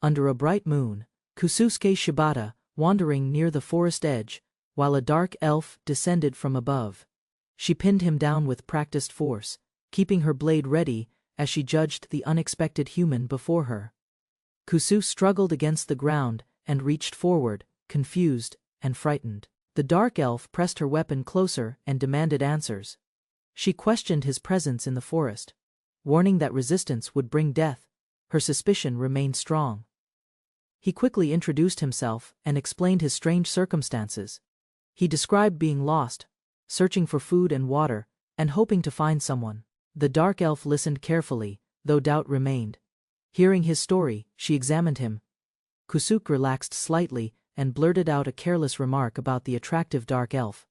Under a bright moon, Kusuke Shibata, wandering near the forest edge, while a dark elf descended from above. She pinned him down with practiced force, keeping her blade ready as she judged the unexpected human before her. Kusu struggled against the ground and reached forward, confused and frightened. The dark elf pressed her weapon closer and demanded answers. She questioned his presence in the forest, warning that resistance would bring death. Her suspicion remained strong. He quickly introduced himself and explained his strange circumstances. He described being lost, searching for food and water, and hoping to find someone. The dark elf listened carefully, though doubt remained. Hearing his story, she examined him. Kusuke relaxed slightly and blurted out a careless remark about the attractive dark elf.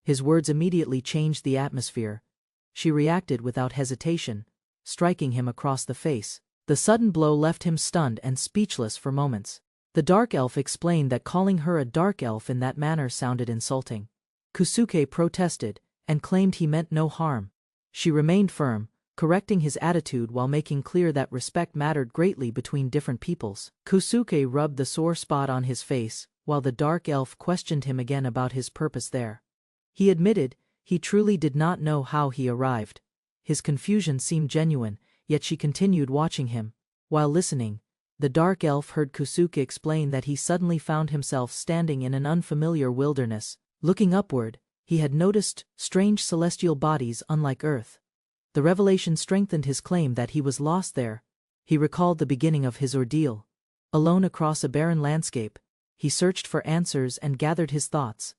His words immediately changed the atmosphere. She reacted without hesitation, striking him across the face. The sudden blow left him stunned and speechless for moments. The dark elf explained that calling her a dark elf in that manner sounded insulting. Kusuke protested and claimed he meant no harm. She remained firm, correcting his attitude while making clear that respect mattered greatly between different peoples. Kusuke rubbed the sore spot on his face, while the dark elf questioned him again about his purpose there. He admitted he truly did not know how he arrived. His confusion seemed genuine, yet she continued watching him. While listening, the dark elf heard Kusuke explain that he suddenly found himself standing in an unfamiliar wilderness. Looking upward, he had noticed strange celestial bodies unlike Earth. The revelation strengthened his claim that he was lost there. He recalled the beginning of his ordeal. Alone across a barren landscape, he searched for answers and gathered his thoughts.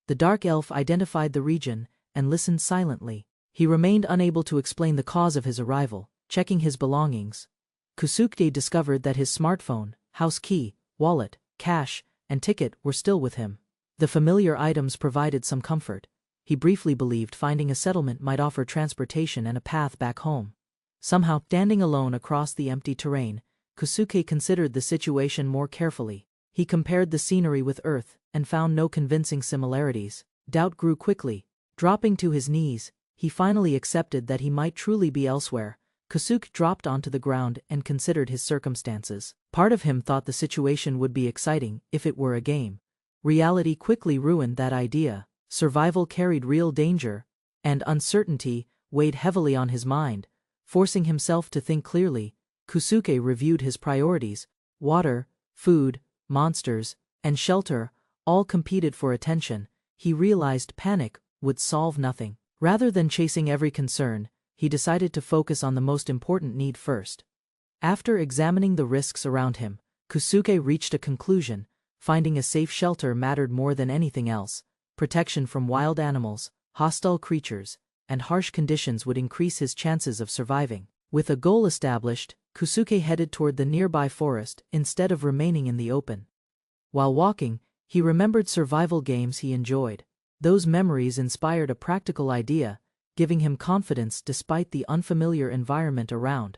The dark elf identified the region and listened silently. He remained unable to explain the cause of his arrival. Checking his belongings, Kusuke discovered that his smartphone, house key, wallet, cash, and ticket were still with him. The familiar items provided some comfort. He briefly believed finding a settlement might offer transportation and a path back home. Somehow, standing alone across the empty terrain, Kusuke considered the situation more carefully. He compared the scenery with Earth and found no convincing similarities. Doubt grew quickly. Dropping to his knees, he finally accepted that he might truly be elsewhere. Kusuke dropped onto the ground and considered his circumstances. Part of him thought the situation would be exciting if it were a game. Reality quickly ruined that idea. Survival carried real danger, and uncertainty weighed heavily on his mind. Forcing himself to think clearly, Kusuke reviewed his priorities. Water, food, monsters, and shelter all competed for attention. He realized panic would solve nothing. Rather than chasing every concern, he decided to focus on the most important need first. After examining the risks around him, Kusuke reached a conclusion. Finding a safe shelter mattered more than anything else. Protection from wild animals, hostile creatures, and harsh conditions would increase his chances of surviving. With a goal established, Kusuke headed toward the nearby forest instead of remaining in the open. While walking, he remembered survival games he enjoyed. Those memories inspired a practical idea, giving him confidence despite the unfamiliar environment around.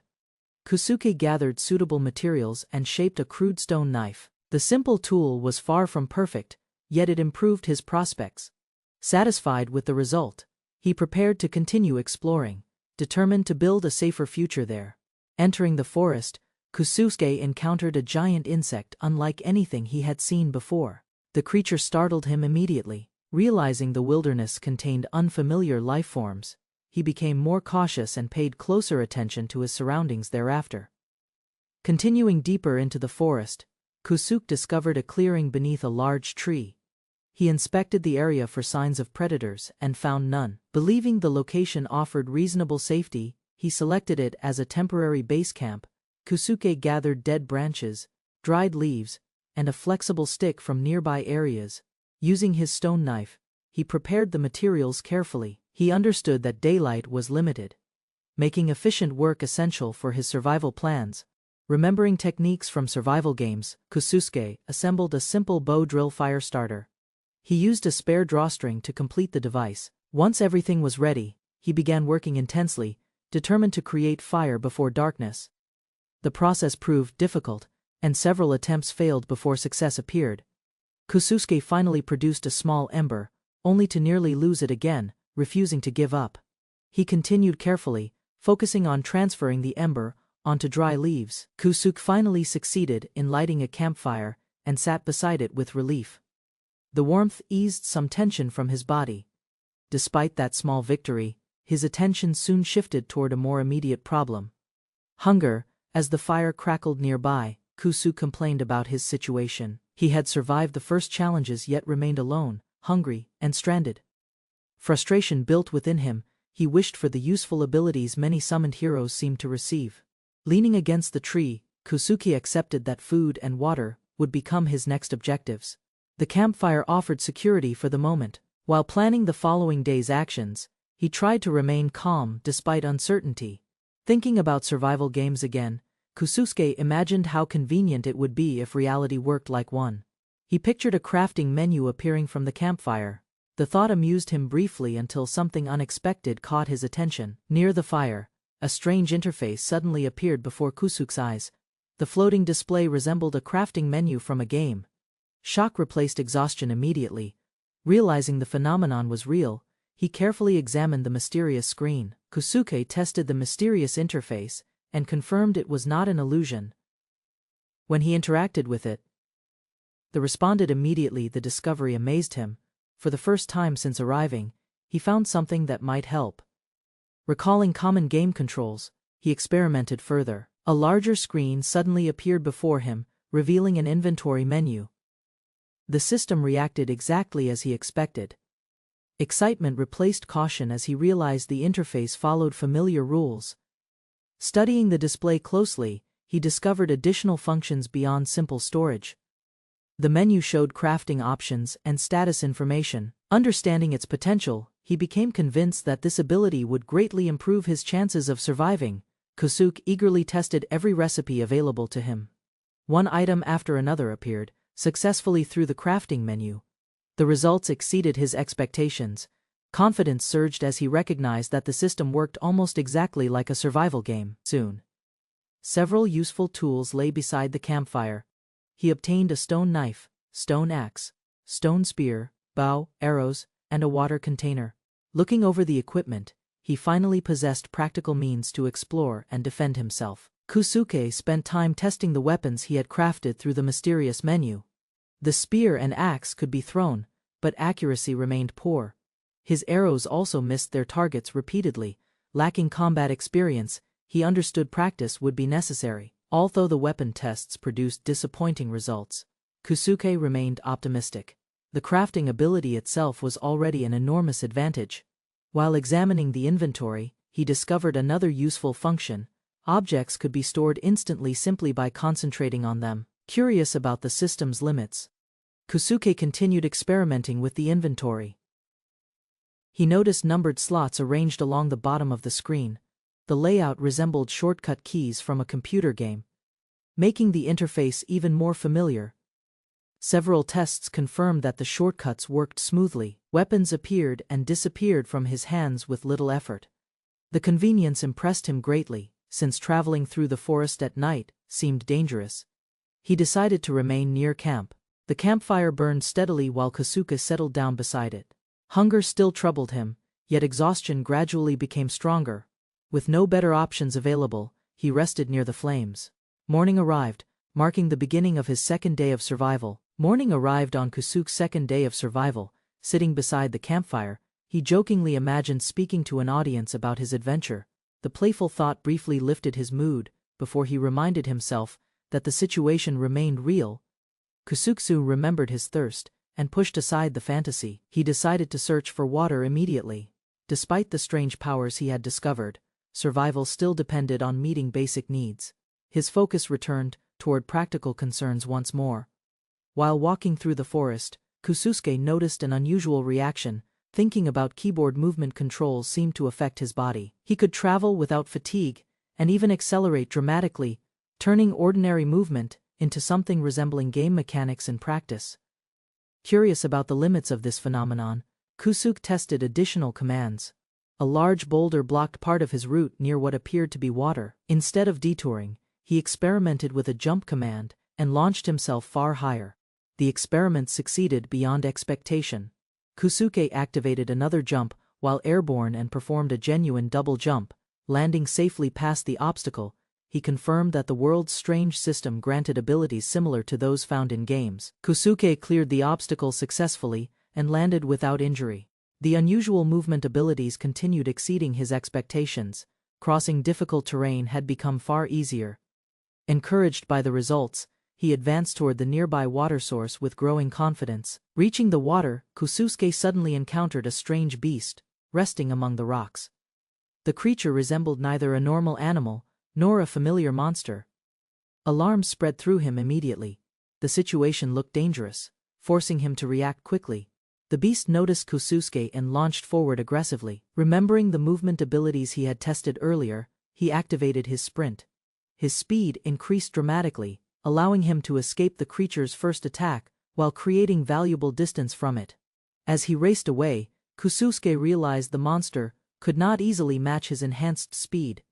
Kusuke gathered suitable materials and shaped a crude stone knife. The simple tool was far from perfect, yet it improved his prospects. Satisfied with the result, he prepared to continue exploring, determined to build a safer future there. Entering the forest, Kusuke encountered a giant insect unlike anything he had seen before. The creature startled him immediately. Realizing the wilderness contained unfamiliar life forms, he became more cautious and paid closer attention to his surroundings thereafter. Continuing deeper into the forest, Kusuke discovered a clearing beneath a large tree. He inspected the area for signs of predators and found none. Believing the location offered reasonable safety, he selected it as a temporary base camp. Kusuke gathered dead branches, dried leaves, and a flexible stick from nearby areas. Using his stone knife, he prepared the materials carefully. He understood that daylight was limited, making efficient work essential for his survival plans. Remembering techniques from survival games, Kusuke assembled a simple bow drill fire starter. He used a spare drawstring to complete the device. Once everything was ready, he began working intensely, determined to create fire before darkness. The process proved difficult, and several attempts failed before success appeared. Kusuke finally produced a small ember, only to nearly lose it again, refusing to give up. He continued carefully, focusing on transferring the ember onto dry leaves. Kusuke finally succeeded in lighting a campfire and sat beside it with relief. The warmth eased some tension from his body. Despite that small victory, his attention soon shifted toward a more immediate problem. Hunger. As the fire crackled nearby, Kusuke complained about his situation. He had survived the first challenges yet remained alone, hungry, and stranded. Frustration built within him. He wished for the useful abilities many summoned heroes seemed to receive. Leaning against the tree, Kusuke accepted that food and water would become his next objectives. The campfire offered security for the moment. While planning the following day's actions, he tried to remain calm despite uncertainty. Thinking about survival games again, Kusuke imagined how convenient it would be if reality worked like one. He pictured a crafting menu appearing from the campfire. The thought amused him briefly until something unexpected caught his attention. Near the fire, a strange interface suddenly appeared before Kusuke's eyes. The floating display resembled a crafting menu from a game. Shock replaced exhaustion immediately. Realizing the phenomenon was real, he carefully examined the mysterious screen. Kusuke tested the mysterious interface and confirmed it was not an illusion. When he interacted with it, responded immediately. The discovery amazed him. For the first time since arriving, he found something that might help. Recalling common game controls, he experimented further. A larger screen suddenly appeared before him, revealing an inventory menu. The system reacted exactly as he expected. Excitement replaced caution as he realized the interface followed familiar rules. Studying the display closely, he discovered additional functions beyond simple storage. The menu showed crafting options and status information. Understanding its potential, he became convinced that this ability would greatly improve his chances of surviving. Kusuke eagerly tested every recipe available to him. One item after another appeared successfully through the crafting menu. The results exceeded his expectations. Confidence surged as he recognized that the system worked almost exactly like a survival game. Soon, several useful tools lay beside the campfire. He obtained a stone knife, stone axe, stone spear, bow, arrows, and a water container. Looking over the equipment, he finally possessed practical means to explore and defend himself. Kusuke spent time testing the weapons he had crafted through the mysterious menu. The spear and axe could be thrown, but accuracy remained poor. His arrows also missed their targets repeatedly. Lacking combat experience, he understood practice would be necessary. Although the weapon tests produced disappointing results, Kusuke remained optimistic. The crafting ability itself was already an enormous advantage. While examining the inventory, he discovered another useful function. Objects could be stored instantly simply by concentrating on them. Curious about the system's limits, Kusuke continued experimenting with the inventory. He noticed numbered slots arranged along the bottom of the screen. The layout resembled shortcut keys from a computer game, making the interface even more familiar. Several tests confirmed that the shortcuts worked smoothly. Weapons appeared and disappeared from his hands with little effort. The convenience impressed him greatly, since traveling through the forest at night seemed dangerous. He decided to remain near camp. The campfire burned steadily while Kusuke settled down beside it. Hunger still troubled him, yet exhaustion gradually became stronger. With no better options available, he rested near the flames. Morning arrived, marking the beginning of his second day of survival. Morning arrived on Kusuke's second day of survival. Sitting beside the campfire, he jokingly imagined speaking to an audience about his adventure. The playful thought briefly lifted his mood, before he reminded himself that the situation remained real. Kusuke remembered his thirst, and pushed aside the fantasy. He decided to search for water immediately. Despite the strange powers he had discovered, survival still depended on meeting basic needs. His focus returned toward practical concerns once more. While walking through the forest, Kusuke noticed an unusual reaction. Thinking about keyboard movement controls seemed to affect his body. He could travel without fatigue, and even accelerate dramatically, turning ordinary movement into something resembling game mechanics in practice. Curious about the limits of this phenomenon, Kusuke tested additional commands. A large boulder blocked part of his route near what appeared to be water. Instead of detouring, he experimented with a jump command and launched himself far higher. The experiment succeeded beyond expectation. Kusuke activated another jump while airborne and performed a genuine double jump. Landing safely past the obstacle, he confirmed that the world's strange system granted abilities similar to those found in games. Kusuke cleared the obstacle successfully and landed without injury. The unusual movement abilities continued exceeding his expectations. Crossing difficult terrain had become far easier. Encouraged by the results, he advanced toward the nearby water source with growing confidence. Reaching the water, Kusuke suddenly encountered a strange beast, resting among the rocks. The creature resembled neither a normal animal nor a familiar monster. Alarm spread through him immediately. The situation looked dangerous, forcing him to react quickly. The beast noticed Kusuke and launched forward aggressively. Remembering the movement abilities he had tested earlier, he activated his sprint. His speed increased dramatically, allowing him to escape the creature's first attack while creating valuable distance from it. As he raced away, Kusuke realized the monster could not easily match his enhanced speed.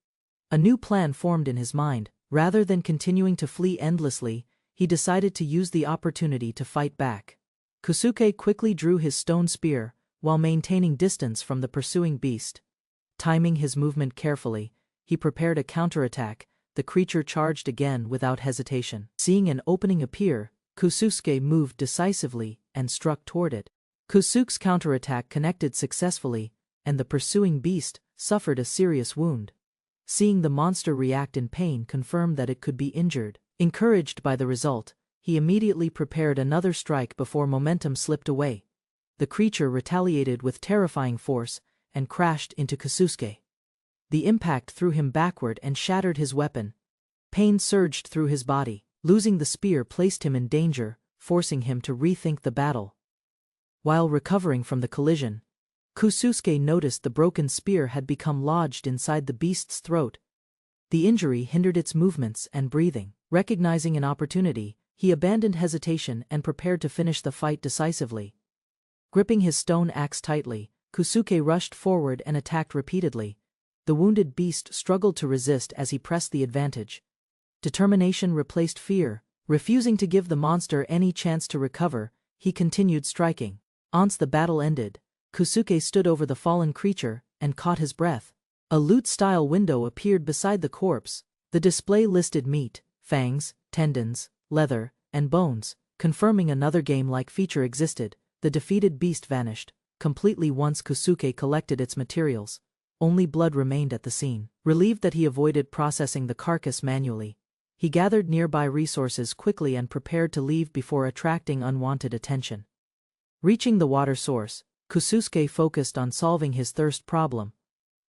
A new plan formed in his mind. Rather than continuing to flee endlessly, he decided to use the opportunity to fight back. Kusuke quickly drew his stone spear, while maintaining distance from the pursuing beast. Timing his movement carefully, he prepared a counterattack. The creature charged again without hesitation. Seeing an opening appear, Kusuke moved decisively and struck toward it. Kusuke's counterattack connected successfully, and the pursuing beast suffered a serious wound. Seeing the monster react in pain confirmed that it could be injured. Encouraged by the result, he immediately prepared another strike before momentum slipped away. The creature retaliated with terrifying force and crashed into Kusuke. The impact threw him backward and shattered his weapon. Pain surged through his body. Losing the spear placed him in danger, forcing him to rethink the battle. While recovering from the collision, Kusuke noticed the broken spear had become lodged inside the beast's throat. The injury hindered its movements and breathing. Recognizing an opportunity, he abandoned hesitation and prepared to finish the fight decisively. Gripping his stone axe tightly, Kusuke rushed forward and attacked repeatedly. The wounded beast struggled to resist as he pressed the advantage. Determination replaced fear. Refusing to give the monster any chance to recover, he continued striking. Once the battle ended, Kusuke stood over the fallen creature and caught his breath. A loot-style window appeared beside the corpse. The display listed meat, fangs, tendons, leather, and bones, confirming another game-like feature existed. The defeated beast vanished completely once Kusuke collected its materials. Only blood remained at the scene. Relieved that he avoided processing the carcass manually, he gathered nearby resources quickly and prepared to leave before attracting unwanted attention. Reaching the water source, Kusuke focused on solving his thirst problem.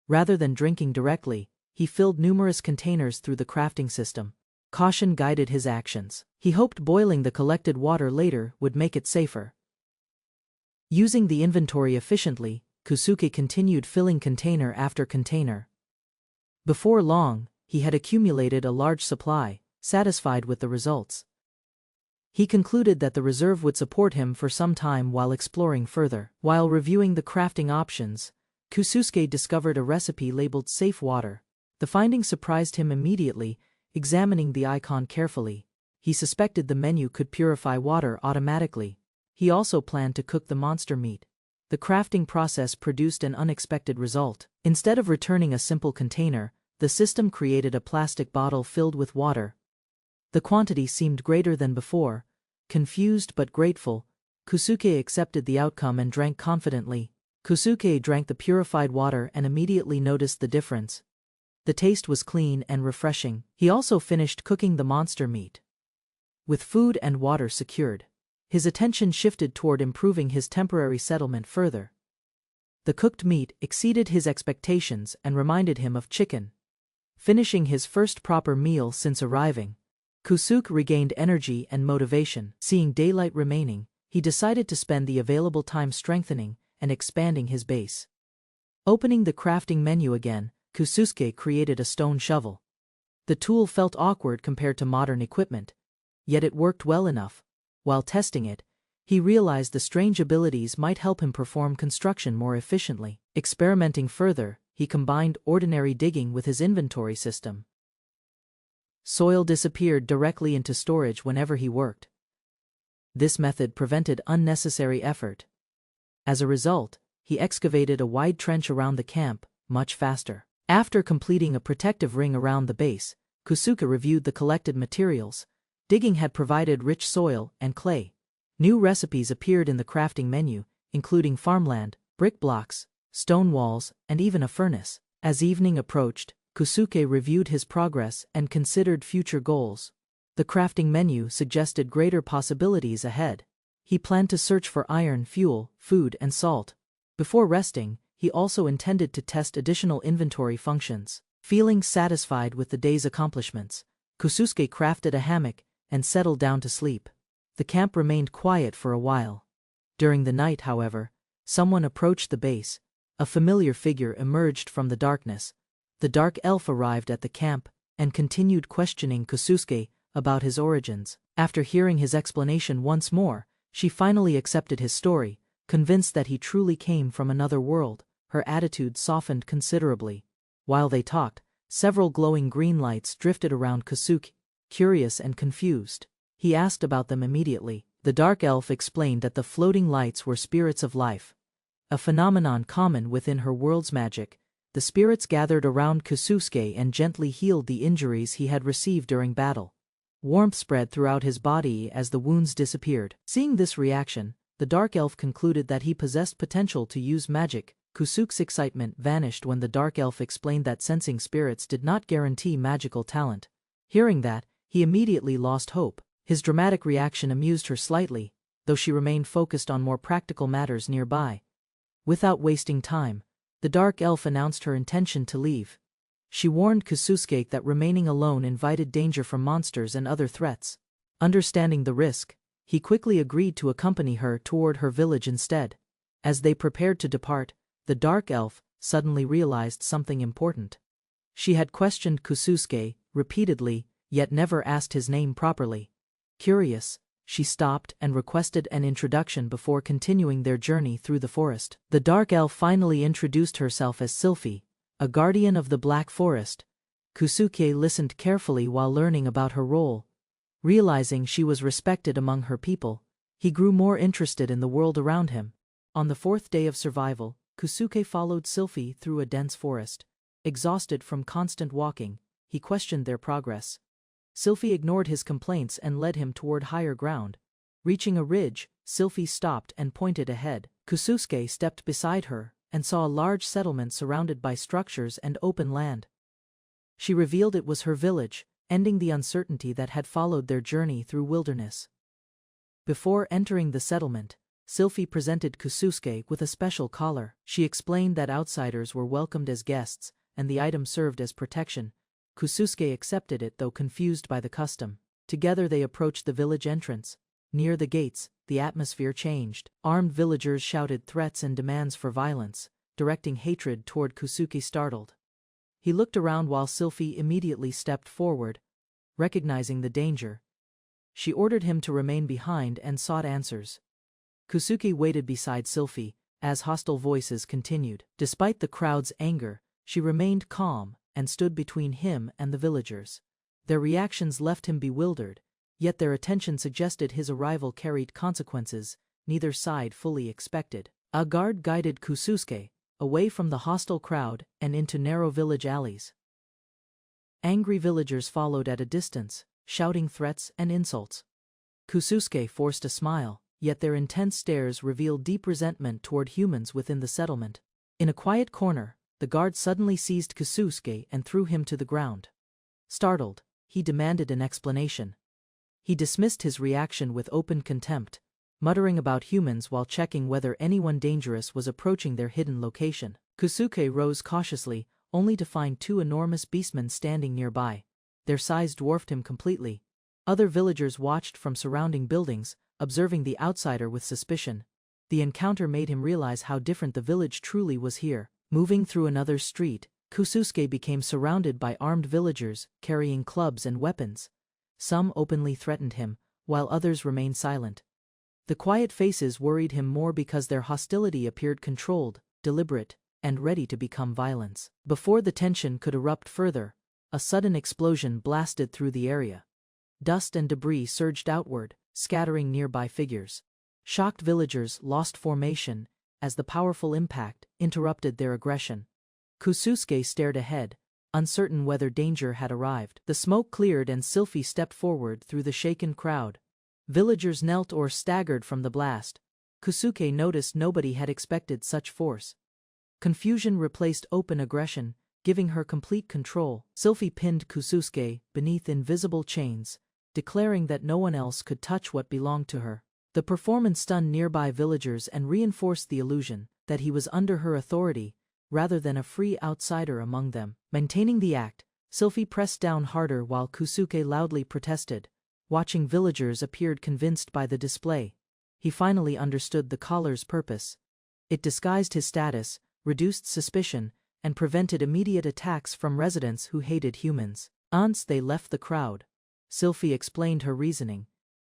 Rather than drinking directly, he filled numerous containers through the crafting system. Caution guided his actions. He hoped boiling the collected water later would make it safer. Using the inventory efficiently, Kusuke continued filling container after container. Before long, he had accumulated a large supply. Satisfied with the results, he concluded that the reserve would support him for some time while exploring further. While reviewing the crafting options, Kusuke discovered a recipe labeled Safe Water. The finding surprised him immediately. Examining the icon carefully, he suspected the menu could purify water automatically. He also planned to cook the monster meat. The crafting process produced an unexpected result. Instead of returning a simple container, the system created a plastic bottle filled with water. The quantity seemed greater than before. Confused but grateful, Kusuke accepted the outcome and drank confidently. Kusuke drank the purified water and immediately noticed the difference. The taste was clean and refreshing. He also finished cooking the monster meat. With food and water secured, his attention shifted toward improving his temporary settlement further. The cooked meat exceeded his expectations and reminded him of chicken. Finishing his first proper meal since arriving, Kusuke regained energy and motivation. Seeing daylight remaining, he decided to spend the available time strengthening and expanding his base. Opening the crafting menu again, Kusuke created a stone shovel. The tool felt awkward compared to modern equipment, yet it worked well enough. While testing it, he realized the strange abilities might help him perform construction more efficiently. Experimenting further, he combined ordinary digging with his inventory system. Soil disappeared directly into storage whenever he worked. This method prevented unnecessary effort. As a result, he excavated a wide trench around the camp, much faster. After completing a protective ring around the base, Kusuke reviewed the collected materials. Digging had provided rich soil and clay. New recipes appeared in the crafting menu, including farmland, brick blocks, stone walls, and even a furnace. As evening approached, Kusuke reviewed his progress and considered future goals. The crafting menu suggested greater possibilities ahead. He planned to search for iron, fuel, food, and salt. Before resting, he also intended to test additional inventory functions. Feeling satisfied with the day's accomplishments, Kusuke crafted a hammock and settled down to sleep. The camp remained quiet for a while. During the night, however, someone approached the base. A familiar figure emerged from the darkness. The dark elf arrived at the camp and continued questioning Kusuke about his origins. After hearing his explanation once more, she finally accepted his story, convinced that he truly came from another world. Her attitude softened considerably. While they talked, several glowing green lights drifted around Kusuke. Curious and confused, he asked about them immediately. The dark elf explained that the floating lights were spirits of life, a phenomenon common within her world's magic. The spirits gathered around Kusuke and gently healed the injuries he had received during battle. Warmth spread throughout his body as the wounds disappeared. Seeing this reaction, the dark elf concluded that he possessed potential to use magic. Kusuke's excitement vanished when the dark elf explained that sensing spirits did not guarantee magical talent. Hearing that, he immediately lost hope. His dramatic reaction amused her slightly, though she remained focused on more practical matters nearby. Without wasting time, the dark elf announced her intention to leave. She warned Kusuke that remaining alone invited danger from monsters and other threats. Understanding the risk, he quickly agreed to accompany her toward her village instead. As they prepared to depart, the dark elf suddenly realized something important. She had questioned Kusuke repeatedly, yet never asked his name properly. Curious, she stopped and requested an introduction before continuing their journey through the forest. The dark elf finally introduced herself as Sylphie, a guardian of the Black Forest. Kusuke listened carefully while learning about her role. Realizing she was respected among her people, he grew more interested in the world around him. On the fourth day of survival, Kusuke followed Sylphie through a dense forest. Exhausted from constant walking, he questioned their progress. Sylphie ignored his complaints and led him toward higher ground. Reaching a ridge, Sylphie stopped and pointed ahead. Kusuke stepped beside her and saw a large settlement surrounded by structures and open land. She revealed it was her village, ending the uncertainty that had followed their journey through wilderness. Before entering the settlement, Sylphie presented Kusuke with a special collar. She explained that outsiders were welcomed as guests, and the item served as protection. Kusuke accepted it, though confused by the custom. Together they approached the village entrance. Near the gates, the atmosphere changed. Armed villagers shouted threats and demands for violence, directing hatred toward Kusuke. Startled, he looked around while Sylphie immediately stepped forward. Recognizing the danger, she ordered him to remain behind and sought answers. Kusuke waited beside Sylphie as hostile voices continued. Despite the crowd's anger, she remained calm and stood between him and the villagers. Their reactions left him bewildered, yet their attention suggested his arrival carried consequences neither side fully expected. A guard guided Kusuke away from the hostile crowd and into narrow village alleys. Angry villagers followed at a distance, shouting threats and insults. Kusuke forced a smile, yet their intense stares revealed deep resentment toward humans within the settlement. In a quiet corner, the guard suddenly seized Kusuke and threw him to the ground. Startled, he demanded an explanation. He dismissed his reaction with open contempt, muttering about humans while checking whether anyone dangerous was approaching their hidden location. Kusuke rose cautiously, only to find two enormous beastmen standing nearby. Their size dwarfed him completely. Other villagers watched from surrounding buildings, observing the outsider with suspicion. The encounter made him realize how different the village truly was here. Moving through another street, Kusuke became surrounded by armed villagers carrying clubs and weapons. Some openly threatened him, while others remained silent. The quiet faces worried him more because their hostility appeared controlled, deliberate, and ready to become violence. Before the tension could erupt further, a sudden explosion blasted through the area. Dust and debris surged outward, scattering nearby figures. Shocked villagers lost formation as the powerful impact interrupted their aggression. Kusuke stared ahead, uncertain whether danger had arrived. The smoke cleared and Sylphie stepped forward through the shaken crowd. Villagers knelt or staggered from the blast. Kusuke noticed nobody had expected such force. Confusion replaced open aggression, giving her complete control. Sylphie pinned Kusuke beneath invisible chains, declaring that no one else could touch what belonged to her. The performance stunned nearby villagers and reinforced the illusion that he was under her authority, rather than a free outsider among them. Maintaining the act, Sylphie pressed down harder while Kusuke loudly protested. Watching villagers appeared convinced by the display. He finally understood the collar's purpose. It disguised his status, reduced suspicion, and prevented immediate attacks from residents who hated humans. Once they left the crowd, Sylphie explained her reasoning.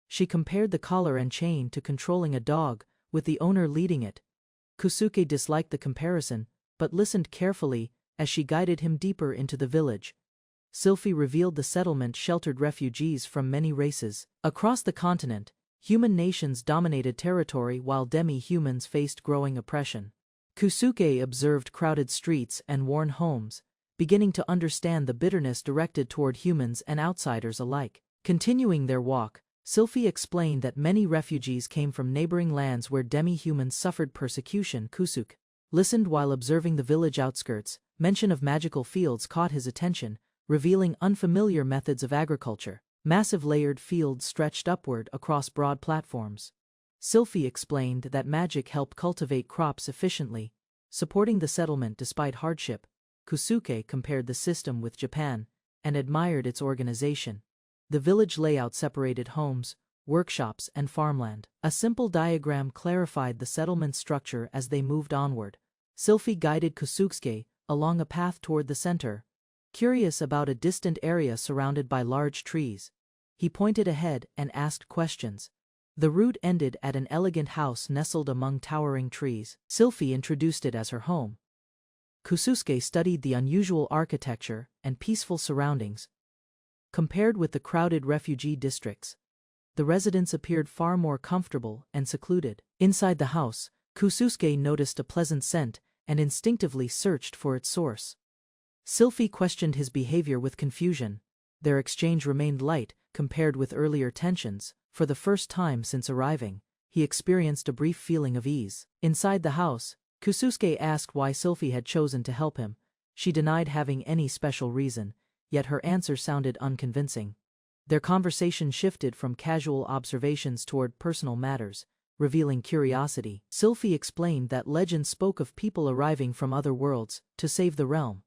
She compared the collar and chain to controlling a dog, with the owner leading it. Kusuke disliked the comparison, but listened carefully as she guided him deeper into the village. Sylphie revealed the settlement sheltered refugees from many races. Across the continent, human nations dominated territory while demi-humans faced growing oppression. Kusuke observed crowded streets and worn homes, beginning to understand the bitterness directed toward humans and outsiders alike. Continuing their walk, Sylphie explained that many refugees came from neighboring lands where demi-humans suffered persecution. Kusuke listened while observing the village outskirts. Mention of magical fields caught his attention, revealing unfamiliar methods of agriculture. Massive layered fields stretched upward across broad platforms. Sylphie explained that magic helped cultivate crops efficiently, supporting the settlement despite hardship. Kusuke compared the system with Japan and admired its organization. The village layout separated homes, workshops, and farmland. A simple diagram clarified the settlement structure as they moved onward. Sylphie guided Kusuke along a path toward the center, curious about a distant area surrounded by large trees. He pointed ahead and asked questions. The route ended at an elegant house nestled among towering trees. Sylphie introduced it as her home. Kusuke studied the unusual architecture and peaceful surroundings. Compared with the crowded refugee districts, the residents appeared far more comfortable and secluded. Inside the house, Kusuke noticed a pleasant scent and instinctively searched for its source. Sylphie questioned his behavior with confusion. Their exchange remained light compared with earlier tensions. For the first time since arriving, he experienced a brief feeling of ease. Inside the house, Kusuke asked why Sylphie had chosen to help him. She denied having any special reason, yet her answer sounded unconvincing. Their conversation shifted from casual observations toward personal matters, revealing curiosity. Sylphie explained that legend spoke of people arriving from other worlds to save the realm.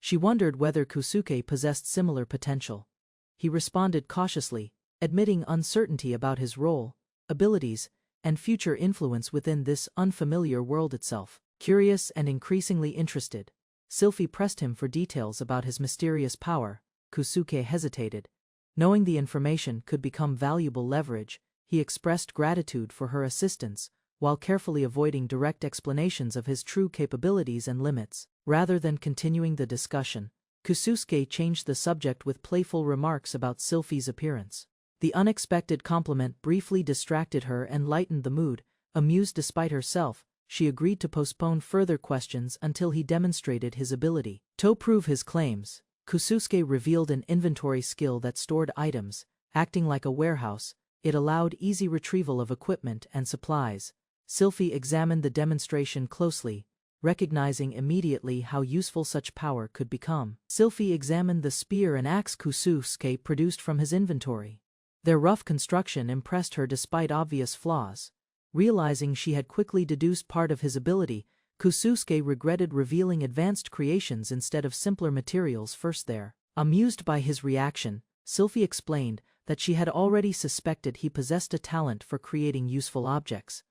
She wondered whether Kusuke possessed similar potential. He responded cautiously, admitting uncertainty about his role, abilities, and future influence within this unfamiliar world itself. Curious and increasingly interested, Sylphie pressed him for details about his mysterious power. Kusuke hesitated. Knowing the information could become valuable leverage, he expressed gratitude for her assistance, while carefully avoiding direct explanations of his true capabilities and limits. Rather than continuing the discussion, Kusuke changed the subject with playful remarks about Sylphie's appearance. The unexpected compliment briefly distracted her and lightened the mood. Amused despite herself, she agreed to postpone further questions until he demonstrated his ability. To prove his claims, Kusuke revealed an inventory skill that stored items, acting like a warehouse. It allowed easy retrieval of equipment and supplies. Sylphie examined the demonstration closely, recognizing immediately how useful such power could become. Sylphie examined the spear and axe Kusuke produced from his inventory. Their rough construction impressed her despite obvious flaws. Realizing she had quickly deduced part of his ability, Kusuke regretted revealing advanced creations instead of simpler materials first there. Amused by his reaction, Sylphie explained that she had already suspected he possessed a talent for creating useful objects.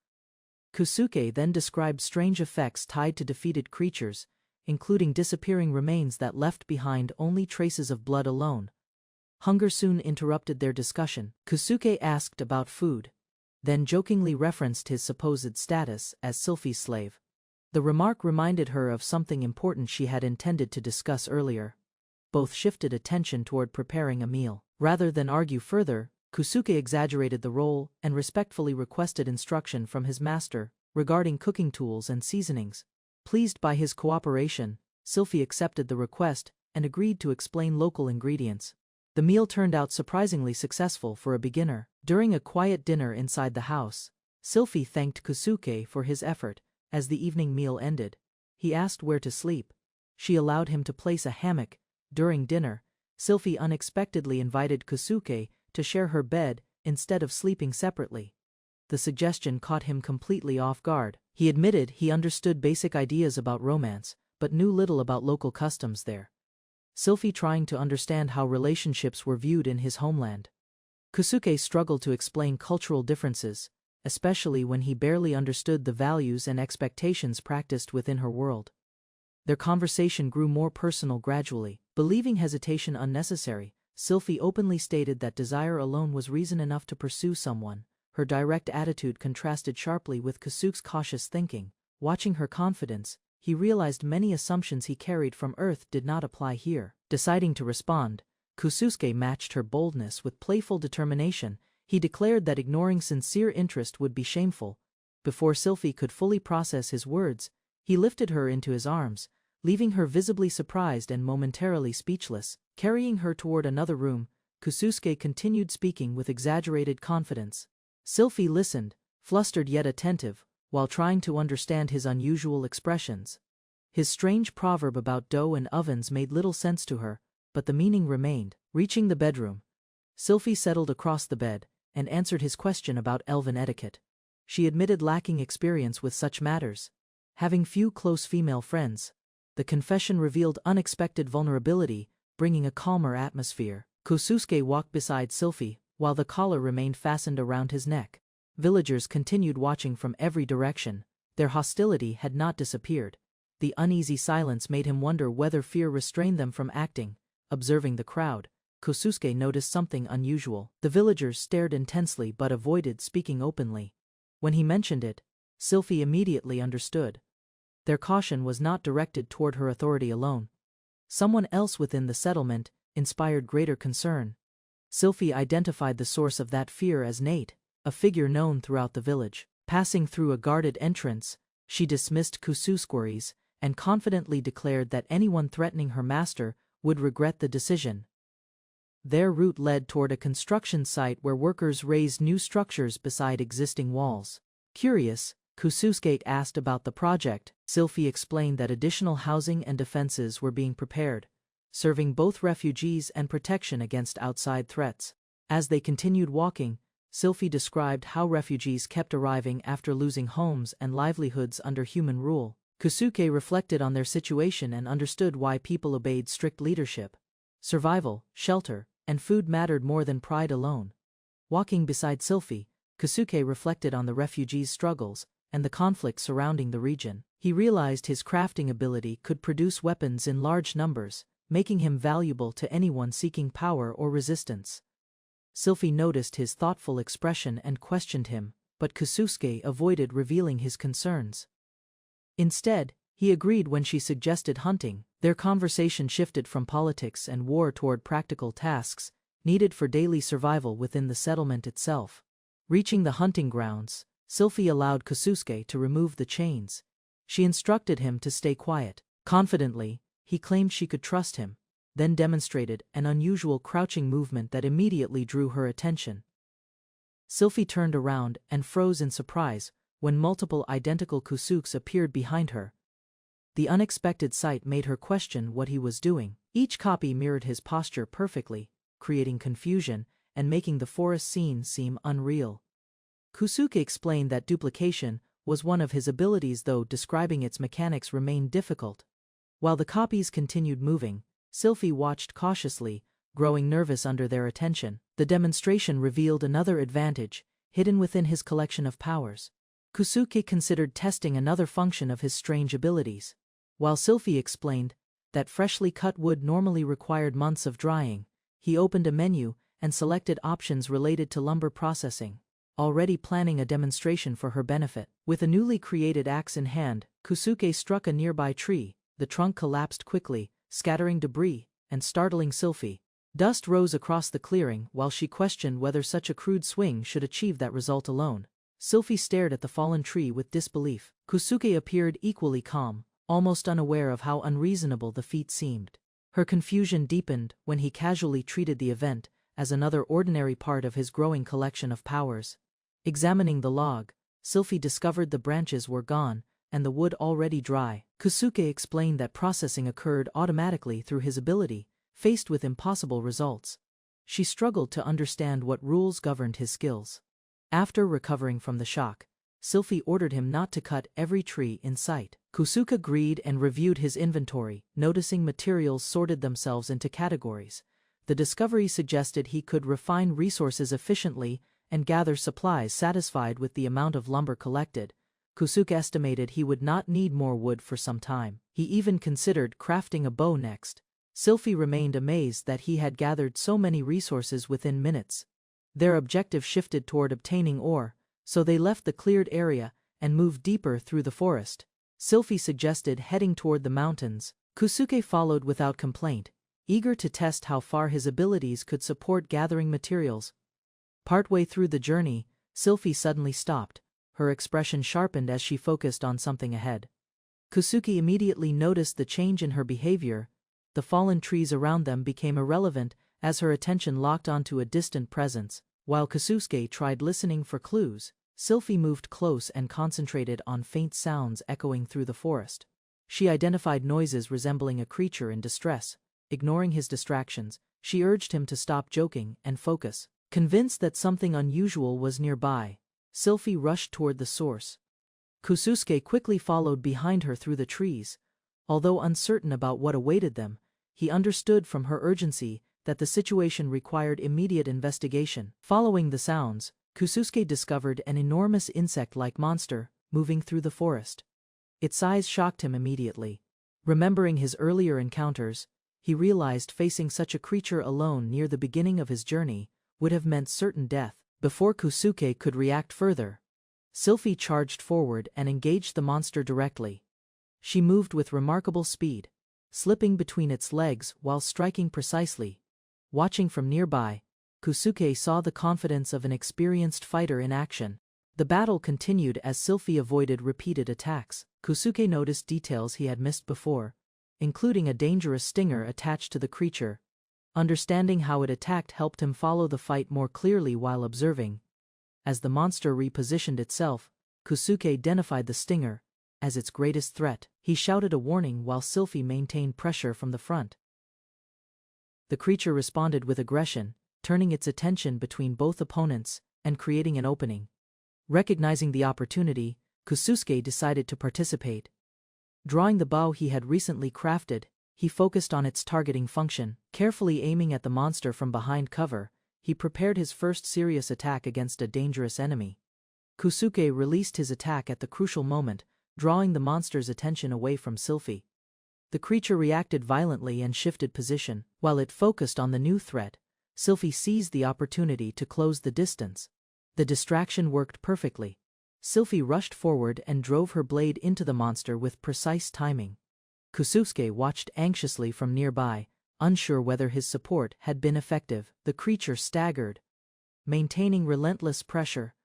Kusuke then described strange effects tied to defeated creatures, including disappearing remains that left behind only traces of blood alone. Hunger soon interrupted their discussion. Kusuke asked about food, then jokingly referenced his supposed status as Sylphie's slave. The remark reminded her of something important she had intended to discuss earlier. Both shifted attention toward preparing a meal. Rather than argue further, Kusuke exaggerated the role and respectfully requested instruction from his master regarding cooking tools and seasonings. Pleased by his cooperation, Sylphie accepted the request, and agreed to explain local ingredients. The meal turned out surprisingly successful for a beginner. During a quiet dinner inside the house, Sylphie thanked Kusuke for his effort. As the evening meal ended, he asked where to sleep. She allowed him to place a hammock. During dinner, Sylphie unexpectedly invited Kusuke to share her bed instead of sleeping separately. The suggestion caught him completely off guard. He admitted he understood basic ideas about romance, but knew little about local customs there. Sylphie trying to understand how relationships were viewed in his homeland. Kusuke struggled to explain cultural differences, especially when he barely understood the values and expectations practiced within her world. Their conversation grew more personal gradually. Believing hesitation unnecessary, Sylphie openly stated that desire alone was reason enough to pursue someone. Her direct attitude contrasted sharply with Kusuke's cautious thinking. Watching her confidence, he realized many assumptions he carried from Earth did not apply here. Deciding to respond, Kusuke matched her boldness with playful determination. He declared that ignoring sincere interest would be shameful. Before Sylphie could fully process his words, he lifted her into his arms, leaving her visibly surprised and momentarily speechless. Carrying her toward another room, Kusuke continued speaking with exaggerated confidence. Sylphie listened, flustered yet attentive, while trying to understand his unusual expressions. His strange proverb about dough and ovens made little sense to her, but the meaning remained. Reaching the bedroom, Sylphie settled across the bed and answered his question about elven etiquette. She admitted lacking experience with such matters. Having few close female friends, the confession revealed unexpected vulnerability, bringing a calmer atmosphere. Kusuke walked beside Sylphie, while the collar remained fastened around his neck. Villagers continued watching from every direction. Their hostility had not disappeared. The uneasy silence made him wonder whether fear restrained them from acting. Observing the crowd, Kusuke noticed something unusual. The villagers stared intensely but avoided speaking openly. When he mentioned it, Sylphie immediately understood. Their caution was not directed toward her authority alone. Someone else within the settlement inspired greater concern. Sylphie identified the source of that fear as Nate, a figure known throughout the village. Passing through a guarded entrance, she dismissed Kusuke's queries and confidently declared that anyone threatening her master would regret the decision. Their route led toward a construction site where workers raised new structures beside existing walls. Curious, Kusuke asked about the project. Sylphie explained that additional housing and defenses were being prepared, serving both refugees and protection against outside threats. As they continued walking, Sylphie described how refugees kept arriving after losing homes and livelihoods under human rule. Kusuke reflected on their situation and understood why people obeyed strict leadership. Survival, shelter, and food mattered more than pride alone. Walking beside Sylphie, Kusuke reflected on the refugees' struggles and the conflict surrounding the region. He realized his crafting ability could produce weapons in large numbers, making him valuable to anyone seeking power or resistance. Sylphie noticed his thoughtful expression and questioned him, but Kusuke avoided revealing his concerns. Instead, he agreed when she suggested hunting. Their conversation shifted from politics and war toward practical tasks needed for daily survival within the settlement itself. Reaching the hunting grounds, Sylphie allowed Kusuke to remove the chains. She instructed him to stay quiet. Confidently, he claimed she could trust him, then demonstrated an unusual crouching movement that immediately drew her attention. Sylphie turned around and froze in surprise when multiple identical Kusukes appeared behind her. The unexpected sight made her question what he was doing. Each copy mirrored his posture perfectly, creating confusion and making the forest scene seem unreal. Kusuke explained that duplication was one of his abilities, though describing its mechanics remained difficult. While the copies continued moving, Sylphie watched cautiously, growing nervous under their attention. The demonstration revealed another advantage, hidden within his collection of powers. Kusuke considered testing another function of his strange abilities. While Sylphie explained that freshly cut wood normally required months of drying, he opened a menu and selected options related to lumber processing, already planning a demonstration for her benefit. With a newly created axe in hand, Kusuke struck a nearby tree. The trunk collapsed quickly, scattering debris and startling Sylphie. Dust rose across the clearing while she questioned whether such a crude swing should achieve that result alone. Sylphie stared at the fallen tree with disbelief. Kusuke appeared equally calm, almost unaware of how unreasonable the feat seemed. Her confusion deepened when he casually treated the event as another ordinary part of his growing collection of powers. Examining the log, Sylphie discovered the branches were gone and the wood already dry. Kusuke explained that processing occurred automatically through his ability, faced with impossible results. She struggled to understand what rules governed his skills. After recovering from the shock, Sylphie ordered him not to cut every tree in sight. Kusuke agreed and reviewed his inventory, noticing materials sorted themselves into categories. The discovery suggested he could refine resources efficiently and gather supplies. Satisfied with the amount of lumber collected, Kusuke estimated he would not need more wood for some time. He even considered crafting a bow next. Sylphie remained amazed that he had gathered so many resources within minutes. Their objective shifted toward obtaining ore, so they left the cleared area and moved deeper through the forest. Sylphie suggested heading toward the mountains. Kusuke followed without complaint, eager to test how far his abilities could support gathering materials. Partway through the journey, Sylphie suddenly stopped. Her expression sharpened as she focused on something ahead. Kusuke immediately noticed the change in her behavior. The fallen trees around them became irrelevant as her attention locked onto a distant presence. While Kusuke tried listening for clues, Sylphie moved close and concentrated on faint sounds echoing through the forest. She identified noises resembling a creature in distress. Ignoring his distractions, she urged him to stop joking and focus. Convinced that something unusual was nearby, Sylphie rushed toward the source. Kusuke quickly followed behind her through the trees. Although uncertain about what awaited them, he understood from her urgency that the situation required immediate investigation. Following the sounds, Kusuke discovered an enormous insect-like monster moving through the forest. Its size shocked him immediately. Remembering his earlier encounters, he realized facing such a creature alone near the beginning of his journey would have meant certain death. Before Kusuke could react further, Sylphie charged forward and engaged the monster directly. She moved with remarkable speed, slipping between its legs while striking precisely. Watching from nearby, Kusuke saw the confidence of an experienced fighter in action. The battle continued as Sylphie avoided repeated attacks. Kusuke noticed details he had missed before, including a dangerous stinger attached to the creature. Understanding how it attacked helped him follow the fight more clearly while observing. As the monster repositioned itself, Kusuke identified the stinger as its greatest threat. He shouted a warning while Sylphie maintained pressure from the front. The creature responded with aggression, turning its attention between both opponents and creating an opening. Recognizing the opportunity, Kusuke decided to participate. Drawing the bow he had recently crafted, he focused on its targeting function. Carefully aiming at the monster from behind cover, he prepared his first serious attack against a dangerous enemy. Kusuke released his attack at the crucial moment, drawing the monster's attention away from Sylphie. The creature reacted violently and shifted position. While it focused on the new threat, Sylphie seized the opportunity to close the distance. The distraction worked perfectly. Sylphie rushed forward and drove her blade into the monster with precise timing. Kusuke watched anxiously from nearby, unsure whether his support had been effective. The creature staggered. Maintaining relentless pressure,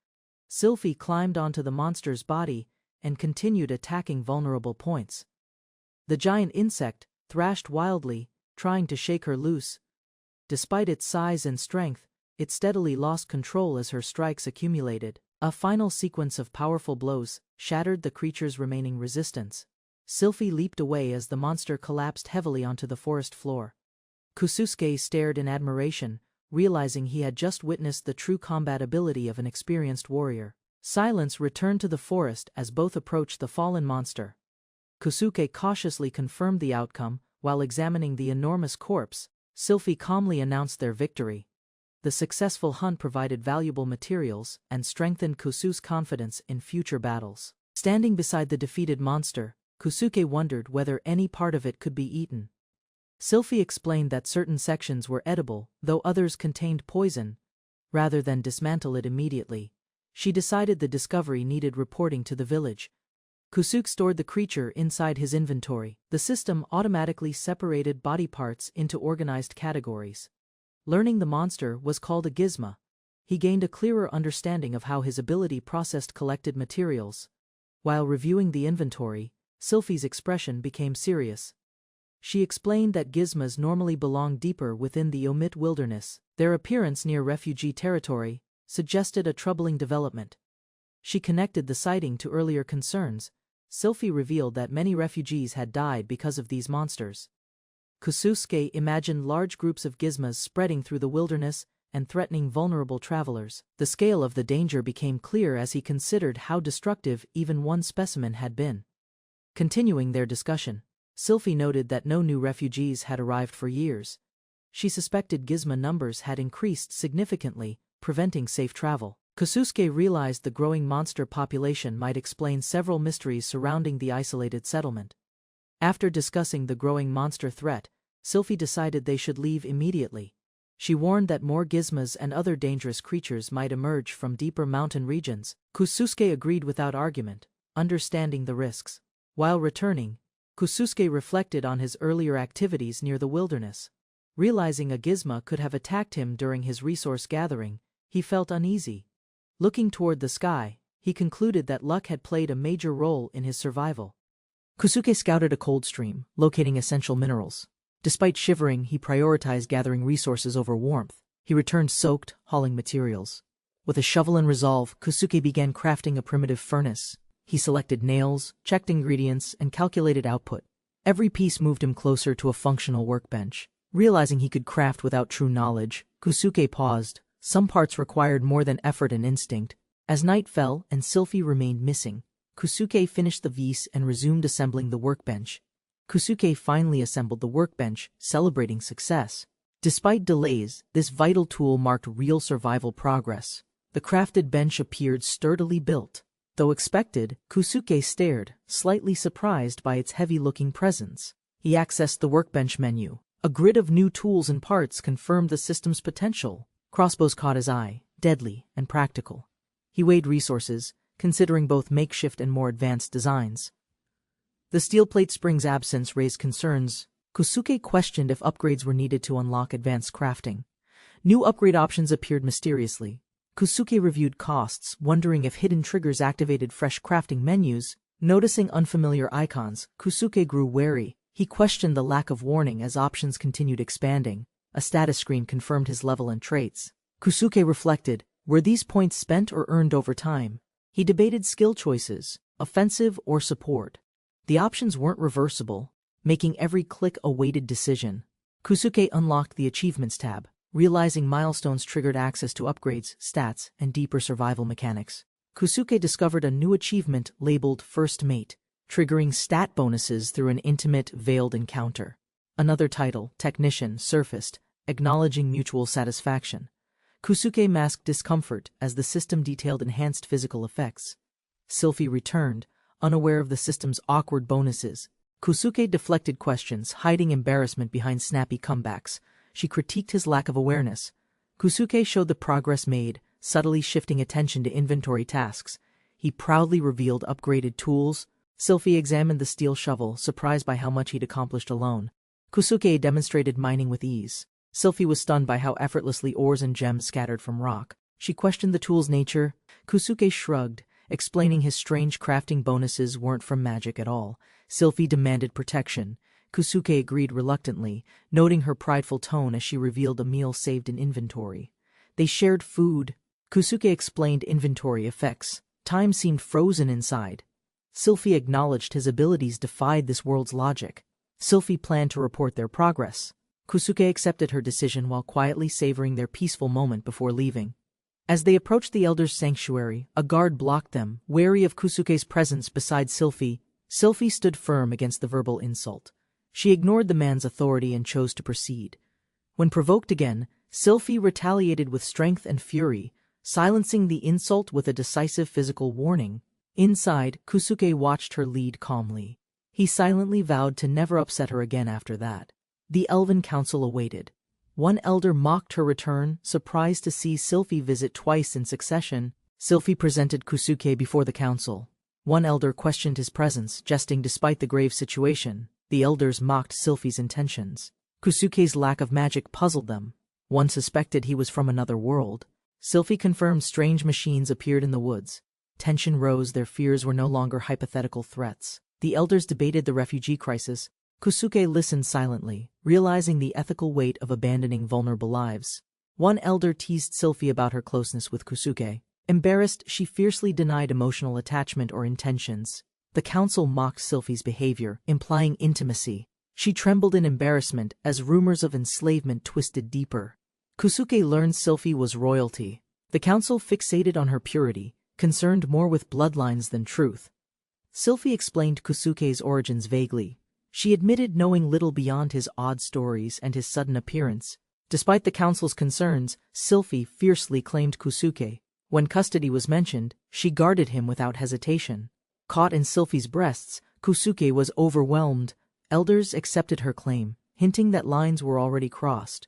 Sylphie climbed onto the monster's body and continued attacking vulnerable points. The giant insect thrashed wildly, trying to shake her loose. Despite its size and strength, it steadily lost control as her strikes accumulated. A final sequence of powerful blows shattered the creature's remaining resistance. Sylphie leaped away as the monster collapsed heavily onto the forest floor. Kusuke stared in admiration, realizing he had just witnessed the true combat ability of an experienced warrior. Silence returned to the forest as both approached the fallen monster. Kusuke cautiously confirmed the outcome while examining the enormous corpse. Sylphie calmly announced their victory. The successful hunt provided valuable materials and strengthened Kusuke's confidence in future battles. Standing beside the defeated monster, Kusuke wondered whether any part of it could be eaten. Sylphie explained that certain sections were edible, though others contained poison. Rather than dismantle it immediately, she decided the discovery needed reporting to the village. Kusuke stored the creature inside his inventory. The system automatically separated body parts into organized categories. Learning the monster was called a gizmo, he gained a clearer understanding of how his ability processed collected materials. While reviewing the inventory, Sylphie's expression became serious. She explained that gizmas normally belong deeper within the Omit wilderness. Their appearance near refugee territory suggested a troubling development. She connected the sighting to earlier concerns. Sylphie revealed that many refugees had died because of these monsters. Kusuke imagined large groups of gizmas spreading through the wilderness and threatening vulnerable travelers. The scale of the danger became clear as he considered how destructive even one specimen had been. Continuing their discussion, Sylphie noted that no new refugees had arrived for years. She suspected gizma numbers had increased significantly, preventing safe travel. Kusuke realized the growing monster population might explain several mysteries surrounding the isolated settlement. After discussing the growing monster threat, Sylphie decided they should leave immediately. She warned that more gizmas and other dangerous creatures might emerge from deeper mountain regions. Kusuke agreed without argument, understanding the risks. While returning, Kusuke reflected on his earlier activities near the wilderness. Realizing a gizma could have attacked him during his resource gathering, he felt uneasy. Looking toward the sky, he concluded that luck had played a major role in his survival. Kusuke scouted a cold stream, locating essential minerals. Despite shivering, he prioritized gathering resources over warmth. He returned soaked, hauling materials. With a shovel and resolve, Kusuke began crafting a primitive furnace. He selected nails, checked ingredients, and calculated output. Every piece moved him closer to a functional workbench. Realizing he could craft without true knowledge, Kusuke paused. Some parts required more than effort and instinct. As night fell and Sylphie remained missing, Kusuke finished the vis and resumed assembling the workbench. Kusuke finally assembled the workbench, celebrating success. Despite delays, this vital tool marked real survival progress. The crafted bench appeared sturdily built. Though expected, Kusuke stared, slightly surprised by its heavy-looking presence. He accessed the workbench menu. A grid of new tools and parts confirmed the system's potential. Crossbows caught his eye, deadly and practical. He weighed resources, considering both makeshift and more advanced designs. The steel plate spring's absence raised concerns. Kusuke questioned if upgrades were needed to unlock advanced crafting. New upgrade options appeared mysteriously. Kusuke reviewed costs, wondering if hidden triggers activated fresh crafting menus. Noticing unfamiliar icons, Kusuke grew wary. He questioned the lack of warning as options continued expanding. A status screen confirmed his level and traits. Kusuke reflected, were these points spent or earned over time? He debated skill choices, offensive or support. The options weren't reversible, making every click a weighted decision. Kusuke unlocked the Achievements tab, realizing milestones triggered access to upgrades, stats, and deeper survival mechanics. Kusuke discovered a new achievement labeled First Mate, triggering stat bonuses through an intimate, veiled encounter. Another title, Technician, surfaced, acknowledging mutual satisfaction. Kusuke masked discomfort as the system detailed enhanced physical effects. Sylphie returned, unaware of the system's awkward bonuses. Kusuke deflected questions, hiding embarrassment behind snappy comebacks. She critiqued his lack of awareness. Kusuke showed the progress made, subtly shifting attention to inventory tasks. He proudly revealed upgraded tools. Sylphie examined the steel shovel, surprised by how much he'd accomplished alone. Kusuke demonstrated mining with ease. Sylphie was stunned by how effortlessly ores and gems scattered from rock. She questioned the tool's nature. Kusuke shrugged, explaining his strange crafting bonuses weren't from magic at all. Sylphie demanded protection. Kusuke agreed reluctantly, noting her prideful tone as she revealed a meal saved in inventory. They shared food. Kusuke explained inventory effects. Time seemed frozen inside. Sylphie acknowledged his abilities defied this world's logic. Sylphie planned to report their progress. Kusuke accepted her decision while quietly savoring their peaceful moment before leaving. As they approached the Elder's sanctuary, a guard blocked them, wary of Kusuke's presence beside Sylphie. Sylphie stood firm against the verbal insult. She ignored the man's authority and chose to proceed. When provoked again, Sylphie retaliated with strength and fury, silencing the insult with a decisive physical warning. Inside, Kusuke watched her lead calmly. He silently vowed to never upset her again after that. The Elven Council awaited. One elder mocked her return, surprised to see Sylphie visit twice in succession. Sylphie presented Kusuke before the council. One elder questioned his presence, jesting despite the grave situation. The elders mocked Sylphie's intentions. Kusuke's lack of magic puzzled them. One suspected he was from another world. Sylphie confirmed strange machines appeared in the woods. Tension rose, their fears were no longer hypothetical threats. The elders debated the refugee crisis. Kusuke listened silently, realizing the ethical weight of abandoning vulnerable lives. One elder teased Sylphie about her closeness with Kusuke. Embarrassed, she fiercely denied emotional attachment or intentions. The council mocked Sylphie's behavior, implying intimacy. She trembled in embarrassment as rumors of enslavement twisted deeper. Kusuke learned Sylphie was royalty. The council fixated on her purity, concerned more with bloodlines than truth. Sylphie explained Kusuke's origins vaguely. She admitted knowing little beyond his odd stories and his sudden appearance. Despite the council's concerns, Sylphie fiercely claimed Kusuke. When custody was mentioned, she guarded him without hesitation. Caught in Sylphie's breasts, Kusuke was overwhelmed. Elders accepted her claim, hinting that lines were already crossed.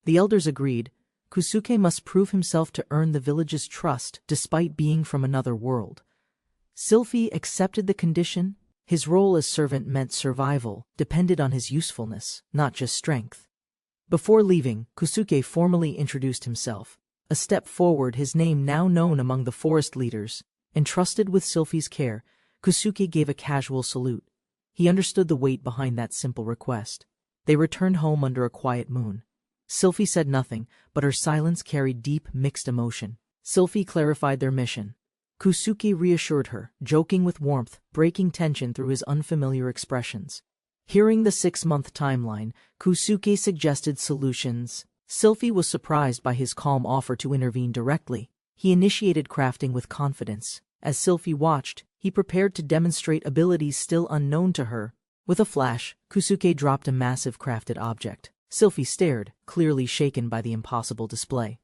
The elders agreed. Kusuke must prove himself to earn the village's trust despite being from another world. Sylphie accepted the condition. His role as servant meant survival, depended on his usefulness, not just strength. Before leaving, Kusuke formally introduced himself. A step forward, his name now known among the forest leaders. Entrusted with Sylphie's care, Kusuke gave a casual salute. He understood the weight behind that simple request. They returned home under a quiet moon. Sylphie said nothing, but her silence carried deep, mixed emotion. Sylphie clarified their mission. Kusuke reassured her, joking with warmth, breaking tension through his unfamiliar expressions. Hearing the 6-month timeline, Kusuke suggested solutions. Sylphie was surprised by his calm offer to intervene directly. He initiated crafting with confidence. As Sylphie watched, he prepared to demonstrate abilities still unknown to her. With a flash, Kusuke dropped a massive crafted object. Sylphie stared, clearly shaken by the impossible display.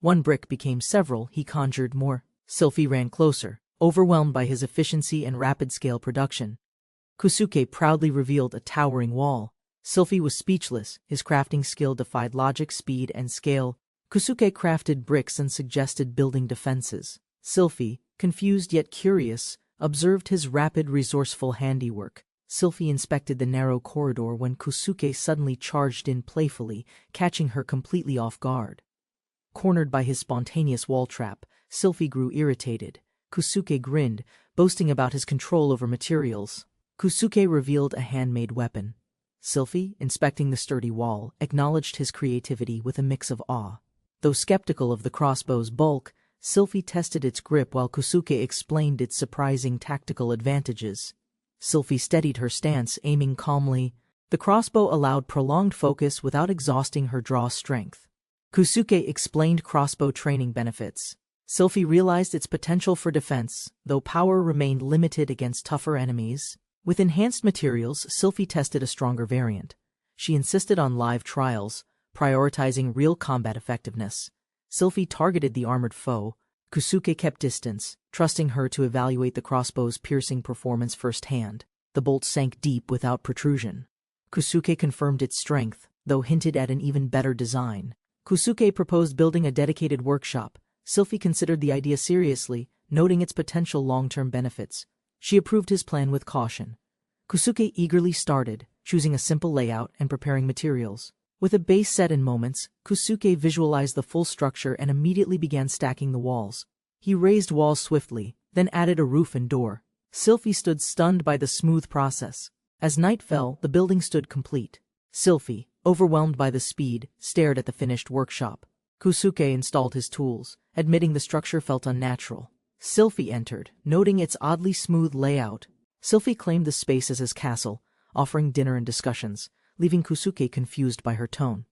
One brick became several, he conjured more. Sylphie ran closer, overwhelmed by his efficiency and rapid-scale production. Kusuke proudly revealed a towering wall. Sylphie was speechless, his crafting skill defied logic, speed, and scale. Kusuke crafted bricks and suggested building defenses. Sylphie, confused yet curious, observed his rapid, resourceful handiwork. Sylphie inspected the narrow corridor when Kusuke suddenly charged in playfully, catching her completely off guard. Cornered by his spontaneous wall trap, Sylphie grew irritated. Kusuke grinned, boasting about his control over materials. Kusuke revealed a handmade weapon. Sylphie, inspecting the sturdy wall, acknowledged his creativity with a mix of awe. Though skeptical of the crossbow's bulk, Sylphie tested its grip while Kusuke explained its surprising tactical advantages. Sylphie steadied her stance, aiming calmly. The crossbow allowed prolonged focus without exhausting her draw strength. Kusuke explained crossbow training benefits. Sylphie realized its potential for defense, though power remained limited against tougher enemies. With enhanced materials, Sylphie tested a stronger variant. She insisted on live trials, prioritizing real combat effectiveness. Sylphie targeted the armored foe. Kusuke kept distance, trusting her to evaluate the crossbow's piercing performance firsthand. The bolt sank deep without protrusion. Kusuke confirmed its strength, though hinted at an even better design. Kusuke proposed building a dedicated workshop. Sylphie considered the idea seriously, noting its potential long-term benefits. She approved his plan with caution. Kusuke eagerly started, choosing a simple layout and preparing materials. With a base set in moments, Kusuke visualized the full structure and immediately began stacking the walls. He raised walls swiftly, then added a roof and door. Sylphie stood stunned by the smooth process. As night fell, the building stood complete. Sylphie, overwhelmed by the speed, stared at the finished workshop. Kusuke installed his tools, admitting the structure felt unnatural. Sylphie entered, noting its oddly smooth layout. Sylphie claimed the space as his castle, offering dinner and discussions, leaving Kusuke confused by her tone.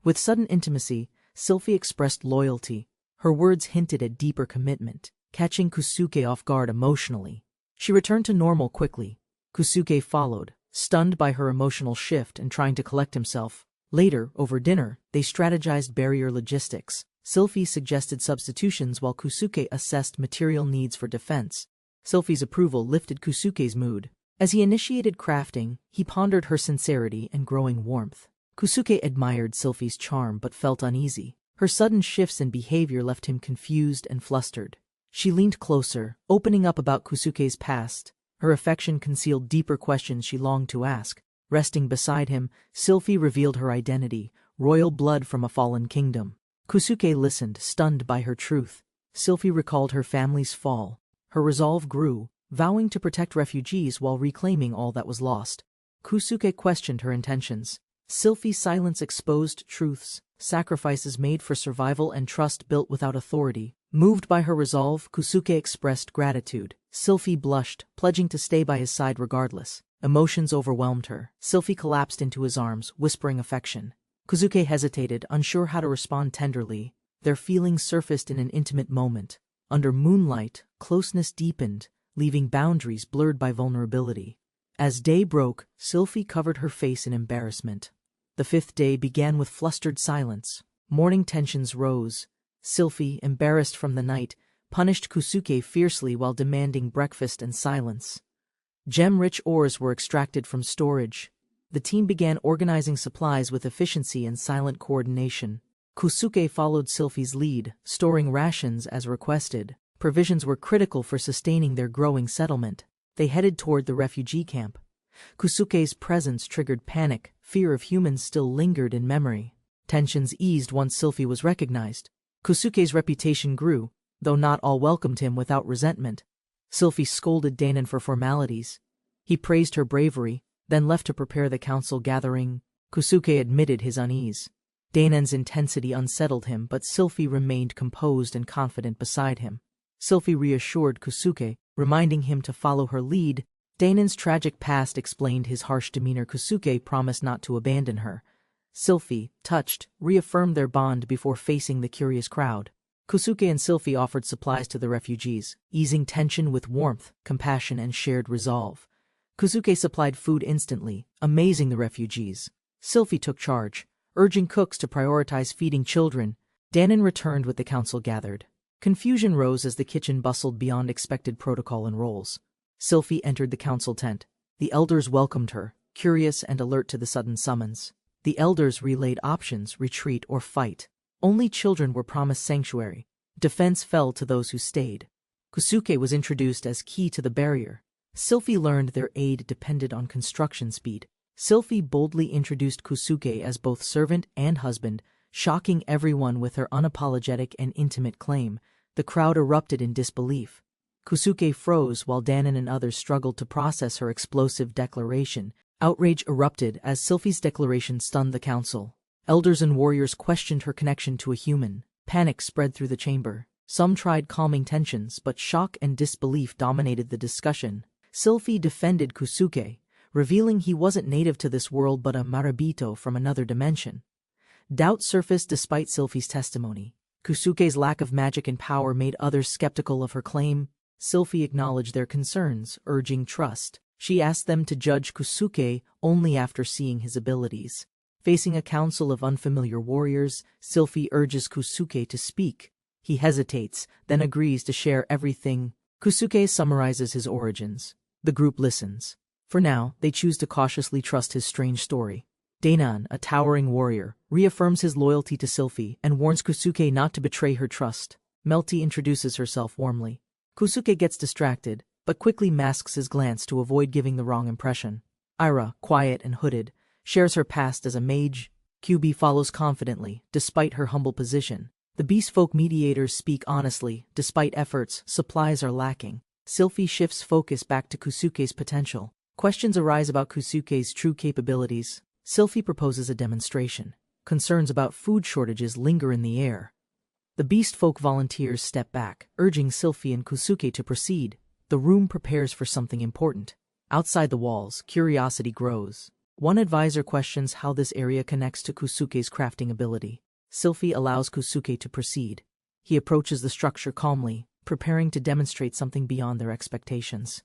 With sudden intimacy, Sylphie expressed loyalty. Her words hinted at deeper commitment, catching Kusuke off guard emotionally. She returned to normal quickly. Kusuke followed, stunned by her emotional shift and trying to collect himself. Later, over dinner, they strategized barrier logistics. Sylphie suggested substitutions while Kusuke assessed material needs for defense. Sylphie's approval lifted Kusuke's mood. As he initiated crafting, he pondered her sincerity and growing warmth. Kusuke admired Sylphie's charm but felt uneasy. Her sudden shifts in behavior left him confused and flustered. She leaned closer, opening up about Kusuke's past. Her affection concealed deeper questions she longed to ask. Resting beside him, Sylphie revealed her identity, royal blood from a fallen kingdom. Kusuke listened, stunned by her truth. Sylphie recalled her family's fall. Her resolve grew, vowing to protect refugees while reclaiming all that was lost. Kusuke questioned her intentions. Sylphie's silence exposed truths, sacrifices made for survival and trust built without authority. Moved by her resolve, Kusuke expressed gratitude. Sylphie blushed, pledging to stay by his side regardless. Emotions overwhelmed her. Sylphie collapsed into his arms, whispering affection. Kusuke hesitated, unsure how to respond tenderly. Their feelings surfaced in an intimate moment. Under moonlight, closeness deepened, leaving boundaries blurred by vulnerability. As day broke, Sylphie covered her face in embarrassment. The fifth day began with flustered silence. Morning tensions rose. Sylphie, embarrassed from the night, punished Kusuke fiercely while demanding breakfast and silence. Gem-rich ores were extracted from storage. The team began organizing supplies with efficiency and silent coordination. Kusuke followed Sylphie's lead, storing rations as requested. Provisions were critical for sustaining their growing settlement. They headed toward the refugee camp. Kusuke's presence triggered panic. Fear of humans still lingered in memory. Tensions eased once Sylphie was recognized. Kusuke's reputation grew, though not all welcomed him without resentment. Sylphie scolded Danon for formalities. He praised her bravery, then left to prepare the council gathering. Kusuke admitted his unease. Danon's intensity unsettled him, but Sylphie remained composed and confident beside him. Sylphie reassured Kusuke, reminding him to follow her lead. Danon's tragic past explained his harsh demeanor. Kusuke promised not to abandon her. Sylphie, touched, reaffirmed their bond before facing the curious crowd. Kusuke and Sylphie offered supplies to the refugees, easing tension with warmth, compassion, and shared resolve. Kusuke supplied food instantly, amazing the refugees. Sylphie took charge, urging cooks to prioritize feeding children. Danon returned with the council gathered. Confusion rose as the kitchen bustled beyond expected protocol and roles. Sylphie entered the council tent. The elders welcomed her, curious and alert to the sudden summons. The elders relayed options: retreat or fight. Only children were promised sanctuary. Defense fell to those who stayed. Kusuke was introduced as key to the barrier. Sylphie learned their aid depended on construction speed. Sylphie boldly introduced Kusuke as both servant and husband, shocking everyone with her unapologetic and intimate claim. The crowd erupted in disbelief. Kusuke froze while Danon and others struggled to process her explosive declaration. Outrage erupted as Sylphie's declaration stunned the council. Elders and warriors questioned her connection to a human. Panic spread through the chamber. Some tried calming tensions, but shock and disbelief dominated the discussion. Sylphie defended Kusuke, revealing he wasn't native to this world but a marabito from another dimension. Doubt surfaced despite Sylphie's testimony. Kusuke's lack of magic and power made others skeptical of her claim. Sylphie acknowledged their concerns, urging trust. She asked them to judge Kusuke only after seeing his abilities. Facing a council of unfamiliar warriors, Sylphie urges Kusuke to speak. He hesitates, then agrees to share everything. Kusuke summarizes his origins. The group listens. For now, they choose to cautiously trust his strange story. Danon, a towering warrior, reaffirms his loyalty to Sylphie and warns Kusuke not to betray her trust. Melty introduces herself warmly. Kusuke gets distracted, but quickly masks his glance to avoid giving the wrong impression. Ira, quiet and hooded, shares her past as a mage. QB follows confidently, despite her humble position. The beast folk mediators speak honestly. Despite efforts, supplies are lacking. Sylphie shifts focus back to Kusuke's potential. Questions arise about Kusuke's true capabilities. Sylphie proposes a demonstration. Concerns about food shortages linger in the air. The beast folk volunteers step back, urging Sylphie and Kusuke to proceed. The room prepares for something important. Outside the walls, curiosity grows. One advisor questions how this area connects to Kusuke's crafting ability. Sylphie allows Kusuke to proceed. He approaches the structure calmly, preparing to demonstrate something beyond their expectations.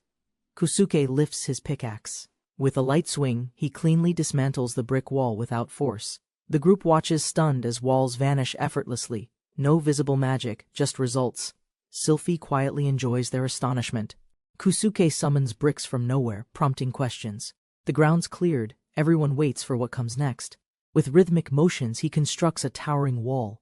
Kusuke lifts his pickaxe. With a light swing, he cleanly dismantles the brick wall without force. The group watches stunned as walls vanish effortlessly. No visible magic, just results. Sylphie quietly enjoys their astonishment. Kusuke summons bricks from nowhere, prompting questions. The ground's cleared. Everyone waits for what comes next. With rhythmic motions, he constructs a towering wall.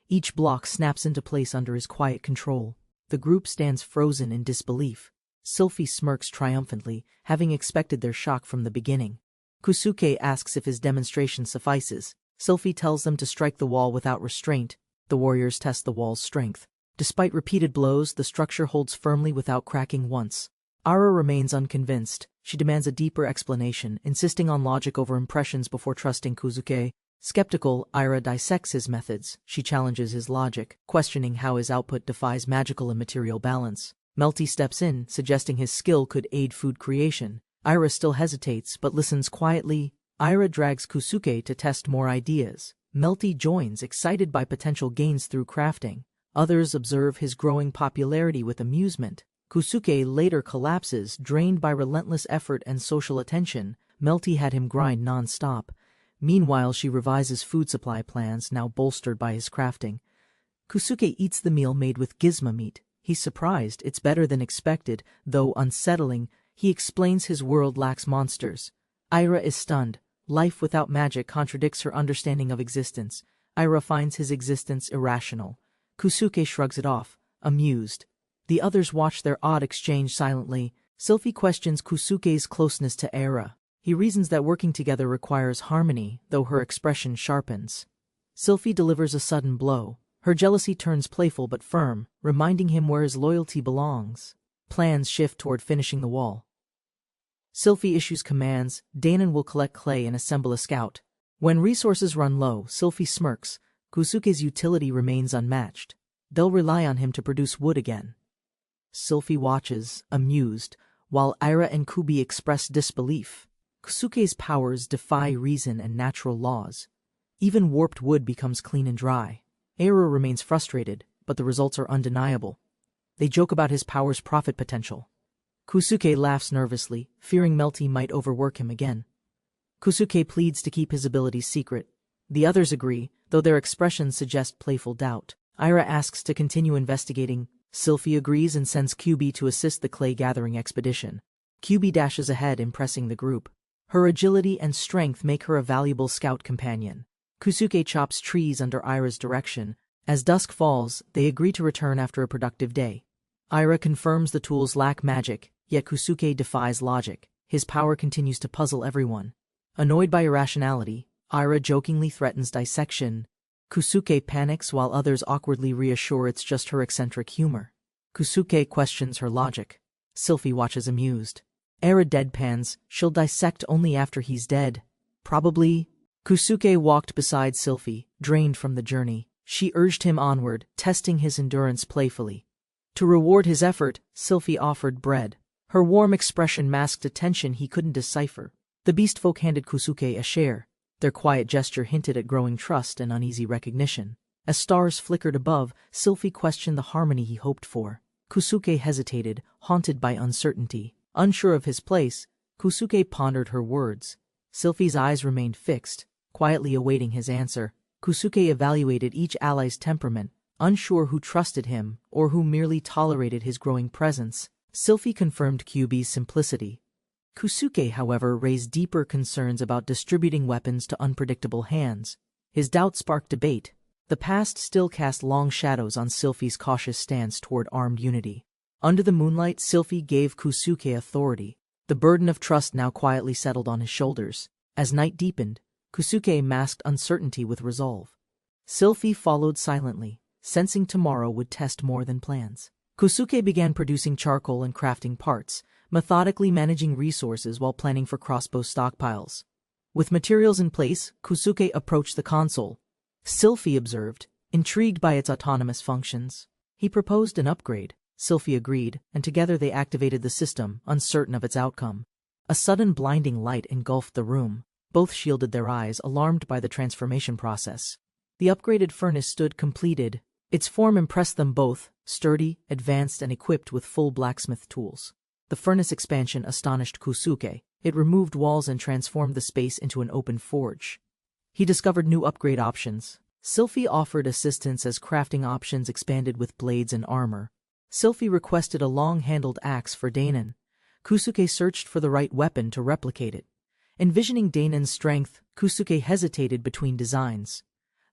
Each block snaps into place under his quiet control. The group stands frozen in disbelief. Sylphie smirks triumphantly, having expected their shock from the beginning. Kusuke asks if his demonstration suffices. Sylphie tells them to strike the wall without restraint. The warriors test the wall's strength. Despite repeated blows, the structure holds firmly without cracking once. Ara remains unconvinced. She demands a deeper explanation, insisting on logic over impressions before trusting Kusuke. Skeptical, Ira dissects his methods. She challenges his logic, questioning how his output defies magical and material balance. Melty steps in, suggesting his skill could aid food creation. Ira still hesitates, but listens quietly. Ira drags Kusuke to test more ideas. Melty joins, excited by potential gains through crafting. Others observe his growing popularity with amusement. Kusuke later collapses, drained by relentless effort and social attention. Melty had him grind non-stop. Meanwhile, she revises food supply plans, now bolstered by his crafting. Kusuke eats the meal made with gizmo meat. He's surprised, it's better than expected, though unsettling. He explains his world lacks monsters. Ira is stunned. Life without magic contradicts her understanding of existence. Ira finds his existence irrational. Kusuke shrugs it off, amused. The others watch their odd exchange silently. Sylphie questions Kusuke's closeness to Ira. He reasons that working together requires harmony, though her expression sharpens. Sylphie delivers a sudden blow. Her jealousy turns playful but firm, reminding him where his loyalty belongs. Plans shift toward finishing the wall. Sylphie issues commands. Danon will collect clay and assemble a scout. When resources run low, Sylphie smirks. Kusuke's utility remains unmatched. They'll rely on him to produce wood again. Sylphie watches, amused, while Ira and Kubi express disbelief. Kusuke's powers defy reason and natural laws. Even warped wood becomes clean and dry. Ira remains frustrated, but the results are undeniable. They joke about his power's profit potential. Kusuke laughs nervously, fearing Melty might overwork him again. Kusuke pleads to keep his abilities secret. The others agree, though their expressions suggest playful doubt. Ira asks to continue investigating. Sylphie agrees and sends Kubi to assist the clay-gathering expedition. Kubi dashes ahead, impressing the group. Her agility and strength make her a valuable scout companion. Kusuke chops trees under Ira's direction. As dusk falls, they agree to return after a productive day. Ira confirms the tools lack magic, yet Kusuke defies logic. His power continues to puzzle everyone. Annoyed by irrationality, Ira jokingly threatens dissection. Kusuke panics while others awkwardly reassure it's just her eccentric humor. Kusuke questions her logic. Sylphie watches amused. Ira deadpans, she'll dissect only after he's dead. Probably. Kusuke walked beside Sylphie, drained from the journey. She urged him onward, testing his endurance playfully. To reward his effort, Sylphie offered bread. Her warm expression masked a tension he couldn't decipher. The beast folk handed Kusuke a share. Their quiet gesture hinted at growing trust and uneasy recognition. As stars flickered above, Sylphie questioned the harmony he hoped for. Kusuke hesitated, haunted by uncertainty. Unsure of his place, Kusuke pondered her words. Sylphie's eyes remained fixed, quietly awaiting his answer. Kusuke evaluated each ally's temperament, unsure who trusted him or who merely tolerated his growing presence. Sylphie confirmed Kubi's simplicity. Kusuke, however, raised deeper concerns about distributing weapons to unpredictable hands. His doubt sparked debate. The past still cast long shadows on Sylphie's cautious stance toward armed unity. Under the moonlight, Sylphie gave Kusuke authority. The burden of trust now quietly settled on his shoulders. As night deepened, Kusuke masked uncertainty with resolve. Sylphie followed silently, sensing tomorrow would test more than plans. Kusuke began producing charcoal and crafting parts, methodically managing resources while planning for crossbow stockpiles. With materials in place, Kusuke approached the console. Sylphie observed, intrigued by its autonomous functions. He proposed an upgrade. Sylphie agreed, and together they activated the system, uncertain of its outcome. A sudden blinding light engulfed the room. Both shielded their eyes, alarmed by the transformation process. The upgraded furnace stood completed. Its form impressed them both, sturdy, advanced, and equipped with full blacksmith tools. The furnace expansion astonished Kusuke. It removed walls and transformed the space into an open forge. He discovered new upgrade options. Sylphie offered assistance as crafting options expanded with blades and armor. Sylphie requested a long-handled axe for Danon. Kusuke searched for the right weapon to replicate it. Envisioning Danon's strength, Kusuke hesitated between designs.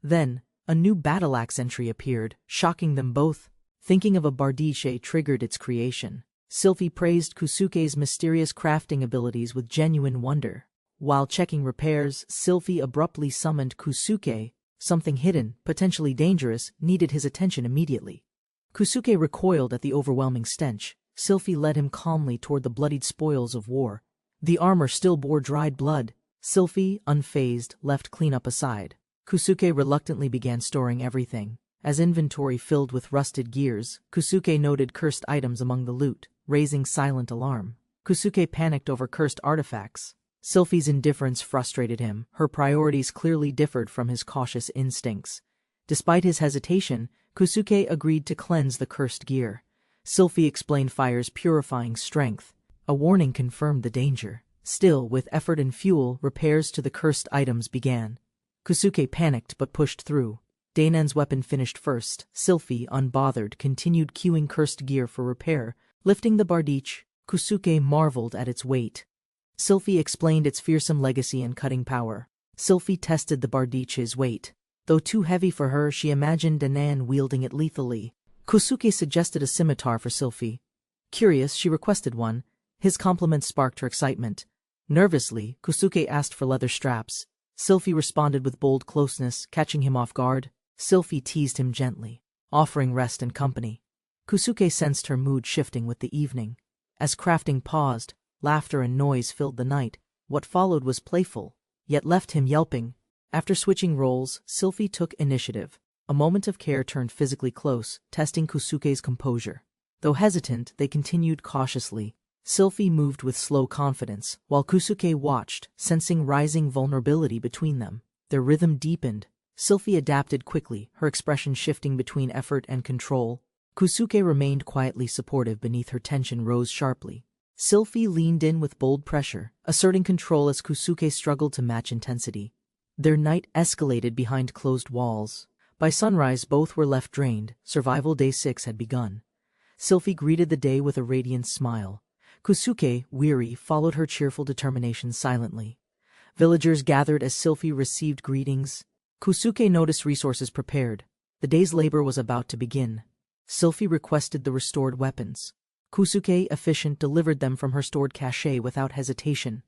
Then, a new battle axe entry appeared, shocking them both. Thinking of a bardiche triggered its creation. Sylphie praised Kusuke's mysterious crafting abilities with genuine wonder. While checking repairs, Sylphie abruptly summoned Kusuke. Something hidden, potentially dangerous, needed his attention immediately. Kusuke recoiled at the overwhelming stench. Sylphie led him calmly toward the bloodied spoils of war. The armor still bore dried blood. Sylphie, unfazed, left cleanup aside. Kusuke reluctantly began storing everything. As inventory filled with rusted gears, Kusuke noted cursed items among the loot, raising silent alarm. Kusuke panicked over cursed artifacts. Sylphie's indifference frustrated him. Her priorities clearly differed from his cautious instincts. Despite his hesitation, Kusuke agreed to cleanse the cursed gear. Sylphie explained fire's purifying strength. A warning confirmed the danger. Still, with effort and fuel, repairs to the cursed items began. Kusuke panicked but pushed through. Dainen's weapon finished first. Sylphie, unbothered, continued queuing cursed gear for repair. Lifting the bardiche, Kusuke marveled at its weight. Sylphie explained its fearsome legacy and cutting power. Sylphie tested the bardiche's weight. Though too heavy for her, she imagined Dainen wielding it lethally. Kusuke suggested a scimitar for Sylphie. Curious, she requested one. His compliment sparked her excitement. Nervously, Kusuke asked for leather straps. Sylphie responded with bold closeness, catching him off guard. Sylphie teased him gently, offering rest and company. Kusuke sensed her mood shifting with the evening. As crafting paused, laughter and noise filled the night. What followed was playful, yet left him yelping. After switching roles, Sylphie took initiative. A moment of care turned physically close, testing Kusuke's composure. Though hesitant, they continued cautiously. Sylphie moved with slow confidence, while Kusuke watched, sensing rising vulnerability between them. Their rhythm deepened. Sylphie adapted quickly, her expression shifting between effort and control. Kusuke remained quietly supportive beneath her tension rose sharply. Sylphie leaned in with bold pressure, asserting control as Kusuke struggled to match intensity. Their night escalated behind closed walls. By sunrise, both were left drained. Survival Day 6 had begun. Sylphie greeted the day with a radiant smile. Kusuke, weary, followed her cheerful determination silently. Villagers gathered as Sylphie received greetings. Kusuke noticed resources prepared. The day's labor was about to begin. Sylphie requested the restored weapons. Kusuke, efficient, delivered them from her stored cache without hesitation.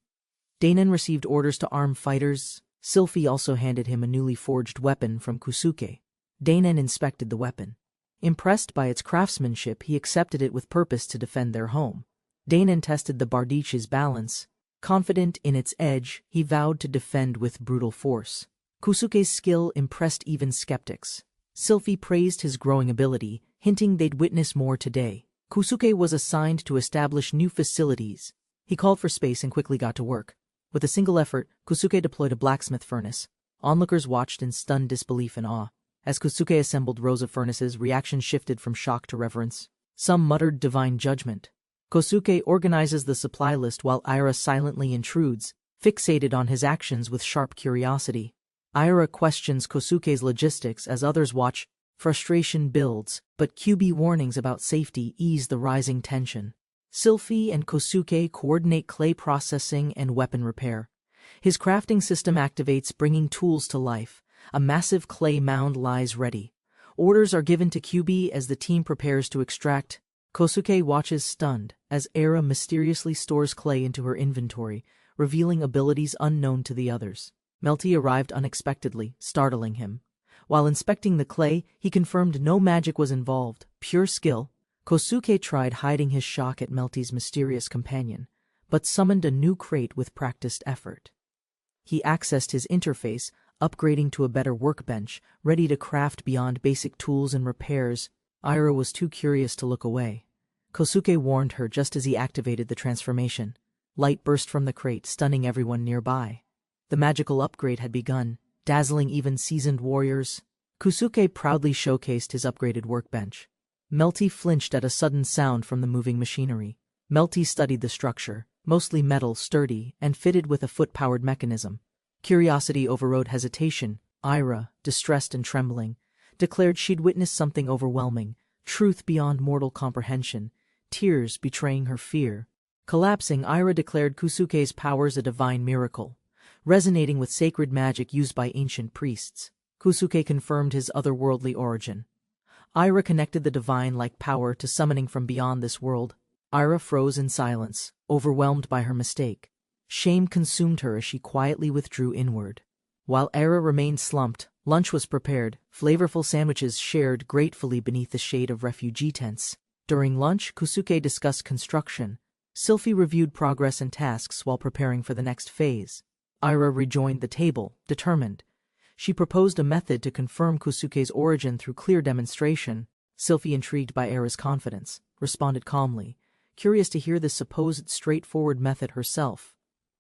Dainen received orders to arm fighters. Sylphie also handed him a newly forged weapon from Kusuke. Dainen inspected the weapon. Impressed by its craftsmanship, he accepted it with purpose to defend their home. Dainen tested the bardiche's balance. Confident in its edge, he vowed to defend with brutal force. Kusuke's skill impressed even skeptics. Sylphie praised his growing ability, hinting they'd witness more today. Kusuke was assigned to establish new facilities. He called for space and quickly got to work. With a single effort, Kusuke deployed a blacksmith furnace. Onlookers watched in stunned disbelief and awe. As Kusuke assembled rows of furnaces, reactions shifted from shock to reverence. Some muttered divine judgment. Kosuke organizes the supply list while Ira silently intrudes, fixated on his actions with sharp curiosity. Ira questions Kosuke's logistics as others watch. Frustration builds, but QB warnings about safety ease the rising tension. Sylphie and Kosuke coordinate clay processing and weapon repair. His crafting system activates, bringing tools to life. A massive clay mound lies ready. Orders are given to QB as the team prepares to extract. Kosuke watches stunned as Era mysteriously stores clay into her inventory, revealing abilities unknown to the others. Melty arrived unexpectedly, startling him. While inspecting the clay, he confirmed no magic was involved, pure skill. Kosuke tried hiding his shock at Melty's mysterious companion, but summoned a new crate with practiced effort. He accessed his interface, upgrading to a better workbench, ready to craft beyond basic tools and repairs. Ira was too curious to look away. Kosuke warned her just as he activated the transformation. Light burst from the crate, stunning everyone nearby. The magical upgrade had begun, dazzling even seasoned warriors. Kusuke proudly showcased his upgraded workbench. Melty flinched at a sudden sound from the moving machinery. Melty studied the structure, mostly metal, sturdy, and fitted with a foot-powered mechanism. Curiosity overrode hesitation. Ira, distressed and trembling, declared she'd witnessed something overwhelming, truth beyond mortal comprehension, tears betraying her fear. Collapsing, Ira declared Kusuke's powers a divine miracle, resonating with sacred magic used by ancient priests. Kusuke confirmed his otherworldly origin. Ira connected the divine-like power to summoning from beyond this world. Ira froze in silence, overwhelmed by her mistake. Shame consumed her as she quietly withdrew inward. While Ira remained slumped, lunch was prepared, flavorful sandwiches shared gratefully beneath the shade of refugee tents. During lunch, Kusuke discussed construction. Sylphie reviewed progress and tasks while preparing for the next phase. Ira rejoined the table, determined. She proposed a method to confirm Kusuke's origin through clear demonstration. Sylphie, intrigued by Ira's confidence, responded calmly, curious to hear this supposed straightforward method herself.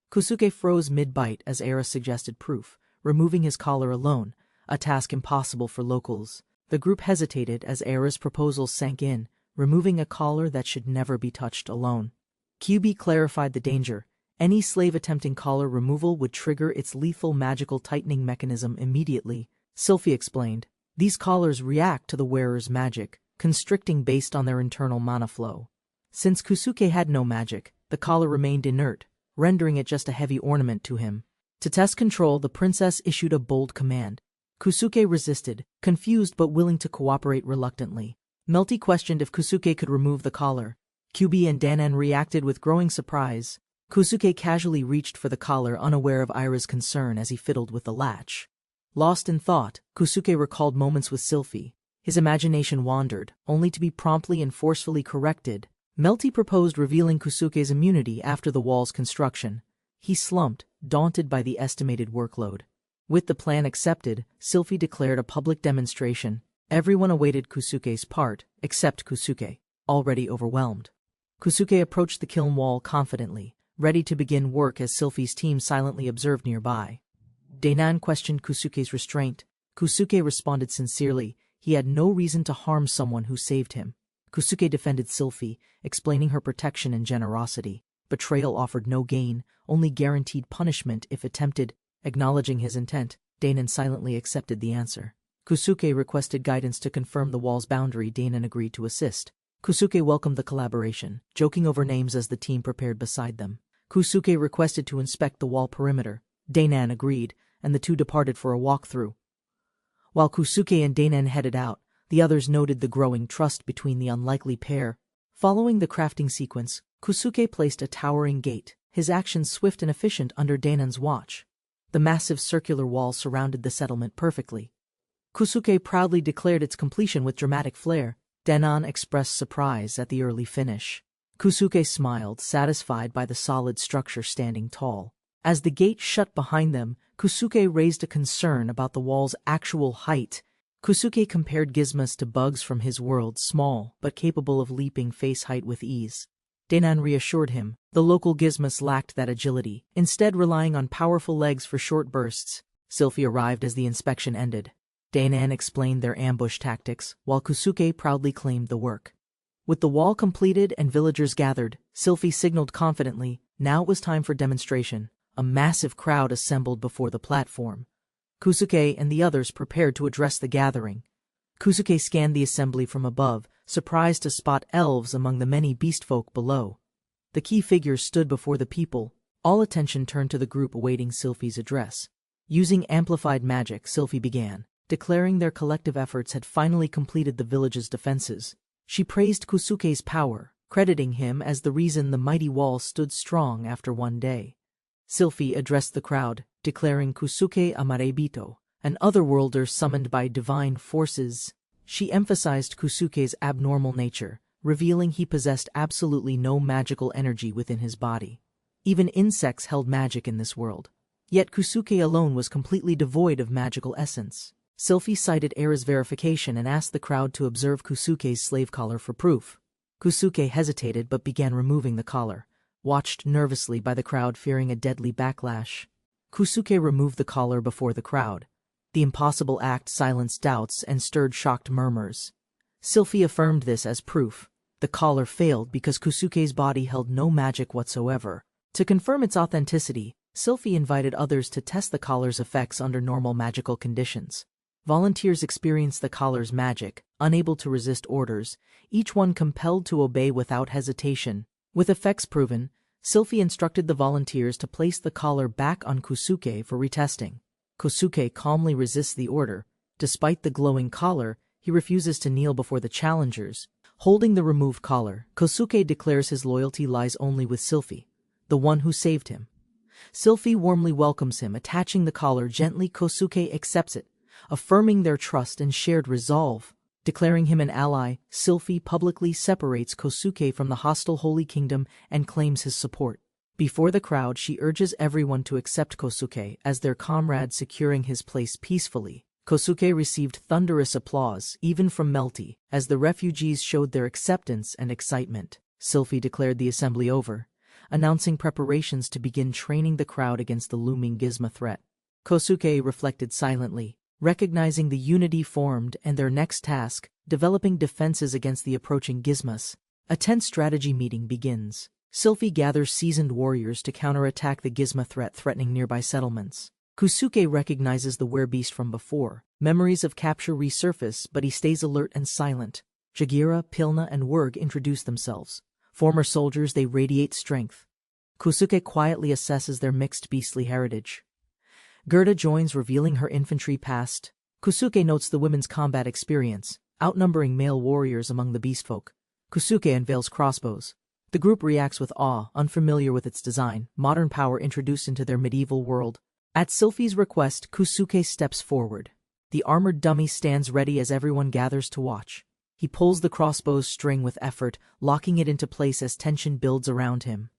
Kusuke froze mid-bite as Ira suggested proof, removing his collar alone, a task impossible for locals. The group hesitated as Ira's proposal sank in, removing a collar that should never be touched alone. QB clarified the danger. Any slave attempting collar removal would trigger its lethal magical tightening mechanism immediately. Sylphie explained, these collars react to the wearer's magic, constricting based on their internal mana flow. Since Kusuke had no magic, the collar remained inert, rendering it just a heavy ornament to him. To test control, the princess issued a bold command. Kusuke resisted, confused but willing to cooperate reluctantly. Melty questioned if Kusuke could remove the collar. QB and Danan reacted with growing surprise. Kusuke casually reached for the collar, unaware of Ira's concern as he fiddled with the latch. Lost in thought, Kusuke recalled moments with Sylphie. His imagination wandered, only to be promptly and forcefully corrected. Melty proposed revealing Kusuke's immunity after the wall's construction. He slumped, daunted by the estimated workload. With the plan accepted, Sylphie declared a public demonstration. Everyone awaited Kusuke's part, except Kusuke, already overwhelmed. Kusuke approached the kiln wall confidently, ready to begin work as Sylphie's team silently observed nearby. Danan questioned Kusuke's restraint. Kusuke responded sincerely. He had no reason to harm someone who saved him. Kusuke defended Sylphie, explaining her protection and generosity. Betrayal offered no gain, only guaranteed punishment if attempted. Acknowledging his intent, Danan silently accepted the answer. Kusuke requested guidance to confirm the wall's boundary. Danan agreed to assist. Kusuke welcomed the collaboration, joking over names as the team prepared beside them. Kusuke requested to inspect the wall perimeter. Danan agreed, and the two departed for a walkthrough. While Kusuke and Danan headed out, the others noted the growing trust between the unlikely pair. Following the crafting sequence, Kusuke placed a towering gate, his actions swift and efficient under Danan's watch. The massive circular wall surrounded the settlement perfectly. Kusuke proudly declared its completion with dramatic flair. Danan expressed surprise at the early finish. Kusuke smiled, satisfied by the solid structure standing tall. As the gate shut behind them, Kusuke raised a concern about the wall's actual height. Kusuke compared gizmos to bugs from his world, small but capable of leaping face height with ease. Danan reassured him. The local gizmos lacked that agility, instead relying on powerful legs for short bursts. Sylphie arrived as the inspection ended. Danan explained their ambush tactics, while Kusuke proudly claimed the work. With the wall completed and villagers gathered, Sylphie signaled confidently. Now it was time for demonstration. A massive crowd assembled before the platform. Kusuke and the others prepared to address the gathering. Kusuke scanned the assembly from above, surprised to spot elves among the many beastfolk below. The key figures stood before the people. All attention turned to the group awaiting Sylphie's address. Using amplified magic, Sylphie began, declaring their collective efforts had finally completed the village's defenses. She praised Kusuke's power, crediting him as the reason the mighty wall stood strong after one day. Sylphie addressed the crowd, declaring Kusuke a Marebito, an otherworlder summoned by divine forces. She emphasized Kusuke's abnormal nature, revealing he possessed absolutely no magical energy within his body. Even insects held magic in this world. Yet Kusuke alone was completely devoid of magical essence. Sylphie cited Era's verification and asked the crowd to observe Kusuke's slave collar for proof. Kusuke hesitated but began removing the collar, watched nervously by the crowd fearing a deadly backlash. Kusuke removed the collar before the crowd. The impossible act silenced doubts and stirred shocked murmurs. Sylphie affirmed this as proof. The collar failed because Kusuke's body held no magic whatsoever. To confirm its authenticity, Sylphie invited others to test the collar's effects under normal magical conditions. Volunteers experienced the collar's magic, unable to resist orders, each one compelled to obey without hesitation. With effects proven, Sylphie instructed the volunteers to place the collar back on Kusuke for retesting. Kusuke calmly resists the order. Despite the glowing collar, he refuses to kneel before the challengers. Holding the removed collar, Kusuke declares his loyalty lies only with Sylphie, the one who saved him. Sylphie warmly welcomes him, attaching the collar gently. Kusuke accepts it, affirming their trust and shared resolve. Declaring him an ally, Sylphie publicly separates Kosuke from the hostile Holy Kingdom and claims his support. Before the crowd, she urges everyone to accept Kosuke as their comrade, securing his place peacefully. Kosuke received thunderous applause, even from Melty, as the refugees showed their acceptance and excitement. Sylphie declared the assembly over, announcing preparations to begin training the crowd against the looming Gizmo threat. Kosuke reflected silently, recognizing the unity formed and their next task, developing defenses against the approaching Gizmos. A tense strategy meeting begins. Sylphie gathers seasoned warriors to counterattack the Gizmo threat threatening nearby settlements. Kosuke recognizes the werebeast from before. Memories of capture resurface, but he stays alert and silent. Jagira, Pilna, and Werg introduce themselves. Former soldiers, they radiate strength. Kosuke quietly assesses their mixed beastly heritage. Gerda joins, revealing her infantry past. Kosuke notes the women's combat experience, outnumbering male warriors among the beastfolk. Kosuke unveils crossbows. The group reacts with awe, unfamiliar with its design, modern power introduced into their medieval world. At Sylphie's request, Kosuke steps forward. The armored dummy stands ready as everyone gathers to watch. He pulls the crossbow's string with effort, locking it into place as tension builds around him.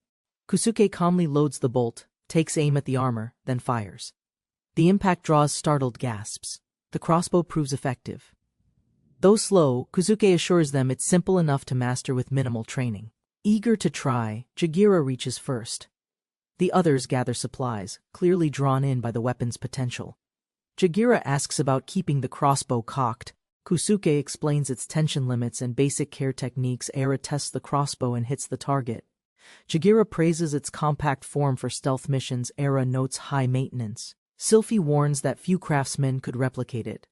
Kosuke calmly loads the bolt, takes aim at the armor, then fires. The impact draws startled gasps. The crossbow proves effective. Though slow, Kosuke assures them it's simple enough to master with minimal training. Eager to try, Jagira reaches first. The others gather supplies, clearly drawn in by the weapon's potential. Jagira asks about keeping the crossbow cocked. Kosuke explains its tension limits and basic care techniques. Era tests the crossbow and hits the target. Jagira praises its compact form for stealth missions. Era notes high maintenance. Sylphie warns that few craftsmen could replicate it.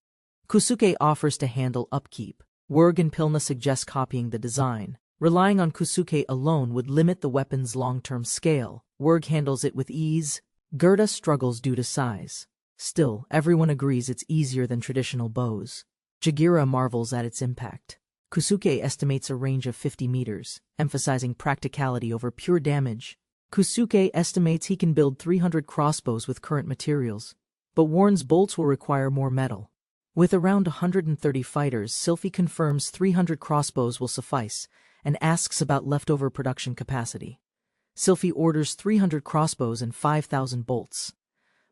Kosuke offers to handle upkeep. Werg and Pilna suggest copying the design. Relying on Kosuke alone would limit the weapon's long-term scale. Werg handles it with ease. Gerda struggles due to size. Still, everyone agrees it's easier than traditional bows. Jagira marvels at its impact. Kosuke estimates a range of 50 meters, emphasizing practicality over pure damage. Kosuke estimates he can build 300 crossbows with current materials, but warns bolts will require more metal. With around 130 fighters, Sylphie confirms 300 crossbows will suffice, and asks about leftover production capacity. Sylphie orders 300 crossbows and 5,000 bolts.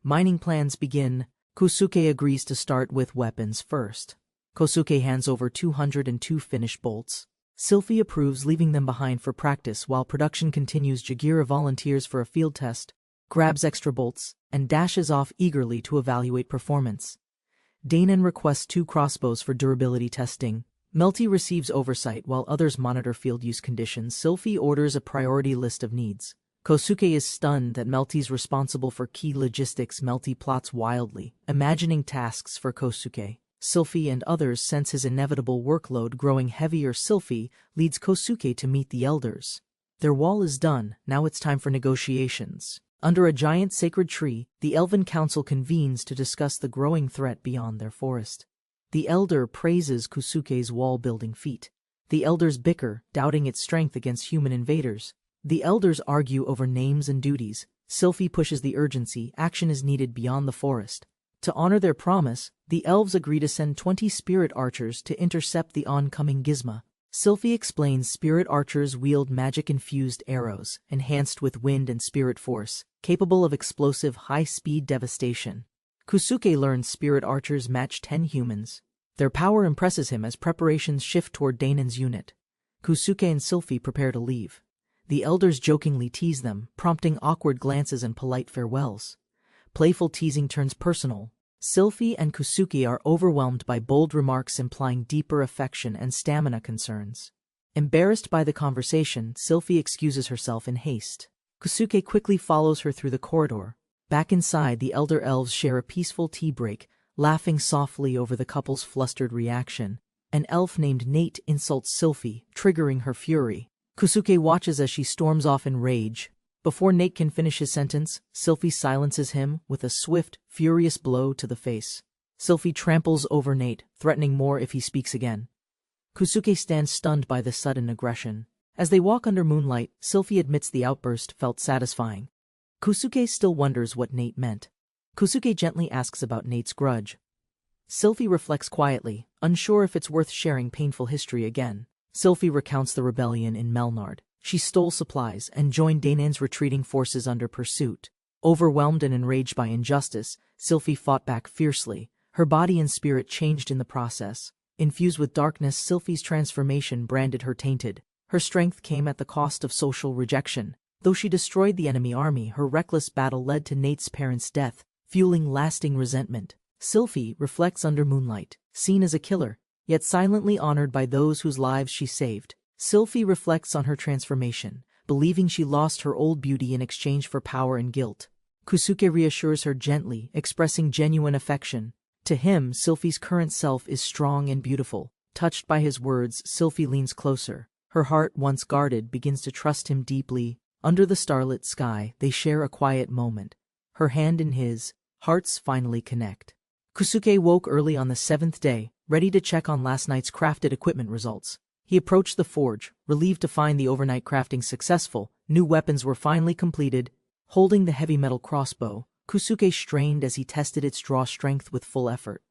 Mining plans begin. Kosuke agrees to start with weapons first. Kosuke hands over 202 finished bolts. Sylphie approves, leaving them behind for practice while production continues. Jagira volunteers for a field test, grabs extra bolts, and dashes off eagerly to evaluate performance. Danon requests 2 crossbows for durability testing. Melty receives oversight while others monitor field use conditions. Sylphie orders a priority list of needs. Kosuke is stunned that Melty's responsible for key logistics. Melty plots wildly, imagining tasks for Kosuke. Sylphie and others sense his inevitable workload growing heavier. Sylphie leads Kosuke to meet the elders. Their wall is done, now it's time for negotiations. Under a giant sacred tree, the Elven Council convenes to discuss the growing threat beyond their forest. The elder praises Kosuke's wall-building feat. The elders bicker, doubting its strength against human invaders. The elders argue over names and duties. Sylphie pushes the urgency. Action is needed beyond the forest. To honor their promise, the elves agree to send 20 spirit archers to intercept the oncoming Gizmo. Sylphie explains spirit archers wield magic-infused arrows, enhanced with wind and spirit force, capable of explosive high-speed devastation. Kosuke learns spirit archers match 10 humans. Their power impresses him as preparations shift toward Danon's unit. Kosuke and Sylphie prepare to leave. The elders jokingly tease them, prompting awkward glances and polite farewells. Playful teasing turns personal. Sylphie and Kosuke are overwhelmed by bold remarks implying deeper affection and stamina concerns. Embarrassed by the conversation, Sylphie excuses herself in haste. Kosuke quickly follows her through the corridor. Back inside, the elder elves share a peaceful tea break, laughing softly over the couple's flustered reaction. An elf named Nate insults Sylphie, triggering her fury. Kosuke watches as she storms off in rage. Before Nate can finish his sentence, Sylphie silences him with a swift, furious blow to the face. Sylphie tramples over Nate, threatening more if he speaks again. Kosuke stands stunned by the sudden aggression. As they walk under moonlight, Sylphie admits the outburst felt satisfying. Kosuke still wonders what Nate meant. Kosuke gently asks about Nate's grudge. Sylphie reflects quietly, unsure if it's worth sharing painful history again. Sylphie recounts the rebellion in Melnard. She stole supplies and joined Danan's retreating forces under pursuit. Overwhelmed and enraged by injustice, Sylphie fought back fiercely. Her body and spirit changed in the process. Infused with darkness, Sylphie's transformation branded her tainted. Her strength came at the cost of social rejection. Though she destroyed the enemy army, her reckless battle led to Nate's parents' death, fueling lasting resentment. Sylphie reflects under moonlight, seen as a killer, yet silently honored by those whose lives she saved. Sylphie reflects on her transformation, believing she lost her old beauty in exchange for power and guilt. Kusuke reassures her gently, expressing genuine affection. To him, Sylphie's current self is strong and beautiful. Touched by his words, Sylphie leans closer. Her heart, once guarded, begins to trust him deeply. Under the starlit sky, they share a quiet moment. Her hand in his, hearts finally connect. Kusuke woke early on the 7th day, ready to check on last night's crafted equipment results. He approached the forge, relieved to find the overnight crafting successful. New weapons were finally completed. Holding the heavy metal crossbow, Kusuke strained as he tested its draw strength with full effort.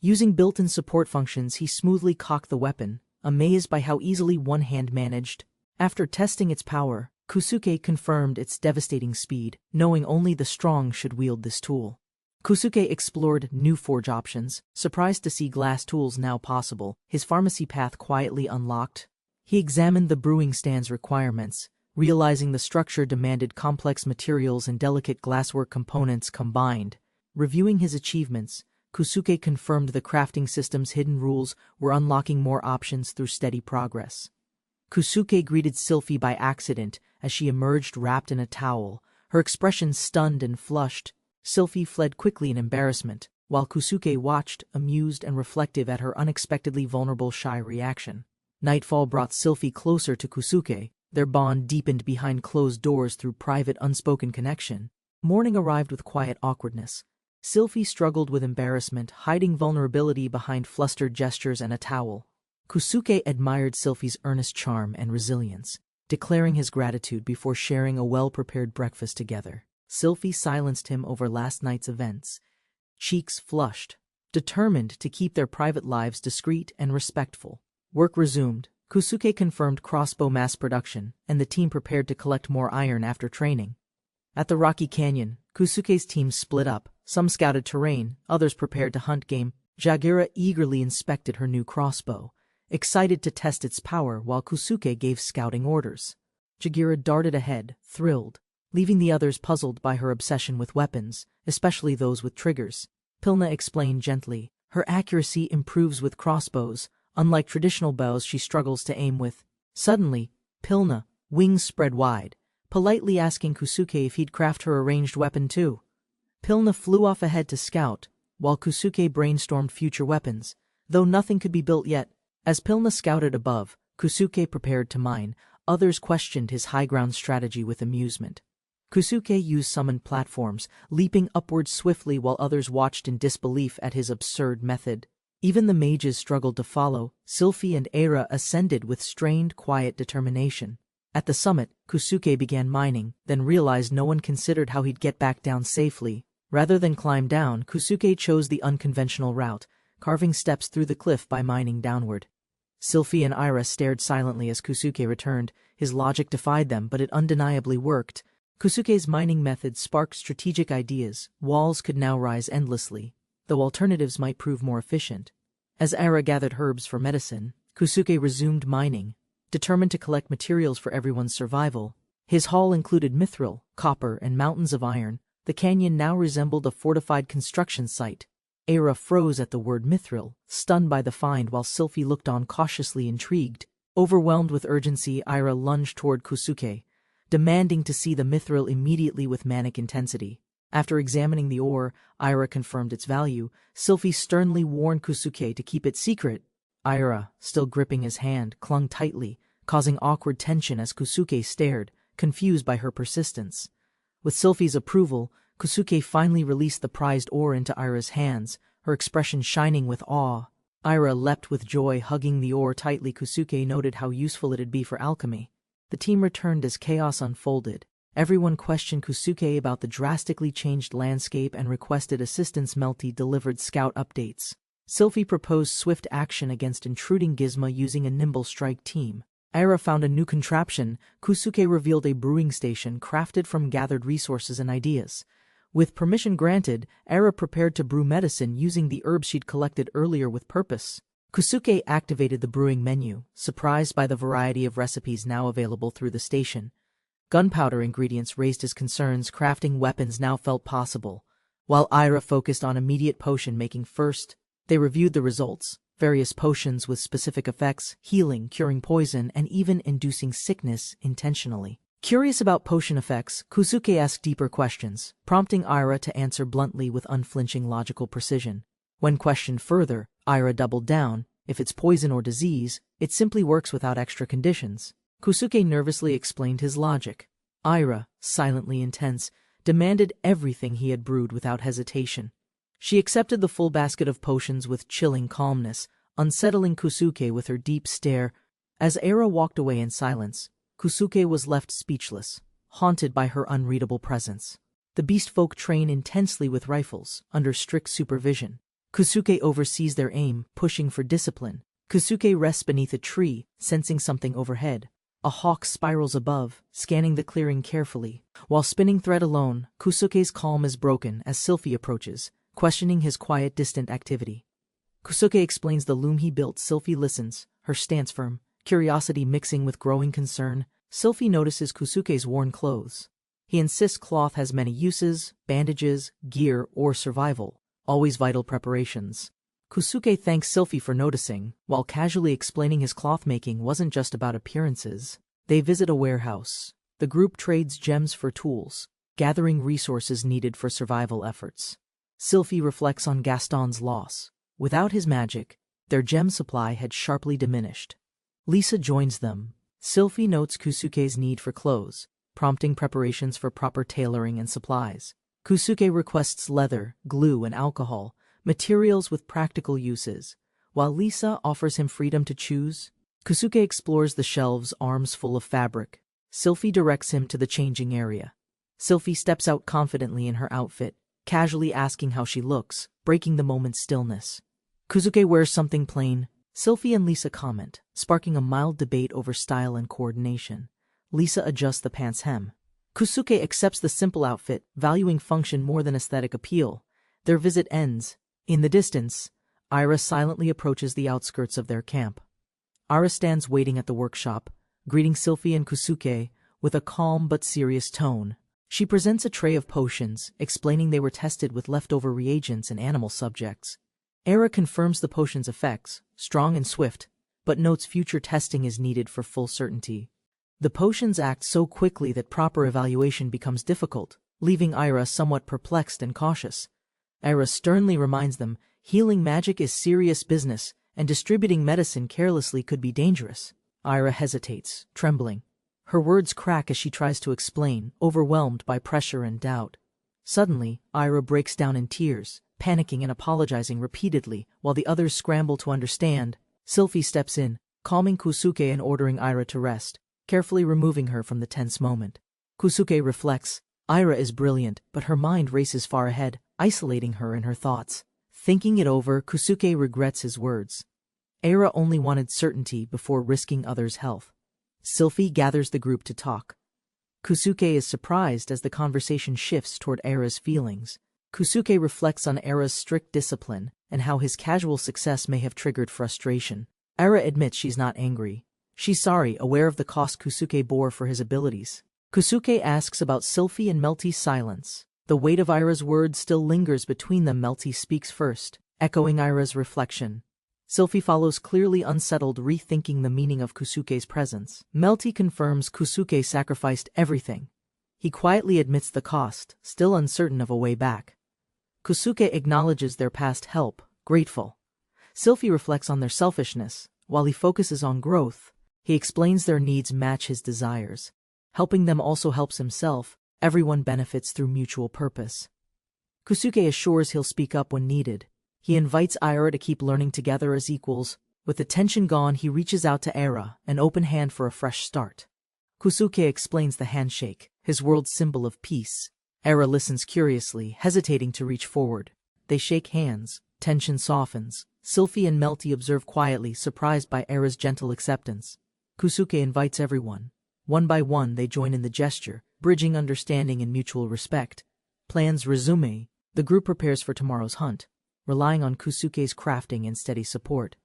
Using built-in support functions, he smoothly cocked the weapon, amazed by how easily one hand managed. After testing its power, Kusuke confirmed its devastating speed, knowing only the strong should wield this tool. Kusuke explored new forge options, surprised to see glass tools now possible. His pharmacy path quietly unlocked. He examined the brewing stand's requirements, realizing the structure demanded complex materials and delicate glasswork components combined. Reviewing his achievements, Kusuke confirmed the crafting system's hidden rules were unlocking more options through steady progress. Kusuke greeted Sylphie by accident as she emerged wrapped in a towel, her expression stunned and flushed. Sylphie fled quickly in embarrassment, while Kusuke watched, amused and reflective at her unexpectedly vulnerable shy reaction. Nightfall brought Sylphie closer to Kusuke, their bond deepened behind closed doors through private unspoken connection. Morning arrived with quiet awkwardness. Sylphie struggled with embarrassment, hiding vulnerability behind flustered gestures and a towel. Kusuke admired Sylphie's earnest charm and resilience, declaring his gratitude before sharing a well-prepared breakfast together. Sylphie silenced him over last night's events, cheeks flushed, determined to keep their private lives discreet and respectful. Work resumed. Kusuke confirmed crossbow mass production, and the team prepared to collect more iron after training. At the Rocky Canyon, Kusuke's team split up. Some scouted terrain, others prepared to hunt game. Jagira eagerly inspected her new crossbow, excited to test its power while Kusuke gave scouting orders. Jagira darted ahead, thrilled, leaving the others puzzled by her obsession with weapons, especially those with triggers. Pilna explained gently, her accuracy improves with crossbows. Unlike traditional bows, she struggles to aim with. Suddenly, Pilna, wings spread wide, politely asking Kusuke if he'd craft her a ranged weapon too. Pilna flew off ahead to scout, while Kusuke brainstormed future weapons, though nothing could be built yet. As Pilna scouted above, Kusuke prepared to mine. Others questioned his high-ground strategy with amusement. Kusuke used summoned platforms, leaping upward swiftly while others watched in disbelief at his absurd method. Even the mages struggled to follow. Sylphie and Eira ascended with strained, quiet determination. At the summit, Kusuke began mining, then realized no one considered how he'd get back down safely. Rather than climb down, Kusuke chose the unconventional route, carving steps through the cliff by mining downward. Sylphie and Eira stared silently as Kusuke returned. His logic defied them, but it undeniably worked. Kusuke's mining method sparked strategic ideas. Walls could now rise endlessly, though alternatives might prove more efficient. As Eira gathered herbs for medicine, Kusuke resumed mining, determined to collect materials for everyone's survival. His haul included mithril, copper, and mountains of iron. The canyon now resembled a fortified construction site. Eira froze at the word mithril, stunned by the find, while Sylphie looked on cautiously intrigued. Overwhelmed with urgency, Eira lunged toward Kusuke, demanding to see the mithril immediately with manic intensity. After examining the ore, Eira confirmed its value. Sylphie sternly warned Kusuke to keep it secret. Eira, still gripping his hand, clung tightly, causing awkward tension as Kusuke stared, confused by her persistence. With Sylphie's approval, Kusuke finally released the prized ore into Eira's hands, her expression shining with awe. Eira leapt with joy, hugging the ore tightly. Kusuke noted how useful it'd be for alchemy. The team returned as chaos unfolded. Everyone questioned Kusuke about the drastically changed landscape and requested assistance. Melty delivered scout updates. Sylphie proposed swift action against intruding Gizmo using a nimble strike team. Aira found a new contraption. Kusuke revealed a brewing station crafted from gathered resources and ideas. With permission granted, Aira prepared to brew medicine using the herbs she'd collected earlier with purpose. Kusuke activated the brewing menu, surprised by the variety of recipes now available through the station. Gunpowder ingredients raised his concerns. Crafting weapons now felt possible. While Aira focused on immediate potion making first, they reviewed the results. Various potions with specific effects, healing, curing poison, and even inducing sickness intentionally. Curious about potion effects, Kusuke asked deeper questions, prompting Aira to answer bluntly with unflinching logical precision. When questioned further, Aira doubled down. If it's poison or disease, it simply works without extra conditions. Kusuke nervously explained his logic. Aira, silently intense, demanded everything he had brewed without hesitation. She accepted the full basket of potions with chilling calmness, unsettling Kusuke with her deep stare. As Aira walked away in silence, Kusuke was left speechless, haunted by her unreadable presence. The beast folk train intensely with rifles, under strict supervision. Kusuke oversees their aim, pushing for discipline. Kusuke rests beneath a tree, sensing something overhead. A hawk spirals above, scanning the clearing carefully. While spinning thread alone, Kusuke's calm is broken as Sylphie approaches, questioning his quiet, distant activity. Kusuke explains the loom he built. Sylphie listens, her stance firm, curiosity mixing with growing concern. Sylphie notices Kusuke's worn clothes. He insists cloth has many uses: bandages, gear, or survival, always vital preparations. Kusuke thanks Sylphie for noticing, while casually explaining his cloth making wasn't just about appearances. They visit a warehouse. The group trades gems for tools, gathering resources needed for survival efforts. Sylphie reflects on Gaston's loss. Without his magic, their gem supply had sharply diminished. Lisa joins them. Sylphie notes Kusuke's need for clothes, prompting preparations for proper tailoring and supplies. Kusuke requests leather, glue, and alcohol, materials with practical uses, while Lisa offers him freedom to choose. Kusuke explores the shelves, arms full of fabric. Sylphie directs him to the changing area. Sylphie steps out confidently in her outfit, casually asking how she looks, breaking the moment's stillness. Kusuke wears something plain. Sylphie and Lisa comment, sparking a mild debate over style and coordination. Lisa adjusts the pants hem. Kusuke accepts the simple outfit, valuing function more than aesthetic appeal. Their visit ends. In the distance, Aira silently approaches the outskirts of their camp. Aira stands waiting at the workshop, greeting Sylphie and Kusuke with a calm but serious tone. She presents a tray of potions, explaining they were tested with leftover reagents and animal subjects. Aira confirms the potion's effects, strong and swift, but notes future testing is needed for full certainty. The potions act so quickly that proper evaluation becomes difficult, leaving Aira somewhat perplexed and cautious. Aira sternly reminds them, healing magic is serious business, and distributing medicine carelessly could be dangerous. Aira hesitates, trembling. Her words crack as she tries to explain, overwhelmed by pressure and doubt. Suddenly, Aira breaks down in tears, panicking and apologizing repeatedly, while the others scramble to understand. Sylphie steps in, calming Kusuke and ordering Aira to rest, carefully removing her from the tense moment. Kusuke reflects. Aira is brilliant, but her mind races far ahead, isolating her in her thoughts. Thinking it over, Kusuke regrets his words. Aira only wanted certainty before risking others' health. Sylphie gathers the group to talk. Kusuke is surprised as the conversation shifts toward Aira's feelings. Kusuke reflects on Aira's strict discipline and how his casual success may have triggered frustration. Aira admits she's not angry. She's sorry, aware of the cost Kusuke bore for his abilities. Kusuke asks about Sylphie and Melty's silence. The weight of Aira's words still lingers between them. Melty speaks first, echoing Aira's reflection. Sylphie follows, clearly unsettled, rethinking the meaning of Kusuke's presence. Melty confirms Kusuke sacrificed everything. He quietly admits the cost, still uncertain of a way back. Kusuke acknowledges their past help, grateful. Sylphie reflects on their selfishness. While he focuses on growth, he explains their needs match his desires. Helping them also helps himself. Everyone benefits through mutual purpose. Kusuke assures he'll speak up when needed. He invites Aira to keep learning together as equals. With the tension gone, he reaches out to Aira, an open hand for a fresh start. Kusuke explains the handshake, his world's symbol of peace. Aira listens curiously, hesitating to reach forward. They shake hands, Tension softens. Sylphie and Melty observe quietly, surprised by Era's gentle acceptance. Kusuke invites everyone. One by one they join in the gesture, bridging understanding and mutual respect. Plans resume. The group prepares for tomorrow's hunt, relying on Kusuke's crafting and steady support.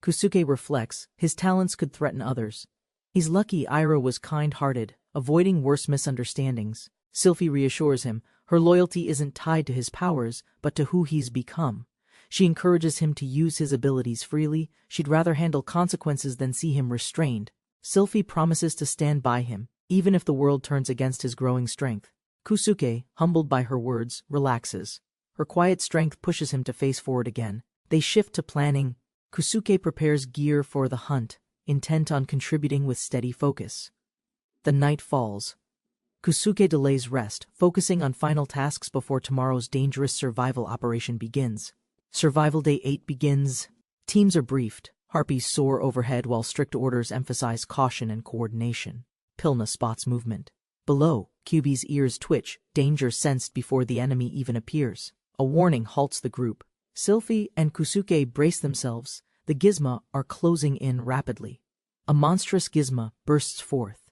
Kusuke reflects, his talents could threaten others. He's lucky Ira was kind-hearted, avoiding worse misunderstandings. Sylphie reassures him, her loyalty isn't tied to his powers, but to who he's become. She encourages him to use his abilities freely. She'd rather handle consequences than see him restrained. Sylphie promises to stand by him, even if the world turns against his growing strength. Kusuke, humbled by her words, relaxes. Her quiet strength pushes him to face forward again. They shift to planning. Kusuke prepares gear for the hunt, intent on contributing with steady focus. The night falls. Kusuke delays rest, focusing on final tasks before tomorrow's dangerous survival operation begins. Survival Day 8 begins. Teams are briefed. Harpies soar overhead while strict orders emphasize caution and coordination. Pilna spots movement. Below, Kyubi's ears twitch, danger sensed before the enemy even appears. A warning halts the group. Sylphie and Kusuke brace themselves. The gizmo are closing in rapidly. A monstrous gizmo bursts forth.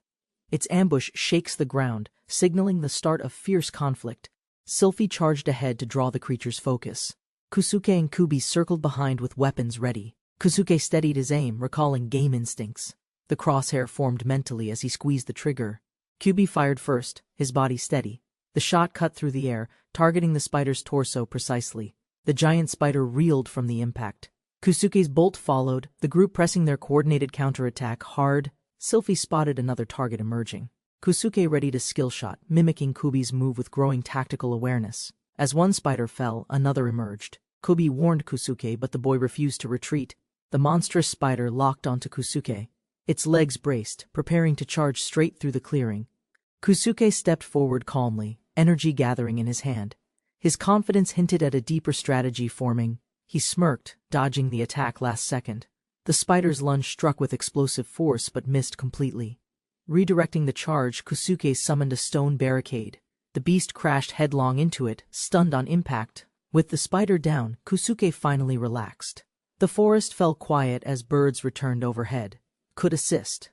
Its ambush shakes the ground, signaling the start of fierce conflict. Sylphie charged ahead to draw the creature's focus. Kusuke and Kyubi circled behind with weapons ready. Kusuke steadied his aim, recalling game instincts. The crosshair formed mentally as he squeezed the trigger. Kyubi fired first, his body steady. The shot cut through the air, targeting the spider's torso precisely. The giant spider reeled from the impact. Kusuke's bolt followed, the group pressing their coordinated counterattack hard. Sylphie spotted another target emerging. Kusuke readied a skill shot, mimicking Kyubi's move with growing tactical awareness. As one spider fell, another emerged. Kyubi warned Kusuke, but the boy refused to retreat. The monstrous spider locked onto Kusuke. Its legs braced, preparing to charge straight through the clearing. Kusuke stepped forward calmly, energy gathering in his hand. His confidence hinted at a deeper strategy forming. He smirked, dodging the attack last second. The spider's lunge struck with explosive force but missed completely. Redirecting the charge, Kusuke summoned a stone barricade. The beast crashed headlong into it, stunned on impact. With the spider down, Kusuke finally relaxed. The forest fell quiet as birds returned overhead. Could assist.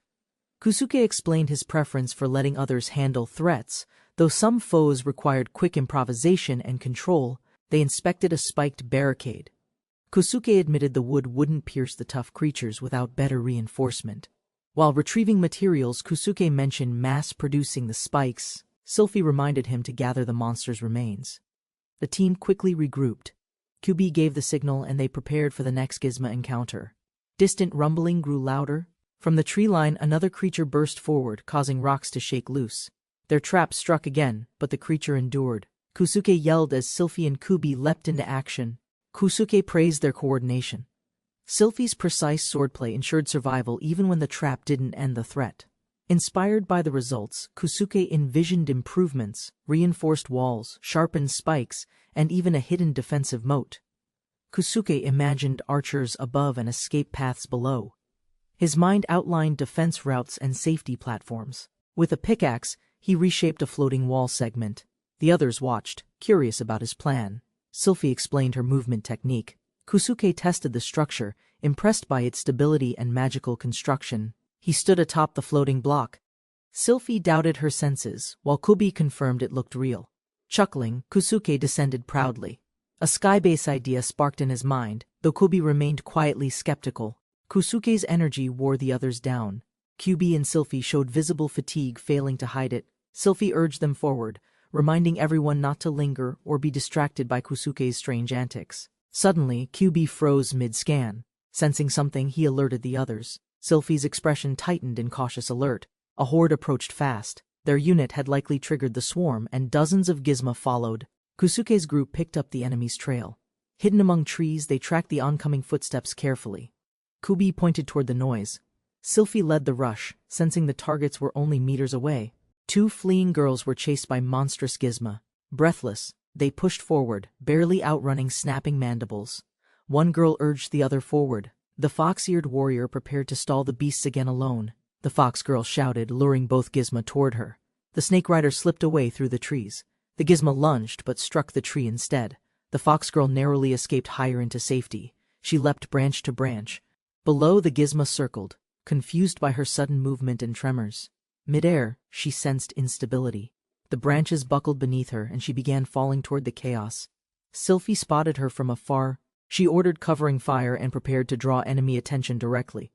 Kusuke explained his preference for letting others handle threats. Though some foes required quick improvisation and control, they inspected a spiked barricade. Kusuke admitted the wood wouldn't pierce the tough creatures without better reinforcement. While retrieving materials, Kusuke mentioned mass-producing the spikes. Sylphie reminded him to gather the monster's remains. The team quickly regrouped. Kyubi gave the signal and they prepared for the next gizmo encounter. Distant rumbling grew louder. From the tree line, another creature burst forward, causing rocks to shake loose. Their trap struck again, but the creature endured. Kusuke yelled as Sylphie and Kyubi leapt into action. Kusuke praised their coordination. Sylphie's precise swordplay ensured survival even when the trap didn't end the threat. Inspired by the results, Kusuke envisioned improvements, reinforced walls, sharpened spikes, and even a hidden defensive moat. Kusuke imagined archers above and escape paths below. His mind outlined defense routes and safety platforms. With a pickaxe, he reshaped a floating wall segment. The others watched, curious about his plan. Sylphie explained her movement technique. Kusuke tested the structure, impressed by its stability and magical construction. He stood atop the floating block. Sylphie doubted her senses, while Kyubi confirmed it looked real. Chuckling, Kusuke descended proudly. A skybase idea sparked in his mind, though Kyubi remained quietly skeptical. Kusuke's energy wore the others down. Kyubi and Sylphie showed visible fatigue, failing to hide it. Sylphie urged them forward, reminding everyone not to linger or be distracted by Kusuke's strange antics. Suddenly, Kyubi froze mid-scan. Sensing something, he alerted the others. Sylphie's expression tightened in cautious alert. A horde approached fast. Their unit had likely triggered the swarm, and dozens of gizmo followed. Kusuke's group picked up the enemy's trail. Hidden among trees, they tracked the oncoming footsteps carefully. Kyubi pointed toward the noise. Sylphie led the rush, sensing the targets were only meters away. Two fleeing girls were chased by monstrous gizmo. Breathless, they pushed forward, barely outrunning snapping mandibles. One girl urged the other forward. The fox-eared warrior prepared to stall the beasts again alone. The fox girl shouted, luring both gizmo toward her. The snake rider slipped away through the trees. The gizmo lunged but struck the tree instead. The fox girl narrowly escaped higher into safety. She leapt branch to branch. Below, the gizmo circled, confused by her sudden movement and tremors. Mid-air, she sensed instability. The branches buckled beneath her and she began falling toward the chaos. Sylphie spotted her from afar. She ordered covering fire and prepared to draw enemy attention directly.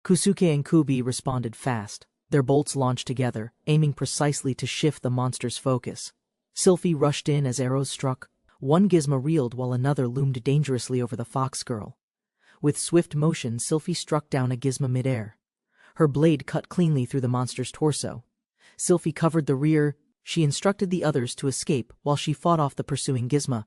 Kusuke and Kubi responded fast. Their bolts launched together, aiming precisely to shift the monster's focus. Sylphie rushed in as arrows struck. One gizmo reeled while another loomed dangerously over the fox girl. With swift motion, Sylphie struck down a gizmo mid-air. Her blade cut cleanly through the monster's torso. Sylphie covered the rear. She instructed the others to escape while she fought off the pursuing gizmo.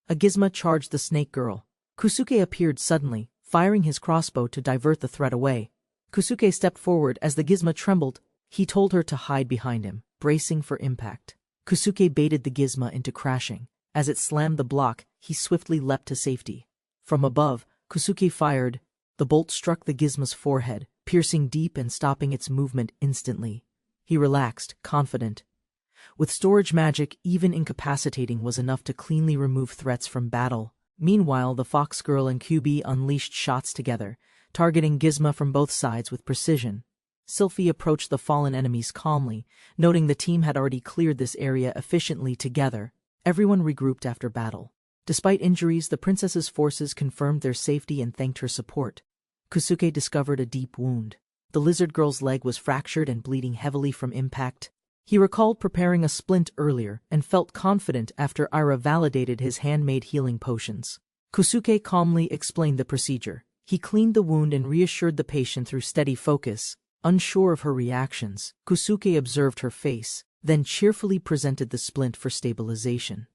A gizmo charged the snake girl. Kusuke appeared suddenly, firing his crossbow to divert the threat away. Kusuke stepped forward as the gizmo trembled. He told her to hide behind him, bracing for impact. Kusuke baited the gizmo into crashing. As it slammed the block, he swiftly leapt to safety. From above, Kusuke fired. The bolt struck the gizmo's forehead, piercing deep and stopping its movement instantly. He relaxed, confident. With storage magic, even incapacitating was enough to cleanly remove threats from battle. Meanwhile, the fox girl and QB unleashed shots together, targeting gizmo from both sides with precision. Sylphie approached the fallen enemies calmly, noting the team had already cleared this area efficiently together. Everyone regrouped after battle. Despite injuries, the princess's forces confirmed their safety and thanked her support. Kusuke discovered a deep wound. The lizard girl's leg was fractured and bleeding heavily from impact. He recalled preparing a splint earlier and felt confident after Ira validated his handmade healing potions. Kusuke calmly explained the procedure. He cleaned the wound and reassured the patient through steady focus. Unsure of her reactions, Kusuke observed her face, then cheerfully presented the splint for stabilization.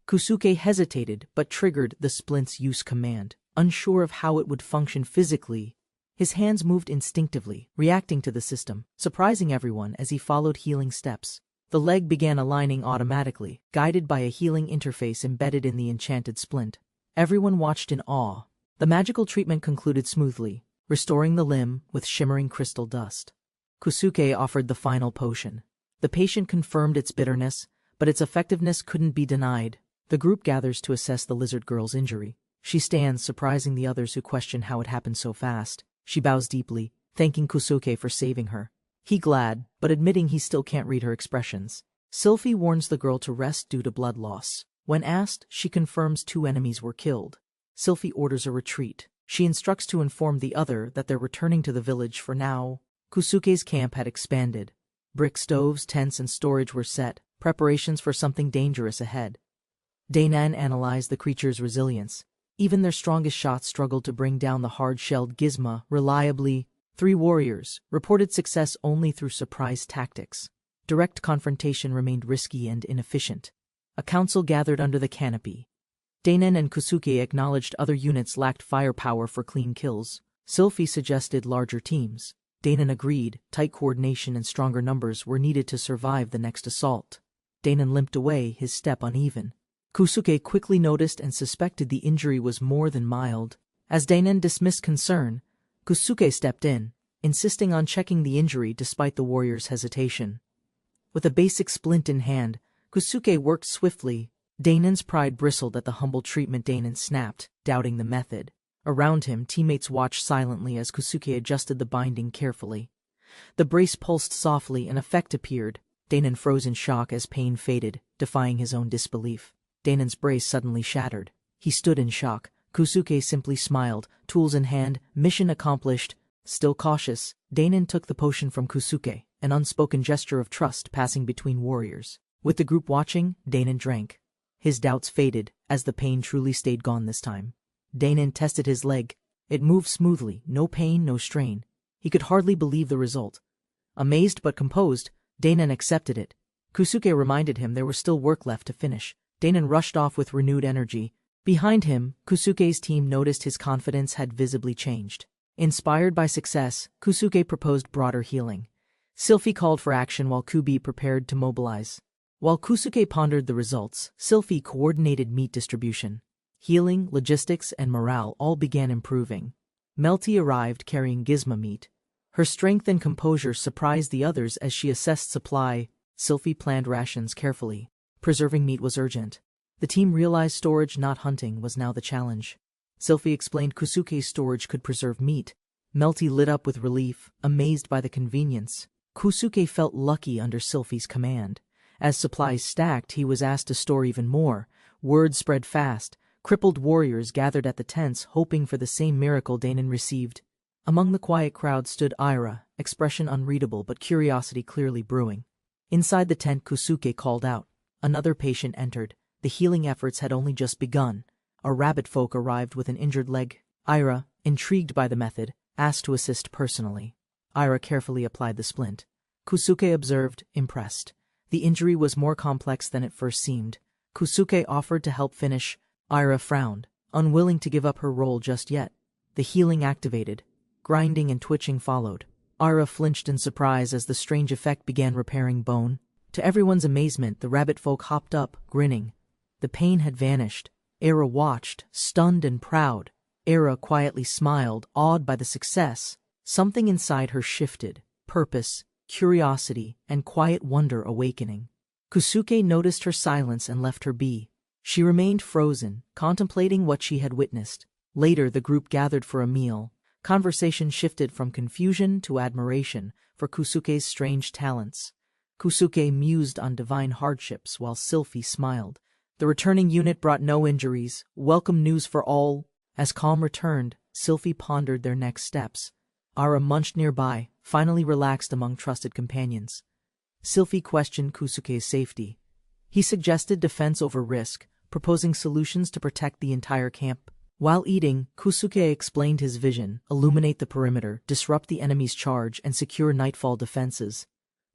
Kusuke hesitated but triggered the splint's use command. Unsure of how it would function physically, his hands moved instinctively, reacting to the system, surprising everyone as he followed healing steps. The leg began aligning automatically, guided by a healing interface embedded in the enchanted splint. Everyone watched in awe. The magical treatment concluded smoothly, restoring the limb with shimmering crystal dust. Kusuke offered the final potion. The patient confirmed its bitterness, but its effectiveness couldn't be denied. The group gathers to assess the lizard girl's injury. She stands, surprising the others who question how it happened so fast. She bows deeply, thanking Kusuke for saving her. He glad, but admitting he still can't read her expressions. Sylphie warns the girl to rest due to blood loss. When asked, she confirms 2 enemies were killed. Sylphie orders a retreat. She instructs to inform the other that they're returning to the village for now. Kusuke's camp had expanded. Brick stoves, tents, and storage were set, preparations for something dangerous ahead. Dainan analyzed the creature's resilience. Even their strongest shots struggled to bring down the hard-shelled gizmo reliably. 3 warriors reported success only through surprise tactics. Direct confrontation remained risky and inefficient. A council gathered under the canopy. Dainan and Kusuke acknowledged other units lacked firepower for clean kills. Sylphie suggested larger teams. Dainan agreed. Tight coordination and stronger numbers were needed to survive the next assault. Dainan limped away, his step uneven. Kusuke quickly noticed and suspected the injury was more than mild. As Dainan dismissed concern, Kusuke stepped in, insisting on checking the injury despite the warrior's hesitation. With a basic splint in hand, Kusuke worked swiftly. Dainan's pride bristled at the humble treatment. Dainan snapped, doubting the method. Around him, teammates watched silently as Kusuke adjusted the binding carefully. The brace pulsed softly and effect appeared. Dainan froze in shock as pain faded, defying his own disbelief. Dainan's brace suddenly shattered. He stood in shock. Kusuke simply smiled, tools in hand, mission accomplished. Still cautious, Dainan took the potion from Kusuke, an unspoken gesture of trust passing between warriors. With the group watching, Dainan drank. His doubts faded, as the pain truly stayed gone this time. Dainan tested his leg. It moved smoothly, no pain, no strain. He could hardly believe the result. Amazed but composed, Dainan accepted it. Kusuke reminded him there was still work left to finish. Dainan rushed off with renewed energy. Behind him, Kusuke's team noticed his confidence had visibly changed. Inspired by success, Kusuke proposed broader healing. Sylphie called for action while Kubi prepared to mobilize. While Kusuke pondered the results, Sylphie coordinated meat distribution. Healing, logistics, and morale all began improving. Melty arrived carrying gizmo meat. Her strength and composure surprised the others as she assessed supply. Sylphie planned rations carefully. Preserving meat was urgent. The team realized storage, not hunting, was now the challenge. Sylphie explained Kusuke's storage could preserve meat. Melty lit up with relief, amazed by the convenience. Kusuke felt lucky under Sylphie's command. As supplies stacked, he was asked to store even more. Word spread fast. Crippled warriors gathered at the tents, hoping for the same miracle Danon received. Among the quiet crowd stood Ira, expression unreadable but curiosity clearly brewing. Inside the tent, Kusuke called out. Another patient entered. The healing efforts had only just begun. A rabbit folk arrived with an injured leg. Ira, intrigued by the method, asked to assist personally. Ira carefully applied the splint. Kusuke observed, impressed. The injury was more complex than it first seemed. Kusuke offered to help finish. Ira frowned, unwilling to give up her role just yet. The healing activated. Grinding and twitching followed. Ira flinched in surprise as the strange effect began repairing bone. To everyone's amazement, the rabbit folk hopped up, grinning. The pain had vanished. Ira watched, stunned and proud. Ira quietly smiled, awed by the success. Something inside her shifted, purpose, curiosity, and quiet wonder awakening. Kusuke noticed her silence and left her be. She remained frozen, contemplating what she had witnessed. Later, the group gathered for a meal. Conversation shifted from confusion to admiration for Kusuke's strange talents. Kusuke mused on divine hardships while Sylphie smiled. The returning unit brought no injuries. Welcome news for all. As calm returned, Sylphie pondered their next steps. Ara munched nearby, finally relaxed among trusted companions. Sylphie questioned Kusuke's safety. He suggested defense over risk, proposing solutions to protect the entire camp. While eating, Kusuke explained his vision: illuminate the perimeter, disrupt the enemy's charge, and secure nightfall defenses.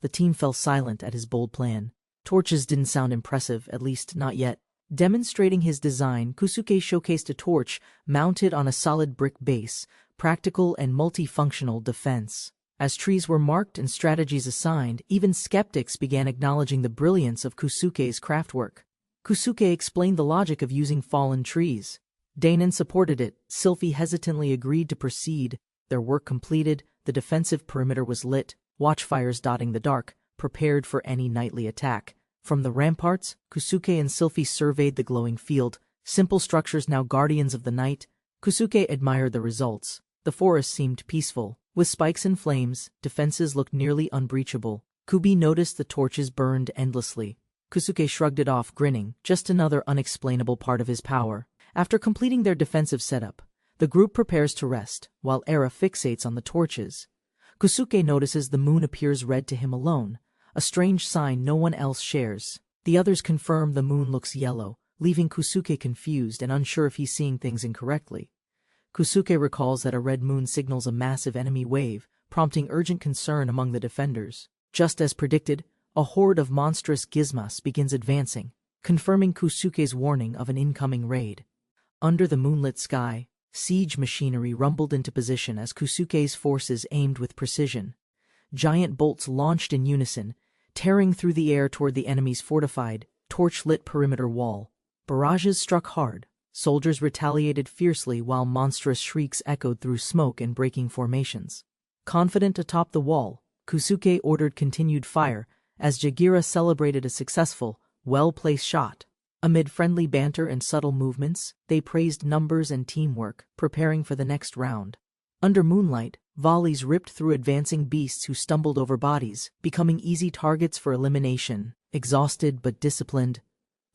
The team fell silent at his bold plan. Torches didn't sound impressive, at least not yet. Demonstrating his design, Kusuke showcased a torch mounted on a solid brick base, practical and multifunctional defense. As trees were marked and strategies assigned, even skeptics began acknowledging the brilliance of Kusuke's craftwork. Kusuke explained the logic of using fallen trees. Danon supported it. Sylphie hesitantly agreed to proceed. Their work completed, the defensive perimeter was lit, watchfires dotting the dark, prepared for any nightly attack. From the ramparts, Kusuke and Sylphie surveyed the glowing field. Simple structures now guardians of the night. Kusuke admired the results. The forest seemed peaceful. With spikes and flames, defenses looked nearly unbreachable. Kubi noticed the torches burned endlessly. Kusuke shrugged it off, grinning, just another unexplainable part of his power. After completing their defensive setup, the group prepares to rest, while Era fixates on the torches. Kusuke notices the moon appears red to him alone, a strange sign no one else shares. The others confirm the moon looks yellow, leaving Kusuke confused and unsure if he's seeing things incorrectly. Kusuke recalls that a red moon signals a massive enemy wave, prompting urgent concern among the defenders. Just as predicted, a horde of monstrous gizmas begins advancing, confirming Kusuke's warning of an incoming raid. Under the moonlit sky, siege machinery rumbled into position as Kusuke's forces aimed with precision. Giant bolts launched in unison, tearing through the air toward the enemy's fortified, torch-lit perimeter wall. Barrages struck hard. Soldiers retaliated fiercely while monstrous shrieks echoed through smoke and breaking formations. Confident atop the wall, Kusuke ordered continued fire as Jagira celebrated a successful, well-placed shot. Amid friendly banter and subtle movements, they praised numbers and teamwork, preparing for the next round. Under moonlight, volleys ripped through advancing beasts who stumbled over bodies, becoming easy targets for elimination. Exhausted but disciplined,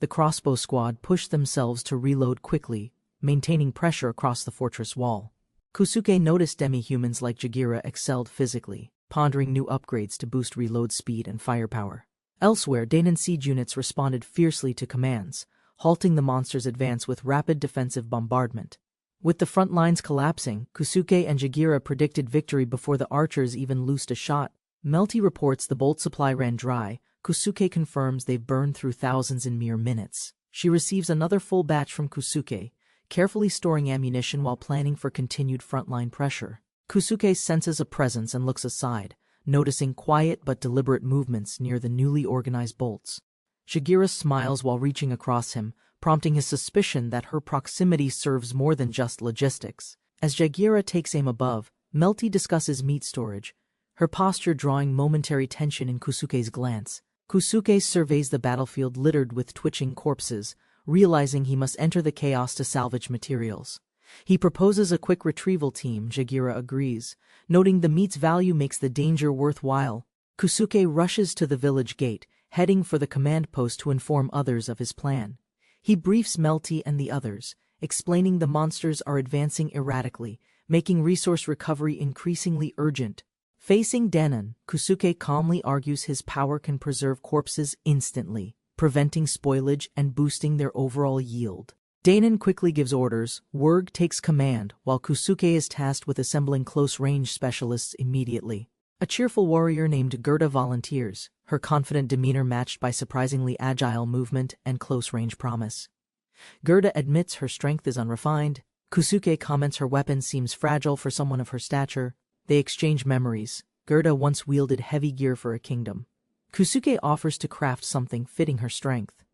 the crossbow squad pushed themselves to reload quickly, maintaining pressure across the fortress wall. Kusuke noticed demi-humans like Jagira excelled physically, pondering new upgrades to boost reload speed and firepower. Elsewhere, Danon siege units responded fiercely to commands, halting the monster's advance with rapid defensive bombardment. With the front lines collapsing, Kusuke and Jagira predicted victory before the archers even loosed a shot. Melty reports the bolt supply ran dry. Kusuke confirms they've burned through thousands in mere minutes. She receives another full batch from Kusuke, carefully storing ammunition while planning for continued frontline pressure. Kusuke senses a presence and looks aside, noticing quiet but deliberate movements near the newly organized bolts. Jagira smiles while reaching across him, prompting his suspicion that her proximity serves more than just logistics. As Jagira takes aim above, Melty discusses meat storage, her posture drawing momentary tension in Kusuke's glance. Kusuke surveys the battlefield littered with twitching corpses, realizing he must enter the chaos to salvage materials. He proposes a quick retrieval team. Jagira agrees, noting the meat's value makes the danger worthwhile. Kusuke rushes to the village gate, heading for the command post to inform others of his plan. He briefs Melty and the others, explaining the monsters are advancing erratically, making resource recovery increasingly urgent. Facing Danon, Kusuke calmly argues his power can preserve corpses instantly, preventing spoilage and boosting their overall yield. Danon quickly gives orders. Werg takes command, while Kusuke is tasked with assembling close-range specialists immediately. A cheerful warrior named Gerda volunteers, her confident demeanor matched by surprisingly agile movement and close-range promise. Gerda admits her strength is unrefined. Kusuke comments her weapon seems fragile for someone of her stature. They exchange memories. Gerda once wielded heavy gear for a kingdom. Kusuke offers to craft something fitting her strength.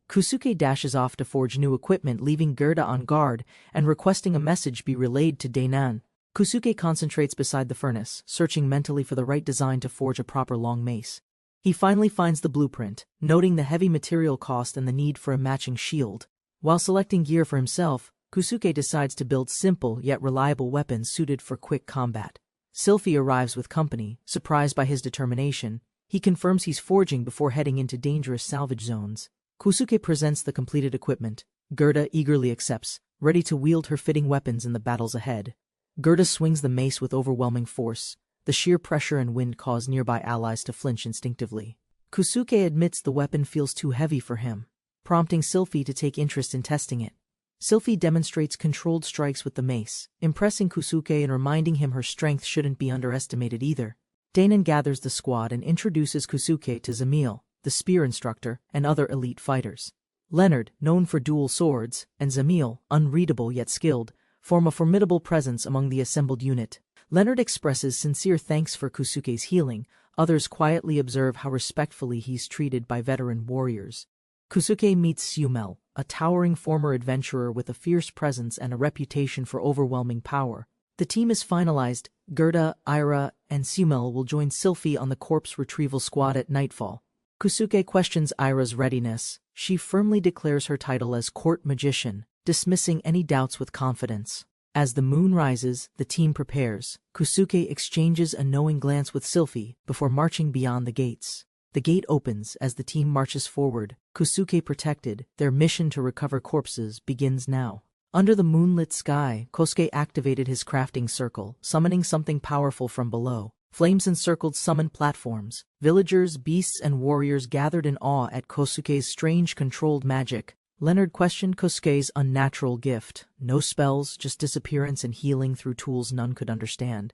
Kusuke dashes off to forge new equipment, leaving Gerda on guard and requesting a message be relayed to Danon. Kusuke concentrates beside the furnace, searching mentally for the right design to forge a proper long mace. He finally finds the blueprint, noting the heavy material cost and the need for a matching shield. While selecting gear for himself, Kusuke decides to build simple yet reliable weapons suited for quick combat. Sylphie arrives with company, surprised by his determination. He confirms he's forging before heading into dangerous salvage zones. Kusuke presents the completed equipment. Gerda eagerly accepts, ready to wield her fitting weapons in the battles ahead. Gerda swings the mace with overwhelming force. The sheer pressure and wind cause nearby allies to flinch instinctively. Kusuke admits the weapon feels too heavy for him, prompting Sylphie to take interest in testing it. Sylphie demonstrates controlled strikes with the mace, impressing Kusuke and reminding him her strength shouldn't be underestimated either. Danon gathers the squad and introduces Kusuke to Zamil, the spear instructor, and other elite fighters. Leonard, known for dual swords, and Zamil, unreadable yet skilled, form a formidable presence among the assembled unit. Leonard expresses sincere thanks for Kusuke's healing. Others quietly observe how respectfully he's treated by veteran warriors. Kusuke meets Sumel, a towering former adventurer with a fierce presence and a reputation for overwhelming power. The team is finalized. Gerda, Ira, and Sumel will join Sylphie on the corpse retrieval squad at nightfall. Kusuke questions Ira's readiness. She firmly declares her title as court magician, dismissing any doubts with confidence. As the moon rises, the team prepares. Kusuke exchanges a knowing glance with Sylphie before marching beyond the gates. The gate opens as the team marches forward. Kusuke protected, their mission to recover corpses begins now. Under the moonlit sky, Kosuke activated his crafting circle, summoning something powerful from below. Flames encircled summoned platforms. Villagers, beasts, and warriors gathered in awe at Kosuke's strange controlled magic. Leonard questioned Kosuke's unnatural gift. No spells, just disappearance and healing through tools none could understand.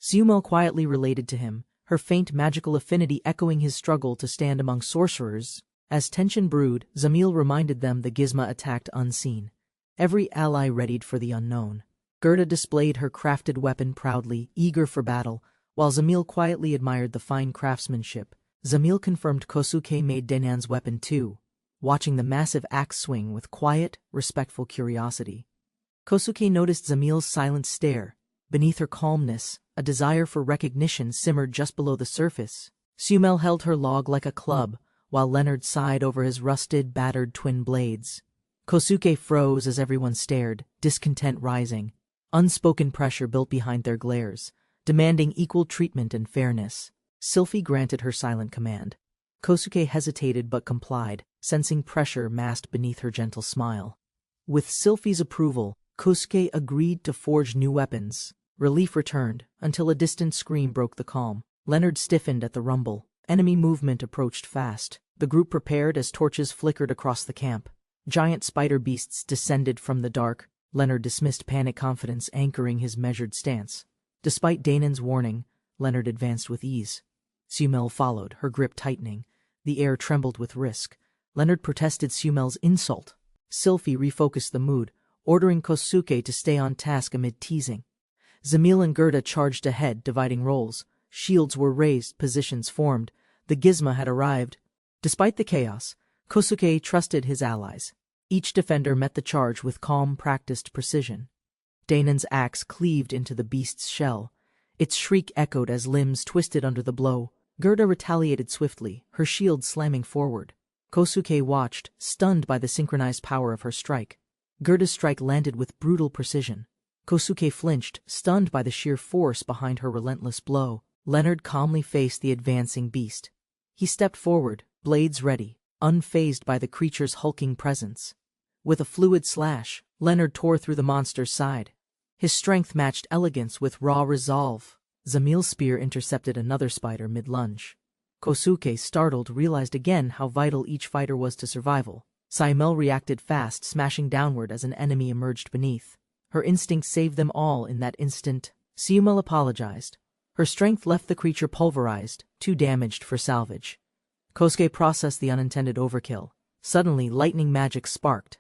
Sumel quietly related to him, her faint magical affinity echoing his struggle to stand among sorcerers. As tension brewed, Zamil reminded them the Gizmo attacked unseen. Every ally readied for the unknown. Gerda displayed her crafted weapon proudly, eager for battle, while Zamil quietly admired the fine craftsmanship. Zamil confirmed Kosuke made Danon's weapon too, watching the massive axe swing with quiet, respectful curiosity. Kosuke noticed Zamil's silent stare. Beneath her calmness, a desire for recognition simmered just below the surface. Sumel held her log like a club, while Leonard sighed over his rusted, battered twin blades. Kosuke froze as everyone stared, discontent rising. Unspoken pressure built behind their glares, demanding equal treatment and fairness. Sylphie granted her silent command. Kosuke hesitated but complied, sensing pressure masked beneath her gentle smile. With Sylphie's approval, Kosuke agreed to forge new weapons. Relief returned, until a distant scream broke the calm. Leonard stiffened at the rumble. Enemy movement approached fast. The group prepared as torches flickered across the camp. Giant spider beasts descended from the dark. Leonard dismissed panic confidence, anchoring his measured stance. Despite Danon's warning, Leonard advanced with ease. Sumel followed, her grip tightening. The air trembled with risk. Leonard protested Sumel's insult. Sylphie refocused the mood, ordering Kosuke to stay on task amid teasing. Zamil and Gerda charged ahead, dividing roles. Shields were raised, positions formed. The Gizmo had arrived. Despite the chaos, Kosuke trusted his allies. Each defender met the charge with calm, practiced precision. Danon's axe cleaved into the beast's shell. Its shriek echoed as limbs twisted under the blow. Gerda retaliated swiftly, her shield slamming forward. Kosuke watched, stunned by the synchronized power of her strike. Gerda's strike landed with brutal precision. Kosuke flinched, stunned by the sheer force behind her relentless blow. Leonard calmly faced the advancing beast. He stepped forward, blades ready, unfazed by the creature's hulking presence. With a fluid slash, Leonard tore through the monster's side. His strength matched elegance with raw resolve. Zamil's spear intercepted another spider mid-lunge. Kosuke, startled, realized again how vital each fighter was to survival. Saimel reacted fast, smashing downward as an enemy emerged beneath. Her instinct saved them all in that instant. Saimel apologized. Her strength left the creature pulverized, too damaged for salvage. Kosuke processed the unintended overkill. Suddenly, lightning magic sparked.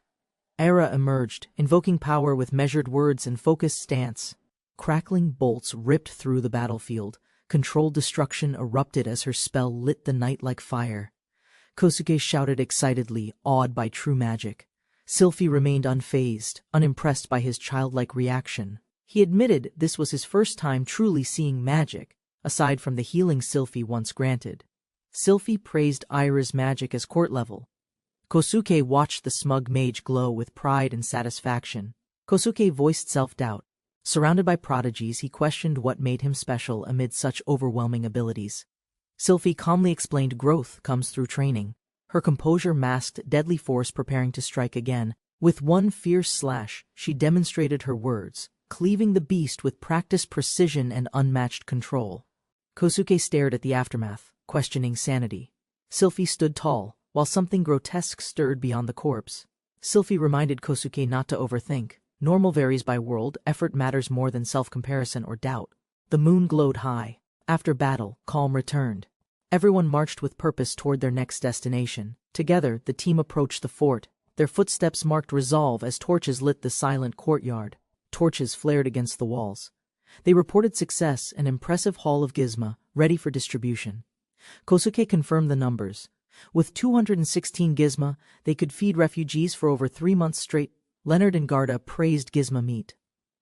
Era emerged, invoking power with measured words and focused stance. Crackling bolts ripped through the battlefield. Controlled destruction erupted as her spell lit the night like fire. Kosuke shouted excitedly, awed by true magic. Sylphie remained unfazed, unimpressed by his childlike reaction. He admitted this was his first time truly seeing magic, aside from the healing Sylphie once granted. Sylphie praised Ira's magic as court level. Kosuke watched the smug mage glow with pride and satisfaction. Kosuke voiced self-doubt. Surrounded by prodigies, he questioned what made him special amid such overwhelming abilities. Sylphie calmly explained growth comes through training. Her composure masked deadly force preparing to strike again. With one fierce slash, she demonstrated her words, cleaving the beast with practiced precision and unmatched control. Kosuke stared at the aftermath, questioning sanity. Sylphie stood tall, while something grotesque stirred beyond the corpse. Sylphie reminded Kosuke not to overthink. Normal varies by world, effort matters more than self-comparison or doubt. The moon glowed high. After battle, calm returned. Everyone marched with purpose toward their next destination. Together, the team approached the fort. Their footsteps marked resolve as torches lit the silent courtyard. Torches flared against the walls. They reported success, an impressive haul of gizmo, ready for distribution. Kosuke confirmed the numbers. With 216 gizmo, they could feed refugees for over 3 months straight. Leonard and Gerda praised gizmo meat.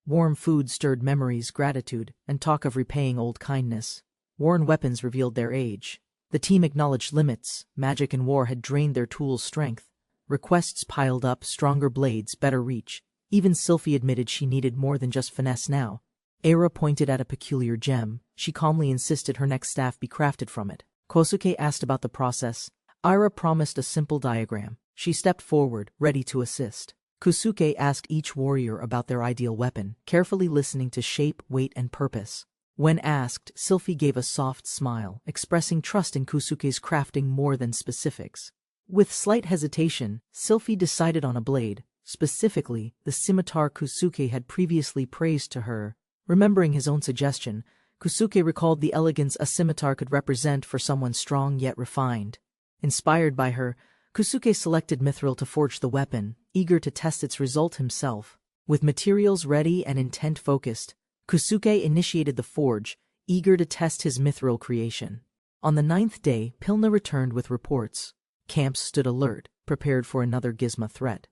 Warm food stirred memories, gratitude, and talk of repaying old kindness. Worn weapons revealed their age. The team acknowledged limits. Magic and war had drained their tools' strength. Requests piled up, stronger blades, better reach. Even Sylphie admitted she needed more than just finesse now. Era pointed at a peculiar gem. She calmly insisted her next staff be crafted from it. Kosuke asked about the process. Ira promised a simple diagram. She stepped forward, ready to assist. Kosuke asked each warrior about their ideal weapon, carefully listening to shape, weight, and purpose. When asked, Sylphie gave a soft smile, expressing trust in Kosuke's crafting more than specifics. With slight hesitation, Sylphie decided on a blade, specifically the scimitar Kosuke had previously praised to her. Remembering his own suggestion, Kosuke recalled the elegance a scimitar could represent for someone strong yet refined. Inspired by her, Kosuke selected mithril to forge the weapon, eager to test its result himself. With materials ready and intent focused, Kosuke initiated the forge, eager to test his mithril creation. On the 9th day, Pilna returned with reports. Camps stood alert, prepared for another gizmo threat.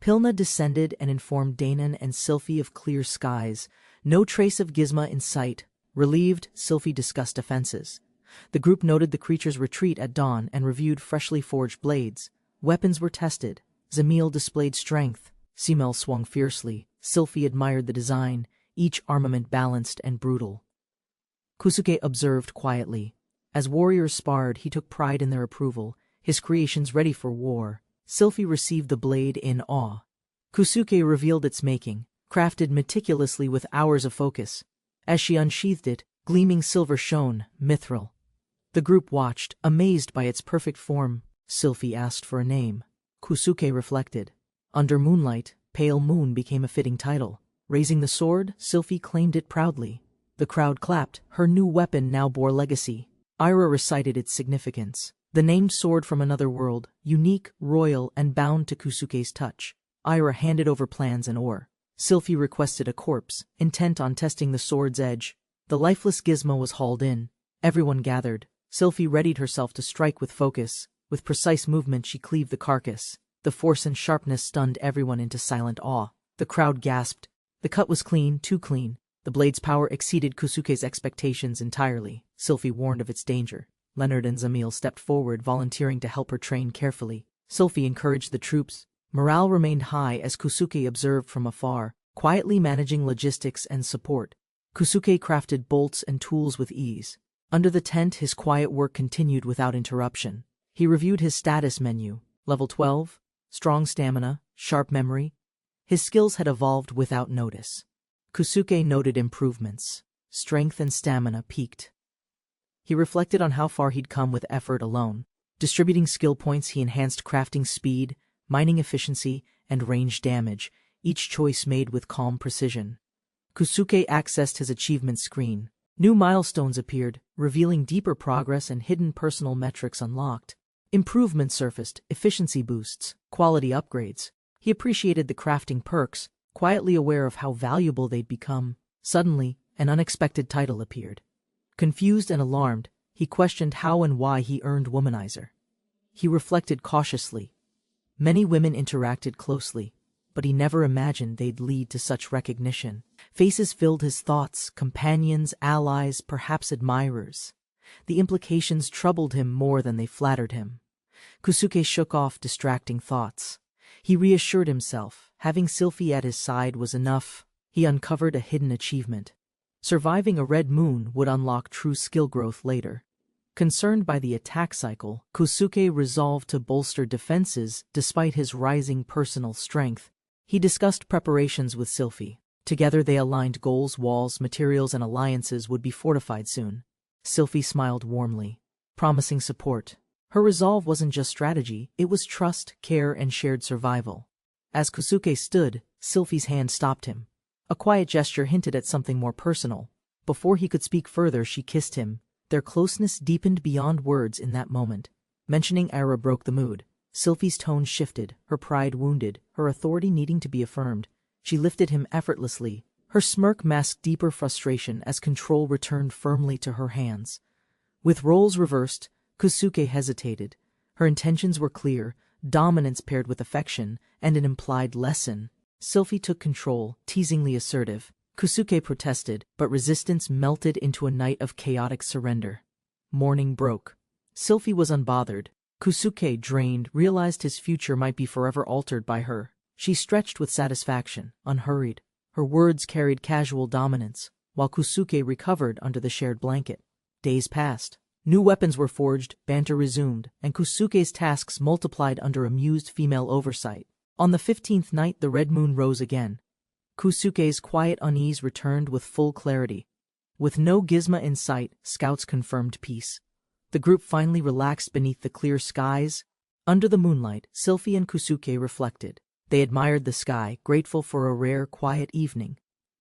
Pilna descended and informed Danon and Sylphie of clear skies. No trace of gizmo in sight. Relieved, Sylphie discussed defenses. The group noted the creature's retreat at dawn and reviewed freshly forged blades. Weapons were tested. Zamil displayed strength. Simel swung fiercely. Sylphie admired the design, each armament balanced and brutal. Kosuke observed quietly. As warriors sparred, he took pride in their approval, his creations ready for war. Sylphie received the blade in awe. Kosuke revealed its making, crafted meticulously with hours of focus. As she unsheathed it, gleaming silver shone, mithril. The group watched, amazed by its perfect form. Sylphie asked for a name. Kosuke reflected. Under moonlight, Pale Moon became a fitting title. Raising the sword, Sylphie claimed it proudly. The crowd clapped. Her new weapon now bore legacy. Ira recited its significance. The named sword from another world, unique, royal, and bound to Kosuke's touch. Ira handed over plans and ore. Sylphie requested a corpse, intent on testing the sword's edge. The lifeless gizmo was hauled in. Everyone gathered. Sylphie readied herself to strike with focus. With precise movement she cleaved the carcass. The force and sharpness stunned everyone into silent awe. The crowd gasped. The cut was clean, too clean. The blade's power exceeded Kosuke's expectations entirely. Sylphie warned of its danger. Leonard and Zamil stepped forward, volunteering to help her train carefully. Sylvie encouraged the troops. Morale remained high as Kusuke observed from afar, quietly managing logistics and support. Kusuke crafted bolts and tools with ease. Under the tent, his quiet work continued without interruption. He reviewed his status menu. Level 12, strong stamina, sharp memory. His skills had evolved without notice. Kusuke noted improvements. Strength and stamina peaked. He reflected on how far he'd come with effort alone. Distributing skill points, he enhanced crafting speed, mining efficiency, and range damage, each choice made with calm precision. Kusuke accessed his achievement screen. New milestones appeared, revealing deeper progress and hidden personal metrics unlocked. Improvements surfaced, efficiency boosts, quality upgrades. He appreciated the crafting perks, quietly aware of how valuable they'd become. Suddenly, an unexpected title appeared. Confused and alarmed, he questioned how and why he earned womanizer. He reflected cautiously. Many women interacted closely, but he never imagined they'd lead to such recognition. Faces filled his thoughts, companions, allies, perhaps admirers. The implications troubled him more than they flattered him. Kusuke shook off distracting thoughts. He reassured himself, having Sylvie at his side was enough. He uncovered a hidden achievement. Surviving a red moon would unlock true skill growth later. Concerned by the attack cycle, Kusuke resolved to bolster defenses despite his rising personal strength. He discussed preparations with Sylvie. Together they aligned goals, walls, materials, and alliances would be fortified soon. Sylvie smiled warmly, promising support. Her resolve wasn't just strategy, it was trust, care, and shared survival. As Kusuke stood, Sylvie's hand stopped him. A quiet gesture hinted at something more personal. Before he could speak further, she kissed him. Their closeness deepened beyond words in that moment. Mentioning Ira broke the mood. Sylvie's tone shifted, her pride wounded, her authority needing to be affirmed. She lifted him effortlessly. Her smirk masked deeper frustration as control returned firmly to her hands. With roles reversed, Kusuke hesitated. Her intentions were clear, dominance paired with affection, and an implied lesson. Sylvie took control, teasingly assertive. Kusuke protested, but resistance melted into a night of chaotic surrender. Morning broke. Sylvie was unbothered. Kusuke, drained, realized his future might be forever altered by her. She stretched with satisfaction, unhurried. Her words carried casual dominance, while Kusuke recovered under the shared blanket. Days passed. New weapons were forged, banter resumed, and Kusuke's tasks multiplied under amused female oversight. On the 15th night, the red moon rose again. Kusuke's quiet unease returned with full clarity. With no gizmo in sight, scouts confirmed peace. The group finally relaxed beneath the clear skies. Under the moonlight, Sylvie and Kusuke reflected. They admired the sky, grateful for a rare, quiet evening.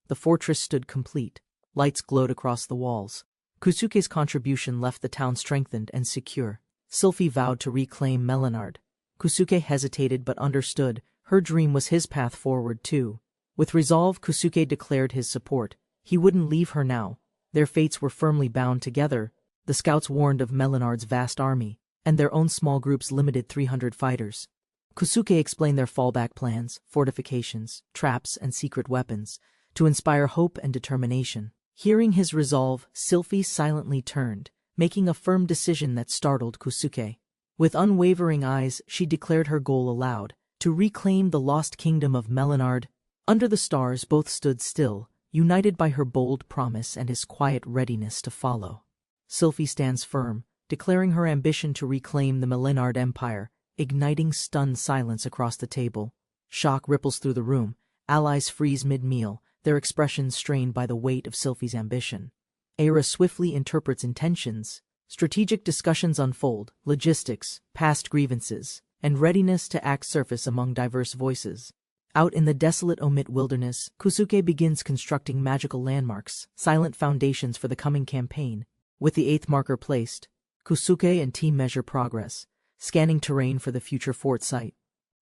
The fortress stood complete. Lights glowed across the walls. Kusuke's contribution left the town strengthened and secure. Sylvie vowed to reclaim Melanard. Kusuke hesitated but understood. Her dream was his path forward too. With resolve, Kusuke declared his support. He wouldn't leave her now. Their fates were firmly bound together. The scouts warned of Melanard's vast army, and their own small group's limited 300 fighters. Kusuke explained their fallback plans, fortifications, traps, and secret weapons, to inspire hope and determination. Hearing his resolve, Sylvie silently turned, making a firm decision that startled Kusuke. With unwavering eyes, she declared her goal aloud, to reclaim the lost kingdom of Melanard. Under the stars, both stood still, united by her bold promise and his quiet readiness to follow. Sylvie stands firm, declaring her ambition to reclaim the Melanard Empire, igniting stunned silence across the table. Shock ripples through the room. Allies freeze mid-meal, their expressions strained by the weight of Sylvie's ambition. Aira swiftly interprets intentions. Strategic discussions unfold, logistics, past grievances, and readiness to act surface among diverse voices. Out in the desolate Omit wilderness, Kusuke begins constructing magical landmarks, silent foundations for the coming campaign. With the 8th marker placed, Kusuke and team measure progress, scanning terrain for the future fort site.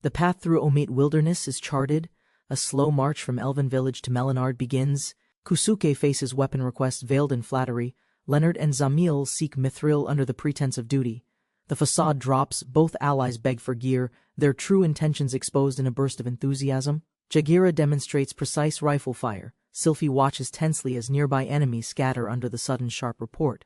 The path through Omit wilderness is charted. A slow march from Elven village to Melanard begins. Kusuke faces weapon requests veiled in flattery. Leonard and Zamil seek mithril under the pretense of duty. The facade drops, both allies beg for gear, their true intentions exposed in a burst of enthusiasm. Jagira demonstrates precise rifle fire. Sylvie watches tensely as nearby enemies scatter under the sudden sharp report.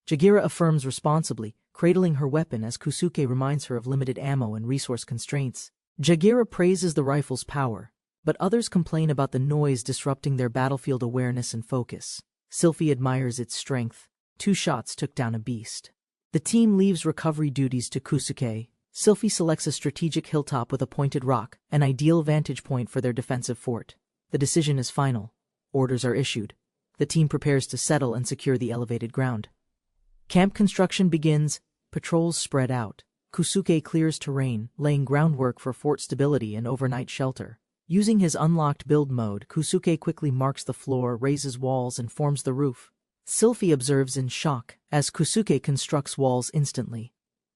Jagira affirms responsibly, cradling her weapon as Kusuke reminds her of limited ammo and resource constraints. Jagira praises the rifle's power, but others complain about the noise disrupting their battlefield awareness and focus. Sylphie admires its strength. 2 shots took down a beast. The team leaves recovery duties to Kusuke. Sylphie selects a strategic hilltop with a pointed rock, an ideal vantage point for their defensive fort. The decision is final. Orders are issued. The team prepares to settle and secure the elevated ground. Camp construction begins. Patrols spread out. Kusuke clears terrain, laying groundwork for fort stability and overnight shelter. Using his unlocked build mode, Kusuke quickly marks the floor, raises walls, and forms the roof. Sylphie observes in shock as Kusuke constructs walls instantly.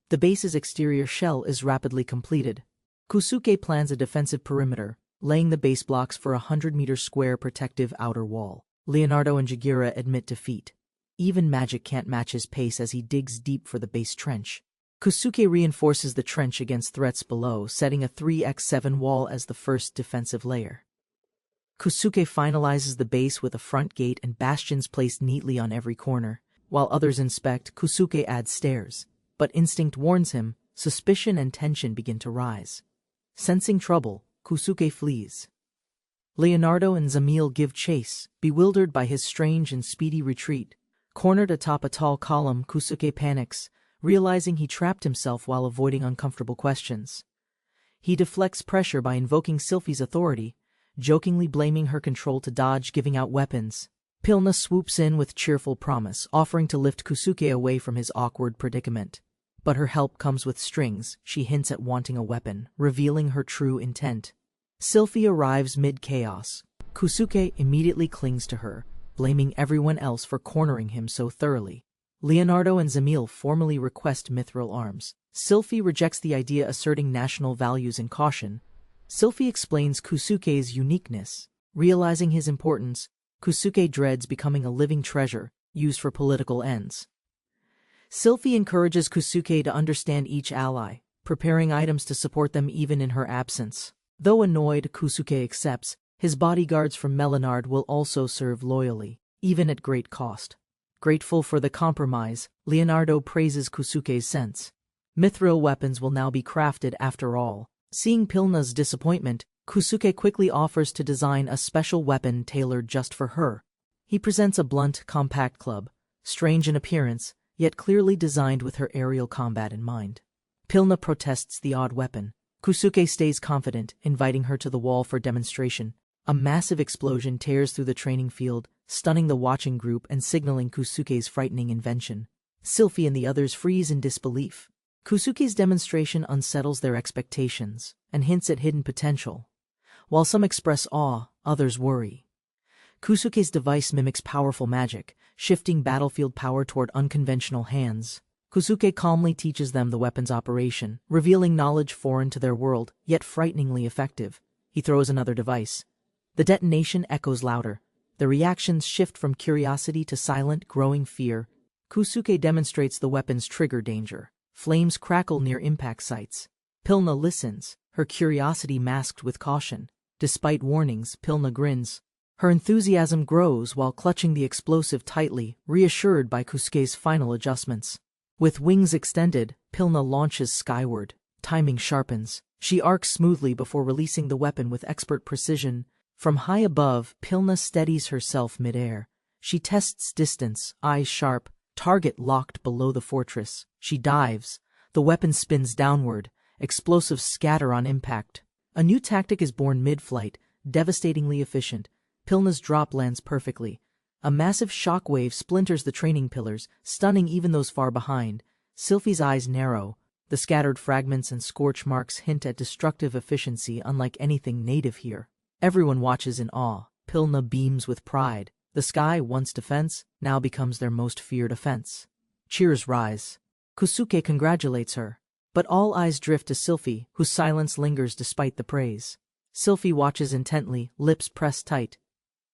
The base's exterior shell is rapidly completed. Kusuke plans a defensive perimeter, laying the base blocks for a 100-meter square protective outer wall. Leonardo and Jagira admit defeat. Even magic can't match his pace as he digs deep for the base trench. Kusuke reinforces the trench against threats below, setting a 3x7 wall as the first defensive layer. Kusuke finalizes the base with a front gate and bastions placed neatly on every corner. While others inspect, Kusuke adds stairs. But instinct warns him, suspicion and tension begin to rise. Sensing trouble, Kusuke flees. Leonardo and Zamil give chase, bewildered by his strange and speedy retreat. Cornered atop a tall column, Kusuke panics, realizing he trapped himself while avoiding uncomfortable questions. He deflects pressure by invoking Sylphie's authority, jokingly blaming her control to dodge giving out weapons. Pilna swoops in with cheerful promise, offering to lift Kusuke away from his awkward predicament. But her help comes with strings. She hints at wanting a weapon, revealing her true intent. Sylphie arrives mid-chaos. Kusuke immediately clings to her, blaming everyone else for cornering him so thoroughly. Leonardo and Zamil formally request mithril arms. Sylphie rejects the idea, asserting national values and caution. Sylphie explains Kusuke's uniqueness. Realizing his importance, Kusuke dreads becoming a living treasure, used for political ends. Sylphie encourages Kusuke to understand each ally, preparing items to support them even in her absence. Though annoyed, Kusuke accepts. His bodyguards from Melinard will also serve loyally, even at great cost. Grateful for the compromise, Leonardo praises Kusuke's sense. Mithril weapons will now be crafted after all. Seeing Pilna's disappointment, Kusuke quickly offers to design a special weapon tailored just for her. He presents a blunt, compact club, strange in appearance, yet clearly designed with her aerial combat in mind. Pilna protests the odd weapon. Kusuke stays confident, inviting her to the wall for demonstration. A massive explosion tears through the training field, stunning the watching group and signaling Kusuke's frightening invention. Sylphie and the others freeze in disbelief. Kusuke's demonstration unsettles their expectations and hints at hidden potential. While some express awe, others worry. Kusuke's device mimics powerful magic, shifting battlefield power toward unconventional hands. Kusuke calmly teaches them the weapon's operation, revealing knowledge foreign to their world, yet frighteningly effective. He throws another device. The detonation echoes louder. The reactions shift from curiosity to silent, growing fear. Kusuke demonstrates the weapon's trigger danger. Flames crackle near impact sites. Pilna listens, her curiosity masked with caution. Despite warnings, Pilna grins. Her enthusiasm grows while clutching the explosive tightly, reassured by Kusuke's final adjustments. With wings extended, Pilna launches skyward. Timing sharpens. She arcs smoothly before releasing the weapon with expert precision. From high above, Pilna steadies herself midair. She tests distance, eyes sharp, target locked below the fortress. She dives. The weapon spins downward. Explosives scatter on impact. A new tactic is born mid-flight, devastatingly efficient. Pilna's drop lands perfectly. A massive shockwave splinters the training pillars, stunning even those far behind. Sylphie's eyes narrow. The scattered fragments and scorch marks hint at destructive efficiency unlike anything native here. Everyone watches in awe. Pilna beams with pride. The sky, once defense, now becomes their most feared offense. Cheers rise. Kusuke congratulates her. But all eyes drift to Sylphie, whose silence lingers despite the praise. Sylphie watches intently, lips pressed tight.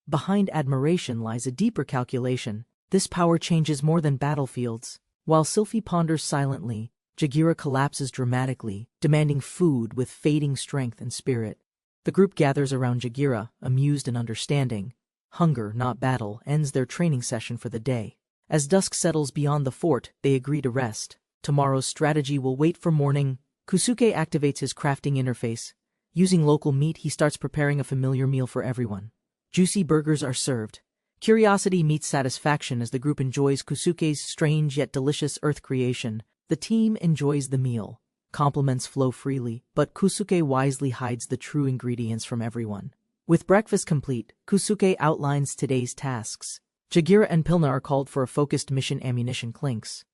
Behind admiration lies a deeper calculation. This power changes more than battlefields. While Sylphie ponders silently, Jagira collapses dramatically, demanding food with fading strength and spirit. The group gathers around Jagira, amused and understanding. Hunger, not battle, ends their training session for the day. As dusk settles beyond the fort, they agree to rest. Tomorrow's strategy will wait for morning. Kusuke activates his crafting interface. Using local meat, he starts preparing a familiar meal for everyone. Juicy burgers are served. Curiosity meets satisfaction as the group enjoys Kusuke's strange yet delicious earth creation. The team enjoys the meal. Compliments flow freely, but Kusuke wisely hides the true ingredients from everyone. With breakfast complete, Kusuke outlines today's tasks. Jagira and Pilna are called for a focused mission. Ammunition clinks.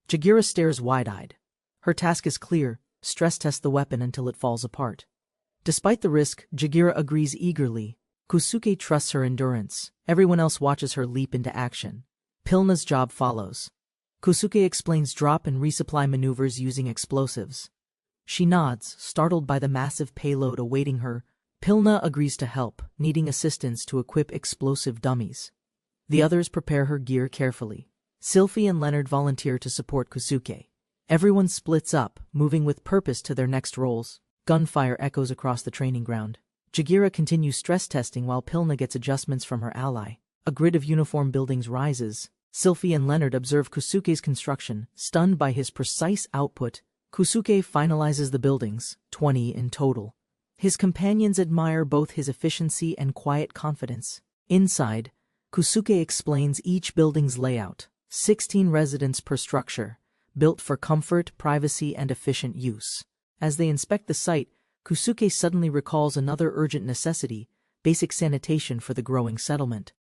Jagira stares wide-eyed. Her task is clear: stress test the weapon until it falls apart. Despite the risk, Jagira agrees eagerly. Kusuke trusts her endurance. Everyone else watches her leap into action. Pilna's job follows. Kusuke explains drop and resupply maneuvers using explosives. She nods, startled by the massive payload awaiting her. Pilna agrees to help, needing assistance to equip explosive dummies. The others prepare her gear carefully. Sylphie and Leonard volunteer to support Kusuke. Everyone splits up, moving with purpose to their next roles. Gunfire echoes across the training ground. Jagira continues stress testing while Pilna gets adjustments from her ally. A grid of uniform buildings rises. Sylphie and Leonard observe Kusuke's construction, stunned by his precise output. Kusuke finalizes the buildings, 20 in total. His companions admire both his efficiency and quiet confidence. Inside, Kusuke explains each building's layout. 16 residents per structure, built for comfort, privacy, and efficient use. As they inspect the site, Kusuke suddenly recalls another urgent necessity: basic sanitation for the growing settlement.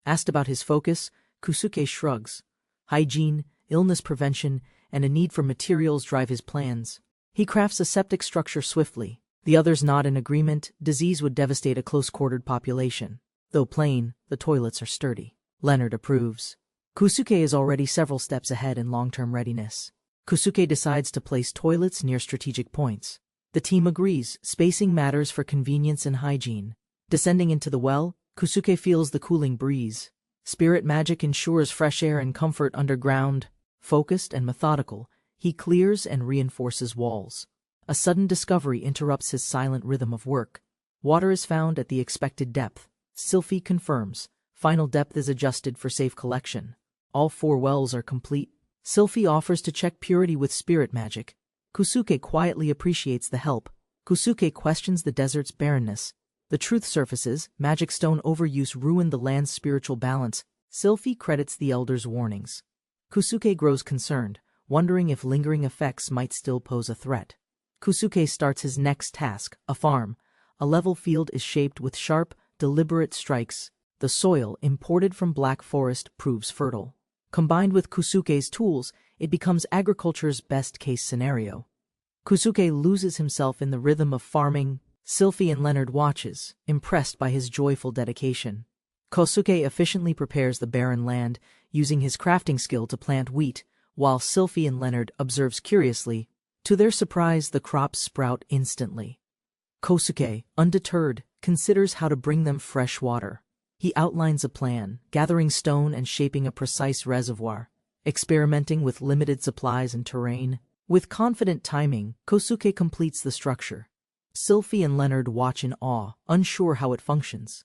Asked about his focus, Kusuke shrugs. Hygiene, illness prevention, and a need for materials drive his plans. He crafts a septic structure swiftly. The others nod in agreement. Disease would devastate a close-quartered population. Though plain, the toilets are sturdy. Leonard approves. Kusuke is already several steps ahead in long-term readiness. Kusuke decides to place toilets near strategic points. The team agrees. Spacing matters for convenience and hygiene. Descending into the well, Kusuke feels the cooling breeze. Spirit magic ensures fresh air and comfort underground. Focused and methodical, he clears and reinforces walls. A sudden discovery interrupts his silent rhythm of work. Water is found at the expected depth. Sylphie confirms. Final depth is adjusted for safe collection. All 4 wells are complete. Sylphie offers to check purity with spirit magic. Kusuke quietly appreciates the help. Kusuke questions the desert's barrenness. The truth surfaces: magic stone overuse ruined the land's spiritual balance. Sylphie credits the elder's warnings. Kusuke grows concerned, wondering if lingering effects might still pose a threat. Kusuke starts his next task: a farm. A level field is shaped with sharp, deliberate strikes. The soil, imported from Black Forest, proves fertile. Combined with Kusuke's tools, it becomes agriculture's best-case scenario. Kusuke loses himself in the rhythm of farming. Sylphie and Leonard watches, impressed by his joyful dedication. Kosuke efficiently prepares the barren land, using his crafting skill to plant wheat, while Sylphie and Leonard observes curiously. To their surprise, the crops sprout instantly. Kosuke, undeterred, considers how to bring them fresh water. He outlines a plan, gathering stone and shaping a precise reservoir, experimenting with limited supplies and terrain. With confident timing, Kosuke completes the structure. Sylphie and Leonard watch in awe, unsure how it functions.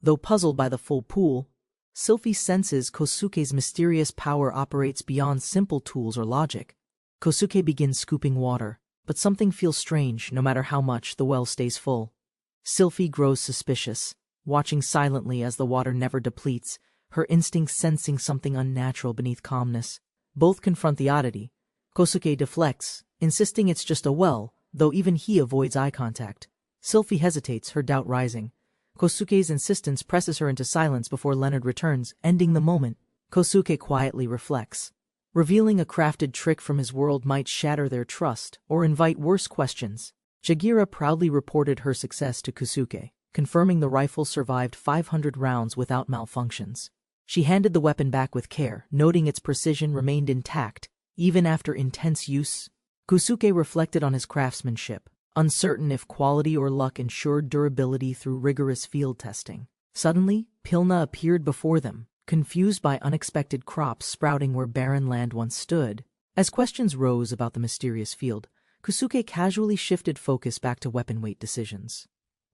Though puzzled by the full pool, Sylphie senses Kosuke's mysterious power operates beyond simple tools or logic. Kosuke begins scooping water, but something feels strange. No matter how much, the well stays full. Sylphie grows suspicious, watching silently as the water never depletes, her instincts sensing something unnatural beneath calmness. Both confront the oddity. Kosuke deflects, insisting it's just a well, though even he avoids eye contact. Sylphie hesitates, her doubt rising. Kosuke's insistence presses her into silence before Leonard returns, ending the moment. Kosuke quietly reflects. Revealing a crafted trick from his world might shatter their trust or invite worse questions. Jagira proudly reported her success to Kusuke, confirming the rifle survived 500 rounds without malfunctions. She handed the weapon back with care, noting its precision remained intact, even after intense use. Kusuke reflected on his craftsmanship, uncertain if quality or luck ensured durability through rigorous field testing. Suddenly, Pilna appeared before them, confused by unexpected crops sprouting where barren land once stood. As questions rose about the mysterious field, Kusuke casually shifted focus back to weapon weight decisions.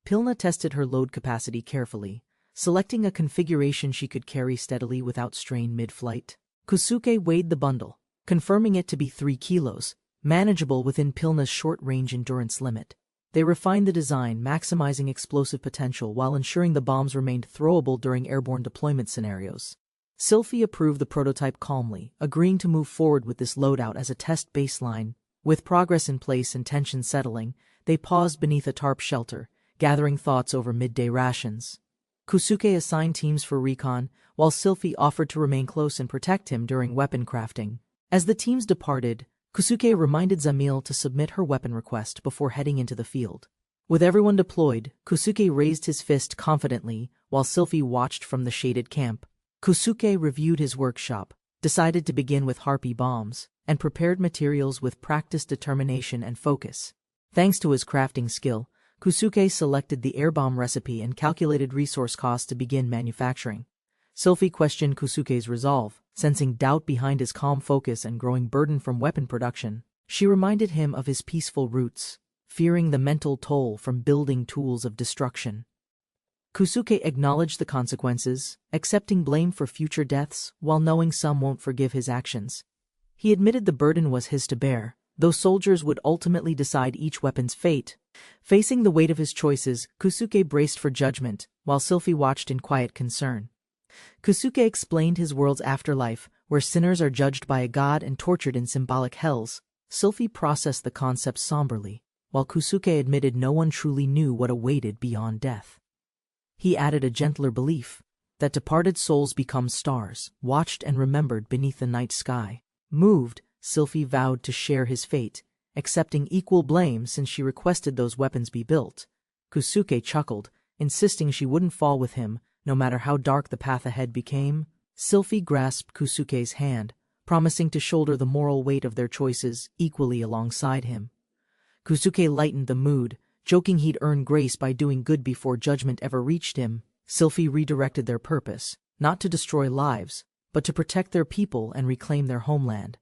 Pilna tested her load capacity carefully. selecting a configuration she could carry steadily without strain mid-flight. Kusuke weighed the bundle, confirming it to be 3 kilos, manageable within Pilna's short-range endurance limit. They refined the design, maximizing explosive potential while ensuring the bombs remained throwable during airborne deployment scenarios. Sylphie approved the prototype calmly, agreeing to move forward with this loadout as a test baseline. With progress in place and tension settling, they paused beneath a tarp shelter, gathering thoughts over midday rations. Kusuke assigned teams for recon, while Sylphie offered to remain close and protect him during weapon crafting. As the teams departed, Kusuke reminded Zamil to submit her weapon request before heading into the field. With everyone deployed, Kusuke raised his fist confidently while Sylphie watched from the shaded camp. Kusuke reviewed his workshop, decided to begin with harpy bombs, and prepared materials with practiced determination and focus. Thanks to his crafting skill, Kusuke selected the air bomb recipe and calculated resource costs to begin manufacturing. Sylphie questioned Kusuke's resolve, sensing doubt behind his calm focus and growing burden from weapon production. She reminded him of his peaceful roots, fearing the mental toll from building tools of destruction. Kusuke acknowledged the consequences, accepting blame for future deaths while knowing some won't forgive his actions. He admitted the burden was his to bear, though soldiers would ultimately decide each weapon's fate. Facing the weight of his choices, Kusuke braced for judgment, while Sylphie watched in quiet concern. Kusuke explained his world's afterlife, where sinners are judged by a god and tortured in symbolic hells. Sylphie processed the concept somberly, while Kusuke admitted no one truly knew what awaited beyond death. He added a gentler belief that departed souls become stars, watched and remembered beneath the night sky. Moved, Sylphie vowed to share his fate, accepting equal blame since she requested those weapons be built. Kusuke chuckled, insisting she wouldn't fall with him, no matter how dark the path ahead became. Sylphie grasped Kusuke's hand, promising to shoulder the moral weight of their choices equally alongside him. Kusuke lightened the mood, joking he'd earn grace by doing good before judgment ever reached him. Sylphie redirected their purpose, not to destroy lives, but to protect their people and reclaim their homeland.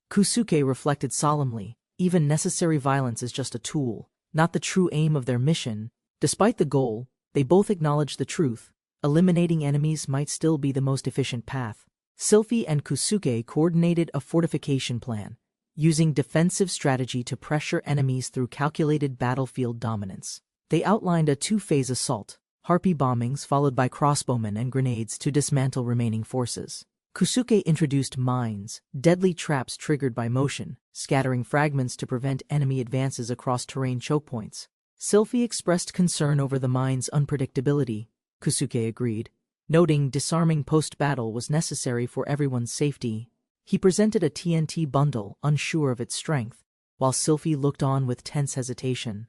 Kusuke reflected solemnly, even necessary violence is just a tool, not the true aim of their mission. Despite the goal, they both acknowledged the truth. Eliminating enemies might still be the most efficient path. Sylphie and Kusuke coordinated a fortification plan, using defensive strategy to pressure enemies through calculated battlefield dominance. They outlined a 2-phase assault, harpy bombings followed by crossbowmen and grenades to dismantle remaining forces. Kusuke introduced mines, deadly traps triggered by motion, scattering fragments to prevent enemy advances across terrain choke points. Sylphie expressed concern over the mines' unpredictability. Kusuke agreed, noting disarming post-battle was necessary for everyone's safety. He presented a TNT bundle, unsure of its strength, while Sylphie looked on with tense hesitation.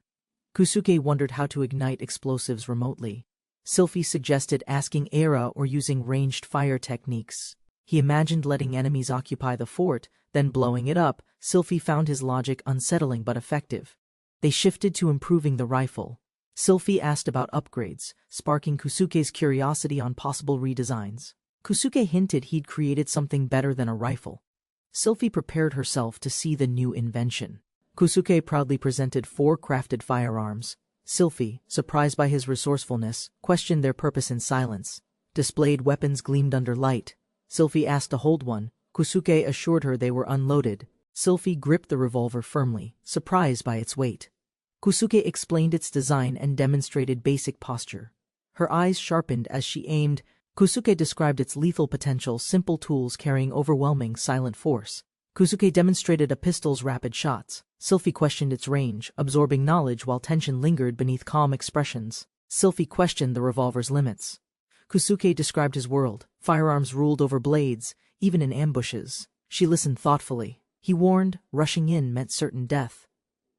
Kusuke wondered how to ignite explosives remotely. Sylphie suggested asking Era or using ranged fire techniques. He imagined letting enemies occupy the fort, then blowing it up. Sylphie found his logic unsettling but effective. They shifted to improving the rifle. Sylphie asked about upgrades, sparking Kusuke's curiosity on possible redesigns. Kusuke hinted he'd created something better than a rifle. Sylphie prepared herself to see the new invention. Kusuke proudly presented 4 crafted firearms. Sylphie, surprised by his resourcefulness, questioned their purpose in silence. Displayed weapons gleamed under light. Sylphie asked to hold one. Kusuke assured her they were unloaded. Sylphie gripped the revolver firmly, surprised by its weight. Kusuke explained its design and demonstrated basic posture. Her eyes sharpened as she aimed. Kusuke described its lethal potential, simple tools carrying overwhelming silent force. Kusuke demonstrated a pistol's rapid shots. Sylphie questioned its range, absorbing knowledge while tension lingered beneath calm expressions. Sylphie questioned the revolver's limits. Kusuke described his world. Firearms ruled over blades, even in ambushes. She listened thoughtfully. He warned, rushing in meant certain death.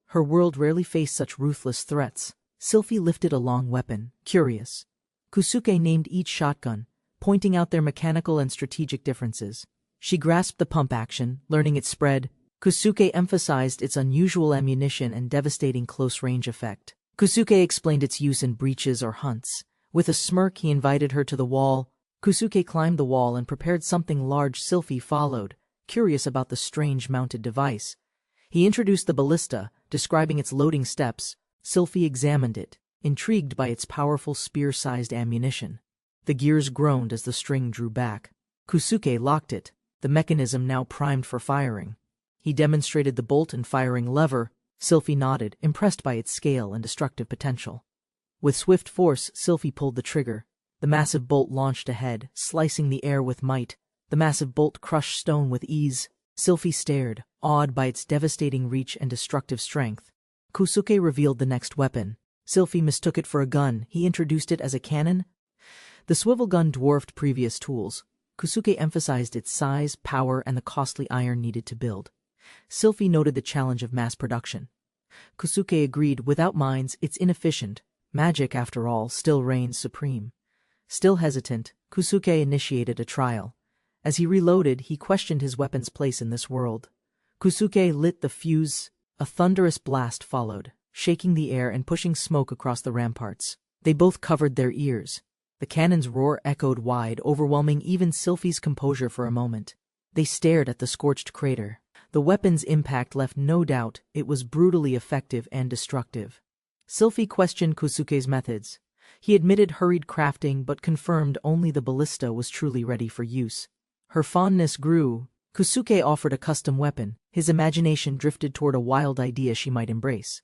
Her world rarely faced such ruthless threats. Sylphie lifted a long weapon, curious. Kusuke named each shotgun, pointing out their mechanical and strategic differences. She grasped the pump action, learning its spread. Kusuke emphasized its unusual ammunition and devastating close-range effect. Kusuke explained its use in breaches or hunts. With a smirk, he invited her to the wall. Kusuke climbed the wall and prepared something large. Sylphie followed, curious about the strange mounted device. He introduced the ballista, describing its loading steps. Sylphie examined it, intrigued by its powerful spear-sized ammunition. The gears groaned as the string drew back. Kusuke locked it, the mechanism now primed for firing. He demonstrated the bolt and firing lever. Sylphie nodded, impressed by its scale and destructive potential. With swift force, Sylphie pulled the trigger. The massive bolt launched ahead, slicing the air with might. The massive bolt crushed stone with ease. Sylphie stared, awed by its devastating reach and destructive strength. Kusuke revealed the next weapon. Sylphie mistook it for a gun. He introduced it as a cannon. The swivel gun dwarfed previous tools. Kusuke emphasized its size, power, and the costly iron needed to build. Sylphie noted the challenge of mass production. Kusuke agreed, without mines, it's inefficient. Magic, after all, still reigns supreme. Still hesitant, Kusuke initiated a trial. As he reloaded, he questioned his weapon's place in this world. Kusuke lit the fuse. A thunderous blast followed, shaking the air and pushing smoke across the ramparts. They both covered their ears. The cannon's roar echoed wide, overwhelming even Sylphie's composure for a moment. They stared at the scorched crater. The weapon's impact left no doubt. It was brutally effective and destructive. Sylphie questioned Kusuke's methods. He admitted hurried crafting but confirmed only the ballista was truly ready for use. Her fondness grew. Kusuke offered a custom weapon. His imagination drifted toward a wild idea she might embrace.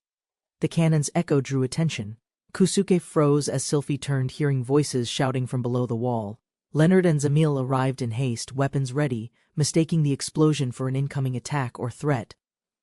The cannon's echo drew attention. Kusuke froze as Sylphie turned, hearing voices shouting from below the wall. Leonard and Zamil arrived in haste, weapons ready, mistaking the explosion for an incoming attack or threat.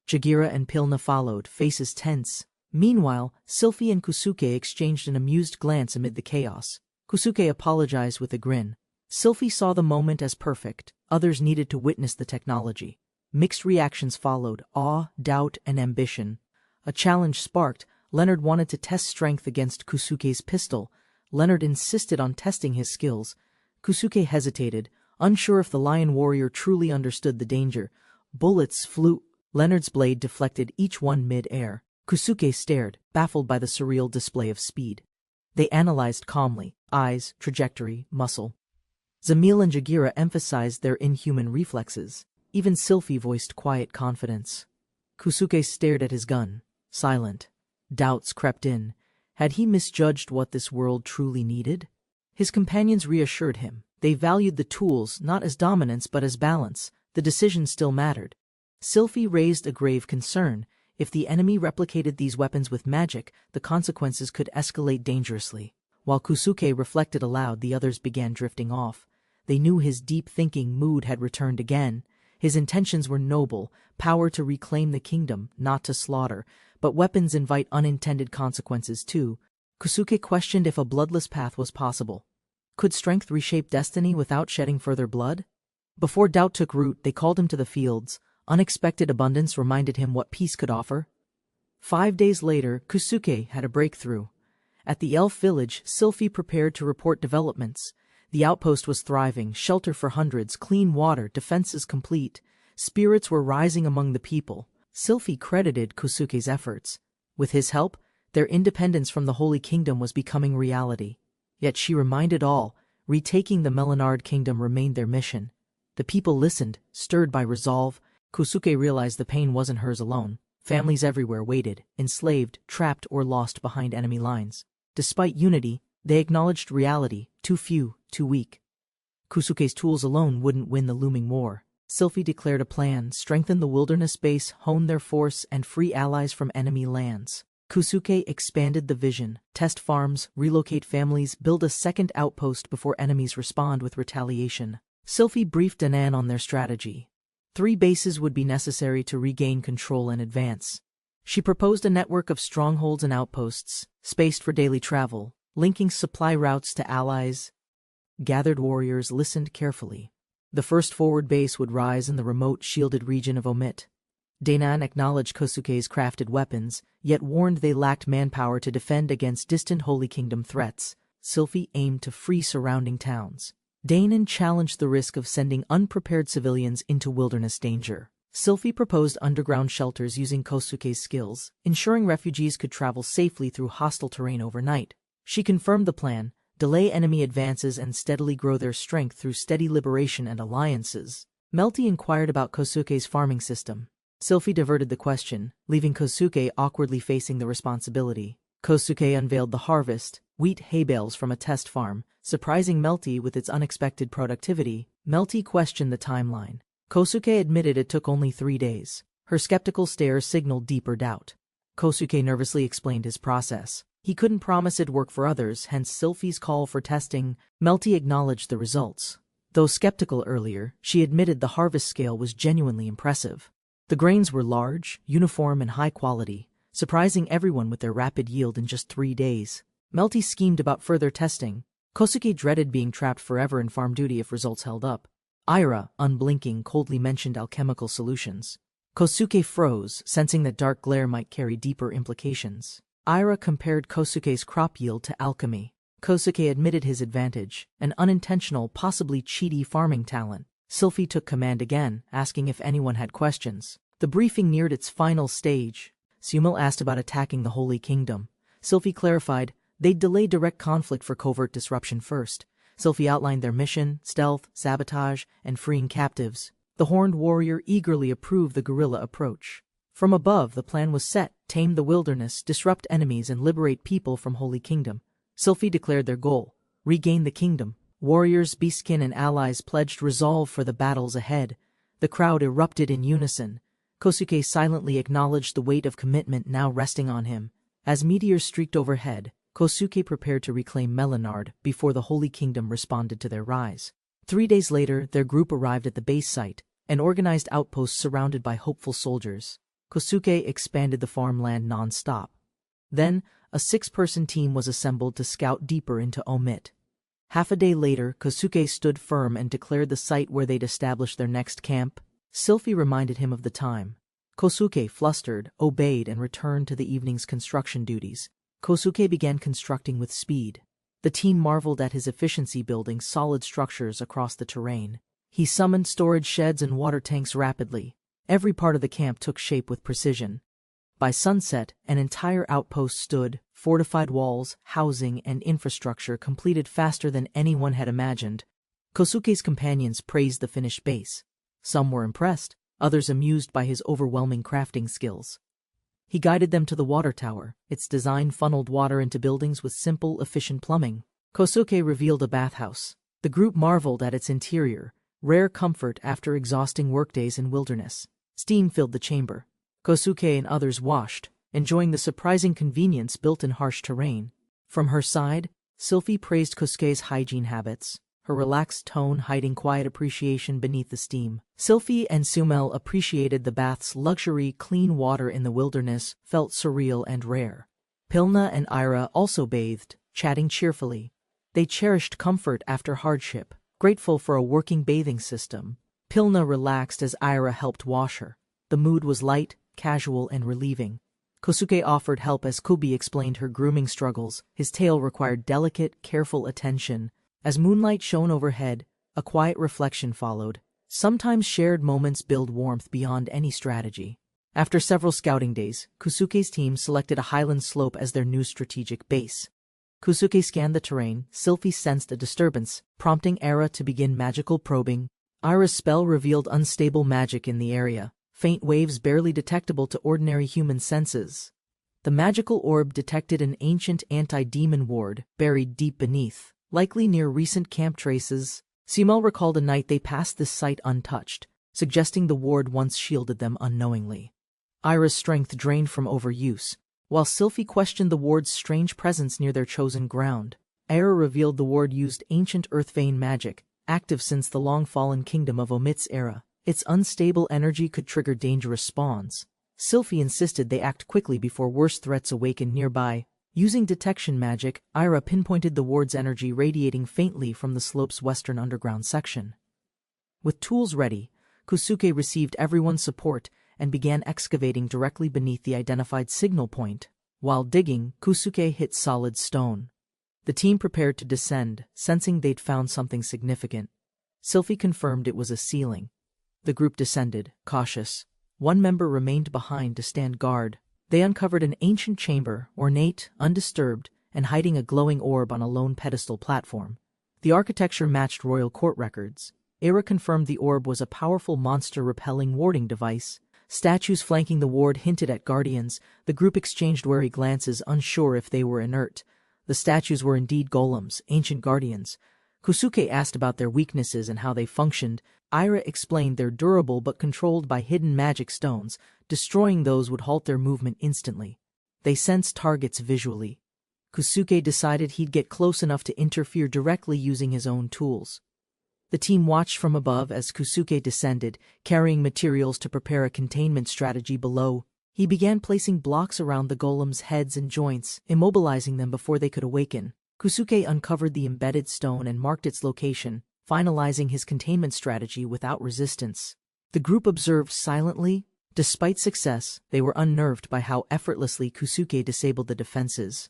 Jagira and Pilna followed, faces tense. Meanwhile, Sylphie and Kusuke exchanged an amused glance amid the chaos. Kusuke apologized with a grin. Sylphie saw the moment as perfect. Others needed to witness the technology. Mixed reactions followed, awe, doubt, and ambition. A challenge sparked. Leonard wanted to test strength against Kusuke's pistol. Leonard insisted on testing his skills. Kusuke hesitated, unsure if the lion warrior truly understood the danger. Bullets flew. Leonard's blade deflected, each one mid-air. Kusuke stared, baffled by the surreal display of speed. They analyzed calmly, eyes, trajectory, muscle. Zamil and Jagira emphasized their inhuman reflexes. Even Sylphie voiced quiet confidence. Kusuke stared at his gun, silent. Doubts crept in. Had he misjudged what this world truly needed? His companions reassured him. They valued the tools not as dominance but as balance. The decision still mattered. Sylphie raised a grave concern. If the enemy replicated these weapons with magic, the consequences could escalate dangerously. While Kusuke reflected aloud, the others began drifting off. They knew his deep-thinking mood had returned again. His intentions were noble, power to reclaim the kingdom, not to slaughter. But weapons invite unintended consequences too. Kusuke questioned if a bloodless path was possible. Could strength reshape destiny without shedding further blood? Before doubt took root, they called him to the fields. Unexpected abundance reminded him what peace could offer. 5 days later, Kusuke had a breakthrough. At the elf village, Sylphie prepared to report developments. The outpost was thriving, shelter for hundreds, clean water, defenses complete. Spirits were rising among the people. Sylphie credited Kusuke's efforts. With his help, their independence from the Holy Kingdom was becoming reality. Yet she reminded all, retaking the Melanard Kingdom remained their mission. The people listened, stirred by resolve. Kusuke realized the pain wasn't hers alone. Families everywhere waited, enslaved, trapped, or lost behind enemy lines. Despite unity, they acknowledged reality, too few, too weak. Kusuke's tools alone wouldn't win the looming war. Sylphie declared a plan: strengthen the wilderness base, hone their force, and free allies from enemy lands. Kusuke expanded the vision: test farms, relocate families, build a second outpost before enemies respond with retaliation. Sylphie briefed Danan on their strategy. 3 bases would be necessary to regain control and advance. She proposed a network of strongholds and outposts, spaced for daily travel, linking supply routes to allies. Gathered warriors listened carefully. The first forward base would rise in the remote, shielded region of Omit. Danan acknowledged Kosuke's crafted weapons, yet warned they lacked manpower to defend against distant Holy Kingdom threats. Sylphie aimed to free surrounding towns. Danan challenged the risk of sending unprepared civilians into wilderness danger. Sylphie proposed underground shelters using Kosuke's skills, ensuring refugees could travel safely through hostile terrain overnight. She confirmed the plan: delay enemy advances and steadily grow their strength through steady liberation and alliances. Melty inquired about Kosuke's farming system. Sylphie diverted the question, leaving Kosuke awkwardly facing the responsibility. Kosuke unveiled the harvest, wheat hay bales from a test farm, surprising Melty with its unexpected productivity. Melty questioned the timeline. Kosuke admitted it took only 3 days. Her skeptical stare signaled deeper doubt. Kosuke nervously explained his process. He couldn't promise it'd work for others, hence Sylphie's call for testing. Melty acknowledged the results. Though skeptical earlier, she admitted the harvest scale was genuinely impressive. The grains were large, uniform, and high quality, surprising everyone with their rapid yield in just 3 days. Melty schemed about further testing. Kosuke dreaded being trapped forever in farm duty if results held up. Ira, unblinking, coldly mentioned alchemical solutions. Kosuke froze, sensing that dark glare might carry deeper implications. Ira compared Kosuke's crop yield to alchemy. Kosuke admitted his advantage, an unintentional, possibly cheaty farming talent. Sylphie took command again, asking if anyone had questions. The briefing neared its final stage. Sumil asked about attacking the Holy Kingdom. Sylphie clarified they'd delay direct conflict for covert disruption first. Sylphie outlined their mission: stealth, sabotage, and freeing captives. The horned warrior eagerly approved the guerrilla approach. From above, the plan was set: tame the wilderness, disrupt enemies, and liberate people from Holy Kingdom. Sylphie declared their goal: regain the kingdom. Warriors, beastkin, and allies pledged resolve for the battles ahead. The crowd erupted in unison. Kosuke silently acknowledged the weight of commitment now resting on him. As meteors streaked overhead, Kosuke prepared to reclaim Melanard before the Holy Kingdom responded to their rise. 3 days later, their group arrived at the base site, an organized outpost surrounded by hopeful soldiers. Kosuke expanded the farmland non-stop. Then, a 6-person team was assembled to scout deeper into Omit. Half a day later, Kosuke stood firm and declared the site where they'd establish their next camp. Sylphie reminded him of the time. Kosuke, flustered, obeyed and returned to the evening's construction duties. Kosuke began constructing with speed. The team marveled at his efficiency building solid structures across the terrain. He summoned storage sheds and water tanks rapidly. Every part of the camp took shape with precision. By sunset, an entire outpost stood, fortified walls, housing, and infrastructure completed faster than anyone had imagined. Kosuke's companions praised the finished base. Some were impressed, others amused by his overwhelming crafting skills. He guided them to the water tower. Its design funneled water into buildings with simple, efficient plumbing. Kosuke revealed a bathhouse. The group marveled at its interior, rare comfort after exhausting workdays in wilderness. Steam filled the chamber. Kosuke and others washed, enjoying the surprising convenience built in harsh terrain. From her side, Sylphie praised Kosuke's hygiene habits, her relaxed tone hiding quiet appreciation beneath the steam. Sylphie and Sumel appreciated the bath's luxury. Clean water in the wilderness felt surreal and rare. Pilna and Ira also bathed, chatting cheerfully. They cherished comfort after hardship, grateful for a working bathing system. Pilna relaxed as Ira helped wash her. The mood was light, casual, and relieving. Kosuke offered help as Kubi explained her grooming struggles. His tale required delicate, careful attention. As moonlight shone overhead, a quiet reflection followed. Sometimes shared moments build warmth beyond any strategy. After several scouting days, Kosuke's team selected a highland slope as their new strategic base. Kosuke scanned the terrain. Sylphie sensed a disturbance, prompting Era to begin magical probing. Ira's spell revealed unstable magic in the area, faint waves barely detectable to ordinary human senses. The magical orb detected an ancient anti-demon ward buried deep beneath, likely near recent camp traces. Sumel recalled a night they passed this site untouched, suggesting the ward once shielded them unknowingly. Ira's strength drained from overuse, while Sylphie questioned the ward's strange presence near their chosen ground. Era revealed the ward used ancient earthvein magic, active since the long-fallen kingdom of Omit's era. Its unstable energy could trigger dangerous spawns. Sylphie insisted they act quickly before worse threats awakened nearby. Using detection magic, Ira pinpointed the ward's energy radiating faintly from the slope's western underground section. With tools ready, Kosuke received everyone's support and began excavating directly beneath the identified signal point. While digging, Kosuke hit solid stone. The team prepared to descend, sensing they'd found something significant. Sylphie confirmed it was a ceiling. The group descended, cautious. One member remained behind to stand guard. They uncovered an ancient chamber, ornate, undisturbed, and hiding a glowing orb on a lone pedestal platform. The architecture matched royal court records. Era confirmed the orb was a powerful monster-repelling warding device. Statues flanking the ward hinted at guardians. The group exchanged wary glances, unsure if they were inert. The statues were indeed golems, ancient guardians. Kusuke asked about their weaknesses and how they functioned. Ira explained they're durable but controlled by hidden magic stones. Destroying those would halt their movement instantly. They sense targets visually. Kusuke decided he'd get close enough to interfere directly using his own tools. The team watched from above as Kusuke descended, carrying materials to prepare a containment strategy below. He began placing blocks around the golems' heads and joints, immobilizing them before they could awaken. Kusuke uncovered the embedded stone and marked its location, finalizing his containment strategy without resistance. The group observed silently. Despite success, they were unnerved by how effortlessly Kusuke disabled the defenses.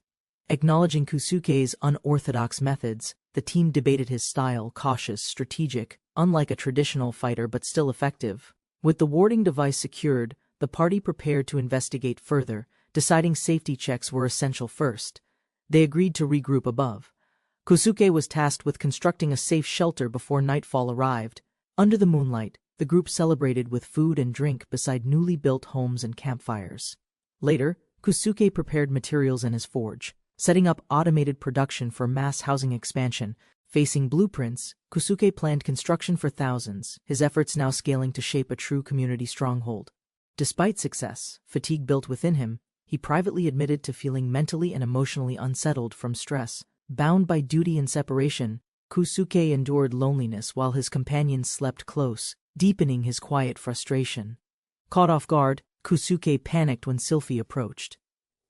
Acknowledging Kusuke's unorthodox methods, the team debated his style, cautious, strategic, unlike a traditional fighter but still effective. With the warding device secured, the party prepared to investigate further, deciding safety checks were essential first. They agreed to regroup above. Kusuke was tasked with constructing a safe shelter before nightfall arrived. Under the moonlight, the group celebrated with food and drink beside newly built homes and campfires. Later, Kusuke prepared materials in his forge, setting up automated production for mass housing expansion. Facing blueprints, Kusuke planned construction for thousands, his efforts now scaling to shape a true community stronghold. Despite success, fatigue built within him. He privately admitted to feeling mentally and emotionally unsettled from stress. Bound by duty and separation, Kusuke endured loneliness while his companions slept close, deepening his quiet frustration. Caught off guard, Kusuke panicked when Sylphie approached.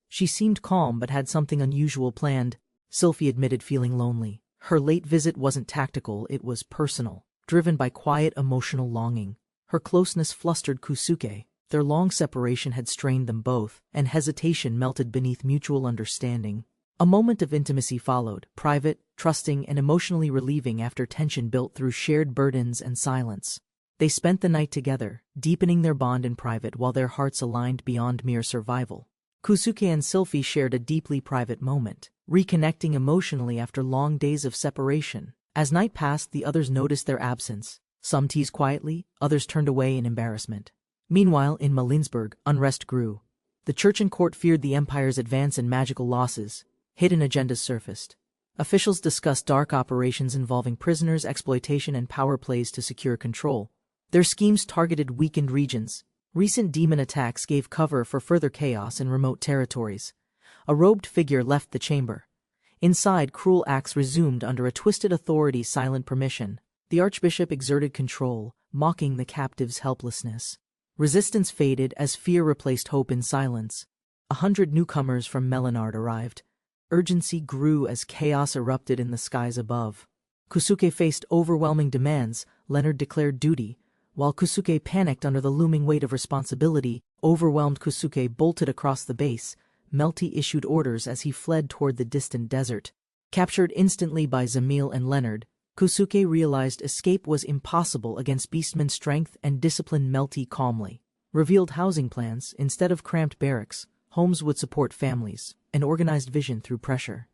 She seemed calm but had something unusual planned. Sylphie admitted feeling lonely. Her late visit wasn't tactical, it was personal, driven by quiet emotional longing. Her closeness flustered Kusuke. Their long separation had strained them both, and hesitation melted beneath mutual understanding. A moment of intimacy followed, private, trusting, and emotionally relieving after tension built through shared burdens and silence. They spent the night together, deepening their bond in private while their hearts aligned beyond mere survival. Kusuke and Sylphie shared a deeply private moment, reconnecting emotionally after long days of separation. As night passed, the others noticed their absence. Some teased quietly, others turned away in embarrassment. Meanwhile, in Malinsburg, unrest grew. The church and court feared the empire's advance and magical losses. Hidden agendas surfaced. Officials discussed dark operations involving prisoners, exploitation, and power plays to secure control. Their schemes targeted weakened regions. Recent demon attacks gave cover for further chaos in remote territories. A robed figure left the chamber. Inside, cruel acts resumed under a twisted authority's silent permission. The archbishop exerted control, mocking the captives' helplessness. Resistance faded as fear replaced hope in silence. 100 newcomers from Melinard arrived. Urgency grew as chaos erupted in the skies above. Kusuke faced overwhelming demands. Leonard declared duty. While Kusuke panicked under the looming weight of responsibility, overwhelmed Kusuke bolted across the base. Melty issued orders as he fled toward the distant desert. Captured instantly by Zamil and Leonard, Kusuke realized escape was impossible against Beastman's strength and disciplined Melty calmly. Revealed housing plans. Instead of cramped barracks, homes would support families, an organized vision through pressure.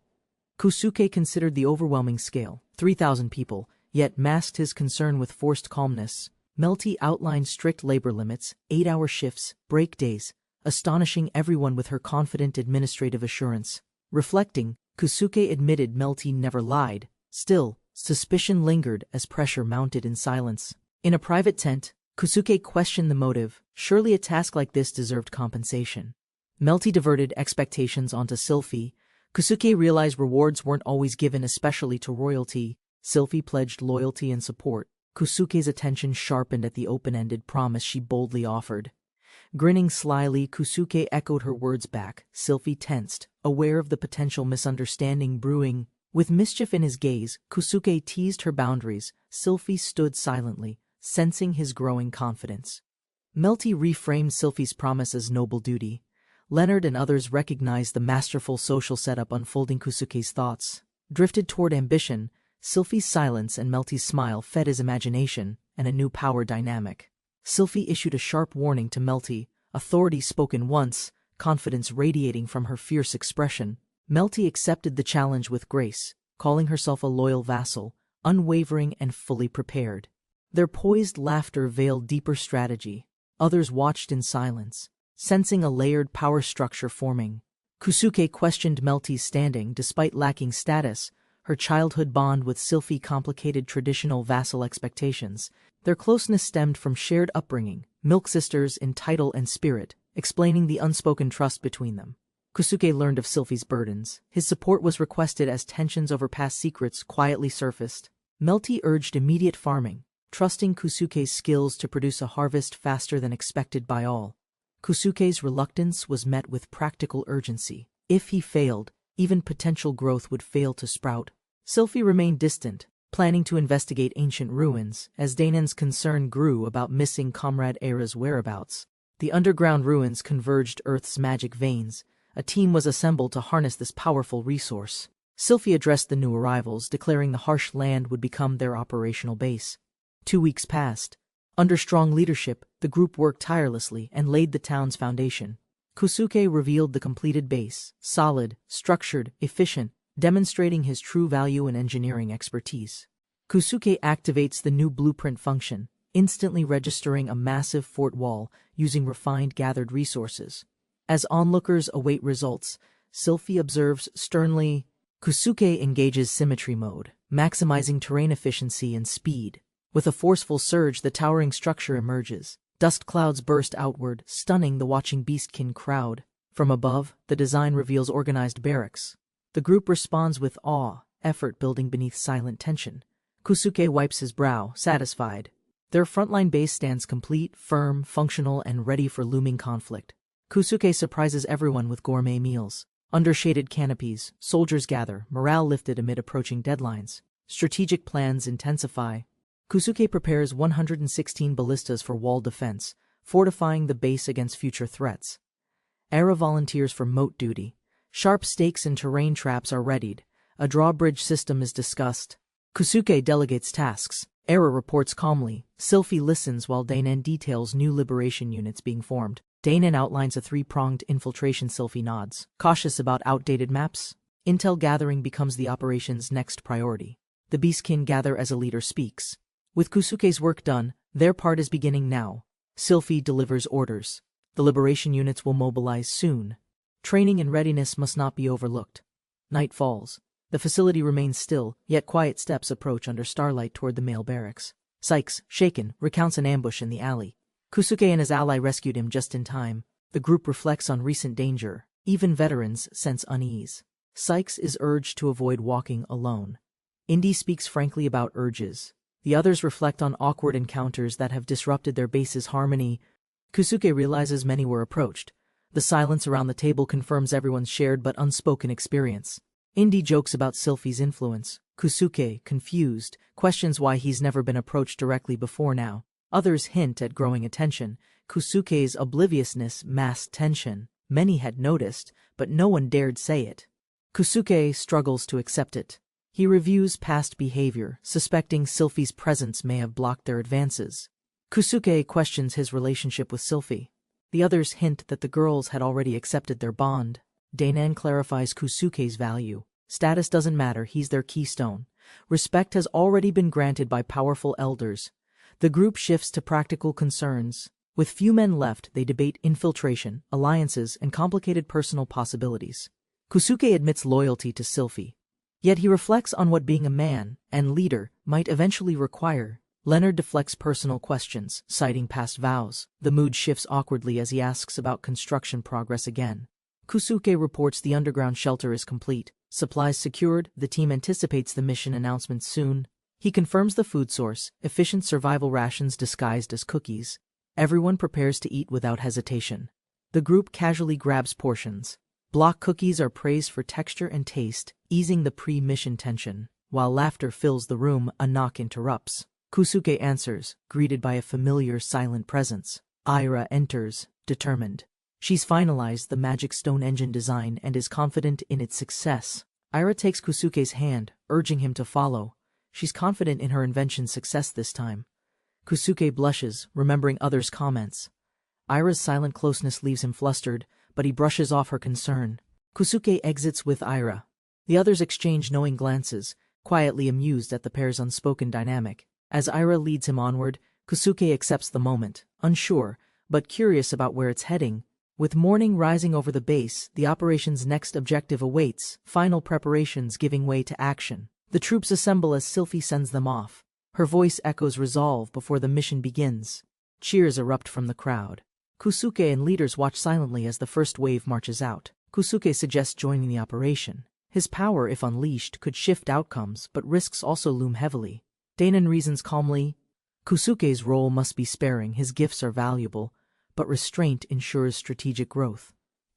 Kusuke considered the overwhelming scale, 3,000 people, yet masked his concern with forced calmness. Melty outlined strict labor limits, 8-hour shifts, break days, astonishing everyone with her confident administrative assurance. Reflecting, Kusuke admitted Melty never lied. Still, suspicion lingered as pressure mounted in silence. In a private tent, Kusuke questioned the motive. Surely a task like this deserved compensation. Melty diverted expectations onto Sylphie. Kusuke realized rewards weren't always given, especially to royalty. Sylphie pledged loyalty and support. Kusuke's attention sharpened at the open-ended promise she boldly offered. Grinning slyly, Kusuke echoed her words back. Sylphie tensed, aware of the potential misunderstanding brewing. With mischief in his gaze, Kusuke teased her boundaries. Sylphie stood silently, sensing his growing confidence. Melty reframed Sylphie's promise as noble duty. Leonard and others recognized the masterful social setup unfolding. Kusuke's thoughts drifted toward ambition. Sylphie's silence and Melty's smile fed his imagination, and a new power dynamic. Sylphie issued a sharp warning to Melty, authority spoken once, confidence radiating from her fierce expression. Melty accepted the challenge with grace, calling herself a loyal vassal, unwavering and fully prepared. Their poised laughter veiled deeper strategy. Others watched in silence, sensing a layered power structure forming. Kusuke questioned Melty's standing despite lacking status. Her childhood bond with Sylphie complicated traditional vassal expectations. Their closeness stemmed from shared upbringing, milk sisters in title and spirit, explaining the unspoken trust between them. Kusuke learned of Sylphie's burdens. His support was requested as tensions over past secrets quietly surfaced. Melty urged immediate farming, trusting Kusuke's skills to produce a harvest faster than expected by all. Kusuke's reluctance was met with practical urgency. If he failed, even potential growth would fail to sprout. Sylphie remained distant, planning to investigate ancient ruins, as Dainen's concern grew about missing comrade Era's whereabouts. The underground ruins converged Earth's magic veins. A team was assembled to harness this powerful resource. Sylphie addressed the new arrivals, declaring the harsh land would become their operational base. 2 weeks passed. Under strong leadership, the group worked tirelessly and laid the town's foundation. Kusuke revealed the completed base, solid, structured, efficient, demonstrating his true value in engineering expertise. Kusuke activates the new blueprint function, instantly registering a massive fort wall using refined gathered resources. As onlookers await results, Sylphie observes sternly. Kusuke engages symmetry mode, maximizing terrain efficiency and speed. With a forceful surge, the towering structure emerges. Dust clouds burst outward, stunning the watching beastkin crowd. From above, the design reveals organized barracks. The group responds with awe, effort building beneath silent tension. Kusuke wipes his brow, satisfied. Their frontline base stands complete, firm, functional, and ready for looming conflict. Kusuke surprises everyone with gourmet meals. Under shaded canopies, soldiers gather, morale lifted amid approaching deadlines. Strategic plans intensify. Kusuke prepares 116 ballistas for wall defense, fortifying the base against future threats. Era volunteers for moat duty. Sharp stakes and terrain traps are readied. A drawbridge system is discussed. Kusuke delegates tasks. Era reports calmly. Sylphie listens while Dainen details new liberation units being formed. Dainen outlines a 3-pronged infiltration. Sylphie nods. Cautious about outdated maps, intel gathering becomes the operation's next priority. The beastkin gather as a leader speaks. With Kusuke's work done, their part is beginning now. Sylphie delivers orders. The liberation units will mobilize soon. Training and readiness must not be overlooked. Night falls. The facility remains still, yet quiet steps approach under starlight toward the male barracks. Sykes, shaken, recounts an ambush in the alley. Kusuke and his ally rescued him just in time. The group reflects on recent danger. Even veterans sense unease. Sykes is urged to avoid walking alone. Indy speaks frankly about urges. The others reflect on awkward encounters that have disrupted their base's harmony. Kusuke realizes many were approached. The silence around the table confirms everyone's shared but unspoken experience. Indy jokes about Sylphie's influence. Kusuke, confused, questions why he's never been approached directly before now. Others hint at growing attention. Kusuke's obliviousness masked tension. Many had noticed, but no one dared say it. Kusuke struggles to accept it. He reviews past behavior, suspecting Sylphie's presence may have blocked their advances. Kusuke questions his relationship with Sylphie. The others hint that the girls had already accepted their bond. Dainen clarifies Kusuke's value. Status doesn't matter, he's their keystone. Respect has already been granted by powerful elders. The group shifts to practical concerns. With few men left, they debate infiltration, alliances, and complicated personal possibilities. Kusuke admits loyalty to Sylphie. Yet he reflects on what being a man and leader might eventually require. Leonard deflects personal questions, citing past vows. The mood shifts awkwardly as he asks about construction progress again. Kusuke reports the underground shelter is complete. Supplies secured, the team anticipates the mission announcement soon. He confirms the food source, efficient survival rations disguised as cookies. Everyone prepares to eat without hesitation. The group casually grabs portions. Block cookies are praised for texture and taste, easing the pre-mission tension. While laughter fills the room, a knock interrupts. Kusuke answers, greeted by a familiar silent presence. Ira enters, determined. She's finalized the magic stone engine design and is confident in its success. Ira takes Kusuke's hand, urging him to follow. She's confident in her invention's success this time. Kusuke blushes, remembering others' comments. Ira's silent closeness leaves him flustered, but he brushes off her concern. Kusuke exits with Ira. The others exchange knowing glances, quietly amused at the pair's unspoken dynamic. As Ira leads him onward, Kusuke accepts the moment, unsure, but curious about where it's heading. With morning rising over the base, the operation's next objective awaits, final preparations giving way to action. The troops assemble as Sylphie sends them off. Her voice echoes resolve before the mission begins. Cheers erupt from the crowd. Kusuke and leaders watch silently as the first wave marches out. Kusuke suggests joining the operation. His power, if unleashed, could shift outcomes, but risks also loom heavily. Danon reasons calmly. Kusuke's role must be sparing, his gifts are valuable, but restraint ensures strategic growth.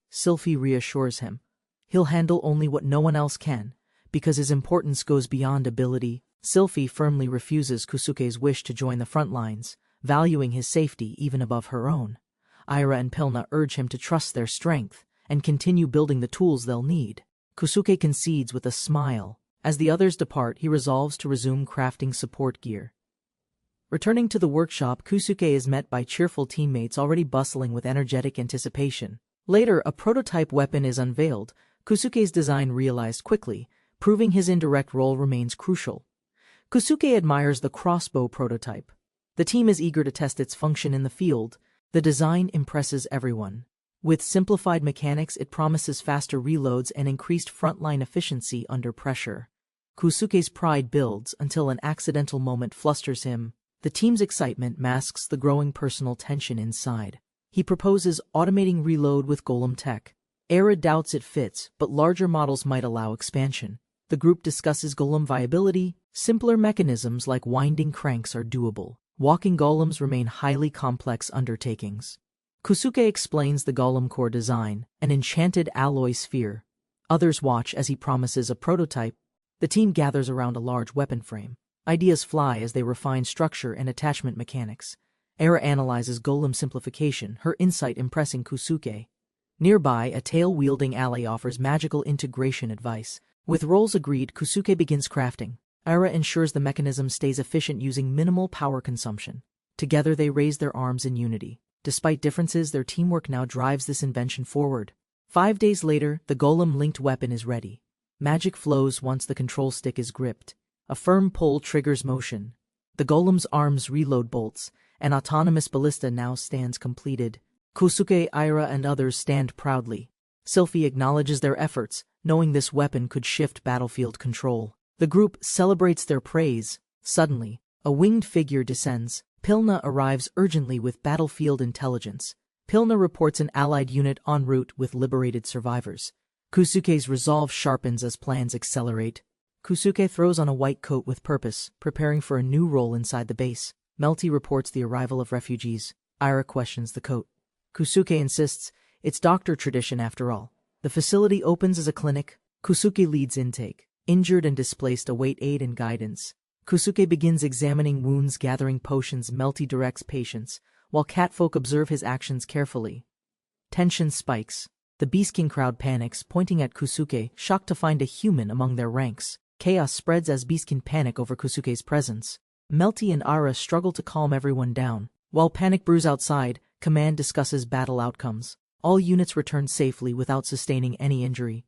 Sylphie reassures him. He'll handle only what no one else can, because his importance goes beyond ability. Sylphie firmly refuses Kusuke's wish to join the front lines, valuing his safety even above her own. Ira and Pilna urge him to trust their strength and continue building the tools they'll need. Kusuke concedes with a smile. As the others depart, he resolves to resume crafting support gear. Returning to the workshop, Kusuke is met by cheerful teammates already bustling with energetic anticipation. Later, a prototype weapon is unveiled. Kusuke's design realized quickly, proving his indirect role remains crucial. Kusuke admires the crossbow prototype. The team is eager to test its function in the field. The design impresses everyone. With simplified mechanics, it promises faster reloads and increased frontline efficiency under pressure. Kusuke's pride builds until an accidental moment flusters him. The team's excitement masks the growing personal tension inside. He proposes automating reload with golem tech. Era doubts it fits, but larger models might allow expansion. The group discusses golem viability. Simpler mechanisms like winding cranks are doable. Walking golems remain highly complex undertakings. Kusuke explains the golem core design, an enchanted alloy sphere. Others watch as he promises a prototype. The team gathers around a large weapon frame. Ideas fly as they refine structure and attachment mechanics. Era analyzes golem simplification, her insight impressing Kusuke. Nearby, a tail-wielding ally offers magical integration advice. With roles agreed, Kusuke begins crafting. Ira ensures the mechanism stays efficient using minimal power consumption. Together they raise their arms in unity. Despite differences, their teamwork now drives this invention forward. 5 days later, the golem-linked weapon is ready. Magic flows once the control stick is gripped. A firm pull triggers motion. The golem's arms reload bolts. An autonomous ballista now stands completed. Kusuke, Ira, and others stand proudly. Sylphie acknowledges their efforts, knowing this weapon could shift battlefield control. The group celebrates their praise. Suddenly, a winged figure descends. Pilna arrives urgently with battlefield intelligence. Pilna reports an allied unit en route with liberated survivors. Kusuke's resolve sharpens as plans accelerate. Kusuke throws on a white coat with purpose, preparing for a new role inside the base. Melty reports the arrival of refugees. Ira questions the coat. Kusuke insists, it's doctor tradition after all. The facility opens as a clinic. Kusuke leads intake. Injured and displaced await aid and guidance. Kusuke begins examining wounds, gathering potions. Melty directs patients, while catfolk observe his actions carefully. Tension spikes. The Beast King crowd panics, pointing at Kusuke, shocked to find a human among their ranks. Chaos spreads as Beast King panic over Kusuke's presence. Melty and Ira struggle to calm everyone down. While panic brews outside, command discusses battle outcomes. All units return safely without sustaining any injury.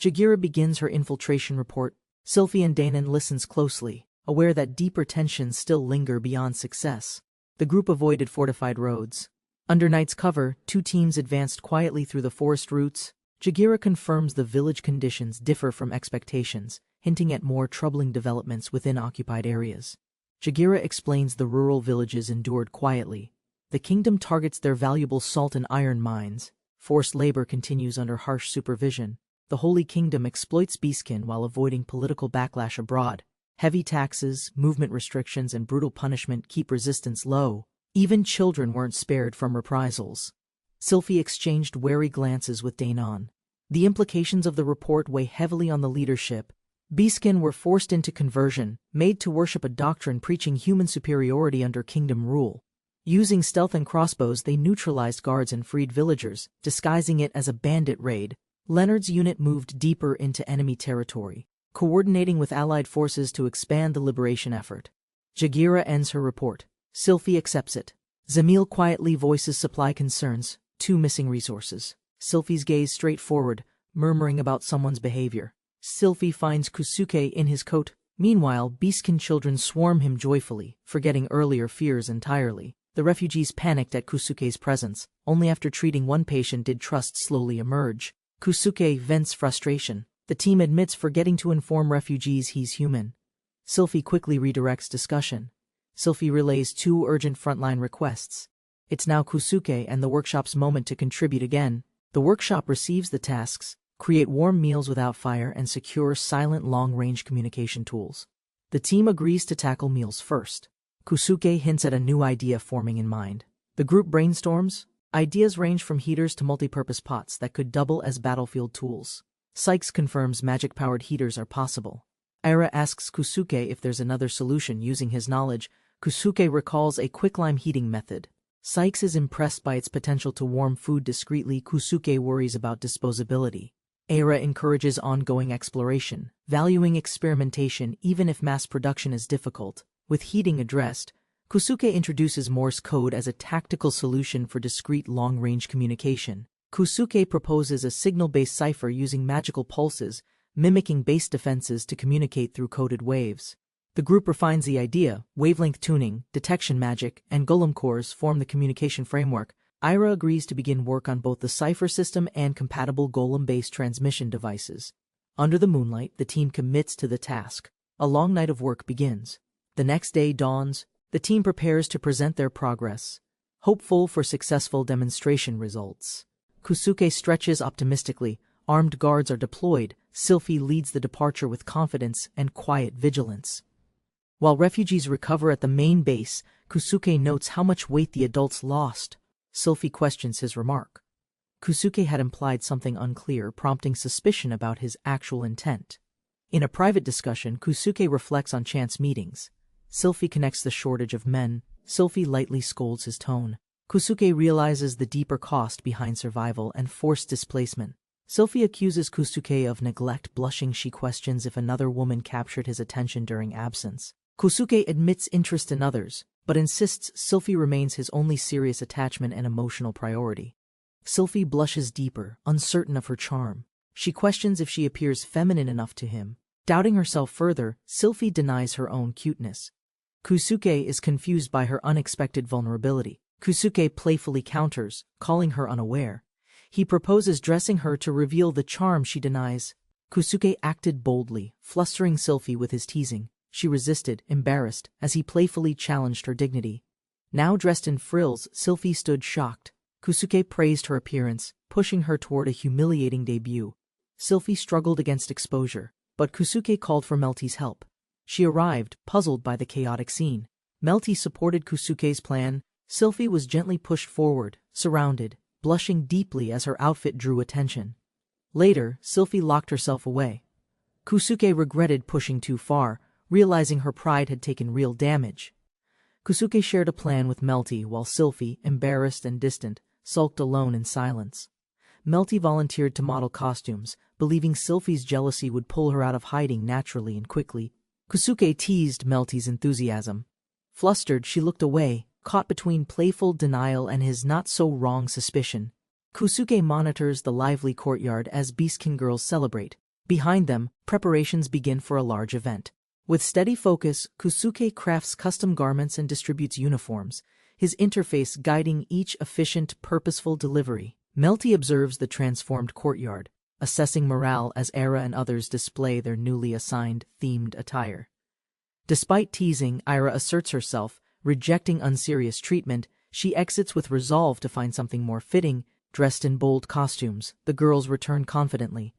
Jagira begins her infiltration report. Sylphie and Danon listens closely, aware that deeper tensions still linger beyond success. The group avoided fortified roads. Under night's cover, 2 teams advanced quietly through the forest routes. Jagira confirms the village conditions differ from expectations, hinting at more troubling developments within occupied areas. Jagira explains the rural villages endured quietly. The kingdom targets their valuable salt and iron mines. Forced labor continues under harsh supervision. The Holy Kingdom exploits Beastkin while avoiding political backlash abroad. Heavy taxes, movement restrictions, and brutal punishment keep resistance low. Even children weren't spared from reprisals. Sylphie exchanged wary glances with Danon. The implications of the report weigh heavily on the leadership. Beastkin were forced into conversion, made to worship a doctrine preaching human superiority under kingdom rule. Using stealth and crossbows, they neutralized guards and freed villagers, disguising it as a bandit raid. Leonard's unit moved deeper into enemy territory, coordinating with allied forces to expand the liberation effort. Jagira ends her report. Sylphie accepts it. Zamil quietly voices supply concerns, 2 missing resources. Sylphie's gaze straight forward, murmuring about someone's behavior. Sylphie finds Kusuke in his coat. Meanwhile, Beastkin children swarm him joyfully, forgetting earlier fears entirely. The refugees panicked at Kusuke's presence. Only after treating one patient did trust slowly emerge. Kusuke vents frustration. The team admits forgetting to inform refugees he's human. Sylphie quickly redirects discussion. Sylphie relays 2 urgent frontline requests. It's now Kusuke and the workshop's moment to contribute again. The workshop receives the tasks: create warm meals without fire and secure silent long-range communication tools. The team agrees to tackle meals first. Kusuke hints at a new idea forming in mind. The group brainstorms. Ideas range from heaters to multi-purpose pots that could double as battlefield tools. Sykes confirms magic-powered heaters are possible. Ira asks Kusuke if there's another solution using his knowledge. Kusuke recalls a quicklime heating method. Sykes is impressed by its potential to warm food discreetly. Kusuke worries about disposability. Ira encourages ongoing exploration, valuing experimentation even if mass production is difficult. With heating addressed, Kusuke introduces Morse code as a tactical solution for discrete long-range communication. Kusuke proposes a signal-based cipher using magical pulses, mimicking base defenses to communicate through coded waves. The group refines the idea. Wavelength tuning, detection magic, and golem cores form the communication framework. Ira agrees to begin work on both the cipher system and compatible golem-based transmission devices. Under the moonlight, the team commits to the task. A long night of work begins. The next day dawns. The team prepares to present their progress, hopeful for successful demonstration results. Kusuke stretches optimistically. Armed guards are deployed. Sylphie leads the departure with confidence and quiet vigilance. While refugees recover at the main base, Kusuke notes how much weight the adults lost. Sylphie questions his remark. Kusuke had implied something unclear, prompting suspicion about his actual intent. In a private discussion, Kusuke reflects on chance meetings. Sylphie connects the shortage of men. Sylphie lightly scolds his tone. Kusuke realizes the deeper cost behind survival and forced displacement. Sylphie accuses Kusuke of neglect. Blushing, she questions if another woman captured his attention during absence. Kusuke admits interest in others, but insists Sylphie remains his only serious attachment and emotional priority. Sylphie blushes deeper, uncertain of her charm. She questions if she appears feminine enough to him. Doubting herself further, Sylphie denies her own cuteness. Kusuke is confused by her unexpected vulnerability. Kusuke playfully counters, calling her unaware. He proposes dressing her to reveal the charm she denies. Kusuke acted boldly, flustering Sylphie with his teasing. She resisted, embarrassed, as he playfully challenged her dignity. Now dressed in frills, Sylphie stood shocked. Kusuke praised her appearance, pushing her toward a humiliating debut. Sylphie struggled against exposure, but Kusuke called for Melty's help. She arrived, puzzled by the chaotic scene. Melty supported Kusuke's plan. Sylphie was gently pushed forward, surrounded, blushing deeply as her outfit drew attention. Later, Sylphie locked herself away. Kusuke regretted pushing too far, realizing her pride had taken real damage. Kusuke shared a plan with Melty while Sylphie, embarrassed and distant, sulked alone in silence. Melty volunteered to model costumes, believing Sylphie's jealousy would pull her out of hiding naturally and quickly. Kusuke teased Melty's enthusiasm. Flustered, she looked away, caught between playful denial and his not-so-wrong suspicion. Kusuke monitors the lively courtyard as Beastkin girls celebrate. Behind them, preparations begin for a large event. With steady focus, Kusuke crafts custom garments and distributes uniforms, his interface guiding each efficient, purposeful delivery. Melty observes the transformed courtyard, assessing morale as Era and others display their newly assigned, themed attire. Despite teasing, Ira asserts herself, rejecting unserious treatment. She exits with resolve to find something more fitting. Dressed in bold costumes, the girls return confidently.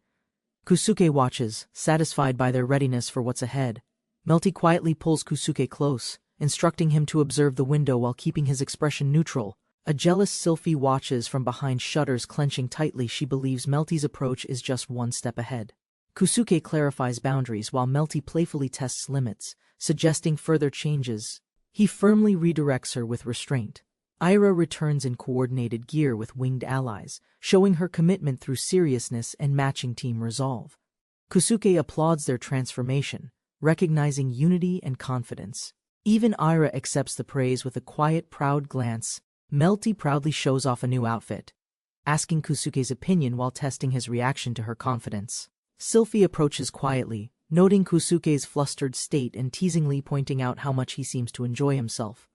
Kusuke watches, satisfied by their readiness for what's ahead. Melty quietly pulls Kusuke close, instructing him to observe the window while keeping his expression neutral. A jealous Sylphie watches from behind shutters, clenching tightly. She believes Melty's approach is just one step ahead. Kusuke clarifies boundaries while Melty playfully tests limits, suggesting further changes. He firmly redirects her with restraint. Ira returns in coordinated gear with winged allies, showing her commitment through seriousness and matching team resolve. Kusuke applauds their transformation, recognizing unity and confidence. Even Ira accepts the praise with a quiet, proud glance. Melty proudly shows off a new outfit, asking Kusuke's opinion while testing his reaction to her confidence. Sylphie approaches quietly, noting Kusuke's flustered state and teasingly pointing out how much he seems to enjoy himself.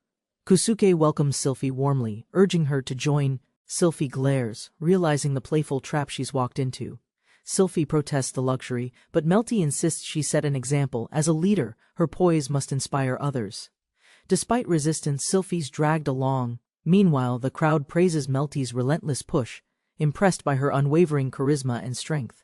Kusuke welcomes Sylphie warmly, urging her to join. Sylphie glares, realizing the playful trap she's walked into. Sylphie protests the luxury, but Melty insists she set an example. As a leader, her poise must inspire others. Despite resistance, Sylphie's dragged along. Meanwhile, the crowd praises Melty's relentless push, impressed by her unwavering charisma and strength.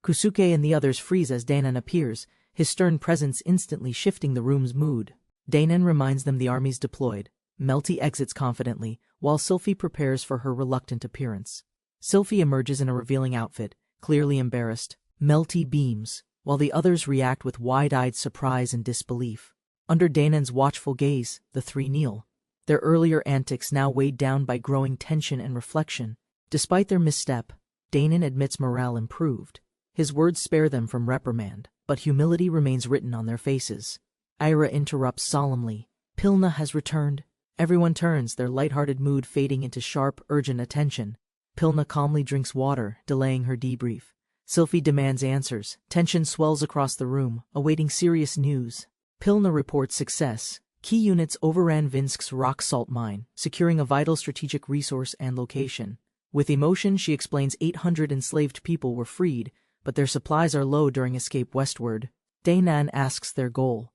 Kusuke and the others freeze as Danon appears, his stern presence instantly shifting the room's mood. Danon reminds them the army's deployed. Melty exits confidently, while Sylphie prepares for her reluctant appearance. Sylphie emerges in a revealing outfit, clearly embarrassed. Melty beams, while the others react with wide-eyed surprise and disbelief. Under Danon's watchful gaze, the three kneel, their earlier antics now weighed down by growing tension and reflection. Despite their misstep, Danon admits morale improved. His words spare them from reprimand, but humility remains written on their faces. Ira interrupts solemnly. Pilna has returned. Everyone turns, their lighthearted mood fading into sharp, urgent attention. Pilna calmly drinks water, delaying her debrief. Sylphie demands answers. Tension swells across the room, awaiting serious news. Pilna reports success. Key units overran Vinsk's rock salt mine, securing a vital strategic resource and location. With emotion, she explains 800 enslaved people were freed, but their supplies are low during escape westward. Danon asks their goal.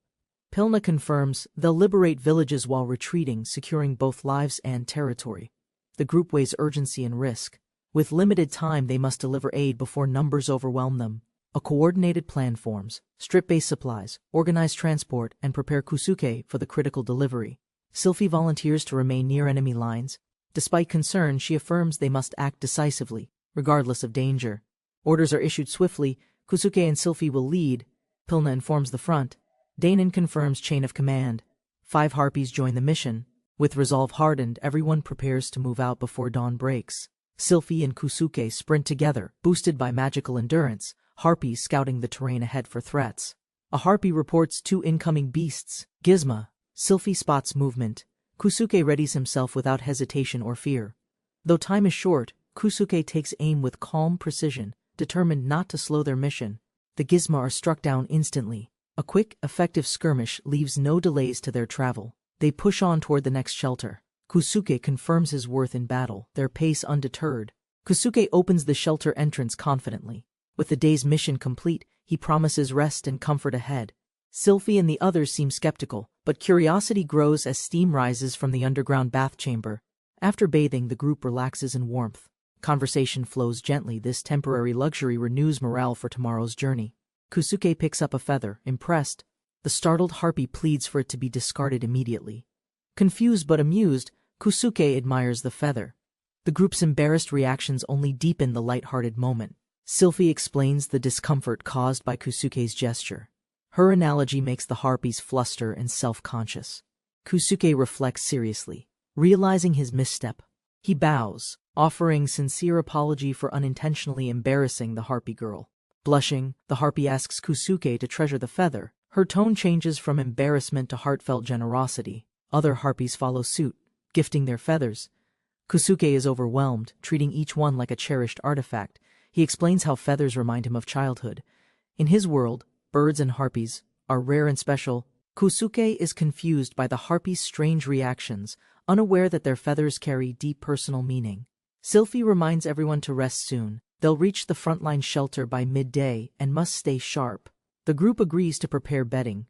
Pilna confirms they'll liberate villages while retreating, securing both lives and territory. The group weighs urgency and risk. With limited time, they must deliver aid before numbers overwhelm them. A coordinated plan forms, strip base supplies, organize transport, and prepare Kusuke for the critical delivery. Sylphie volunteers to remain near enemy lines. Despite concern, she affirms they must act decisively, regardless of danger. Orders are issued swiftly. Kusuke and Sylphie will lead. Pilna informs the front. Danon confirms chain of command. 5 harpies join the mission. With resolve hardened, everyone prepares to move out before dawn breaks. Sylphie and Kusuke sprint together, boosted by magical endurance, harpies scouting the terrain ahead for threats. A harpy reports 2 incoming beasts. Gizma. Sylphie spots movement. Kusuke readies himself without hesitation or fear. Though time is short, Kusuke takes aim with calm precision, determined not to slow their mission. The Gizma are struck down instantly. A quick, effective skirmish leaves no delays to their travel. They push on toward the next shelter. Kusuke confirms his worth in battle, their pace undeterred. Kusuke opens the shelter entrance confidently. With the day's mission complete, he promises rest and comfort ahead. Sylphie and the others seem skeptical, but curiosity grows as steam rises from the underground bath chamber. After bathing, the group relaxes in warmth. Conversation flows gently. This temporary luxury renews morale for tomorrow's journey. Kusuke picks up a feather, impressed. The startled harpy pleads for it to be discarded immediately. Confused but amused, Kusuke admires the feather. The group's embarrassed reactions only deepen the light-hearted moment. Sylphie explains the discomfort caused by Kusuke's gesture. Her analogy makes the harpies fluster and self-conscious. Kusuke reflects seriously, realizing his misstep. He bows, offering sincere apology for unintentionally embarrassing the harpy girl. Blushing, the harpy asks Kusuke to treasure the feather. Her tone changes from embarrassment to heartfelt generosity. Other harpies follow suit, gifting their feathers. Kusuke is overwhelmed, treating each one like a cherished artifact. He explains how feathers remind him of childhood. In his world, birds and harpies are rare and special. Kusuke is confused by the harpies' strange reactions, unaware that their feathers carry deep personal meaning. Sylphie reminds everyone to rest soon. They'll reach the frontline shelter by midday and must stay sharp. The group agrees to prepare bedding.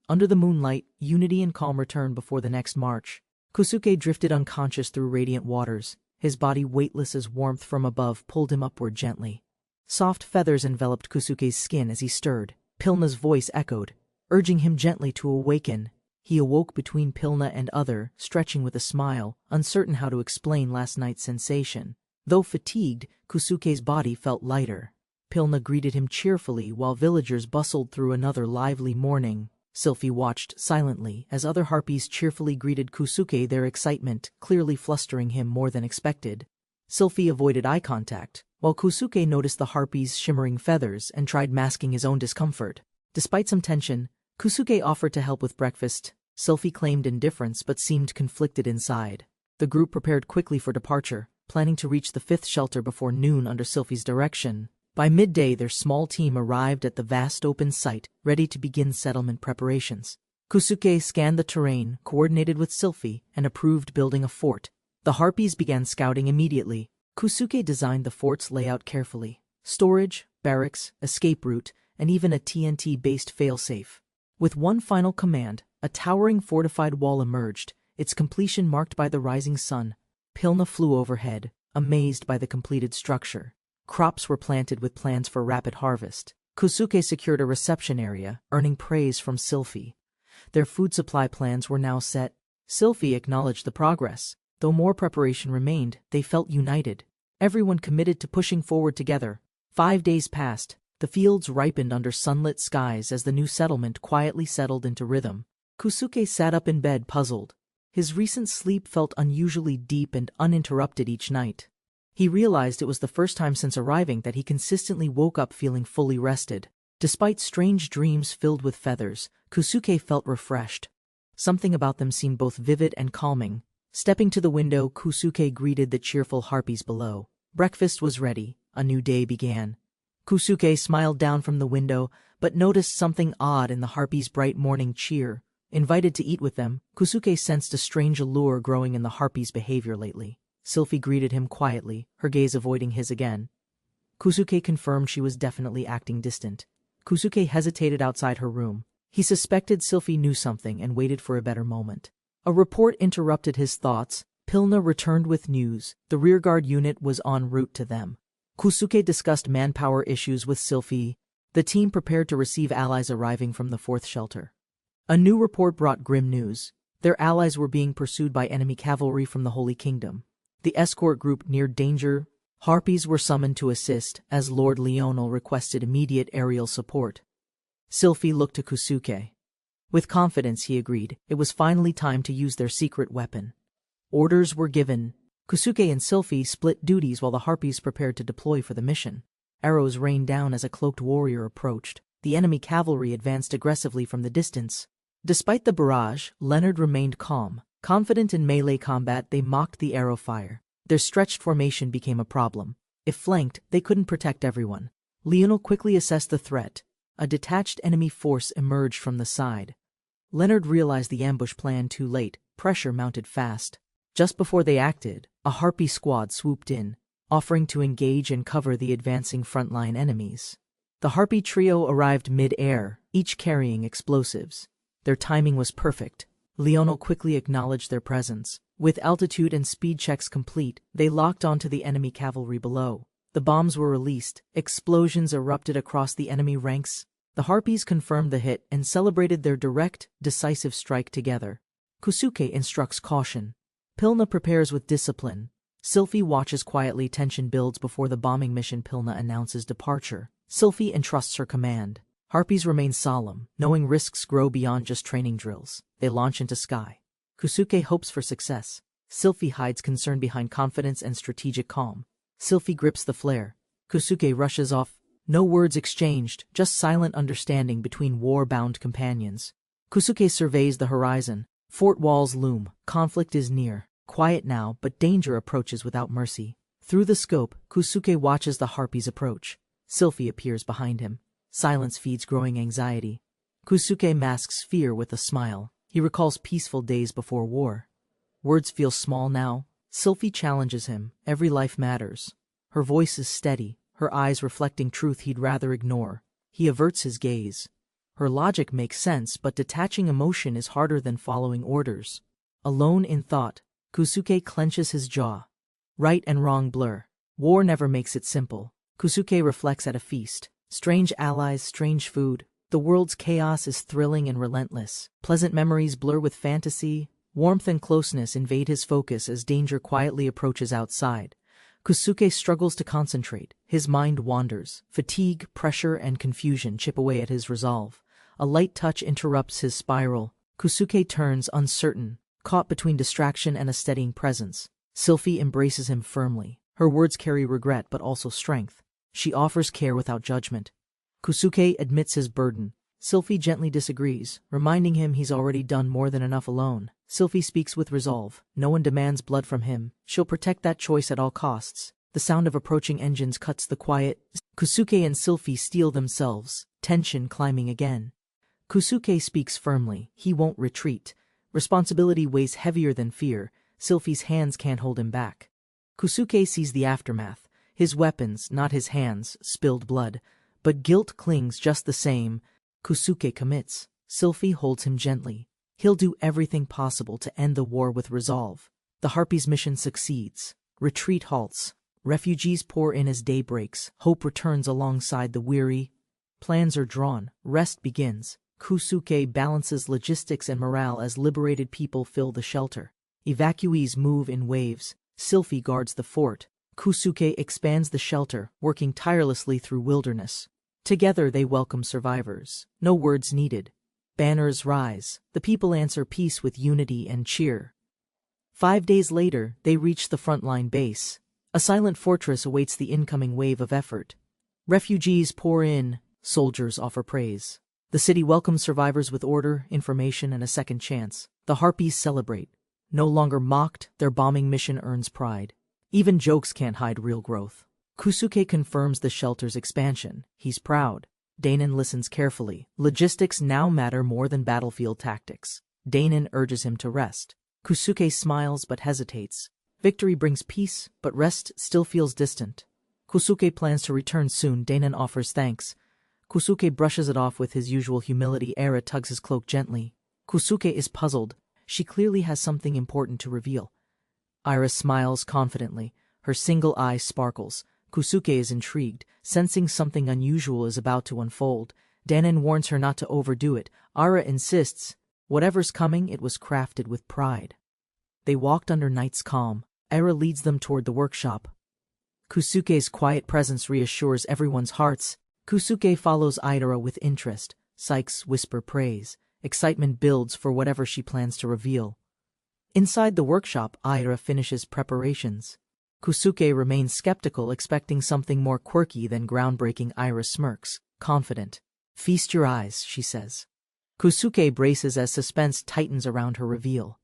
Under the moonlight, unity and calm return before the next march. Kusuke drifted unconscious through radiant waters, his body weightless as warmth from above pulled him upward gently. Soft feathers enveloped Kusuke's skin as he stirred. Pilna's voice echoed, urging him gently to awaken. He awoke between Pilna and other, stretching with a smile, uncertain how to explain last night's sensation. Though fatigued, Kusuke's body felt lighter. Pilna greeted him cheerfully while villagers bustled through another lively morning. Sylphie watched silently as other harpies cheerfully greeted Kusuke, their excitement clearly flustering him more than expected. Sylphie avoided eye contact, while Kusuke noticed the harpies' shimmering feathers and tried masking his own discomfort. Despite some tension, Kusuke offered to help with breakfast. Sylphie claimed indifference but seemed conflicted inside. The group prepared quickly for departure, planning to reach the 5th shelter before noon under Sylphie's direction. By midday, their small team arrived at the vast open site, ready to begin settlement preparations. Kusuke scanned the terrain, coordinated with Sylphie, and approved building a fort. The harpies began scouting immediately. Kusuke designed the fort's layout carefully. Storage, barracks, escape route, and even a TNT-based failsafe. With one final command, a towering fortified wall emerged, its completion marked by the rising sun. Pilna flew overhead, amazed by the completed structure. Crops were planted with plans for rapid harvest. Kusuke secured a reception area, earning praise from Sylphie. Their food supply plans were now set. Sylphie acknowledged the progress. Though more preparation remained, they felt united. Everyone committed to pushing forward together. 5 days passed. The fields ripened under sunlit skies as the new settlement quietly settled into rhythm. Kusuke sat up in bed puzzled. His recent sleep felt unusually deep and uninterrupted each night. He realized it was the first time since arriving that he consistently woke up feeling fully rested. Despite strange dreams filled with feathers, Kusuke felt refreshed. Something about them seemed both vivid and calming. Stepping to the window, Kusuke greeted the cheerful harpies below. Breakfast was ready. A new day began. Kusuke smiled down from the window, but noticed something odd in the harpies' bright morning cheer. Invited to eat with them, Kusuke sensed a strange allure growing in the harpies' behavior lately. Sylphie greeted him quietly, her gaze avoiding his again. Kusuke confirmed she was definitely acting distant. Kusuke hesitated outside her room. He suspected Sylphie knew something and waited for a better moment. A report interrupted his thoughts. Pilna returned with news. The rearguard unit was en route to them. Kusuke discussed manpower issues with Sylphie. The team prepared to receive allies arriving from the fourth shelter. A new report brought grim news. Their allies were being pursued by enemy cavalry from the Holy Kingdom. The escort group neared danger. Harpies were summoned to assist, as Lord Leonel requested immediate aerial support. Sylphie looked to Kusuke. With confidence he agreed. It was finally time to use their secret weapon. Orders were given. Kusuke and Sylphie split duties while the harpies prepared to deploy for the mission. Arrows rained down as a cloaked warrior approached. The enemy cavalry advanced aggressively from the distance. Despite the barrage, Leonard remained calm. Confident in melee combat, they mocked the arrow fire. Their stretched formation became a problem. If flanked, they couldn't protect everyone. Leonel quickly assessed the threat. A detached enemy force emerged from the side. Leonard realized the ambush plan too late. Pressure mounted fast. Just before they acted, a harpy squad swooped in, offering to engage and cover the advancing frontline enemies. The harpy trio arrived mid-air, each carrying explosives. Their timing was perfect. Leonel quickly acknowledged their presence. With altitude and speed checks complete, they locked onto the enemy cavalry below. The bombs were released. Explosions erupted across the enemy ranks. The harpies confirmed the hit and celebrated their direct, decisive strike together. Kusuke instructs caution. Pilna prepares with discipline. Sylphie watches quietly. Tension builds before the bombing mission. Pilna announces departure. Sylphie entrusts her command. Harpies remain solemn, knowing risks grow beyond just training drills. They launch into sky. Kusuke hopes for success. Sylphie hides concern behind confidence and strategic calm. Sylphie grips the flare. Kusuke rushes off. No words exchanged, just silent understanding between war-bound companions. Kusuke surveys the horizon. Fort walls loom. Conflict is near. Quiet now, but danger approaches without mercy. Through the scope, Kusuke watches the harpies approach. Sylphie appears behind him. Silence feeds growing anxiety. Kusuke masks fear with a smile. He recalls peaceful days before war. Words feel small now. Sylphie challenges him. Every life matters. Her voice is steady, her eyes reflecting truth he'd rather ignore. He averts his gaze. Her logic makes sense, but detaching emotion is harder than following orders. Alone in thought, Kusuke clenches his jaw. Right and wrong blur. War never makes it simple. Kusuke reflects at a feast. Strange allies, strange food. The world's chaos is thrilling and relentless. Pleasant memories blur with fantasy. Warmth and closeness invade his focus as danger quietly approaches outside. Kusuke struggles to concentrate. His mind wanders. Fatigue, pressure, and confusion chip away at his resolve. A light touch interrupts his spiral. Kusuke turns uncertain, caught between distraction and a steadying presence. Sylphie embraces him firmly. Her words carry regret but also strength. She offers care without judgment. Kusuke admits his burden. Sylphie gently disagrees, reminding him he's already done more than enough alone. Sylphie speaks with resolve. No one demands blood from him. She'll protect that choice at all costs. The sound of approaching engines cuts the quiet. Kusuke and Sylphie steel themselves, tension climbing again. Kusuke speaks firmly, he won't retreat. Responsibility weighs heavier than fear, Sylphie's hands can't hold him back. Kusuke sees the aftermath. His weapons, not his hands, spilled blood. But guilt clings just the same. Kusuke commits. Sylphie holds him gently. He'll do everything possible to end the war with resolve. The Harpy's mission succeeds. Retreat halts. Refugees pour in as day breaks. Hope returns alongside the weary. Plans are drawn. Rest begins. Kusuke balances logistics and morale as liberated people fill the shelter. Evacuees move in waves. Sylphie guards the fort. Kusuke expands the shelter, working tirelessly through wilderness. Together they welcome survivors. No words needed. Banners rise. The people answer peace with unity and cheer. 5 days later, they reach the frontline base. A silent fortress awaits the incoming wave of effort. Refugees pour in. Soldiers offer praise. The city welcomes survivors with order, information, and a second chance. The Harpies celebrate. No longer mocked, their bombing mission earns pride. Even jokes can't hide real growth. Kusuke confirms the shelter's expansion. He's proud. Danon listens carefully. Logistics now matter more than battlefield tactics. Danon urges him to rest. Kusuke smiles but hesitates. Victory brings peace, but rest still feels distant. Kusuke plans to return soon. Danon offers thanks. Kusuke brushes it off with his usual humility. Era tugs his cloak gently. Kusuke is puzzled. She clearly has something important to reveal. Iris smiles confidently. Her single eye sparkles. Kusuke is intrigued, sensing something unusual is about to unfold. Danon warns her not to overdo it. Ara insists. Whatever's coming, it was crafted with pride. They walked under night's calm. Era leads them toward the workshop. Kusuke's quiet presence reassures everyone's hearts. Kusuke follows Ira with interest. Psyches whisper praise. Excitement builds for whatever she plans to reveal. Inside the workshop, Ira finishes preparations. Kusuke remains skeptical, expecting something more quirky than groundbreaking. Ira smirks, confident. Feast your eyes, she says. Kusuke braces as suspense tightens around her reveal.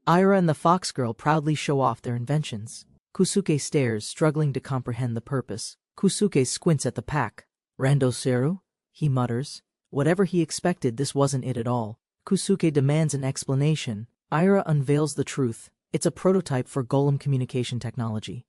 Ira and the fox girl proudly show off their inventions. Kusuke stares, struggling to comprehend the purpose. Kusuke squints at the pack. Randoseru? He mutters. Whatever he expected, this wasn't it at all. Kusuke demands an explanation. Ira unveils the truth. It's a prototype for golem communication technology.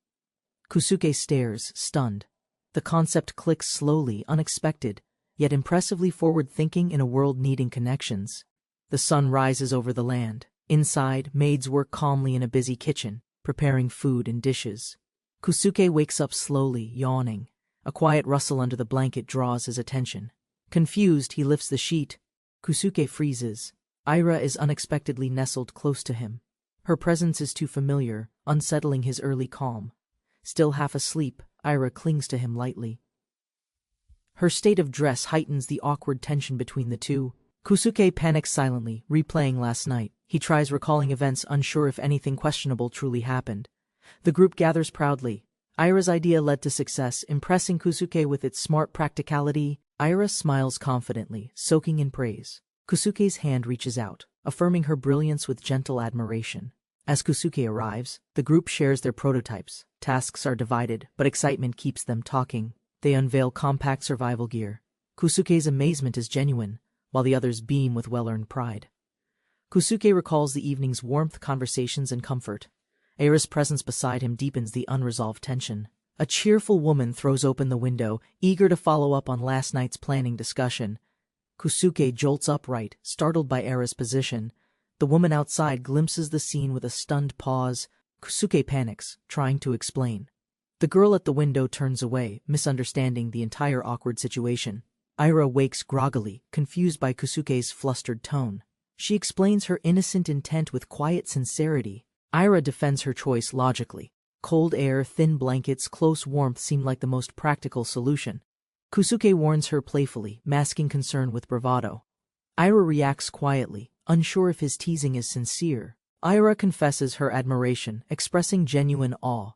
Kusuke stares, stunned. The concept clicks slowly, unexpected, yet impressively forward-thinking in a world needing connections. The sun rises over the land. Inside, maids work calmly in a busy kitchen, preparing food and dishes. Kusuke wakes up slowly, yawning. A quiet rustle under the blanket draws his attention. Confused, he lifts the sheet. Kusuke freezes. Ira is unexpectedly nestled close to him. Her presence is too familiar, unsettling his early calm. Still half asleep, Ira clings to him lightly. Her state of dress heightens the awkward tension between the two. Kusuke panics silently, replaying last night. He tries recalling events, unsure if anything questionable truly happened. The group gathers proudly. Ira's idea led to success, impressing Kusuke with its smart practicality. Ira smiles confidently, soaking in praise. Kusuke's hand reaches out, affirming her brilliance with gentle admiration. As Kusuke arrives, the group shares their prototypes. Tasks are divided, but excitement keeps them talking. They unveil compact survival gear. Kusuke's amazement is genuine, while the others beam with well-earned pride. Kusuke recalls the evening's warmth, conversations, and comfort. Ira's presence beside him deepens the unresolved tension. A cheerful woman throws open the window, eager to follow up on last night's planning discussion. Kusuke jolts upright, startled by Ira's position. The woman outside glimpses the scene with a stunned pause. Kusuke panics, trying to explain. The girl at the window turns away, misunderstanding the entire awkward situation. Ira wakes groggily, confused by Kusuke's flustered tone. She explains her innocent intent with quiet sincerity. Ira defends her choice logically. Cold air, thin blankets, close warmth seem like the most practical solution. Kusuke warns her playfully, masking concern with bravado. Ira reacts quietly, unsure if his teasing is sincere. Ira confesses her admiration, expressing genuine awe.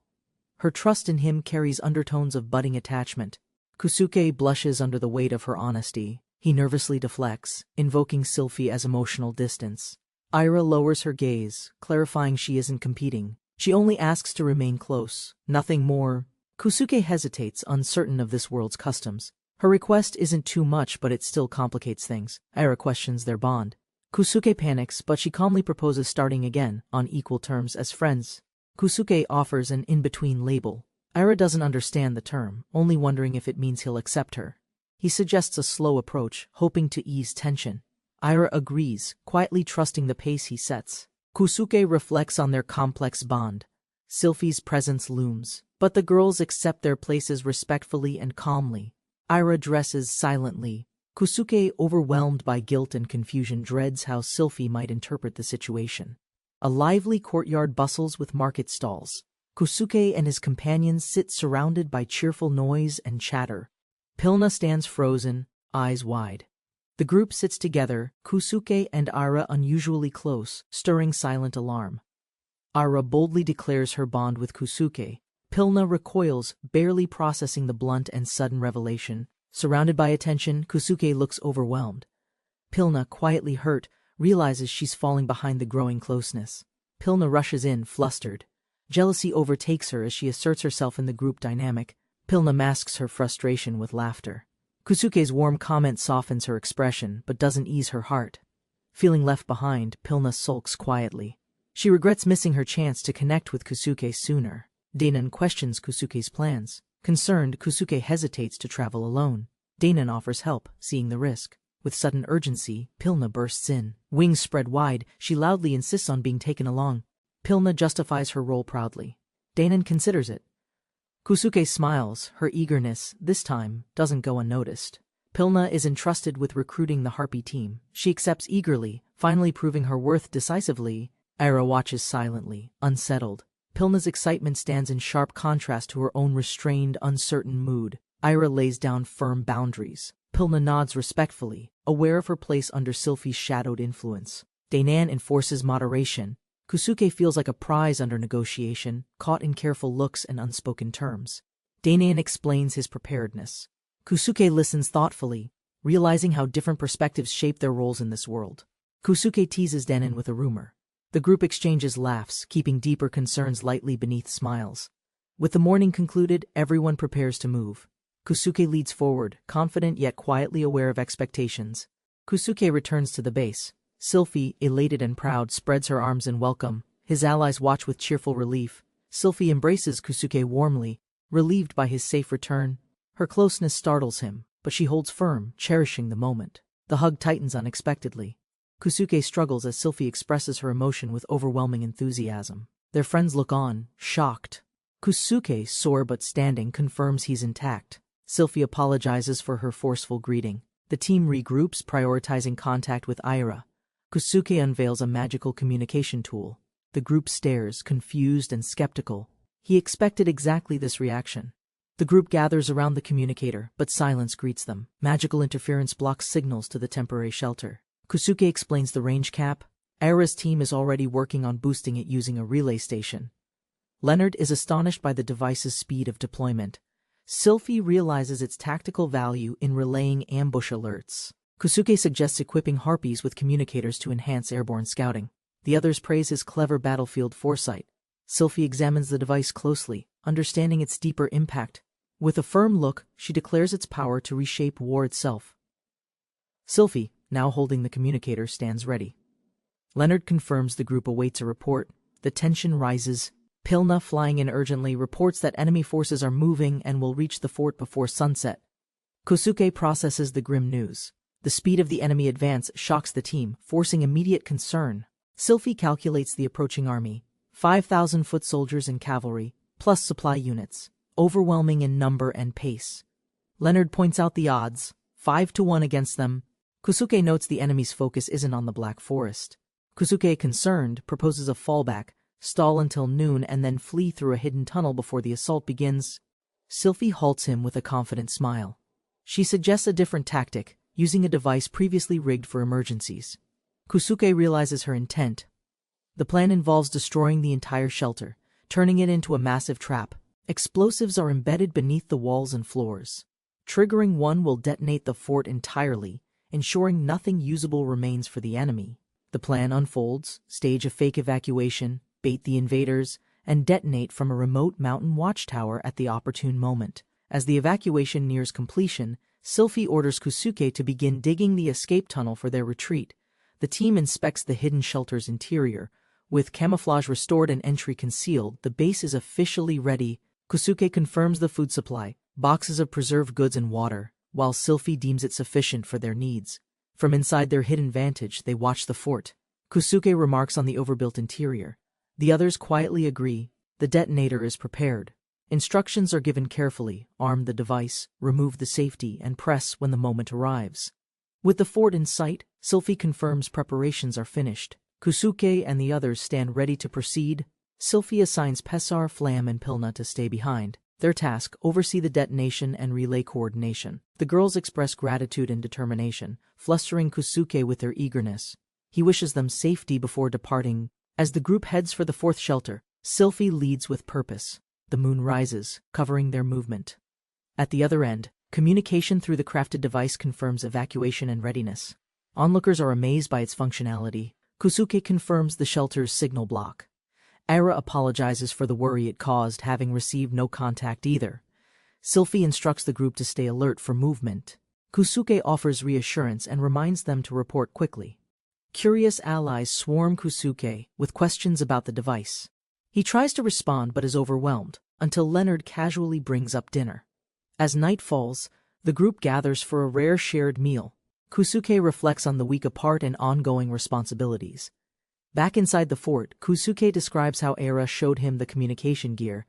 Her trust in him carries undertones of budding attachment. Kusuke blushes under the weight of her honesty. He nervously deflects, invoking Sylphie as emotional distance. Ira lowers her gaze, clarifying she isn't competing. She only asks to remain close, nothing more. Kusuke hesitates, uncertain of this world's customs. Her request isn't too much, but it still complicates things. Ira questions their bond. Kusuke panics, but she calmly proposes starting again, on equal terms as friends. Kusuke offers an in-between label. Ira doesn't understand the term, only wondering if it means he'll accept her. He suggests a slow approach, hoping to ease tension. Ira agrees, quietly trusting the pace he sets. Kusuke reflects on their complex bond. Sylphie's presence looms, but the girls accept their places respectfully and calmly. Ira dresses silently. Kusuke, overwhelmed by guilt and confusion, dreads how Sylphie might interpret the situation. A lively courtyard bustles with market stalls. Kusuke and his companions sit surrounded by cheerful noise and chatter. Pilna stands frozen, eyes wide. The group sits together, Kusuke and Ira unusually close, stirring silent alarm. Ira boldly declares her bond with Kusuke. Pilna recoils, barely processing the blunt and sudden revelation. Surrounded by attention, Kusuke looks overwhelmed. Pilna, quietly hurt, realizes she's falling behind the growing closeness. Pilna rushes in, flustered. Jealousy overtakes her as she asserts herself in the group dynamic. Pilna masks her frustration with laughter. Kusuke's warm comment softens her expression, but doesn't ease her heart. Feeling left behind, Pilna sulks quietly. She regrets missing her chance to connect with Kusuke sooner. Danon questions Kusuke's plans. Concerned, Kusuke hesitates to travel alone. Danon offers help, seeing the risk. With sudden urgency, Pilna bursts in. Wings spread wide, she loudly insists on being taken along. Pilna justifies her role proudly. Danon considers it. Kusuke smiles, her eagerness, this time, doesn't go unnoticed. Pilna is entrusted with recruiting the Harpy team. She accepts eagerly, finally proving her worth decisively. Ira watches silently, unsettled. Pilna's excitement stands in sharp contrast to her own restrained, uncertain mood. Ira lays down firm boundaries. Pilna nods respectfully, aware of her place under Sylphie's shadowed influence. Danon enforces moderation. Kusuke feels like a prize under negotiation, caught in careful looks and unspoken terms. Danon explains his preparedness. Kusuke listens thoughtfully, realizing how different perspectives shape their roles in this world. Kusuke teases Danon with a rumor. The group exchanges laughs, keeping deeper concerns lightly beneath smiles. With the morning concluded, everyone prepares to move. Kusuke leads forward, confident yet quietly aware of expectations. Kusuke returns to the base. Sylphie, elated and proud, spreads her arms in welcome. His allies watch with cheerful relief. Sylphie embraces Kusuke warmly, relieved by his safe return. Her closeness startles him, but she holds firm, cherishing the moment. The hug tightens unexpectedly. Kusuke struggles as Sylphie expresses her emotion with overwhelming enthusiasm. Their friends look on, shocked. Kusuke, sore but standing, confirms he's intact. Sylphie apologizes for her forceful greeting. The team regroups, prioritizing contact with Ira. Kusuke unveils a magical communication tool. The group stares, confused and skeptical. He expected exactly this reaction. The group gathers around the communicator, but silence greets them. Magical interference blocks signals to the temporary shelter. Kusuke explains the range cap. Ira's team is already working on boosting it using a relay station. Leonard is astonished by the device's speed of deployment. Sylphie realizes its tactical value in relaying ambush alerts. Kusuke suggests equipping harpies with communicators to enhance airborne scouting. The others praise his clever battlefield foresight. Sylphie examines the device closely, understanding its deeper impact. With a firm look, she declares its power to reshape war itself. Sylphie, now holding the communicator, stands ready. Leonard confirms the group awaits a report. The tension rises. Pilna, flying in urgently, reports that enemy forces are moving and will reach the fort before sunset. Kusuke processes the grim news. The speed of the enemy advance shocks the team, forcing immediate concern. Sylphie calculates the approaching army. 5,000 foot soldiers and cavalry, plus supply units, overwhelming in number and pace. Leonard points out the odds, 5-1 against them. Kusuke notes the enemy's focus isn't on the Black Forest. Kusuke, concerned, proposes a fallback, stall until noon and then flee through a hidden tunnel before the assault begins. Sylphie halts him with a confident smile. She suggests a different tactic, using a device previously rigged for emergencies. Kusuke realizes her intent. The plan involves destroying the entire shelter, turning it into a massive trap. Explosives are embedded beneath the walls and floors. Triggering one will detonate the fort entirely, ensuring nothing usable remains for the enemy. The plan unfolds: stage a fake evacuation, bait the invaders, and detonate from a remote mountain watchtower at the opportune moment. As the evacuation nears completion, Sylphie orders Kusuke to begin digging the escape tunnel for their retreat. The team inspects the hidden shelter's interior. With camouflage restored and entry concealed, the base is officially ready. Kusuke confirms the food supply, boxes of preserved goods and water, while Sylphie deems it sufficient for their needs. From inside their hidden vantage, they watch the fort. Kusuke remarks on the overbuilt interior. The others quietly agree. The detonator is prepared. Instructions are given carefully: arm the device, remove the safety, and press when the moment arrives. With the fort in sight, Sylphie confirms preparations are finished. Kusuke and the others stand ready to proceed. Sylphie assigns Pesar, Flam, and Pilna to stay behind. Their task: oversee the detonation and relay coordination. The girls express gratitude and determination, flustering Kusuke with their eagerness. He wishes them safety before departing. As the group heads for the fourth shelter, Sylphie leads with purpose. The moon rises, covering their movement. At the other end, communication through the crafted device confirms evacuation and readiness. Onlookers are amazed by its functionality. Kusuke confirms the shelter's signal block. Aira apologizes for the worry it caused, having received no contact either. Sylphie instructs the group to stay alert for movement. Kusuke offers reassurance and reminds them to report quickly. Curious allies swarm Kusuke with questions about the device. He tries to respond but is overwhelmed, until Leonard casually brings up dinner. As night falls, the group gathers for a rare shared meal. Kusuke reflects on the week apart and ongoing responsibilities. Back inside the fort, Kusuke describes how Aira showed him the communication gear.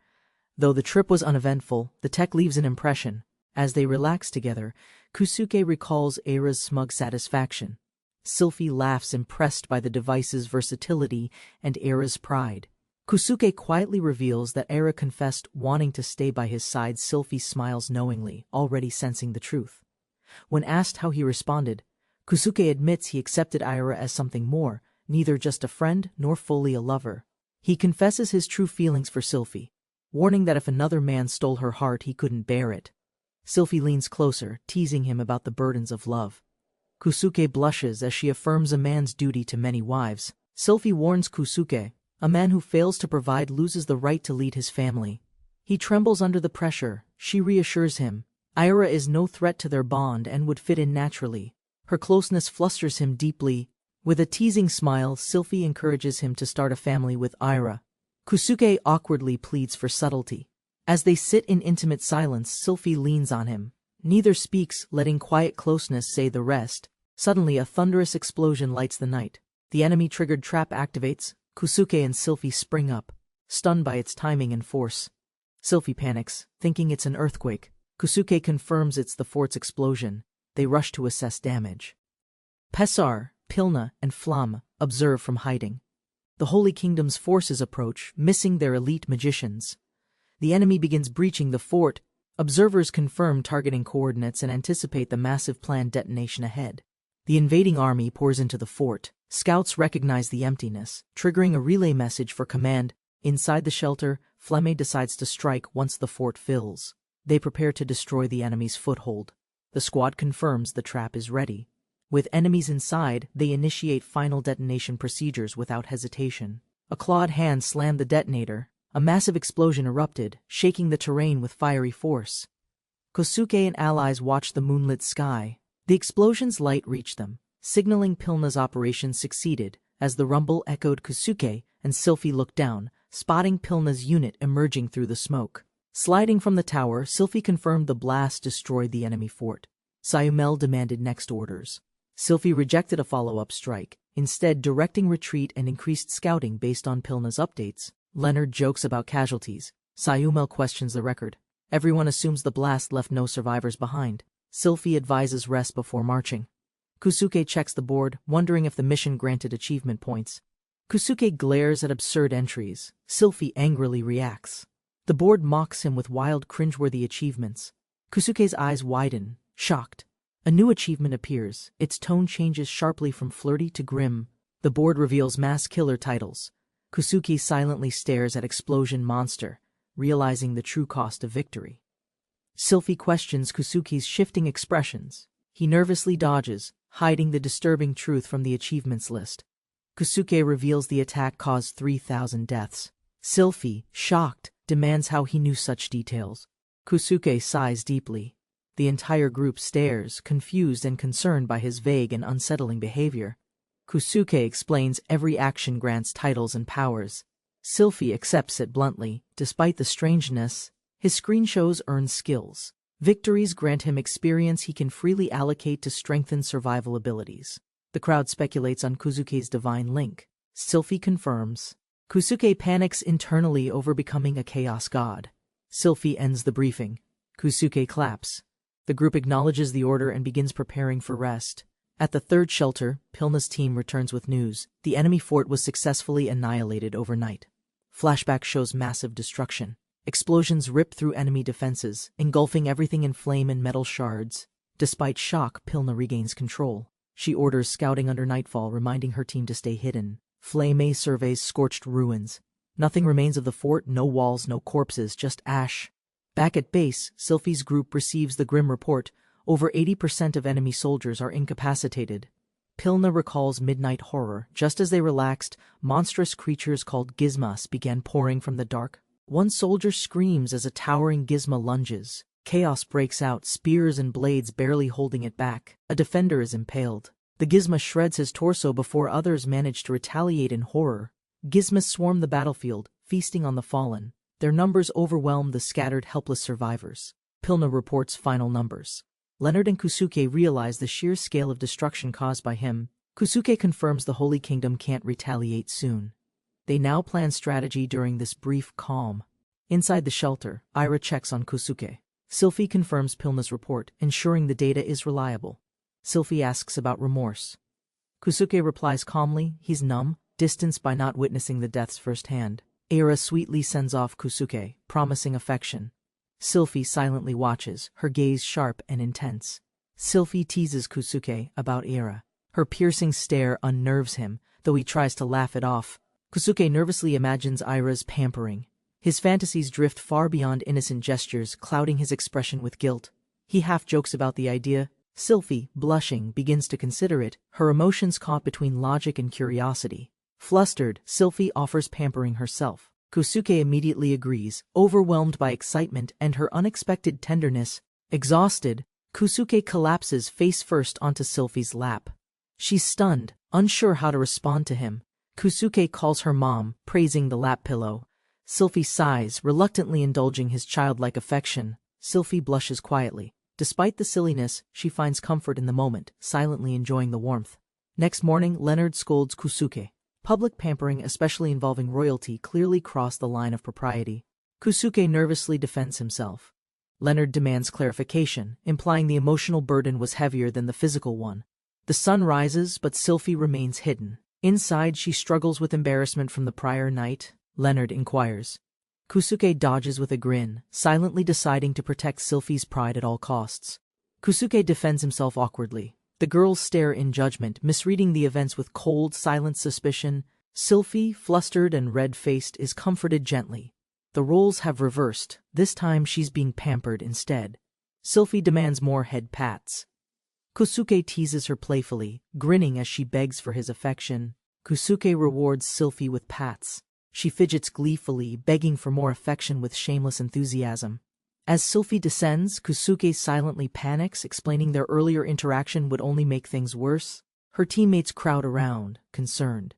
Though the trip was uneventful, the tech leaves an impression. As they relax together, Kusuke recalls Aira's smug satisfaction. Sylphie laughs, impressed by the device's versatility and Aira's pride. Kusuke quietly reveals that Aira confessed wanting to stay by his side. Sylphie smiles knowingly, already sensing the truth. When asked how he responded, Kusuke admits he accepted Aira as something more, neither just a friend nor fully a lover. He confesses his true feelings for Sylphie, warning that if another man stole her heart, he couldn't bear it. Sylphie leans closer, teasing him about the burdens of love. Kusuke blushes as she affirms a man's duty to many wives. Sylphie warns Kusuke, a man who fails to provide loses the right to lead his family. He trembles under the pressure. She reassures him. Aira is no threat to their bond and would fit in naturally. Her closeness flusters him deeply. With a teasing smile, Sylphie encourages him to start a family with Aira. Kusuke awkwardly pleads for subtlety. As they sit in intimate silence, Sylphie leans on him. Neither speaks, letting quiet closeness say the rest. Suddenly, a thunderous explosion lights the night. The enemy-triggered trap activates. Kusuke and Sylphie spring up, stunned by its timing and force. Sylphie panics, thinking it's an earthquake. Kusuke confirms it's the fort's explosion. They rush to assess damage. Pesar, Pilna, and Flam observe from hiding. The Holy Kingdom's forces approach, missing their elite magicians. The enemy begins breaching the fort. Observers confirm targeting coordinates and anticipate the massive planned detonation ahead. The invading army pours into the fort. Scouts recognize the emptiness, triggering a relay message for command. Inside the shelter, Flemme decides to strike once the fort fills. They prepare to destroy the enemy's foothold. The squad confirms the trap is ready. With enemies inside, they initiate final detonation procedures without hesitation. A clawed hand slammed the detonator. A massive explosion erupted, shaking the terrain with fiery force. Kosuke and allies watch the moonlit sky. The explosion's light reached them, signaling Pilna's operation succeeded. As the rumble echoed, Kosuke and Sylphie looked down, spotting Pilna's unit emerging through the smoke. Sliding from the tower, Sylphie confirmed the blast destroyed the enemy fort. Sayumel demanded next orders. Sylphie rejected a follow-up strike, instead directing retreat and increased scouting based on Pilna's updates. Leonard jokes about casualties. Sayumel questions the record. Everyone assumes the blast left no survivors behind. Sylphie advises rest before marching. Kusuke checks the board, wondering if the mission granted achievement points. Kusuke glares at absurd entries. Sylphie angrily reacts. The board mocks him with wild, cringeworthy achievements. Kusuke's eyes widen, shocked. A new achievement appears. Its tone changes sharply from flirty to grim. The board reveals mass killer titles. Kusuke silently stares at Explosion Monster, realizing the true cost of victory. Sylphie questions Kusuke's shifting expressions. He nervously dodges, hiding the disturbing truth from the achievements list. Kusuke reveals the attack caused 3,000 deaths. Sylphie, shocked, demands how he knew such details. Kusuke sighs deeply. The entire group stares, confused and concerned by his vague and unsettling behavior. Kusuke explains every action grants titles and powers. Sylphie accepts it bluntly. Despite the strangeness, his screen shows earns skills. Victories grant him experience he can freely allocate to strengthen survival abilities. The crowd speculates on Kusuke's divine link. Sylphie confirms. Kusuke panics internally over becoming a chaos god. Sylphie ends the briefing. Kusuke claps. The group acknowledges the order and begins preparing for rest. At the third shelter, Pilna's team returns with news. The enemy fort was successfully annihilated overnight. Flashback shows massive destruction. Explosions rip through enemy defenses, engulfing everything in flame and metal shards. Despite shock, Pilna regains control. She orders scouting under nightfall, reminding her team to stay hidden. Flame surveys scorched ruins. Nothing remains of the fort, no walls, no corpses, just ash. Back at base, Sylphie's group receives the grim report. Over 80% of enemy soldiers are incapacitated. Pilna recalls midnight horror. Just as they relaxed, monstrous creatures called gizmas began pouring from the dark. One soldier screams as a towering gizma lunges. Chaos breaks out, spears and blades barely holding it back. A defender is impaled. The gizma shreds his torso before others manage to retaliate in horror. Gizmas swarm the battlefield, feasting on the fallen. Their numbers overwhelm the scattered, helpless survivors. Pilna reports final numbers. Leonard and Kusuke realize the sheer scale of destruction caused by him. Kusuke confirms the Holy Kingdom can't retaliate soon. They now plan strategy during this brief calm. Inside the shelter, Ira checks on Kusuke. Sylphie confirms Pilna's report, ensuring the data is reliable. Sylphie asks about remorse. Kusuke replies calmly, he's numb, distanced by not witnessing the deaths firsthand. Ira sweetly sends off Kusuke, promising affection. Sylphie silently watches, her gaze sharp and intense. Sylphie teases Kusuke about Ira. Her piercing stare unnerves him, though he tries to laugh it off. Kusuke nervously imagines Ira's pampering. His fantasies drift far beyond innocent gestures, clouding his expression with guilt. He half jokes about the idea. Sylphie, blushing, begins to consider it, her emotions caught between logic and curiosity. Flustered, Sylphie offers pampering herself. Kusuke immediately agrees, overwhelmed by excitement and her unexpected tenderness. Exhausted, Kusuke collapses face first onto Sylphie's lap. She's stunned, unsure how to respond to him. Kusuke calls her mom, praising the lap pillow. Sylphie sighs, reluctantly indulging his childlike affection. Sylphie blushes quietly. Despite the silliness, she finds comfort in the moment, silently enjoying the warmth. Next morning, Leonard scolds Kusuke. Public pampering, especially involving royalty, clearly crossed the line of propriety. Kusuke nervously defends himself. Leonard demands clarification, implying the emotional burden was heavier than the physical one. The sun rises, but Sylphie remains hidden. Inside, she struggles with embarrassment from the prior night. Leonard inquires. Kusuke dodges with a grin, silently deciding to protect Sylphie's pride at all costs. Kusuke defends himself awkwardly. The girls stare in judgment, misreading the events with cold, silent suspicion. Sylphie, flustered and red-faced, is comforted gently. The roles have reversed. This time she's being pampered instead. Sylphie demands more head pats. Kusuke teases her playfully, grinning as she begs for his affection. Kusuke rewards Sylphie with pats. She fidgets gleefully, begging for more affection with shameless enthusiasm. As Sylphie descends, Kusuke silently panics, explaining their earlier interaction would only make things worse. Her teammates crowd around, concerned.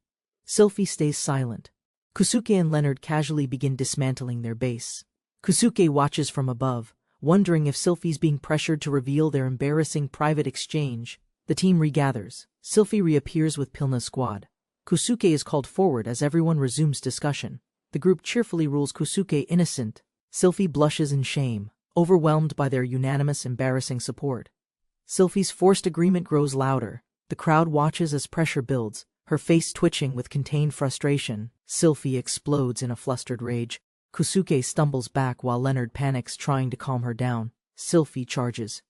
Sylphie stays silent. Kusuke and Leonard casually begin dismantling their base. Kusuke watches from above, wondering if Sylphie's being pressured to reveal their embarrassing private exchange. The team regathers. Sylphie reappears with Pilna's squad. Kusuke is called forward as everyone resumes discussion. The group cheerfully rules Kusuke innocent. Sylphie blushes in shame, overwhelmed by their unanimous, embarrassing support. Sylphie's forced agreement grows louder. The crowd watches as pressure builds, her face twitching with contained frustration. Sylphie explodes in a flustered rage. Kusuke stumbles back while Leonard panics, trying to calm her down. Sylphie charges.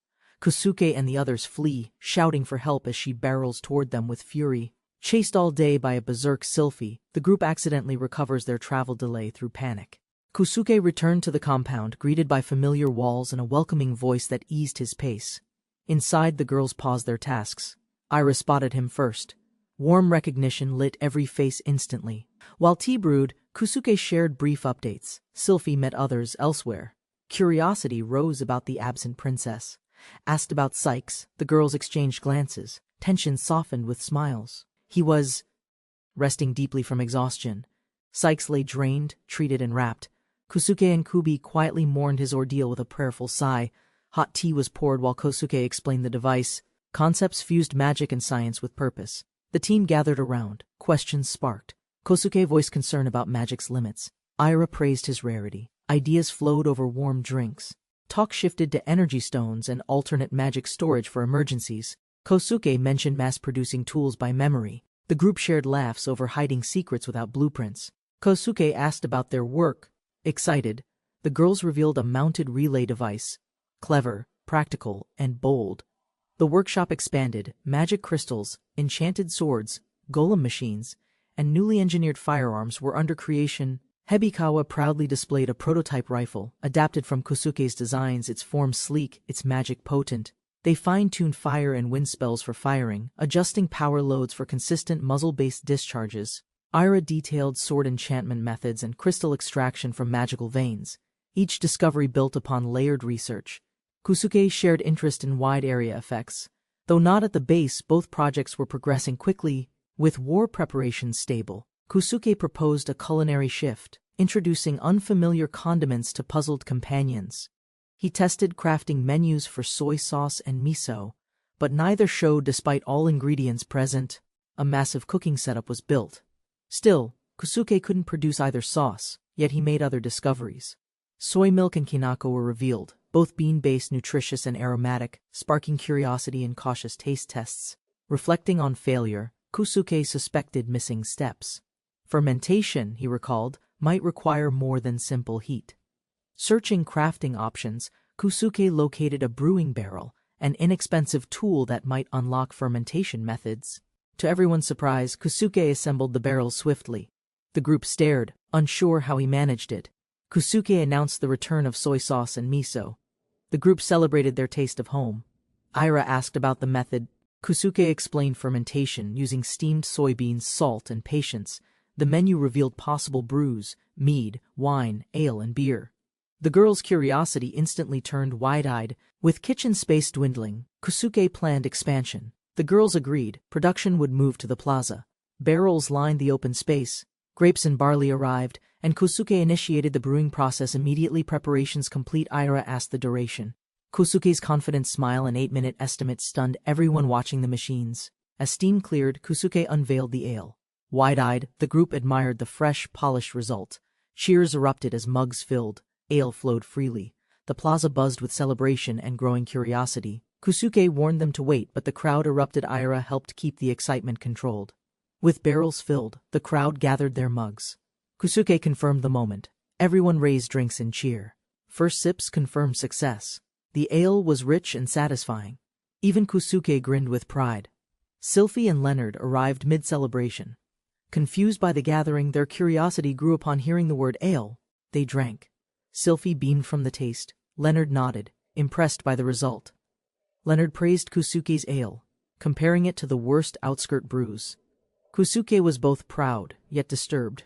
Kusuke and the others flee, shouting for help as she barrels toward them with fury. Chased all day by a berserk Sylphie, the group accidentally recovers their travel delay through panic. Kusuke returned to the compound, greeted by familiar walls and a welcoming voice that eased his pace. Inside, the girls paused their tasks. Ira spotted him first. Warm recognition lit every face instantly. While tea brewed, Kusuke shared brief updates. Sylphie met others elsewhere. Curiosity rose about the absent princess. asked about Sykes. The girls exchanged glances. Tension softened with smiles. He was resting deeply from exhaustion. Sykes lay drained, treated, and wrapped. Kosuke and Kubi quietly mourned his ordeal with a prayerful sigh. Hot tea was poured while Kosuke explained the device. Concepts fused magic and science with purpose. The team gathered around. Questions sparked. Kosuke voiced concern about magic's limits. Ira praised his rarity. Ideas flowed over warm drinks. Talk shifted to energy stones and alternate magic storage for emergencies. Kosuke mentioned mass-producing tools by memory. The group shared laughs over hiding secrets without blueprints. Kosuke asked about their work. Excited, the girls revealed a mounted relay device. Clever, practical, and bold. The workshop expanded. Magic crystals, enchanted swords, golem machines, and newly engineered firearms were under creation. Hebikawa proudly displayed a prototype rifle, adapted from Kosuke's designs, its form sleek, its magic potent. They fine-tuned fire and wind spells for firing, adjusting power loads for consistent muzzle-based discharges. Ira detailed sword enchantment methods and crystal extraction from magical veins. Each discovery built upon layered research. Kosuke shared interest in wide-area effects. Though not at the base, both projects were progressing quickly. With war preparations stable, Kosuke proposed a culinary shift, introducing unfamiliar condiments to puzzled companions. He tested crafting menus for soy sauce and miso, but neither showed despite all ingredients present. A massive cooking setup was built. Still, Kosuke couldn't produce either sauce, yet he made other discoveries. Soy milk and kinako were revealed, both bean-based, nutritious and aromatic, sparking curiosity and cautious taste tests. Reflecting on failure, Kosuke suspected missing steps. Fermentation, he recalled, might require more than simple heat. Searching crafting options, Kosuke located a brewing barrel, an inexpensive tool that might unlock fermentation methods. To everyone's surprise, Kosuke assembled the barrel swiftly. The group stared, unsure how he managed it. Kosuke announced the return of soy sauce and miso. The group celebrated their taste of home. Ira asked about the method. Kosuke explained fermentation using steamed soybeans, salt, and patience. The menu revealed possible brews: mead, wine, ale, and beer. The girls' curiosity instantly turned wide-eyed. With kitchen space dwindling, Kosuke planned expansion. The girls agreed. Production would move to the plaza. Barrels lined the open space. Grapes and barley arrived, and Kosuke initiated the brewing process immediately. Preparations complete. Ira asked the duration. Kosuke's confident smile and 8-minute estimate stunned everyone watching the machines. As steam cleared, Kosuke unveiled the ale. Wide-eyed, the group admired the fresh, polished result. Cheers erupted as mugs filled. Ale flowed freely. The plaza buzzed with celebration and growing curiosity. Kosuke warned them to wait, but the crowd erupted. Ira helped keep the excitement controlled. With barrels filled, the crowd gathered their mugs. Kosuke confirmed the moment. Everyone raised drinks in cheer. First sips confirmed success. The ale was rich and satisfying. Even Kosuke grinned with pride. Sylphie and Leonard arrived mid-celebration. Confused by the gathering, their curiosity grew upon hearing the word ale. They drank. Sylphie beamed from the taste. Leonard nodded, impressed by the result. Leonard praised Kosuke's ale, comparing it to the worst outskirt brews. Kosuke was both proud, yet disturbed.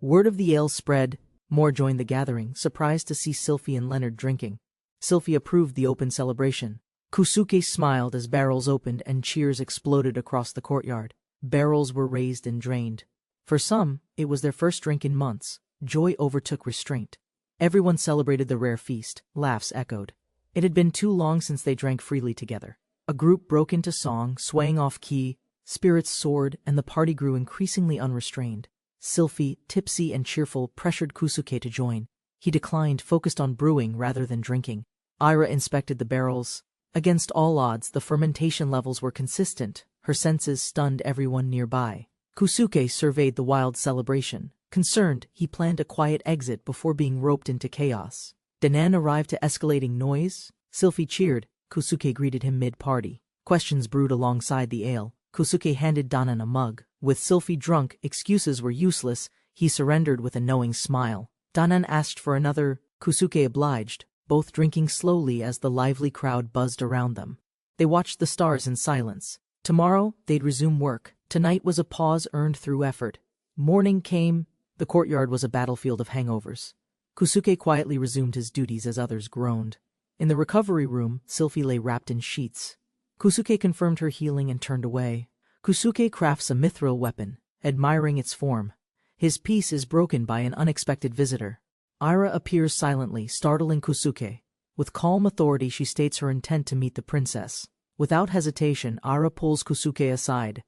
Word of the ale spread. More joined the gathering, surprised to see Sylphie and Leonard drinking. Sylphie approved the open celebration. Kosuke smiled as barrels opened and cheers exploded across the courtyard. Barrels were raised and drained. For some, it was their first drink in months. Joy overtook restraint. Everyone celebrated the rare feast. Laughs echoed. It had been too long since they drank freely together. A group broke into song, swaying off key. Spirits soared, and the party grew increasingly unrestrained. Sylphie, tipsy and cheerful, pressured Kosuke to join. He declined, focused on brewing rather than drinking. Ira inspected the barrels. Against all odds, the fermentation levels were consistent. Her senses stunned everyone nearby. Kosuke surveyed the wild celebration. Concerned, he planned a quiet exit before being roped into chaos. Danan arrived to escalating noise. Sylphie cheered. Kosuke greeted him mid-party. Questions brewed alongside the ale. Kosuke handed Danan a mug. With Sylphie drunk, excuses were useless. He surrendered with a knowing smile. Danan asked for another. Kosuke obliged, both drinking slowly as the lively crowd buzzed around them. They watched the stars in silence. Tomorrow, they'd resume work. Tonight was a pause earned through effort. Morning came. The courtyard was a battlefield of hangovers. Kosuke quietly resumed his duties as others groaned. In the recovery room, Sylphie lay wrapped in sheets. Kusuke confirmed her healing and turned away. Kusuke crafts a mithril weapon, admiring its form. His piece is broken by an unexpected visitor. Ira appears silently, startling Kusuke. With calm authority she states her intent to meet the princess. Without hesitation, Ira pulls Kusuke aside.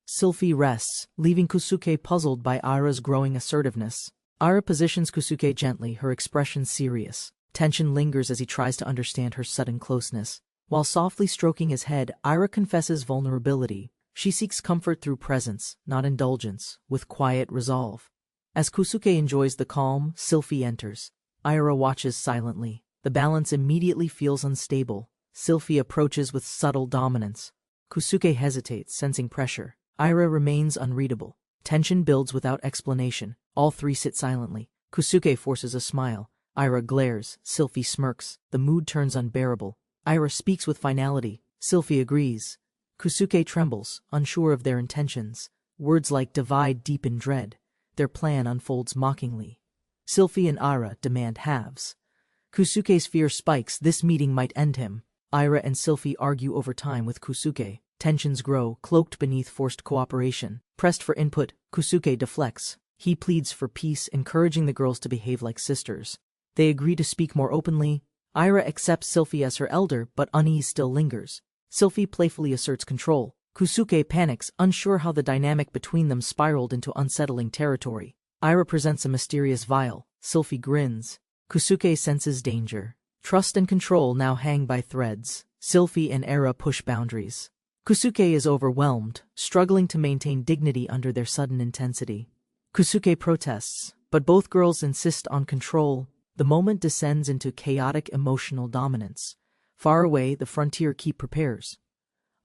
Sylphie rests, leaving Kusuke puzzled by Ira's growing assertiveness. Ira positions Kusuke gently, her expression serious. Tension lingers as he tries to understand her sudden closeness. While softly stroking his head, Ira confesses vulnerability. She seeks comfort through presence, not indulgence, with quiet resolve. As Kusuke enjoys the calm, Sylphie enters. Ira watches silently. The balance immediately feels unstable. Sylphie approaches with subtle dominance. Kusuke hesitates, sensing pressure. Ira remains unreadable. Tension builds without explanation. All three sit silently. Kusuke forces a smile. Ira glares. Sylphie smirks. The mood turns unbearable. Ira speaks with finality. Sylphie agrees. Kusuke trembles, unsure of their intentions. Words like divide deepen dread. Their plan unfolds mockingly. Sylphie and Ira demand halves. Kusuke's fear spikes. This meeting might end him. Ira and Sylphie argue over time with Kusuke. Tensions grow, cloaked beneath forced cooperation. Pressed for input, Kusuke deflects. He pleads for peace, encouraging the girls to behave like sisters. They agree to speak more openly. Ira accepts Sylphie as her elder, but unease still lingers. Sylphie playfully asserts control. Kusuke panics, unsure how the dynamic between them spiraled into unsettling territory. Ira presents a mysterious vial. Sylphie grins. Kusuke senses danger. Trust and control now hang by threads. Sylphie and Ira push boundaries. Kusuke is overwhelmed, struggling to maintain dignity under their sudden intensity. Kusuke protests, but both girls insist on control. The moment descends into chaotic emotional dominance. Far away, the frontier keep prepares.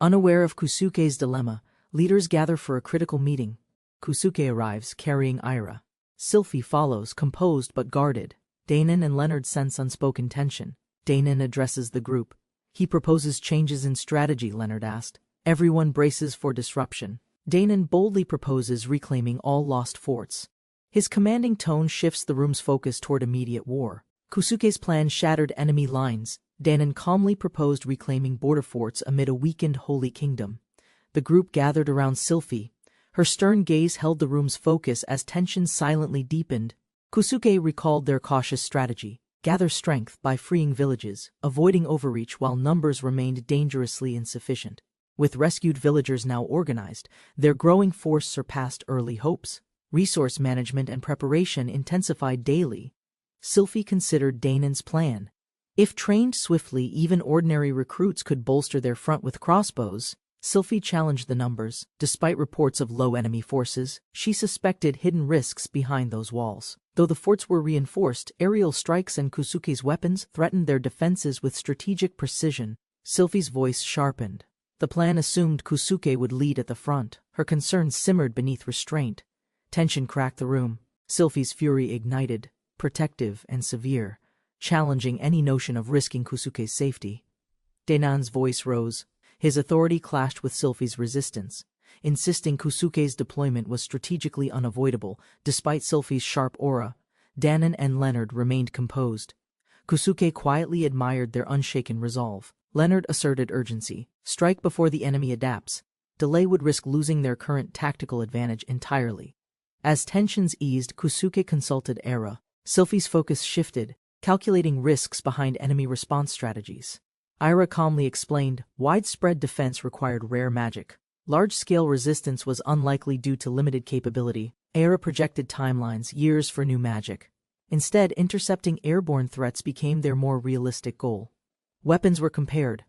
Unaware of Kusuke's dilemma, leaders gather for a critical meeting. Kusuke arrives, carrying Ira. Sylphie follows, composed but guarded. Danon and Leonard sense unspoken tension. Danon addresses the group. He proposes changes in strategy, Leonard asked. Everyone braces for disruption. Danon boldly proposes reclaiming all lost forts. His commanding tone shifts the room's focus toward immediate war. Kusuke's plan shattered enemy lines. Danon calmly proposed reclaiming border forts amid a weakened Holy Kingdom. The group gathered around Sylphie. Her stern gaze held the room's focus as tension silently deepened. Kusuke recalled their cautious strategy. Gather strength by freeing villages, avoiding overreach while numbers remained dangerously insufficient. With rescued villagers now organized, their growing force surpassed early hopes. Resource management and preparation intensified daily. Sylphie considered Danon's plan. If trained swiftly, even ordinary recruits could bolster their front with crossbows. Sylphie challenged the numbers. Despite reports of low enemy forces, she suspected hidden risks behind those walls. Though the forts were reinforced, aerial strikes and Kusuke's weapons threatened their defenses with strategic precision. Sylphie's voice sharpened. The plan assumed Kusuke would lead at the front. Her concerns simmered beneath restraint. Tension cracked the room. Sylphie's fury ignited, protective and severe, challenging any notion of risking Kusuke's safety. Danon's voice rose. His authority clashed with Sylphie's resistance, insisting Kusuke's deployment was strategically unavoidable. Despite Sylphie's sharp aura, Danon and Leonard remained composed. Kusuke quietly admired their unshaken resolve. Leonard asserted urgency. Strike before the enemy adapts. Delay would risk losing their current tactical advantage entirely. As tensions eased, Kusuke consulted Ira. Sylphie's focus shifted, calculating risks behind enemy response strategies. Ira calmly explained, widespread defense required rare magic. Large-scale resistance was unlikely due to limited capability. Ira projected timelines, years for new magic. Instead, intercepting airborne threats became their more realistic goal. Weapons were compared.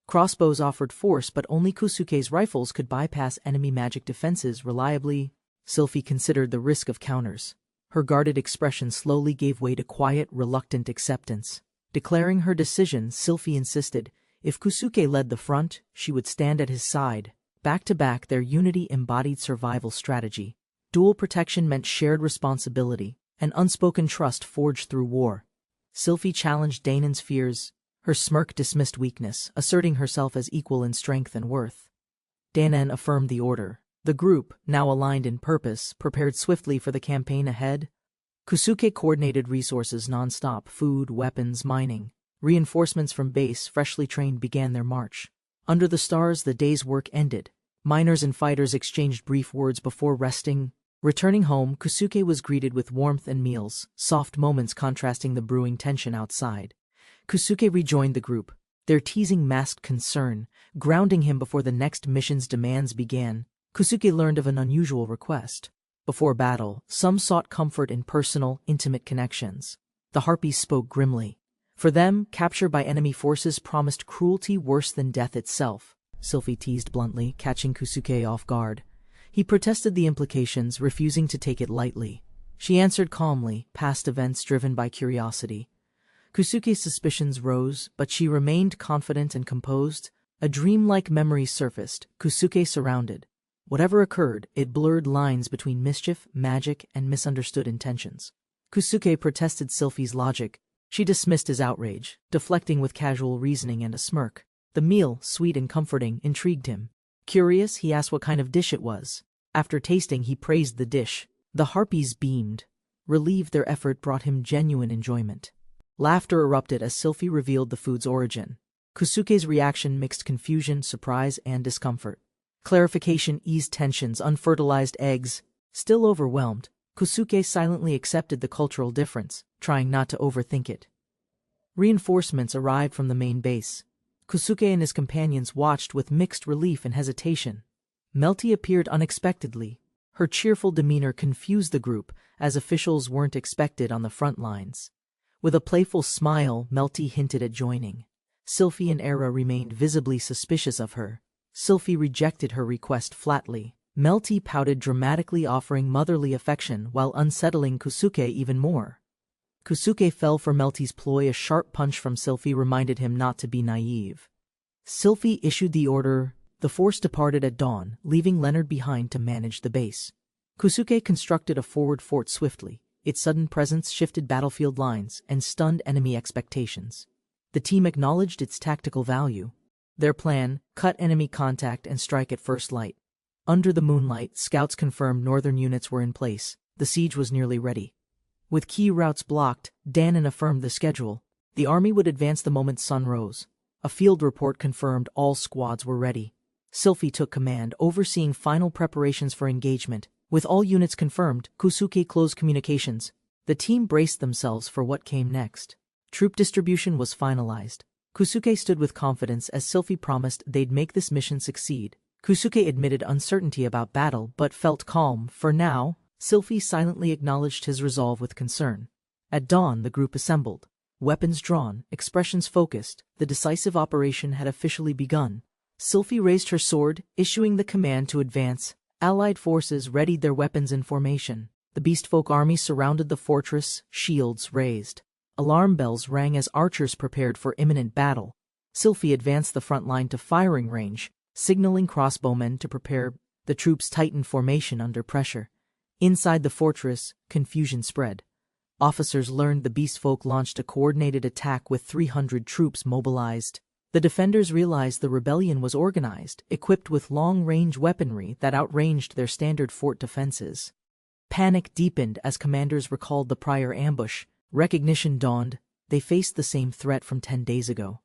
Crossbows offered force, but only Kusuke's rifles could bypass enemy magic defenses reliably. Sylphie considered the risk of counters. Her guarded expression slowly gave way to quiet, reluctant acceptance. Declaring her decision, Sylphie insisted, if Kusuke led the front, she would stand at his side. Back to back, their unity embodied survival strategy. Dual protection meant shared responsibility, an unspoken trust forged through war. Sylphie challenged Danon's fears. Her smirk dismissed weakness, asserting herself as equal in strength and worth. Danon affirmed the order. The group, now aligned in purpose, prepared swiftly for the campaign ahead. Kusuke coordinated resources non-stop: food, weapons, mining. Reinforcements from base, freshly trained, began their march. Under the stars, the day's work ended. Miners and fighters exchanged brief words before resting. Returning home, Kusuke was greeted with warmth and meals, soft moments contrasting the brewing tension outside. Kusuke rejoined the group, their teasing masked concern, grounding him before the next mission's demands began. Kusuke learned of an unusual request. Before battle, some sought comfort in personal, intimate connections. The Harpies spoke grimly. For them, capture by enemy forces promised cruelty worse than death itself. Sylphie teased bluntly, catching Kusuke off guard. He protested the implications, refusing to take it lightly. She answered calmly, past events driven by curiosity. Kusuke's suspicions rose, but she remained confident and composed. A dreamlike memory surfaced, Kusuke surrounded. Whatever occurred, it blurred lines between mischief, magic, and misunderstood intentions. Kusuke protested Sylphie's logic. She dismissed his outrage, deflecting with casual reasoning and a smirk. The meal, sweet and comforting, intrigued him. Curious, he asked what kind of dish it was. After tasting, he praised the dish. The Harpies beamed. Relieved, their effort brought him genuine enjoyment. Laughter erupted as Sylphie revealed the food's origin. Kusuke's reaction mixed confusion, surprise, and discomfort. Clarification eased tensions. Unfertilized eggs. Still overwhelmed, Kusuke silently accepted the cultural difference, trying not to overthink it. Reinforcements arrived from the main base. Kusuke and his companions watched with mixed relief and hesitation. Melty appeared unexpectedly. Her cheerful demeanor confused the group, as officials weren't expected on the front lines. With a playful smile, Melty hinted at joining. Sylphie and Era remained visibly suspicious of her. Sylphie rejected her request flatly. Melty pouted dramatically, offering motherly affection while unsettling Kusuke even more. Kusuke fell for Melty's ploy. A sharp punch from Sylphie reminded him not to be naive. Sylphie issued the order. The force departed at dawn, leaving Leonard behind to manage the base. Kusuke constructed a forward fort swiftly. Its sudden presence shifted battlefield lines and stunned enemy expectations. The team acknowledged its tactical value. Their plan: cut enemy contact and strike at first light. Under the moonlight, scouts confirmed northern units were in place. The siege was nearly ready. With key routes blocked, Danon affirmed the schedule. The army would advance the moment sun rose. A field report confirmed all squads were ready. Sylphie took command, overseeing final preparations for engagement. With all units confirmed, Kusuke closed communications. The team braced themselves for what came next. Troop distribution was finalized. Kusuke stood with confidence as Sylphie promised they'd make this mission succeed. Kusuke admitted uncertainty about battle but felt calm. For now, Sylphie silently acknowledged his resolve with concern. At dawn, the group assembled. Weapons drawn, expressions focused, the decisive operation had officially begun. Sylphie raised her sword, issuing the command to advance. Allied forces readied their weapons in formation. The beastfolk army surrounded the fortress, shields raised. Alarm bells rang as archers prepared for imminent battle. Sylphie advanced the front line to firing range, signaling crossbowmen to prepare. The troops tightened formation under pressure. Inside the fortress, confusion spread. Officers learned the beastfolk launched a coordinated attack with 300 troops mobilized. The defenders realized the rebellion was organized, equipped with long-range weaponry that outranged their standard fort defenses. Panic deepened as commanders recalled the prior ambush. Recognition dawned. They faced the same threat from 10 days ago.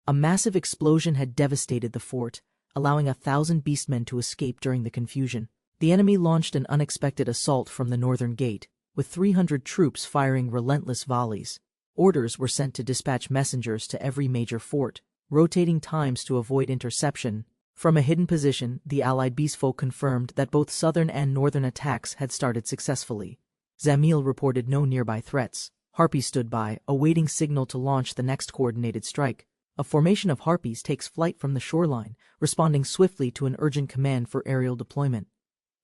A massive explosion had devastated the fort, allowing 1,000 beastmen to escape during the confusion. The enemy launched an unexpected assault from the northern gate, with 300 troops firing relentless volleys. Orders were sent to dispatch messengers to every major fort, rotating times to avoid interception. From a hidden position, the allied beastfolk confirmed that both southern and northern attacks had started successfully. Zamil reported no nearby threats. Harpies stood by, awaiting signal to launch the next coordinated strike. A formation of Harpies takes flight from the shoreline, responding swiftly to an urgent command for aerial deployment.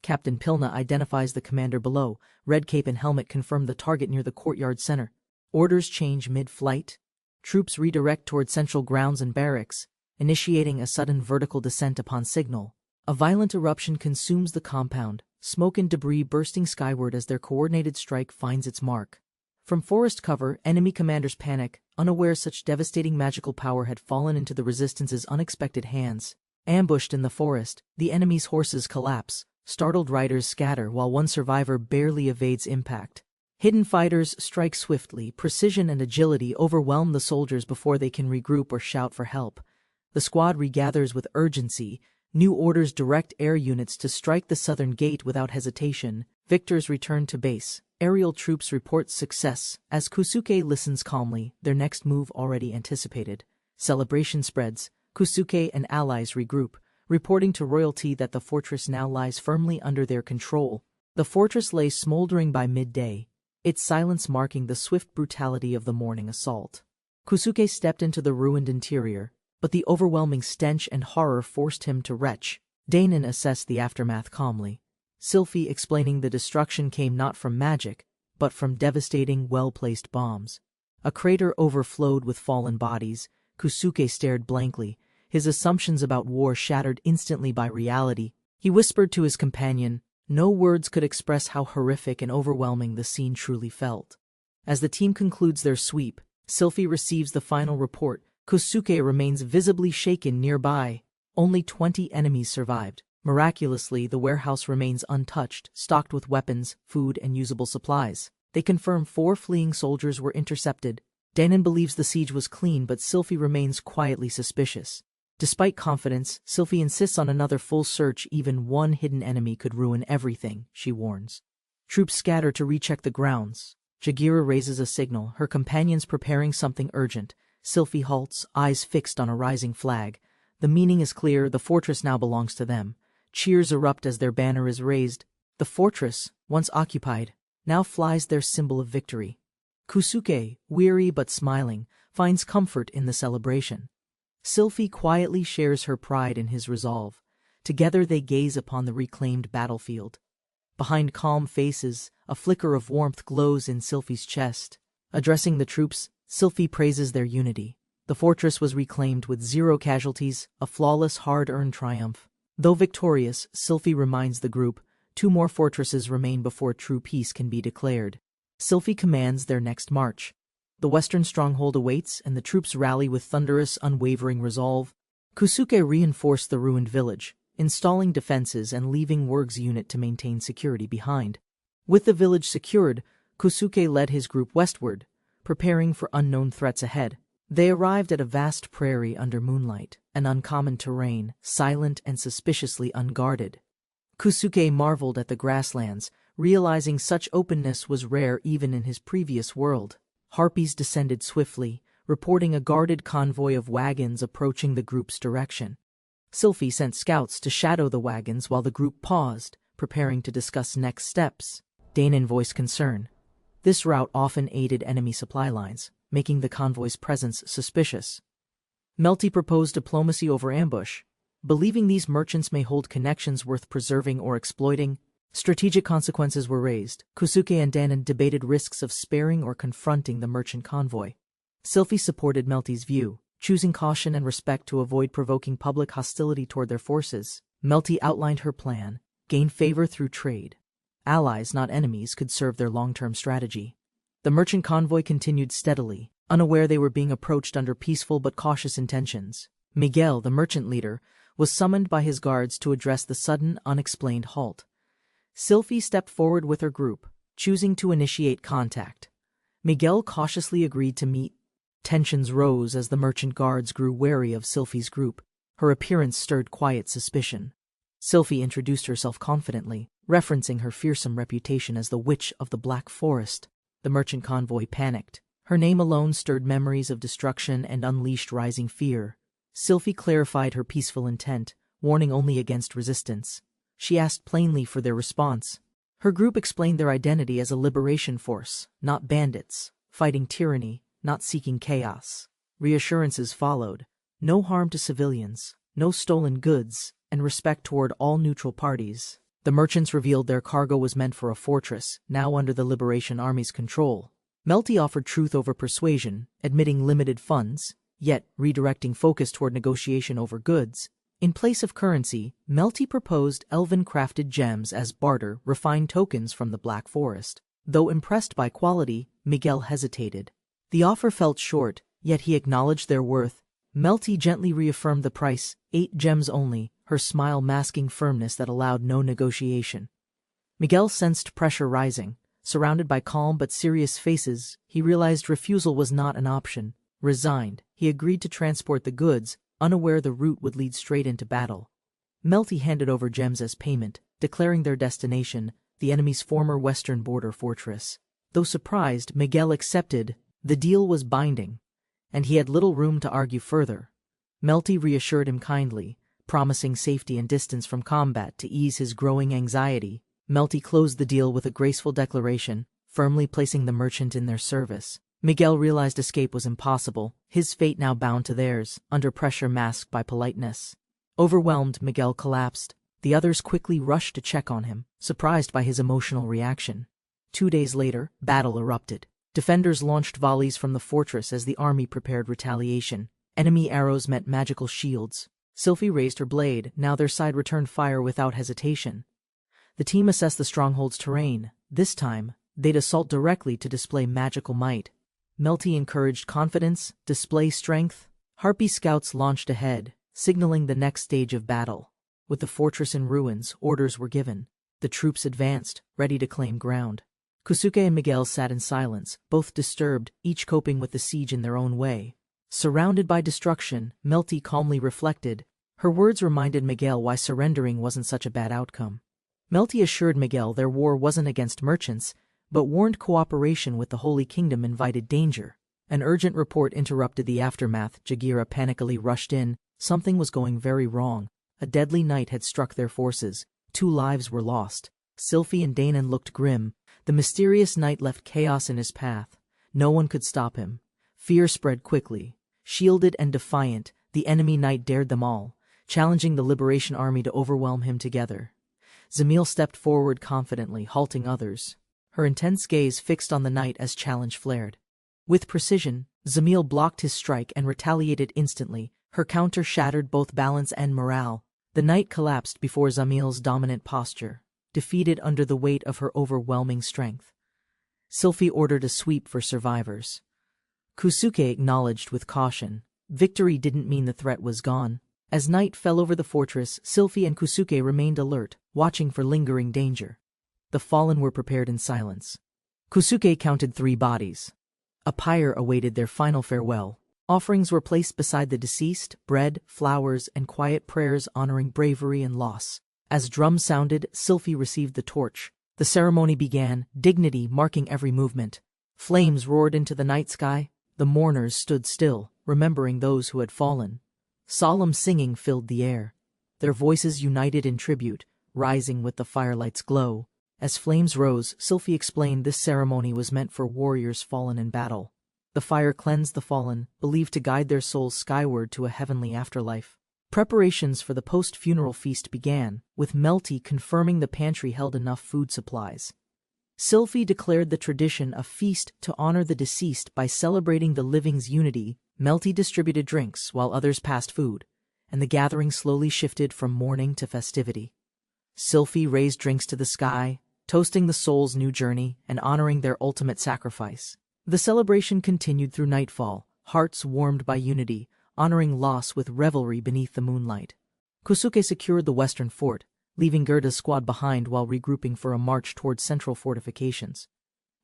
Captain Pilna identifies the commander below. Red cape and helmet confirm the target near the courtyard center. Orders change mid-flight. Troops redirect toward central grounds and barracks, initiating a sudden vertical descent upon signal. A violent eruption consumes the compound, smoke and debris bursting skyward as their coordinated strike finds its mark. From forest cover, enemy commanders panic, unaware such devastating magical power had fallen into the resistance's unexpected hands. Ambushed in the forest, the enemy's horses collapse. Startled riders scatter while one survivor barely evades impact. Hidden fighters strike swiftly. Precision and agility overwhelm the soldiers before they can regroup or shout for help. The squad regathers with urgency. New orders direct air units to strike the southern gate without hesitation. Victors return to base. Aerial troops report success. As Kusuke listens calmly, their next move already anticipated. Celebration spreads. Kusuke and allies regroup, reporting to royalty that the fortress now lies firmly under their control. The fortress lay smoldering by midday, its silence marking the swift brutality of the morning assault. Kusuke stepped into the ruined interior, but the overwhelming stench and horror forced him to retch. Danon assessed the aftermath calmly, Sylphie explaining the destruction came not from magic, but from devastating, well-placed bombs. A crater overflowed with fallen bodies. Kusuke stared blankly, his assumptions about war shattered instantly by reality. He whispered to his companion, no words could express how horrific and overwhelming the scene truly felt. As the team concludes their sweep, Sylphie receives the final report. Kusuke remains visibly shaken nearby. Only 20 enemies survived. Miraculously, the warehouse remains untouched, stocked with weapons, food, and usable supplies. They confirm 4 fleeing soldiers were intercepted. Danon believes the siege was clean, but Sylphie remains quietly suspicious. Despite confidence, Sylphie insists on another full search. Even one hidden enemy could ruin everything, she warns. Troops scatter to recheck the grounds. Jagira raises a signal, her companions preparing something urgent. Sylphie halts, eyes fixed on a rising flag. The meaning is clear, the fortress now belongs to them. Cheers erupt as their banner is raised. The fortress, once occupied, now flies their symbol of victory. Kusuke, weary but smiling, finds comfort in the celebration. Sylphie quietly shares her pride in his resolve. Together they gaze upon the reclaimed battlefield. Behind calm faces, a flicker of warmth glows in Sylphie's chest. Addressing the troops, Sylphie praises their unity. The fortress was reclaimed with 0 casualties, a flawless, hard-earned triumph. Though victorious, Sylphie reminds the group, 2 more fortresses remain before true peace can be declared. Sylphie commands their next march. The western stronghold awaits, and the troops rally with thunderous, unwavering resolve. Kusuke reinforced the ruined village, installing defenses and leaving Werg's unit to maintain security behind. With the village secured, Kusuke led his group westward, preparing for unknown threats ahead. They arrived at a vast prairie under moonlight, an uncommon terrain, silent and suspiciously unguarded. Kusuke marveled at the grasslands, realizing such openness was rare even in his previous world. Harpies descended swiftly, reporting a guarded convoy of wagons approaching the group's direction. Sylphie sent scouts to shadow the wagons while the group paused, preparing to discuss next steps. Danon voiced concern. This route often aided enemy supply lines, making the convoy's presence suspicious. Melty proposed diplomacy over ambush, believing these merchants may hold connections worth preserving or exploiting. Strategic consequences were raised. Kusuke and Danon debated risks of sparing or confronting the merchant convoy. Sylphie supported Melty's view, choosing caution and respect to avoid provoking public hostility toward their forces. Melty outlined her plan: gain favor through trade. Allies, not enemies, could serve their long-term strategy. The merchant convoy continued steadily, unaware they were being approached under peaceful but cautious intentions. Miguel, the merchant leader, was summoned by his guards to address the sudden, unexplained halt. Sylphie stepped forward with her group, choosing to initiate contact. Miguel cautiously agreed to meet. Tensions rose as the merchant guards grew wary of Sylphie's group. Her appearance stirred quiet suspicion. Sylphie introduced herself confidently, referencing her fearsome reputation as the Witch of the Black Forest. The merchant convoy panicked. Her name alone stirred memories of destruction and unleashed rising fear. Sylphie clarified her peaceful intent, warning only against resistance. She asked plainly for their response. Her group explained their identity as a liberation force, not bandits, fighting tyranny, not seeking chaos. Reassurances followed: no harm to civilians, no stolen goods, and respect toward all neutral parties. The merchants revealed their cargo was meant for a fortress, now under the Liberation Army's control. Melty offered truth over persuasion, admitting limited funds, yet redirecting focus toward negotiation over goods. In place of currency, Melty proposed elven-crafted gems as barter, refined tokens from the Black Forest. Though impressed by quality, Miguel hesitated. The offer felt short, yet he acknowledged their worth. Melty gently reaffirmed the price, 8 gems only, her smile masking firmness that allowed no negotiation. Miguel sensed pressure rising, Surrounded by calm but serious faces, he realized refusal was not an option. Resigned, he agreed to transport the goods, unaware the route would lead straight into battle. Melty handed over gems as payment, declaring their destination, the enemy's former western border fortress. Though surprised, Miguel accepted. The deal was binding, and he had little room to argue further. Melty reassured him kindly, promising safety and distance from combat to ease his growing anxiety. Melty closed the deal with a graceful declaration, firmly placing the merchant in their service. Miguel realized escape was impossible, his fate now bound to theirs, under pressure masked by politeness. Overwhelmed, Miguel collapsed. The others quickly rushed to check on him, surprised by his emotional reaction. 2 days later, battle erupted. Defenders launched volleys from the fortress as the army prepared retaliation. Enemy arrows met magical shields. Sylphie raised her blade, now their side returned fire without hesitation. The team assessed the stronghold's terrain. This time, they'd assault directly to display magical might. Melty encouraged confidence, display strength. Harpy scouts launched ahead, signaling the next stage of battle. With the fortress in ruins, orders were given. The troops advanced, ready to claim ground. Kusuke and Miguel sat in silence, both disturbed, each coping with the siege in their own way. Surrounded by destruction, Melty calmly reflected. Her words reminded Miguel why surrendering wasn't such a bad outcome. Melty assured Miguel their war wasn't against merchants, but warned cooperation with the Holy Kingdom invited danger. An urgent report interrupted the aftermath. Jagira panically rushed in. Something was going very wrong. A deadly night had struck their forces. 2 lives were lost. Sylphie and Danon looked grim. The mysterious knight left chaos in his path. No one could stop him. Fear spread quickly. Shielded and defiant, the enemy knight dared them all, challenging the Liberation Army to overwhelm him together. Zamil stepped forward confidently, halting others. Her intense gaze fixed on the knight as challenge flared. With precision, Zamil blocked his strike and retaliated instantly. Her counter shattered both balance and morale. The knight collapsed before Zamil's dominant posture, defeated under the weight of her overwhelming strength. Sylphie ordered a sweep for survivors. Kusuke acknowledged with caution. Victory didn't mean the threat was gone. As night fell over the fortress, Sylphie and Kusuke remained alert, watching for lingering danger. The fallen were prepared in silence. Kusuke counted 3 bodies. A pyre awaited their final farewell. Offerings were placed beside the deceased, bread, flowers, and quiet prayers honoring bravery and loss. As drums sounded, Sylphie received the torch. The ceremony began, dignity marking every movement. Flames roared into the night sky. The mourners stood still, remembering those who had fallen. Solemn singing filled the air. Their voices united in tribute, rising with the firelight's glow. As flames rose, Sylphie explained this ceremony was meant for warriors fallen in battle. The fire cleansed the fallen, believed to guide their souls skyward to a heavenly afterlife. Preparations for the post-funeral feast began, with Melty confirming the pantry held enough food supplies. Sylphie declared the tradition a feast to honor the deceased by celebrating the living's unity. Melty distributed drinks while others passed food, and the gathering slowly shifted from mourning to festivity. Sylphie raised drinks to the sky, toasting the soul's new journey and honoring their ultimate sacrifice. The celebration continued through nightfall, hearts warmed by unity, honoring loss with revelry beneath the moonlight. Kusuke secured the western fort, leaving Gerda's squad behind while regrouping for a march towards central fortifications.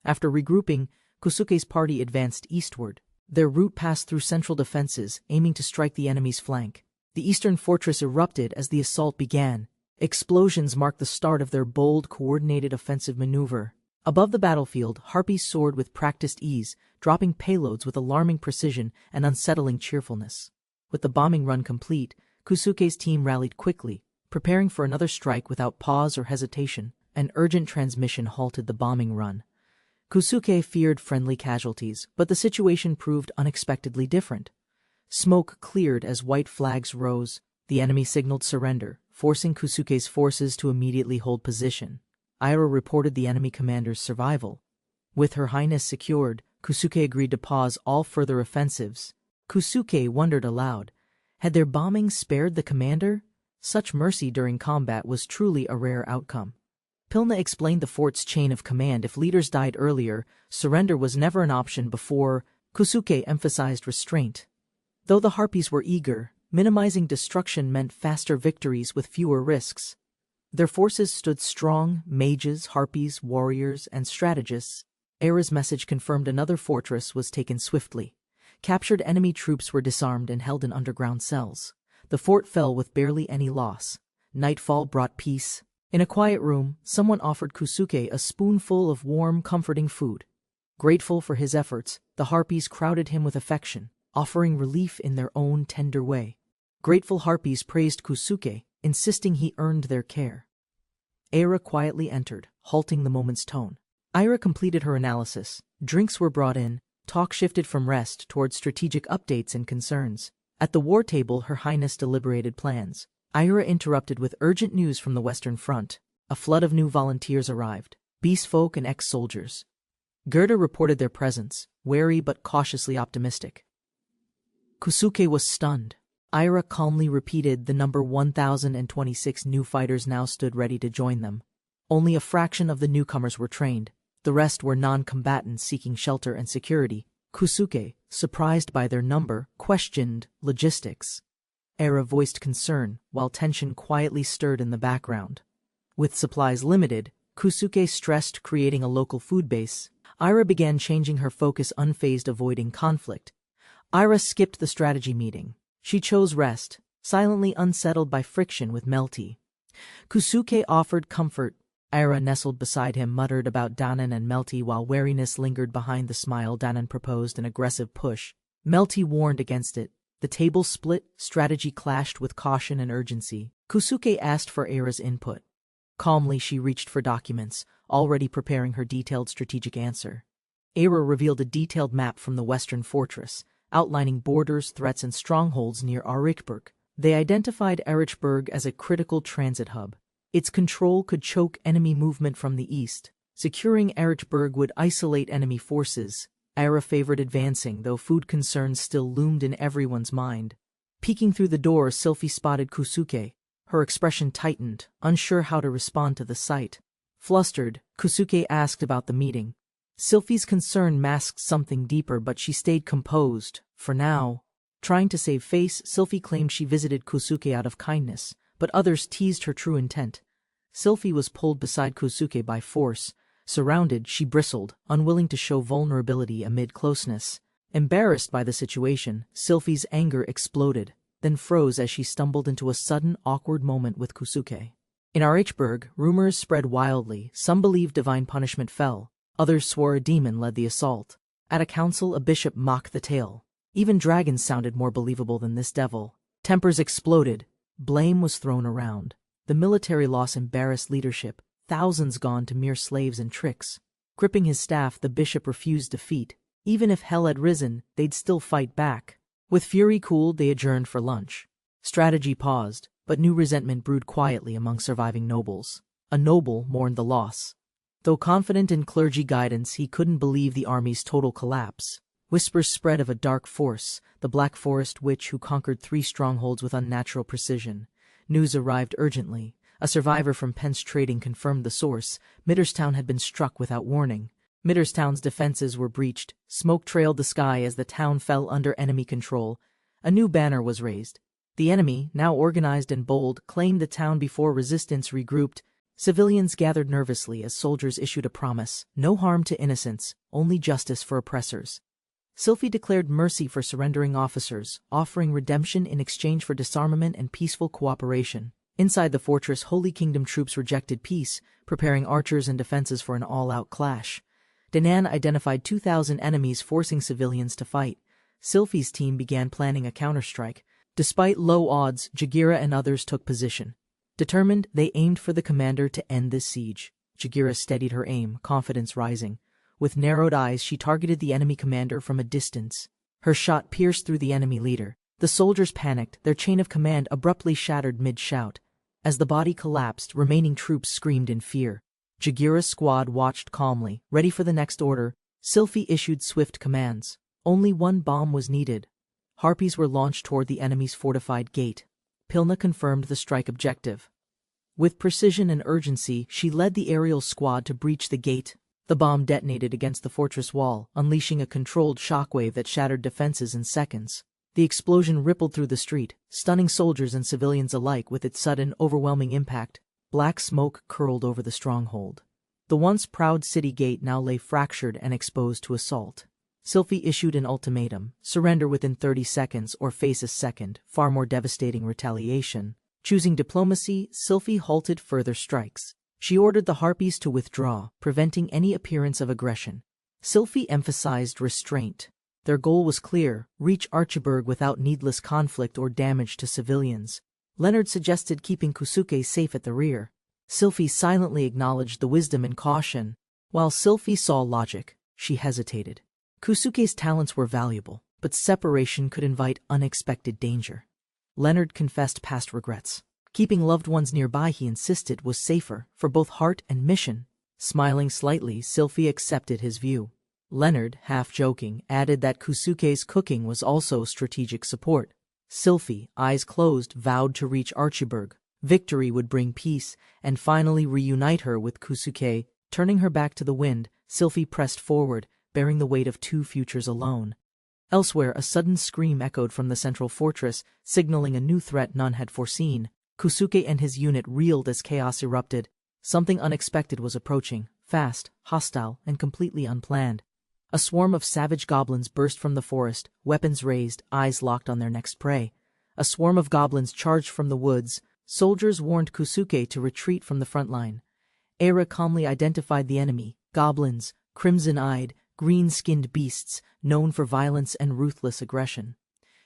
After regrouping, Kusuke's party advanced eastward. Their route passed through central defenses, aiming to strike the enemy's flank. The eastern fortress erupted as the assault began. Explosions marked the start of their bold, coordinated offensive maneuver. Above the battlefield, harpies soared with practiced ease, dropping payloads with alarming precision and unsettling cheerfulness. With the bombing run complete, Kusuke's team rallied quickly, preparing for another strike without pause or hesitation. An urgent transmission halted the bombing run. Kusuke feared friendly casualties, but the situation proved unexpectedly different. Smoke cleared as white flags rose. The enemy signaled surrender, forcing Kusuke's forces to immediately hold position. Ira reported the enemy commander's survival. With Her Highness secured, Kusuke agreed to pause all further offensives. Kusuke wondered aloud, had their bombing spared the commander? Such mercy during combat was truly a rare outcome. Pilna explained the fort's chain of command. If leaders died earlier, surrender was never an option before. Kusuke emphasized restraint. Though the harpies were eager, minimizing destruction meant faster victories with fewer risks. Their forces stood strong: mages, harpies, warriors, and strategists. Era's message confirmed another fortress was taken swiftly. Captured enemy troops were disarmed and held in underground cells. The fort fell with barely any loss. Nightfall brought peace. In a quiet room, someone offered Kusuke a spoonful of warm, comforting food. Grateful for his efforts, the harpies crowded him with affection, offering relief in their own tender way. Grateful harpies praised Kusuke, insisting he earned their care. Era quietly entered, halting the moment's tone. Ira completed her analysis. Drinks were brought in. Talk shifted from rest towards strategic updates and concerns. At the war table, Her Highness deliberated plans. Ira interrupted with urgent news from the Western Front. A flood of new volunteers arrived, beast folk and ex-soldiers. Gerda reported their presence, wary but cautiously optimistic. Kusuke was stunned. Ira calmly repeated the number 1,026 new fighters now stood ready to join them. Only a fraction of the newcomers were trained. The rest were non-combatants seeking shelter and security. Kusuke, surprised by their number, questioned logistics. Era voiced concern, while tension quietly stirred in the background. With supplies limited, Kusuke stressed creating a local food base. Ira began changing her focus, unfazed, avoiding conflict. Ira skipped the strategy meeting. She chose rest, silently unsettled by friction with Melty. Kusuke offered comfort. Ira nestled beside him, muttered about Danan and Melty while wariness lingered behind the smile. Danan proposed an aggressive push. Melty warned against it. The table split, strategy clashed with caution and urgency. Kusuke asked for Era's input. Calmly she reached for documents, already preparing her detailed strategic answer. Era revealed a detailed map from the Western Fortress, outlining borders, threats, and strongholds near Arichburg. They identified Arichburg as a critical transit hub. Its control could choke enemy movement from the east. Securing Arichburg would isolate enemy forces. Ira favored advancing, though food concerns still loomed in everyone's mind. Peeking through the door, Sylphie spotted Kusuke. Her expression tightened, unsure how to respond to the sight. Flustered, Kusuke asked about the meeting. Sylphie's concern masked something deeper, but she stayed composed, for now. Trying to save face, Sylphie claimed she visited Kusuke out of kindness, but others teased her true intent. Sylphie was pulled beside Kusuke by force. Surrounded, she bristled, unwilling to show vulnerability amid closeness. Embarrassed by the situation, Sylphie's anger exploded, then froze as she stumbled into a sudden, awkward moment with Kusuke. In Arichburg, rumors spread wildly. Some believed divine punishment fell. Others swore a demon led the assault. At a council, a bishop mocked the tale. Even dragons sounded more believable than this devil. Tempers exploded. Blame was thrown around. The military loss embarrassed leadership. Thousands gone to mere slaves and tricks. Gripping his staff, the bishop refused defeat. Even if hell had risen, they'd still fight back. With fury cooled, they adjourned for lunch. Strategy paused, but new resentment brewed quietly among surviving nobles. A noble mourned the loss. Though confident in clergy guidance, he couldn't believe the army's total collapse. Whispers spread of a dark force, the Black Forest witch who conquered 3 strongholds with unnatural precision. News arrived urgently. A survivor from Pence Trading confirmed the source. Mitterstown had been struck without warning. Mitterstown's defenses were breached. Smoke trailed the sky as the town fell under enemy control. A new banner was raised. The enemy, now organized and bold, claimed the town before resistance regrouped. Civilians gathered nervously as soldiers issued a promise: no harm to innocents, only justice for oppressors. Sylphie declared mercy for surrendering officers, offering redemption in exchange for disarmament and peaceful cooperation. Inside the fortress, Holy Kingdom troops rejected peace, preparing archers and defenses for an all-out clash. Danan identified 2,000 enemies, forcing civilians to fight. Sylphie's team began planning a counterstrike. Despite low odds, Jagira and others took position. Determined, they aimed for the commander to end this siege. Jagira steadied her aim, confidence rising. With narrowed eyes, she targeted the enemy commander from a distance. Her shot pierced through the enemy leader. The soldiers panicked, their chain of command abruptly shattered mid-shout. As the body collapsed, remaining troops screamed in fear. Jagira's squad watched calmly, ready for the next order. Sylphie issued swift commands. Only one bomb was needed. Harpies were launched toward the enemy's fortified gate. Pilna confirmed the strike objective. With precision and urgency, she led the aerial squad to breach the gate. The bomb detonated against the fortress wall, unleashing a controlled shockwave that shattered defenses in seconds. The explosion rippled through the street, stunning soldiers and civilians alike with its sudden, overwhelming impact. Black smoke curled over the stronghold. The once proud city gate now lay fractured and exposed to assault. Sylphie issued an ultimatum: surrender within 30 seconds or face a second, far more devastating retaliation. Choosing diplomacy, Sylphie halted further strikes. She ordered the harpies to withdraw, preventing any appearance of aggression. Sylphie emphasized restraint. Their goal was clear: reach Archibald without needless conflict or damage to civilians. Leonard suggested keeping Kusuke safe at the rear. Sylphie silently acknowledged the wisdom and caution. While Sylphie saw logic, she hesitated. Kusuke's talents were valuable, but separation could invite unexpected danger. Leonard confessed past regrets. Keeping loved ones nearby, he insisted, was safer for both heart and mission. Smiling slightly, Sylphie accepted his view. Leonard, half joking, added that Kusuke's cooking was also strategic support. Sylphie, eyes closed, vowed to reach Archibald. Victory would bring peace and finally reunite her with Kusuke. Turning her back to the wind, Sylphie pressed forward, bearing the weight of 2 futures alone. Elsewhere, a sudden scream echoed from the central fortress, signaling a new threat none had foreseen. Kusuke and his unit reeled as chaos erupted. Something unexpected was approaching, fast, hostile, and completely unplanned. A swarm of savage goblins burst from the forest, weapons raised, eyes locked on their next prey. A swarm of goblins charged from the woods. Soldiers warned Kusuke to retreat from the front line. Era calmly identified the enemy: goblins, crimson-eyed, green-skinned beasts, known for violence and ruthless aggression.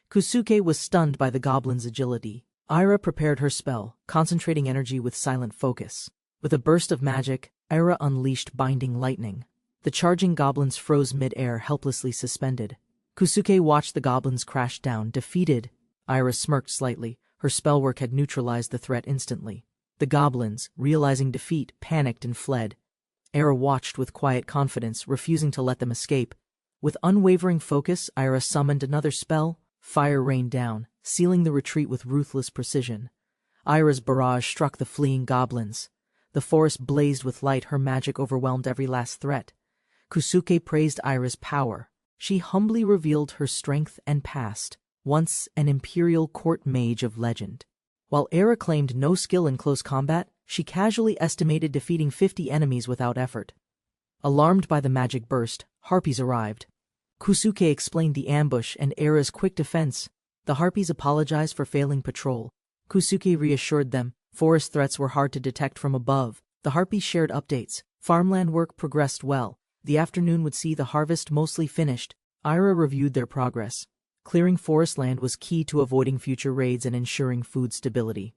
Kusuke was stunned by the goblins' agility. Ira prepared her spell, concentrating energy with silent focus. With a burst of magic, Ira unleashed binding lightning. The charging goblins froze mid-air, helplessly suspended. Kusuke watched the goblins crash down, defeated. Ira smirked slightly. Her spellwork had neutralized the threat instantly. The goblins, realizing defeat, panicked and fled. Ira watched with quiet confidence, refusing to let them escape. With unwavering focus, Ira summoned another spell. Fire rained down, sealing the retreat with ruthless precision. Ira's barrage struck the fleeing goblins. The forest blazed with light, her magic overwhelmed every last threat. Kusuke praised Ira's power. She humbly revealed her strength and past. Once an imperial court mage of legend. While Era claimed no skill in close combat, she casually estimated defeating 50 enemies without effort. Alarmed by the magic burst, harpies arrived. Kusuke explained the ambush and Era's quick defense. The harpies apologized for failing patrol. Kusuke reassured them. Forest threats were hard to detect from above. The harpies shared updates. Farmland work progressed well. The afternoon would see the harvest mostly finished. Ira reviewed their progress. Clearing forest land was key to avoiding future raids and ensuring food stability.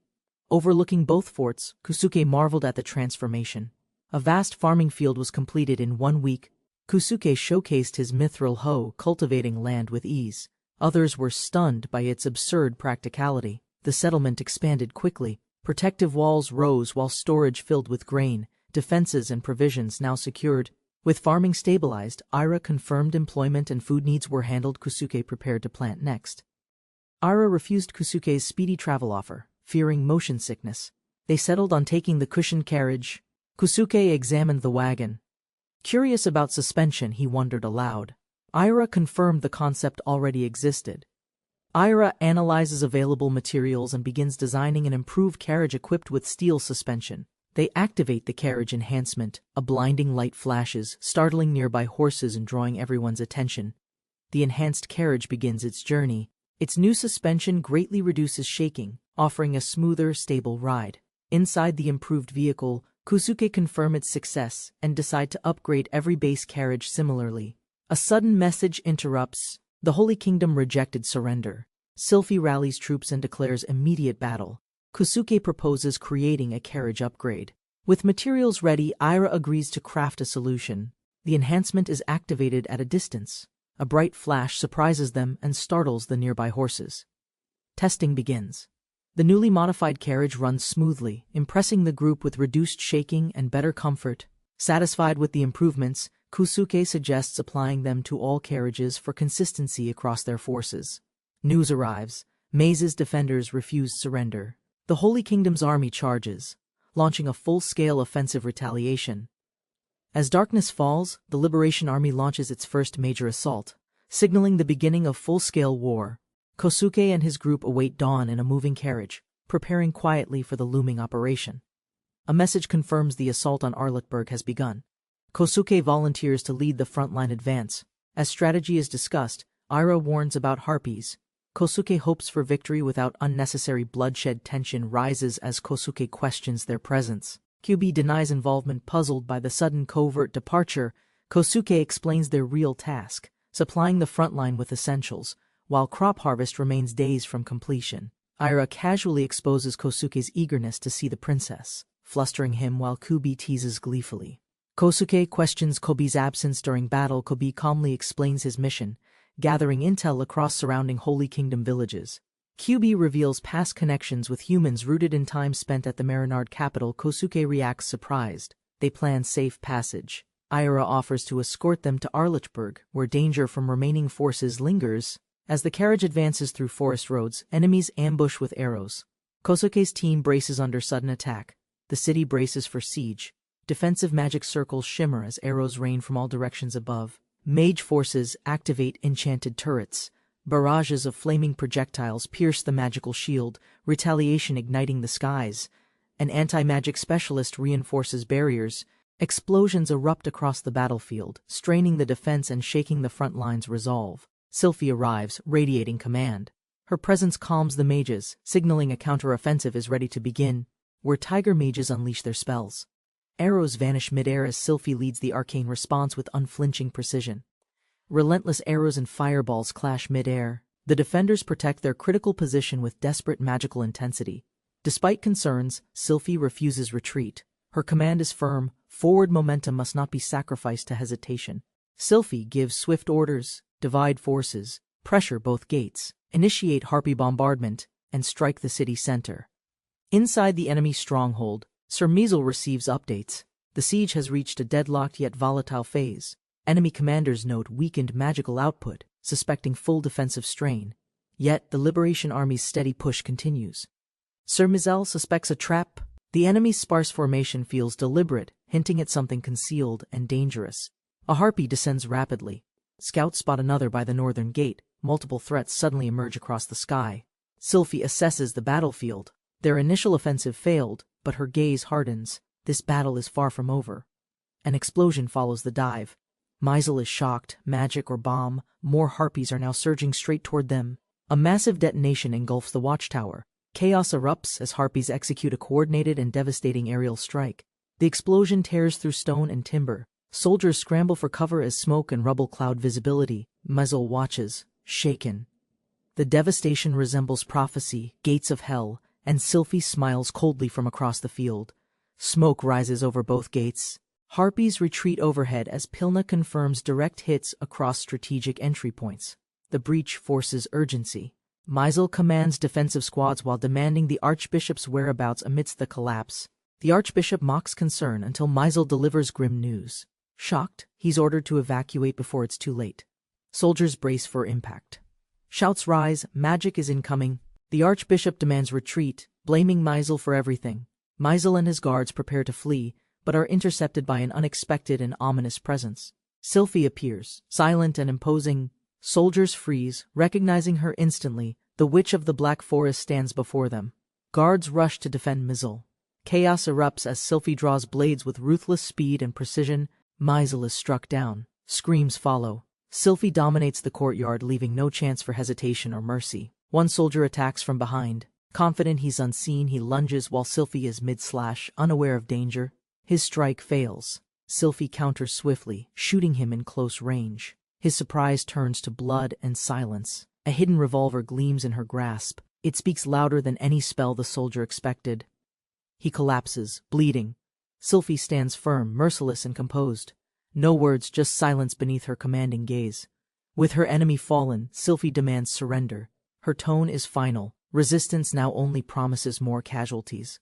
Overlooking both forts, Kusuke marveled at the transformation. A vast farming field was completed in 1 week. Kusuke showcased his mithril hoe, cultivating land with ease. Others were stunned by its absurd practicality. The settlement expanded quickly. Protective walls rose while storage filled with grain, defenses and provisions now secured. With farming stabilized, Ira confirmed employment and food needs were handled. Kusuke prepared to plant next. Ira refused Kusuke's speedy travel offer, fearing motion sickness. They settled on taking the cushioned carriage. Kusuke examined the wagon. Curious about suspension, he wondered aloud. Ira confirmed the concept already existed. Ira analyzes available materials and begins designing an improved carriage equipped with steel suspension. They activate the carriage enhancement. A blinding light flashes, startling nearby horses and drawing everyone's attention. The enhanced carriage begins its journey. Its new suspension greatly reduces shaking, offering a smoother, stable ride. Inside the improved vehicle, Kusuke confirms its success and decide to upgrade every base carriage similarly. A sudden message interrupts. The Holy Kingdom rejected surrender. Sylphie rallies troops and declares immediate battle. Kusuke proposes creating a carriage upgrade. With materials ready, Ira agrees to craft a solution. The enhancement is activated at a distance. A bright flash surprises them and startles the nearby horses. Testing begins. The newly modified carriage runs smoothly, impressing the group with reduced shaking and better comfort. Satisfied with the improvements, Kusuke suggests applying them to all carriages for consistency across their forces. News arrives. Maze's defenders refuse surrender. The Holy Kingdom's army charges, launching a full-scale offensive retaliation. As darkness falls, the Liberation Army launches its first major assault, signaling the beginning of full-scale war. Kosuke and his group await dawn in a moving carriage, preparing quietly for the looming operation. A message confirms the assault on Arletburg has begun. Kosuke volunteers to lead the frontline advance. As strategy is discussed, Ira warns about harpies. Kosuke hopes for victory without unnecessary bloodshed. Tension rises as Kosuke questions their presence. QB denies involvement. Puzzled by the sudden covert departure, Kosuke explains their real task, supplying the frontline with essentials, while crop harvest remains days from completion. Ira casually exposes Kosuke's eagerness to see the princess, flustering him while Kubi teases gleefully. Kosuke questions Kobi's absence during battle. Kobi calmly explains his mission, gathering intel across surrounding Holy Kingdom villages. QB reveals past connections with humans rooted in time spent at the Marinard capital. Kosuke reacts surprised. They plan safe passage. Ira offers to escort them to Arletburg, where danger from remaining forces lingers. As the carriage advances through forest roads, enemies ambush with arrows. Kosuke's team braces under sudden attack. The city braces for siege. Defensive magic circles shimmer as arrows rain from all directions above. Mage forces activate enchanted turrets. Barrages of flaming projectiles pierce the magical shield, retaliation igniting the skies. An anti-magic specialist reinforces barriers. Explosions erupt across the battlefield, straining the defense and shaking the front line's resolve. Sylphie arrives, radiating command. Her presence calms the mages, signaling a counter-offensive is ready to begin, where tiger mages unleash their spells. Arrows vanish mid-air as Sylphie leads the arcane response with unflinching precision. Relentless arrows and fireballs clash mid-air. The defenders protect their critical position with desperate magical intensity. Despite concerns, Sylphie refuses retreat. Her command is firm. Forward momentum must not be sacrificed to hesitation. Sylphie gives swift orders: divide forces, pressure both gates, initiate harpy bombardment, and strike the city center. Inside the enemy stronghold, Sir Measle receives updates. The siege has reached a deadlocked yet volatile phase. Enemy commanders note weakened magical output, suspecting full defensive strain. Yet the Liberation Army's steady push continues. Sir Measle suspects a trap. The enemy's sparse formation feels deliberate, hinting at something concealed and dangerous. A harpy descends rapidly. Scouts spot another by the northern gate. Multiple threats suddenly emerge across the sky. Sylphie assesses the battlefield. Their initial offensive failed, but her gaze hardens. This battle is far from over. An explosion follows the dive. Measle is shocked. Magic or bomb? More harpies are now surging straight toward them. A massive detonation engulfs the watchtower. Chaos erupts as harpies execute a coordinated and devastating aerial strike. The explosion tears through stone and timber. Soldiers scramble for cover as smoke and rubble cloud visibility. Measle watches, shaken. The devastation resembles prophecy, gates of hell, and Sylphie smiles coldly from across the field. Smoke rises over both gates. Harpies retreat overhead as Pilna confirms direct hits across strategic entry points. The breach forces urgency. Measle commands defensive squads while demanding the Archbishop's whereabouts amidst the collapse. The Archbishop mocks concern until Measle delivers grim news. Shocked, he's ordered to evacuate before it's too late. Soldiers brace for impact. Shouts rise, magic is incoming. The Archbishop demands retreat, blaming Measle for everything. Measle and his guards prepare to flee, but are intercepted by an unexpected and ominous presence. Sylphie appears, silent and imposing. Soldiers freeze, recognizing her instantly. The Witch of the Black Forest stands before them. Guards rush to defend Measle. Chaos erupts as Sylphie draws blades with ruthless speed and precision. Measle is struck down. Screams follow. Sylphie dominates the courtyard, leaving no chance for hesitation or mercy. One soldier attacks from behind. Confident he's unseen, he lunges while Sylphie is mid-slash, unaware of danger. His strike fails. Sylphie counters swiftly, shooting him in close range. His surprise turns to blood and silence. A hidden revolver gleams in her grasp. It speaks louder than any spell the soldier expected. He collapses, bleeding. Sylphie stands firm, merciless and composed. No words, just silence beneath her commanding gaze. With her enemy fallen, Sylphie demands surrender. Her tone is final. Resistance now only promises more casualties.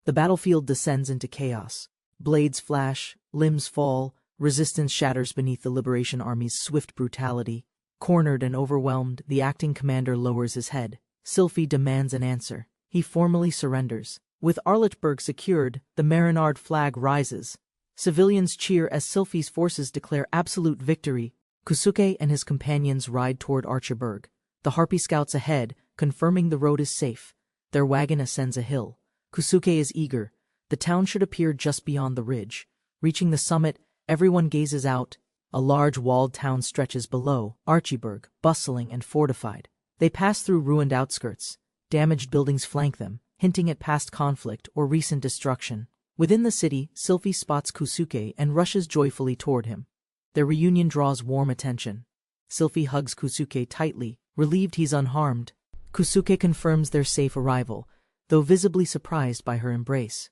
The battlefield descends into chaos. Blades flash, limbs fall, resistance shatters beneath the Liberation Army's swift brutality. Cornered and overwhelmed, the acting commander lowers his head. Sylphie demands an answer. He formally surrenders. With Arletburg secured, the Marinard flag rises. Civilians cheer as Sylphie's forces declare absolute victory. Kosuke and his companions ride toward Archerburg. The Harpy scouts ahead, confirming the road is safe. Their wagon ascends a hill. Kosuke is eager. The town should appear just beyond the ridge. Reaching the summit, everyone gazes out. A large walled town stretches below, Archieburg, bustling and fortified. They pass through ruined outskirts. Damaged buildings flank them, hinting at past conflict or recent destruction. Within the city, Sylphie spots Kusuke and rushes joyfully toward him. Their reunion draws warm attention. Sylphie hugs Kusuke tightly, relieved he's unharmed. Kusuke confirms their safe arrival, though visibly surprised by her embrace.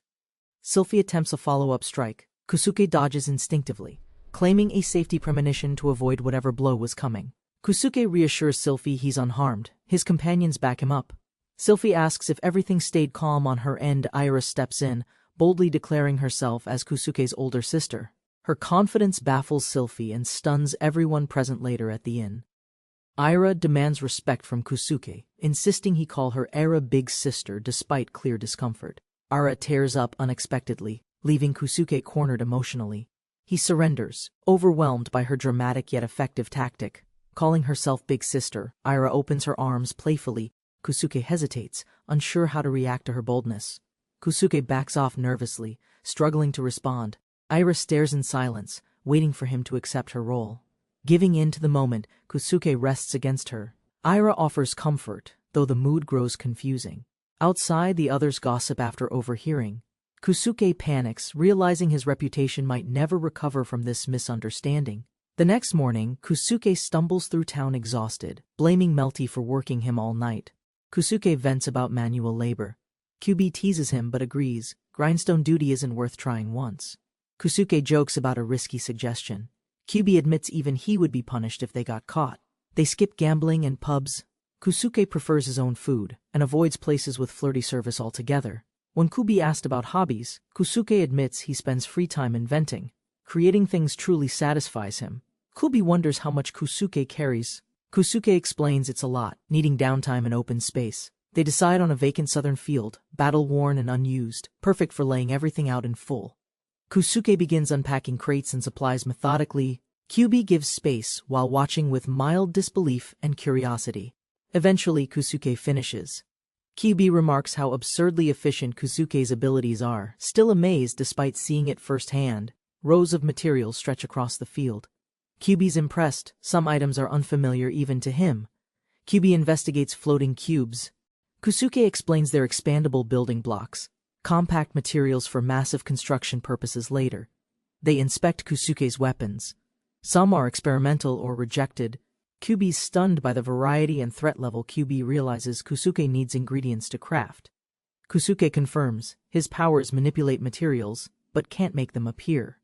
Sylphie attempts a follow-up strike. Kusuke dodges instinctively, claiming a safety premonition to avoid whatever blow was coming. Kusuke reassures Sylphie he's unharmed. His companions back him up. Sylphie asks if everything stayed calm on her end. Ira steps in, boldly declaring herself as Kusuke's older sister. Her confidence baffles Sylphie and stuns everyone present later at the inn. Ira demands respect from Kusuke, insisting he call her Era big sister despite clear discomfort. Ira tears up unexpectedly, leaving Kusuke cornered emotionally. He surrenders, overwhelmed by her dramatic yet effective tactic. Calling herself big sister, Ira opens her arms playfully. Kusuke hesitates, unsure how to react to her boldness. Kusuke backs off nervously, struggling to respond. Ira stares in silence, waiting for him to accept her role. Giving in to the moment, Kusuke rests against her. Ira offers comfort, though the mood grows confusing. Outside, the others gossip after overhearing. Kusuke panics, realizing his reputation might never recover from this misunderstanding. The next morning, Kusuke stumbles through town exhausted, blaming Melty for working him all night. Kusuke vents about manual labor. QB teases him but agrees. Grindstone duty isn't worth trying once. Kusuke jokes about a risky suggestion. QB admits even he would be punished if they got caught. They skip gambling and pubs. Kusuke prefers his own food and avoids places with flirty service altogether. When Kubi asked about hobbies, Kusuke admits he spends free time inventing. Creating things truly satisfies him. Kubi wonders how much Kusuke carries. Kusuke explains it's a lot, needing downtime and open space. They decide on a vacant southern field, battle-worn and unused, perfect for laying everything out in full. Kusuke begins unpacking crates and supplies methodically. Kubi gives space while watching with mild disbelief and curiosity. Eventually, Kusuke finishes. Kubi remarks how absurdly efficient Kusuke's abilities are, still amazed despite seeing it firsthand. Rows of materials stretch across the field. Kubi's impressed, some items are unfamiliar even to him. Kubi investigates floating cubes. Kusuke explains their expandable building blocks, compact materials for massive construction purposes later. They inspect Kusuke's weapons. Some are experimental or rejected. Kubi's stunned by the variety and threat level. Kubi realizes Kusuke needs ingredients to craft. Kusuke confirms his powers manipulate materials, but can't make them appear.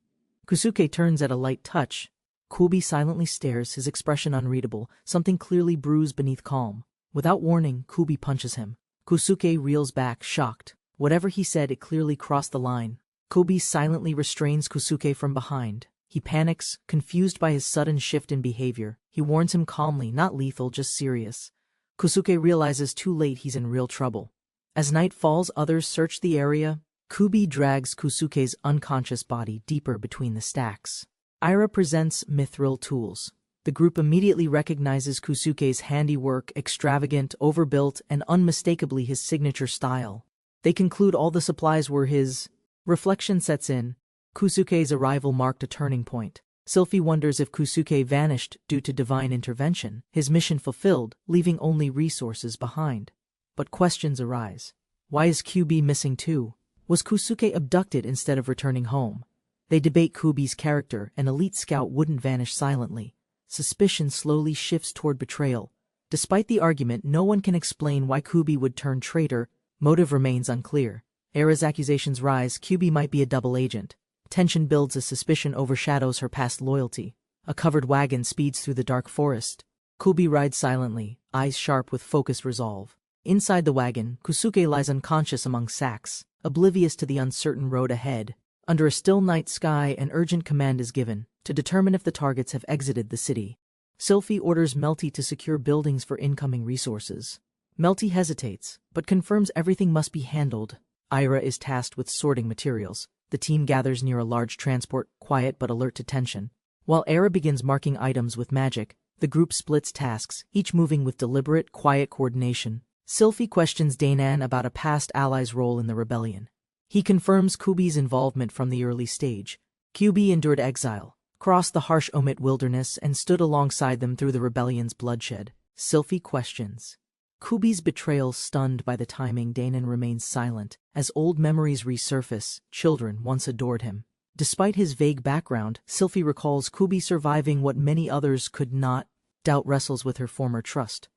Kusuke turns at a light touch. Kubi silently stares, his expression unreadable, something clearly bruised beneath calm. Without warning, Kubi punches him. Kusuke reels back, shocked. Whatever he said, it clearly crossed the line. Kubi silently restrains Kusuke from behind. He panics, confused by his sudden shift in behavior. He warns him calmly, not lethal, just serious. Kusuke realizes too late he's in real trouble. As night falls, others search the area. Kubi drags Kusuke's unconscious body deeper between the stacks. Ira presents mithril tools. The group immediately recognizes Kusuke's handiwork, extravagant, overbuilt, and unmistakably his signature style. They conclude all the supplies were his. Reflection sets in. Kusuke's arrival marked a turning point. Sylphie wonders if Kusuke vanished due to divine intervention, his mission fulfilled, leaving only resources behind. But questions arise. Why is QB missing too? Was Kusuke abducted instead of returning home? They debate Kubi's character. An elite scout wouldn't vanish silently. Suspicion slowly shifts toward betrayal. Despite the argument, no one can explain why Kubi would turn traitor. Motive remains unclear. Era's accusations rise. Kubi might be a double agent. Tension builds as suspicion overshadows her past loyalty. A covered wagon speeds through the dark forest. Kubi rides silently, eyes sharp with focused resolve. Inside the wagon, Kusuke lies unconscious among sacks, oblivious to the uncertain road ahead. Under a still night sky, an urgent command is given to determine if the targets have exited the city. Sylphie orders Melty to secure buildings for incoming resources. Melty hesitates, but confirms everything must be handled. Ira is tasked with sorting materials. The team gathers near a large transport, quiet but alert to tension. While Era begins marking items with magic, the group splits tasks, each moving with deliberate, quiet coordination. Sylphie questions Dainan about a past ally's role in the rebellion. He confirms Kubi's involvement from the early stage. Kubi endured exile, crossed the harsh Omit wilderness, and stood alongside them through the rebellion's bloodshed. Sylphie questions Kubi's betrayal. Stunned by the timing, Danon remains silent. As old memories resurface, children once adored him. Despite his vague background, Sylphie recalls Kubi surviving what many others could not. Doubt wrestles with her former trust.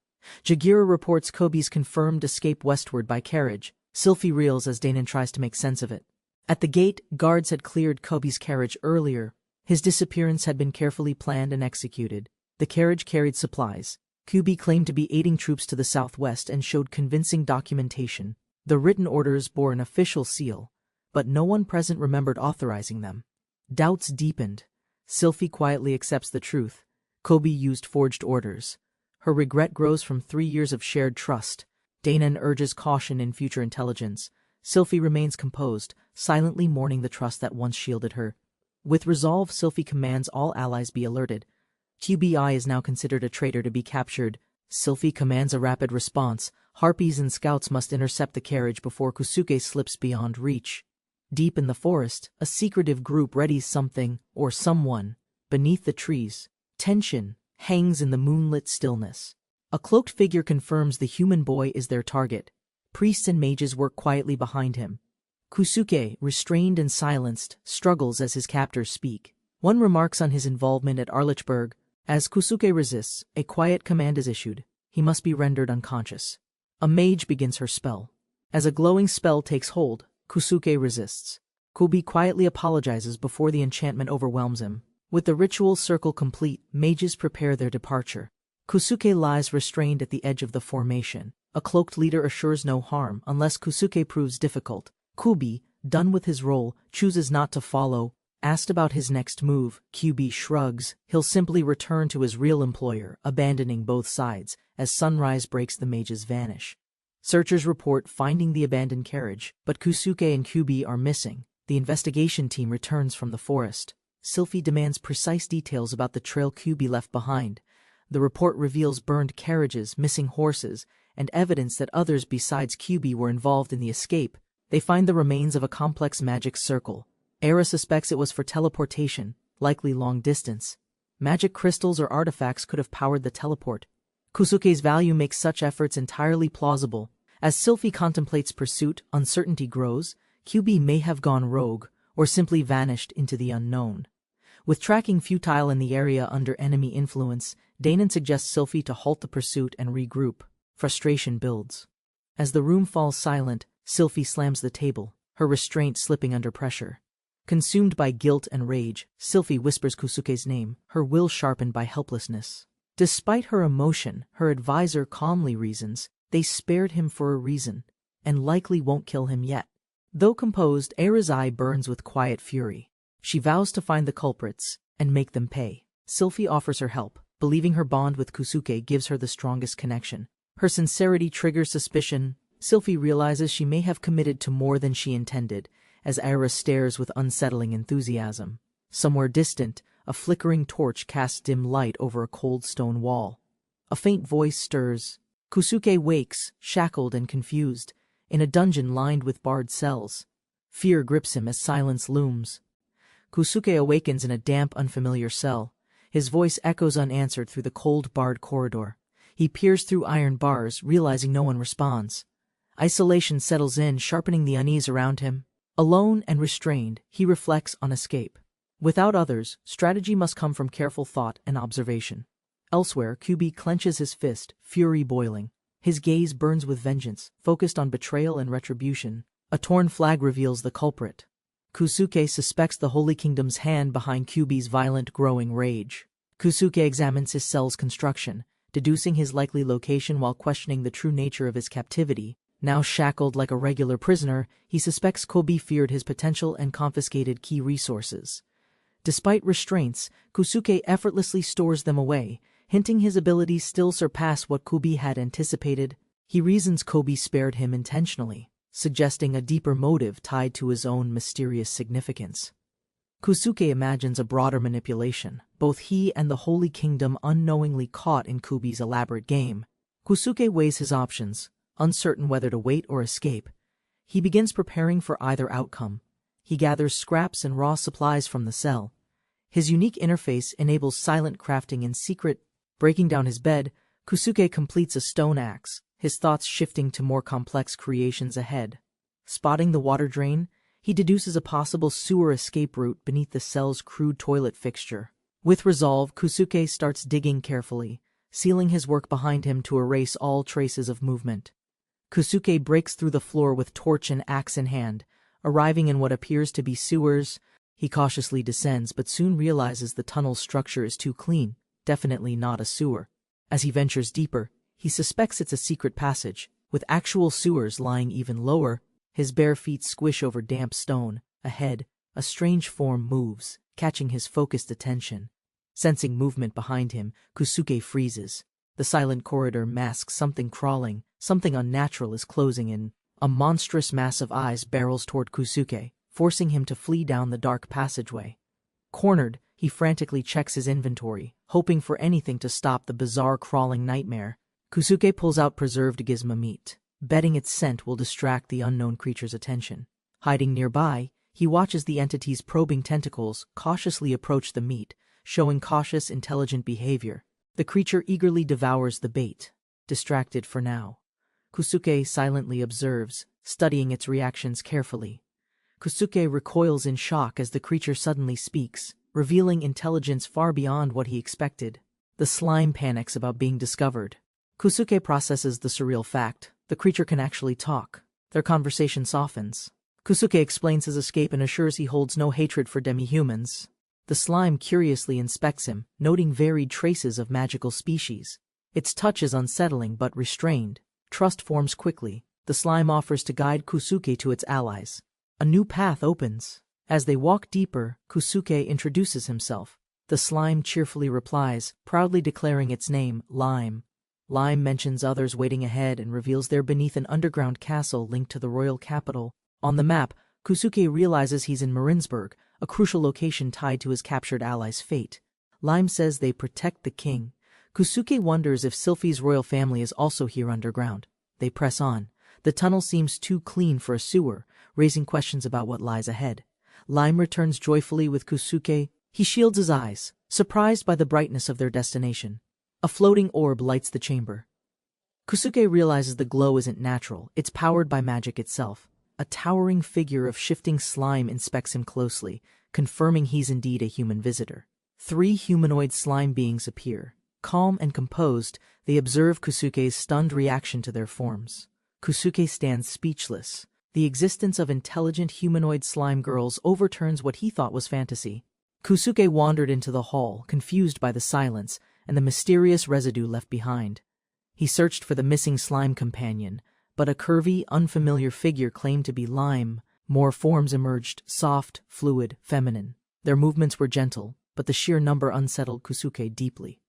Jagira reports Kubi's confirmed escape westward by carriage. Sylphie reels as Danon tries to make sense of it. At the gate, guards had cleared Kubi's carriage earlier. His disappearance had been carefully planned and executed. The carriage carried supplies. Kubi claimed to be aiding troops to the southwest and showed convincing documentation. The written orders bore an official seal, but no one present remembered authorizing them. Doubts deepened. Sylphie quietly accepts the truth. Kubi used forged orders. Her regret grows from 3 years of shared trust. Danon urges caution in future intelligence. Sylphie remains composed, silently mourning the trust that once shielded her. With resolve, Sylphie commands all allies be alerted. QBI is now considered a traitor to be captured. Sylphie commands a rapid response. Harpies and scouts must intercept the carriage before Kusuke slips beyond reach. Deep in the forest, a secretive group readies something, or someone, beneath the trees. Tension hangs in the moonlit stillness. A cloaked figure confirms the human boy is their target. Priests and mages work quietly behind him. Kusuke, restrained and silenced, struggles as his captors speak. One remarks on his involvement at Arlichburg. As Kusuke resists, a quiet command is issued. He must be rendered unconscious. A mage begins her spell. As a glowing spell takes hold, Kusuke resists. Kubi quietly apologizes before the enchantment overwhelms him. With the ritual circle complete, mages prepare their departure. Kusuke lies restrained at the edge of the formation. A cloaked leader assures no harm unless Kusuke proves difficult. Kubi, done with his role, chooses not to follow. Asked about his next move, Kubi shrugs. He'll simply return to his real employer, abandoning both sides. As sunrise breaks, the mages vanish. Searchers report finding the abandoned carriage, but Kusuke and Kubi are missing. The investigation team returns from the forest. Sylphie demands precise details about the trail Kubi left behind. The report reveals burned carriages, missing horses, and evidence that others besides Kubi were involved in the escape. They find the remains of a complex magic circle. Era suspects it was for teleportation, likely long distance. Magic crystals or artifacts could have powered the teleport. Kusuke's value makes such efforts entirely plausible. As Sylphie contemplates pursuit, uncertainty grows. Kubi may have gone rogue, or simply vanished into the unknown. With tracking futile in the area under enemy influence, Danon suggests Sylphie to halt the pursuit and regroup. Frustration builds. As the room falls silent, Sylphie slams the table, her restraint slipping under pressure. Consumed by guilt and rage, Sylphie whispers Kusuke's name, her will sharpened by helplessness. Despite her emotion, her advisor calmly reasons, they spared him for a reason, and likely won't kill him yet. Though composed, Era's eye burns with quiet fury. She vows to find the culprits and make them pay. Sylphie offers her help, believing her bond with Kusuke gives her the strongest connection. Her sincerity triggers suspicion. Sylphie realizes she may have committed to more than she intended, as Era stares with unsettling enthusiasm. Somewhere distant, a flickering torch casts dim light over a cold stone wall. A faint voice stirs. Kusuke wakes, shackled and confused, in a dungeon lined with barred cells. Fear grips him as silence looms. Kusuke awakens in a damp, unfamiliar cell. His voice echoes unanswered through the cold, barred corridor. He peers through iron bars, realizing no one responds. Isolation settles in, sharpening the unease around him. Alone and restrained, he reflects on escape. Without others, strategy must come from careful thought and observation. Elsewhere, Kubi clenches his fist, fury boiling. His gaze burns with vengeance, focused on betrayal and retribution. A torn flag reveals the culprit. Kusuke suspects the Holy Kingdom's hand behind Kubi's violent, growing rage. Kusuke examines his cell's construction, deducing his likely location while questioning the true nature of his captivity. Now shackled like a regular prisoner, he suspects Kubi feared his potential and confiscated key resources. Despite restraints, Kusuke effortlessly stores them away, hinting his abilities still surpass what Kubi had anticipated. He reasons Kubi spared him intentionally, suggesting a deeper motive tied to his own mysterious significance. Kusuke imagines a broader manipulation, both he and the Holy Kingdom unknowingly caught in Kubi's elaborate game. Kusuke weighs his options, uncertain whether to wait or escape. He begins preparing for either outcome. He gathers scraps and raw supplies from the cell. His unique interface enables silent crafting in secret. Breaking down his bed, Kusuke completes a stone axe, his thoughts shifting to more complex creations ahead. Spotting the water drain, he deduces a possible sewer escape route beneath the cell's crude toilet fixture. With resolve, Kusuke starts digging carefully, sealing his work behind him to erase all traces of movement. Kusuke breaks through the floor with torch and axe in hand, arriving in what appears to be sewers. He cautiously descends but soon realizes the tunnel's structure is too clean, definitely not a sewer. As he ventures deeper, he suspects it's a secret passage, with actual sewers lying even lower. His bare feet squish over damp stone. Ahead, a strange form moves, catching his focused attention. Sensing movement behind him, Kusuke freezes. The silent corridor masks something crawling, something unnatural is closing in. A monstrous mass of eyes barrels toward Kusuke, forcing him to flee down the dark passageway. Cornered, he frantically checks his inventory, hoping for anything to stop the bizarre crawling nightmare. Kusuke pulls out preserved gizmo meat, betting its scent will distract the unknown creature's attention. Hiding nearby, he watches the entity's probing tentacles cautiously approach the meat, showing cautious, intelligent behavior. The creature eagerly devours the bait. Distracted for now, Kusuke silently observes, studying its reactions carefully. Kusuke recoils in shock as the creature suddenly speaks, revealing intelligence far beyond what he expected. The slime panics about being discovered. Kusuke processes the surreal fact. The creature can actually talk. Their conversation softens. Kusuke explains his escape and assures he holds no hatred for demi-humans. The slime curiously inspects him, noting varied traces of magical species. Its touch is unsettling but restrained. Trust forms quickly. The slime offers to guide Kusuke to its allies. A new path opens. As they walk deeper, Kusuke introduces himself. The slime cheerfully replies, proudly declaring its name, Lime. Lime mentions others waiting ahead and reveals they're beneath an underground castle linked to the royal capital. On the map, Kusuke realizes he's in Marinsburg, a crucial location tied to his captured ally's fate. Lime says they protect the king. Kusuke wonders if Sylphie's royal family is also here underground. They press on. The tunnel seems too clean for a sewer, raising questions about what lies ahead. Lime returns joyfully with Kusuke. He shields his eyes, surprised by the brightness of their destination. A floating orb lights the chamber. Kusuke realizes the glow isn't natural, it's powered by magic itself. A towering figure of shifting slime inspects him closely, confirming he's indeed a human visitor. 3 humanoid slime beings appear. Calm and composed, they observe Kusuke's stunned reaction to their forms. Kusuke stands speechless. The existence of intelligent humanoid slime girls overturns what he thought was fantasy. Kusuke wandered into the hall, confused by the silence and the mysterious residue left behind. He searched for the missing slime companion, but a curvy, unfamiliar figure claimed to be Lime. More forms emerged, soft, fluid, feminine. Their movements were gentle, but the sheer number unsettled Kusuke deeply.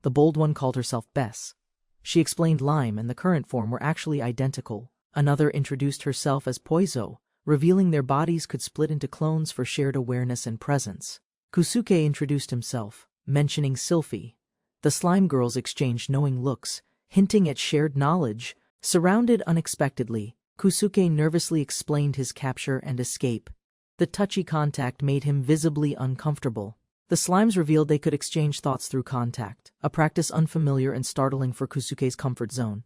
The bold one called herself Bess. She explained Lime and the current form were actually identical. Another introduced herself as Poizo, revealing their bodies could split into clones for shared awareness and presence. Kusuke introduced himself, mentioning Sylphie. The slime girls exchanged knowing looks, hinting at shared knowledge. Surrounded unexpectedly, Kusuke nervously explained his capture and escape. The touchy contact made him visibly uncomfortable. The slimes revealed they could exchange thoughts through contact, a practice unfamiliar and startling for Kusuke's comfort zone.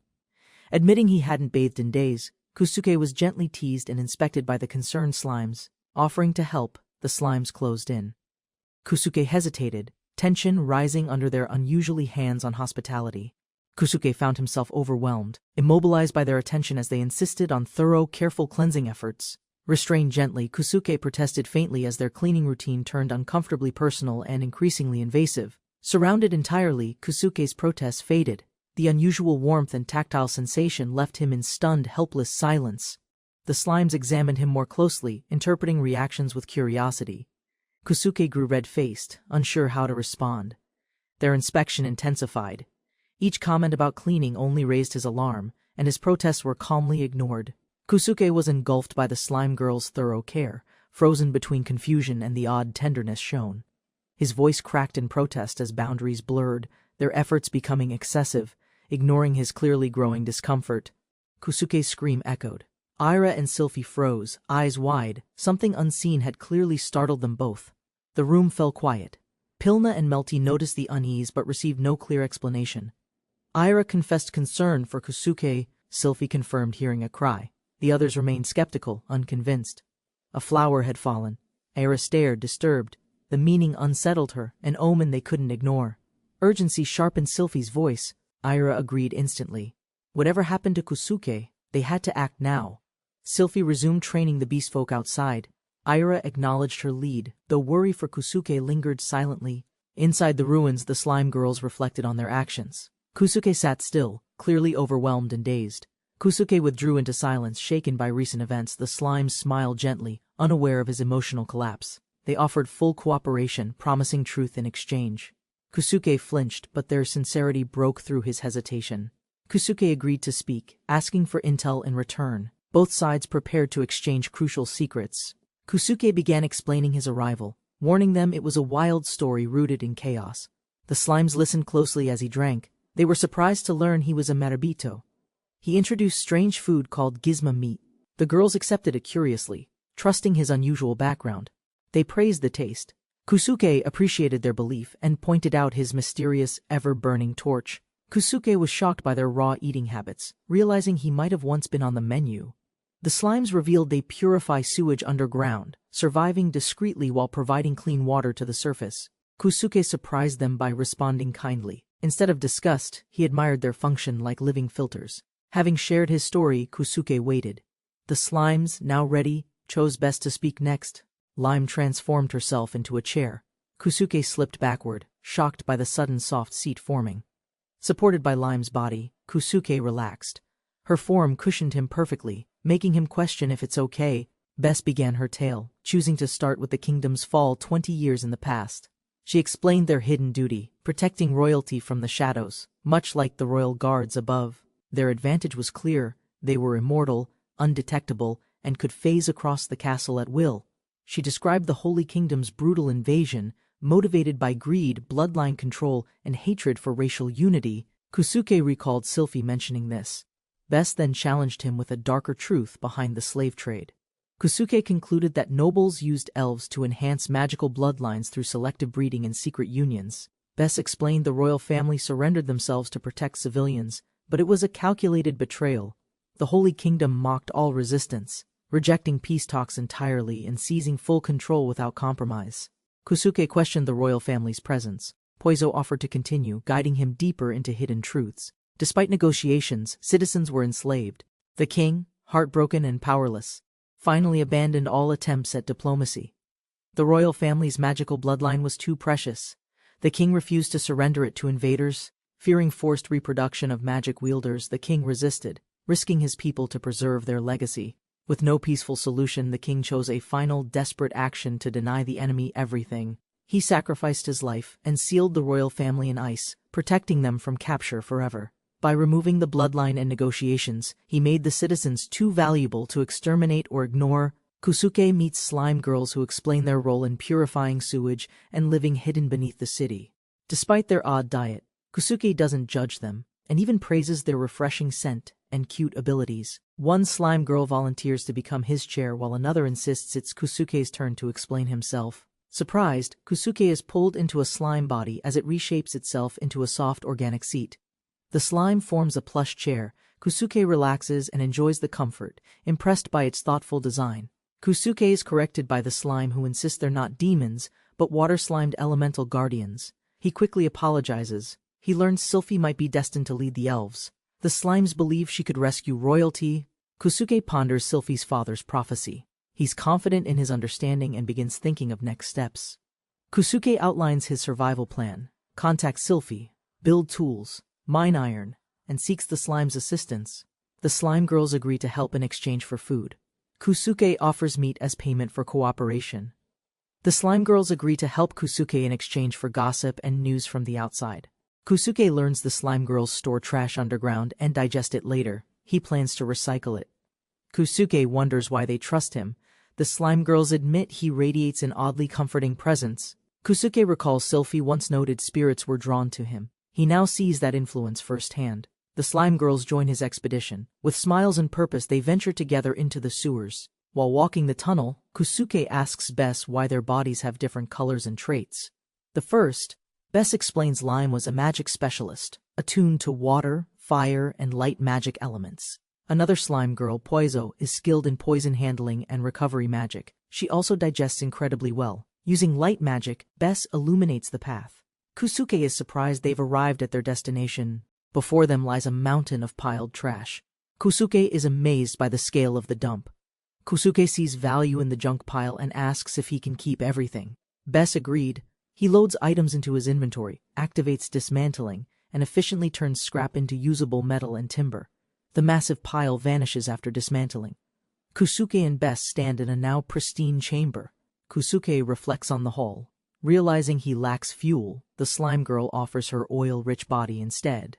Admitting he hadn't bathed in days, Kusuke was gently teased and inspected by the concerned slimes. Offering to help, the slimes closed in. Kusuke hesitated, tension rising under their unusually hands-on hospitality. Kusuke found himself overwhelmed, immobilized by their attention as they insisted on thorough, careful cleansing efforts. Restrained gently, Kusuke protested faintly as their cleaning routine turned uncomfortably personal and increasingly invasive. Surrounded entirely, Kusuke's protests faded. The unusual warmth and tactile sensation left him in stunned, helpless silence. The slimes examined him more closely, interpreting reactions with curiosity. Kusuke grew red-faced, unsure how to respond. Their inspection intensified. Each comment about cleaning only raised his alarm, and his protests were calmly ignored. Kusuke was engulfed by the slime girl's thorough care, frozen between confusion and the odd tenderness shown. His voice cracked in protest as boundaries blurred, their efforts becoming excessive, ignoring his clearly growing discomfort. Kusuke's scream echoed. Ira and Sylphie froze, eyes wide. Something unseen had clearly startled them both. The room fell quiet. Pilna and Melty noticed the unease but received no clear explanation. Ira confessed concern for Kusuke. Sylphie confirmed hearing a cry. The others remained skeptical, unconvinced. A flower had fallen. Ira stared, disturbed. The meaning unsettled her, an omen they couldn't ignore. Urgency sharpened Sylphie's voice. Ira agreed instantly. Whatever happened to Kusuke, they had to act now. Sylphie resumed training the beastfolk outside. Ira acknowledged her lead, though worry for Kusuke lingered silently. Inside the ruins, the slime girls reflected on their actions. Kusuke sat still, clearly overwhelmed and dazed. Kusuke withdrew into silence, shaken by recent events. The slimes smiled gently, unaware of his emotional collapse. They offered full cooperation, promising truth in exchange. Kusuke flinched, but their sincerity broke through his hesitation. Kusuke agreed to speak, asking for intel in return. Both sides prepared to exchange crucial secrets. Kusuke began explaining his arrival, warning them it was a wild story rooted in chaos. The slimes listened closely as he drank. They were surprised to learn he was a marabito. He introduced strange food called gizma meat. The girls accepted it curiously, trusting his unusual background. They praised the taste. Kusuke appreciated their belief and pointed out his mysterious, ever-burning torch. Kusuke was shocked by their raw eating habits, realizing he might have once been on the menu. The slimes revealed they purify sewage underground, surviving discreetly while providing clean water to the surface. Kusuke surprised them by responding kindly. Instead of disgust, he admired their function like living filters. Having shared his story, Kusuke waited. The slimes, now ready, chose best to speak next. Lime transformed herself into a chair. Kusuke slipped backward, shocked by the sudden soft seat forming. Supported by Lime's body, Kusuke relaxed. Her form cushioned him perfectly, making him question if it's okay. Bess began her tale, choosing to start with the kingdom's fall 20 years in the past. She explained their hidden duty, protecting royalty from the shadows, much like the royal guards above. Their advantage was clear. They were immortal, undetectable, and could phase across the castle at will. She described the Holy Kingdom's brutal invasion, motivated by greed, bloodline control, and hatred for racial unity. Kusuke recalled Sylphie mentioning this. Bess then challenged him with a darker truth behind the slave trade. Kusuke concluded that nobles used elves to enhance magical bloodlines through selective breeding and secret unions. Bess explained the royal family surrendered themselves to protect civilians, but it was a calculated betrayal. The Holy Kingdom mocked all resistance, rejecting peace talks entirely and seizing full control without compromise. Kusuke questioned the royal family's presence. Poizo offered to continue, guiding him deeper into hidden truths. Despite negotiations, citizens were enslaved. The king, heartbroken and powerless, finally abandoned all attempts at diplomacy. The royal family's magical bloodline was too precious. The king refused to surrender it to invaders. Fearing forced reproduction of magic wielders, the king resisted, risking his people to preserve their legacy. With no peaceful solution, the king chose a final, desperate action to deny the enemy everything. He sacrificed his life and sealed the royal family in ice, protecting them from capture forever. By removing the bloodline and negotiations, he made the citizens too valuable to exterminate or ignore. Kusuke meets slime girls who explain their role in purifying sewage and living hidden beneath the city. Despite their odd diet, Kusuke doesn't judge them, and even praises their refreshing scent and cute abilities. One slime girl volunteers to become his chair while another insists it's Kusuke's turn to explain himself. Surprised, Kusuke is pulled into a slime body as it reshapes itself into a soft organic seat. The slime forms a plush chair. Kusuke relaxes and enjoys the comfort, impressed by its thoughtful design. Kusuke is corrected by the slime who insist they're not demons, but water-slimed elemental guardians. He quickly apologizes. He learns Sylphie might be destined to lead the elves. The slimes believe she could rescue royalty. Kusuke ponders Sylphie's father's prophecy. He's confident in his understanding and begins thinking of next steps. Kusuke outlines his survival plan, contacts Sylphie, build tools, mine iron, and seeks the slime's assistance. The slime girls agree to help in exchange for food. Kusuke offers meat as payment for cooperation. The slime girls agree to help Kusuke in exchange for gossip and news from the outside. Kusuke learns the slime girls store trash underground and digest it later. He plans to recycle it. Kusuke wonders why they trust him. The slime girls admit he radiates an oddly comforting presence. Kusuke recalls Sylphie once noted spirits were drawn to him. He now sees that influence firsthand. The slime girls join his expedition. With smiles and purpose they venture together into the sewers. While walking the tunnel, Kusuke asks Bess why their bodies have different colors and traits. The first, Bess explains Lime was a magic specialist, attuned to water, fire, and light magic elements. Another slime girl, Poizo, is skilled in poison handling and recovery magic. She also digests incredibly well. Using light magic, Bess illuminates the path. Kusuke is surprised they've arrived at their destination. Before them lies a mountain of piled trash. Kusuke is amazed by the scale of the dump. Kusuke sees value in the junk pile and asks if he can keep everything. Bess agreed. He loads items into his inventory, activates dismantling, and efficiently turns scrap into usable metal and timber. The massive pile vanishes after dismantling. Kusuke and Bess stand in a now pristine chamber. Kusuke reflects on the haul. Realizing he lacks fuel, the slime girl offers her oil-rich body instead.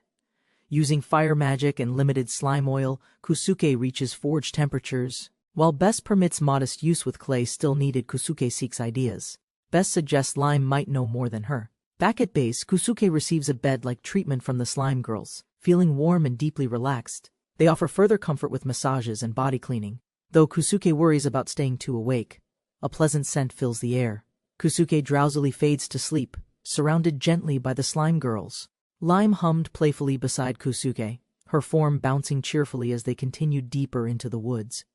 Using fire magic and limited slime oil, Kusuke reaches forge temperatures. While Bess permits modest use with clay still needed, Kusuke seeks ideas. Bess suggests Lime might know more than her. Back at base, Kusuke receives a bed-like treatment from the slime girls. Feeling warm and deeply relaxed, they offer further comfort with massages and body cleaning. Though Kusuke worries about staying too awake, a pleasant scent fills the air. Kusuke drowsily fades to sleep, surrounded gently by the slime girls. Lime hummed playfully beside Kusuke, her form bouncing cheerfully as they continued deeper into the woods.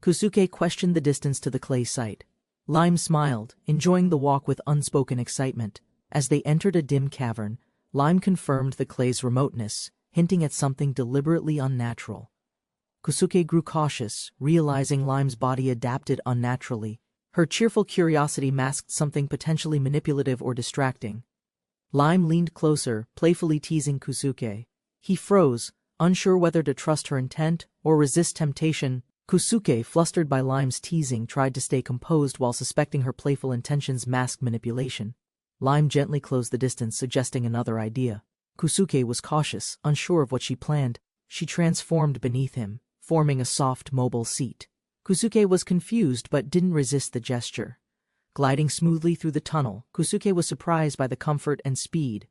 Kusuke questioned the distance to the clay site. Lime smiled, enjoying the walk with unspoken excitement. As they entered a dim cavern, Lime confirmed the clay's remoteness, hinting at something deliberately unnatural. Kusuke grew cautious, realizing Lime's body adapted unnaturally. Her cheerful curiosity masked something potentially manipulative or distracting. Lime leaned closer, playfully teasing Kusuke. He froze, unsure whether to trust her intent or resist temptation. Kusuke, flustered by Lime's teasing, tried to stay composed while suspecting her playful intentions masked manipulation. Lime gently closed the distance, suggesting another idea. Kusuke was cautious, unsure of what she planned. She transformed beneath him, forming a soft, mobile seat. Kusuke was confused but didn't resist the gesture. Gliding smoothly through the tunnel, Kusuke was surprised by the comfort and speed.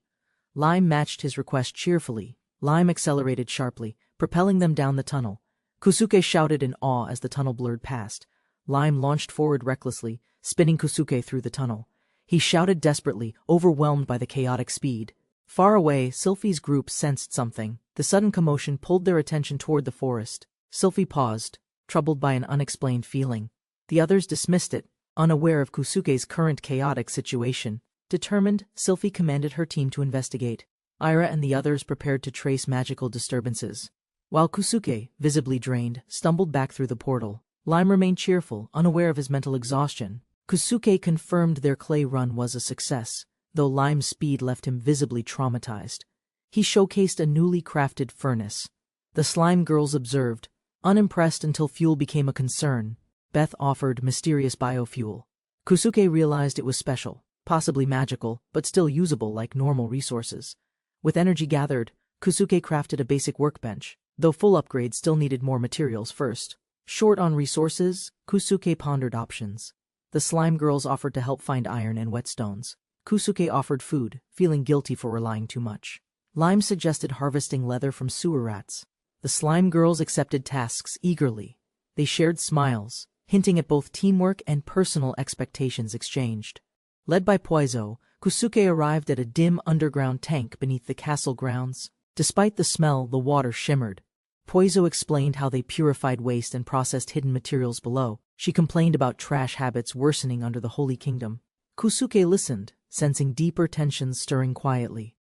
Lime matched his request cheerfully. Lime accelerated sharply, propelling them down the tunnel. Kusuke shouted in awe as the tunnel blurred past. Lime launched forward recklessly, spinning Kusuke through the tunnel. He shouted desperately, overwhelmed by the chaotic speed. Far away, Sylphie's group sensed something. The sudden commotion pulled their attention toward the forest. Sylphie paused, troubled by an unexplained feeling. The others dismissed it, unaware of Kusuke's current chaotic situation. Determined, Sylphie commanded her team to investigate. Ira and the others prepared to trace magical disturbances. While Kusuke, visibly drained, stumbled back through the portal, Lime remained cheerful, unaware of his mental exhaustion. Kusuke confirmed their clay run was a success, though Lime's speed left him visibly traumatized. He showcased a newly crafted furnace. The slime girls observed, unimpressed until fuel became a concern. Beth offered mysterious biofuel. Kusuke realized it was special, possibly magical, but still usable like normal resources. With energy gathered, Kusuke crafted a basic workbench, though full upgrades still needed more materials first. Short on resources, Kusuke pondered options. The slime girls offered to help find iron and whetstones. Kusuke offered food, feeling guilty for relying too much. Lime suggested harvesting leather from sewer rats. The slime girls accepted tasks eagerly. They shared smiles, hinting at both teamwork and personal expectations exchanged. Led by Poizo, Kusuke arrived at a dim underground tank beneath the castle grounds. Despite the smell, the water shimmered. Poizo explained how they purified waste and processed hidden materials below. She complained about trash habits worsening under the Holy Kingdom. Kusuke listened, sensing deeper tensions stirring quietly.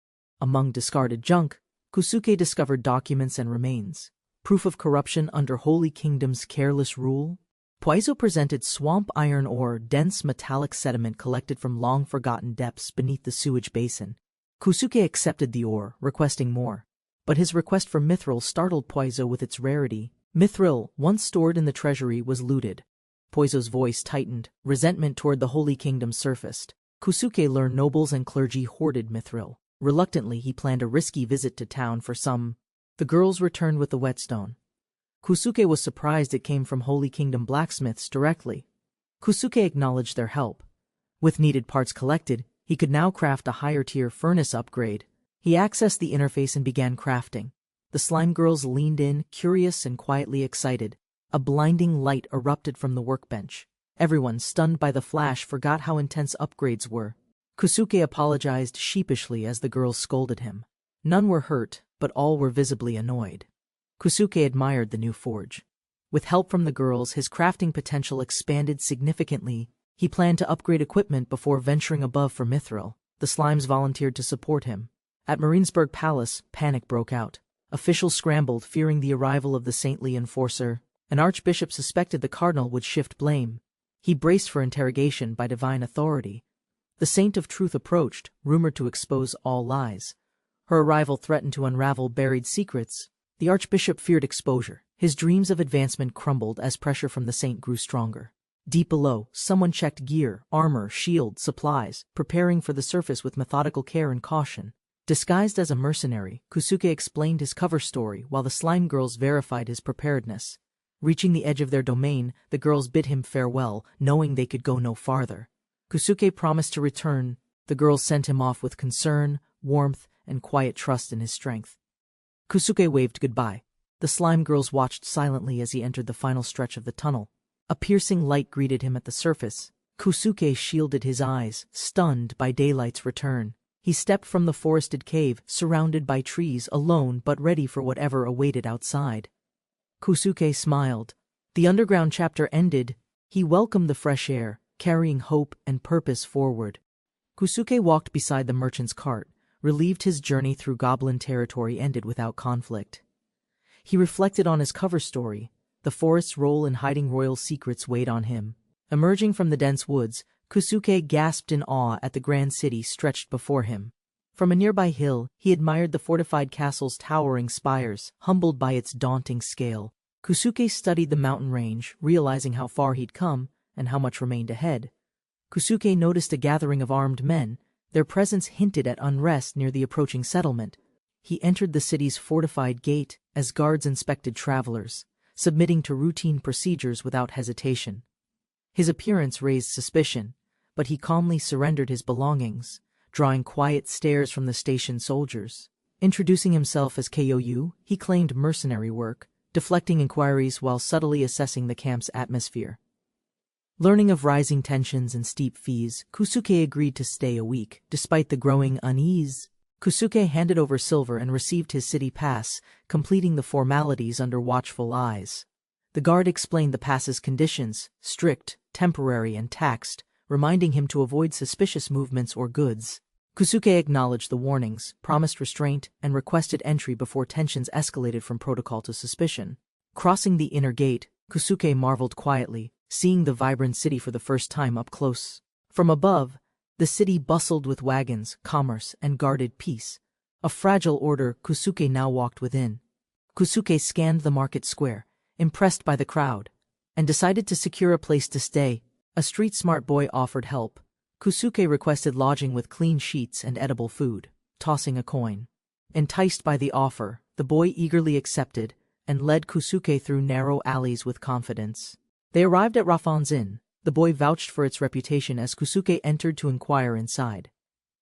Among discarded junk, Kusuke discovered documents and remains, proof of corruption under Holy Kingdom's careless rule. Poizo presented swamp iron ore, dense metallic sediment collected from long-forgotten depths beneath the sewage basin. Kusuke accepted the ore, requesting more. But his request for mithril startled Poizo with its rarity. Mithril, once stored in the treasury, was looted. Poizo's voice tightened, resentment toward the Holy Kingdom surfaced. Kusuke learned nobles and clergy hoarded mithril. Reluctantly, he planned a risky visit to town for some. The girls returned with the whetstone. Kusuke was surprised it came from Holy Kingdom blacksmiths directly. Kusuke acknowledged their help. With needed parts collected, he could now craft a higher-tier furnace upgrade. He accessed the interface and began crafting. The slime girls leaned in, curious and quietly excited. A blinding light erupted from the workbench. Everyone, stunned by the flash, forgot how intense upgrades were. Kusuke apologized sheepishly as the girls scolded him. None were hurt, but all were visibly annoyed. Kusuke admired the new forge. With help from the girls, his crafting potential expanded significantly. He planned to upgrade equipment before venturing above for mithril. The slimes volunteered to support him. At Marinesburg Palace, panic broke out. Officials scrambled, fearing the arrival of the saintly enforcer. An archbishop suspected the cardinal would shift blame. He braced for interrogation by divine authority. The saint of truth approached, rumored to expose all lies. Her arrival threatened to unravel buried secrets. The archbishop feared exposure. His dreams of advancement crumbled as pressure from the saint grew stronger. Deep below, someone checked gear, armor, shield, supplies, preparing for the surface with methodical care and caution. Disguised as a mercenary, Kusuke explained his cover story while the slime girls verified his preparedness. Reaching the edge of their domain, the girls bid him farewell, knowing they could go no farther. Kusuke promised to return. The girls sent him off with concern, warmth, and quiet trust in his strength. Kusuke waved goodbye. The slime girls watched silently as he entered the final stretch of the tunnel. A piercing light greeted him at the surface. Kusuke shielded his eyes, stunned by daylight's return. He stepped from the forested cave, surrounded by trees, alone but ready for whatever awaited outside. Kusuke smiled. The underground chapter ended. He welcomed the fresh air, carrying hope and purpose forward. Kusuke walked beside the merchant's cart, relieved his journey through goblin territory ended without conflict. He reflected on his cover story. The forest's role in hiding royal secrets weighed on him. Emerging from the dense woods, Kusuke gasped in awe at the grand city stretched before him. From a nearby hill, he admired the fortified castle's towering spires, humbled by its daunting scale. Kusuke studied the mountain range, realizing how far he'd come and how much remained ahead. Kusuke noticed a gathering of armed men. Their presence hinted at unrest near the approaching settlement. He entered the city's fortified gate as guards inspected travelers, submitting to routine procedures without hesitation. His appearance raised suspicion, but he calmly surrendered his belongings, drawing quiet stares from the station soldiers. Introducing himself as Kouyu, he claimed mercenary work, deflecting inquiries while subtly assessing the camp's atmosphere. Learning of rising tensions and steep fees, Kusuke agreed to stay a week. Despite the growing unease, Kusuke handed over silver and received his city pass, completing the formalities under watchful eyes. The guard explained the pass's conditions: strict, temporary, and taxed, reminding him to avoid suspicious movements or goods. Kusuke acknowledged the warnings, promised restraint, and requested entry before tensions escalated from protocol to suspicion. Crossing the inner gate, Kusuke marveled quietly, seeing the vibrant city for the first time up close. From above, the city bustled with wagons, commerce, and guarded peace. A fragile order, Kusuke now walked within. Kusuke scanned the market square, impressed by the crowd, and decided to secure a place to stay. A street-smart boy offered help. Kusuke requested lodging with clean sheets and edible food, tossing a coin. Enticed by the offer, the boy eagerly accepted and led Kusuke through narrow alleys with confidence. They arrived at Rafan's inn. The boy vouched for its reputation as Kusuke entered to inquire inside.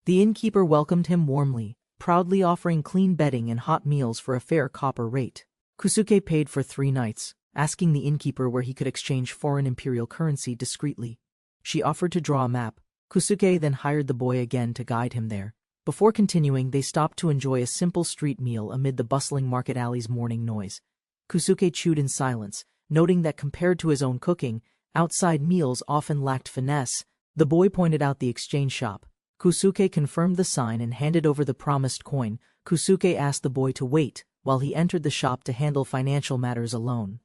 The innkeeper welcomed him warmly, proudly offering clean bedding and hot meals for a fair copper rate. Kusuke paid for 3 nights, asking the innkeeper where he could exchange foreign imperial currency discreetly. She offered to draw a map. Kusuke then hired the boy again to guide him there. Before continuing, they stopped to enjoy a simple street meal amid the bustling market alley's morning noise. Kusuke chewed in silence, noting that compared to his own cooking, outside meals often lacked finesse. The boy pointed out the exchange shop. Kusuke confirmed the sign and handed over the promised coin. Kusuke asked the boy to wait while he entered the shop to handle financial matters alone.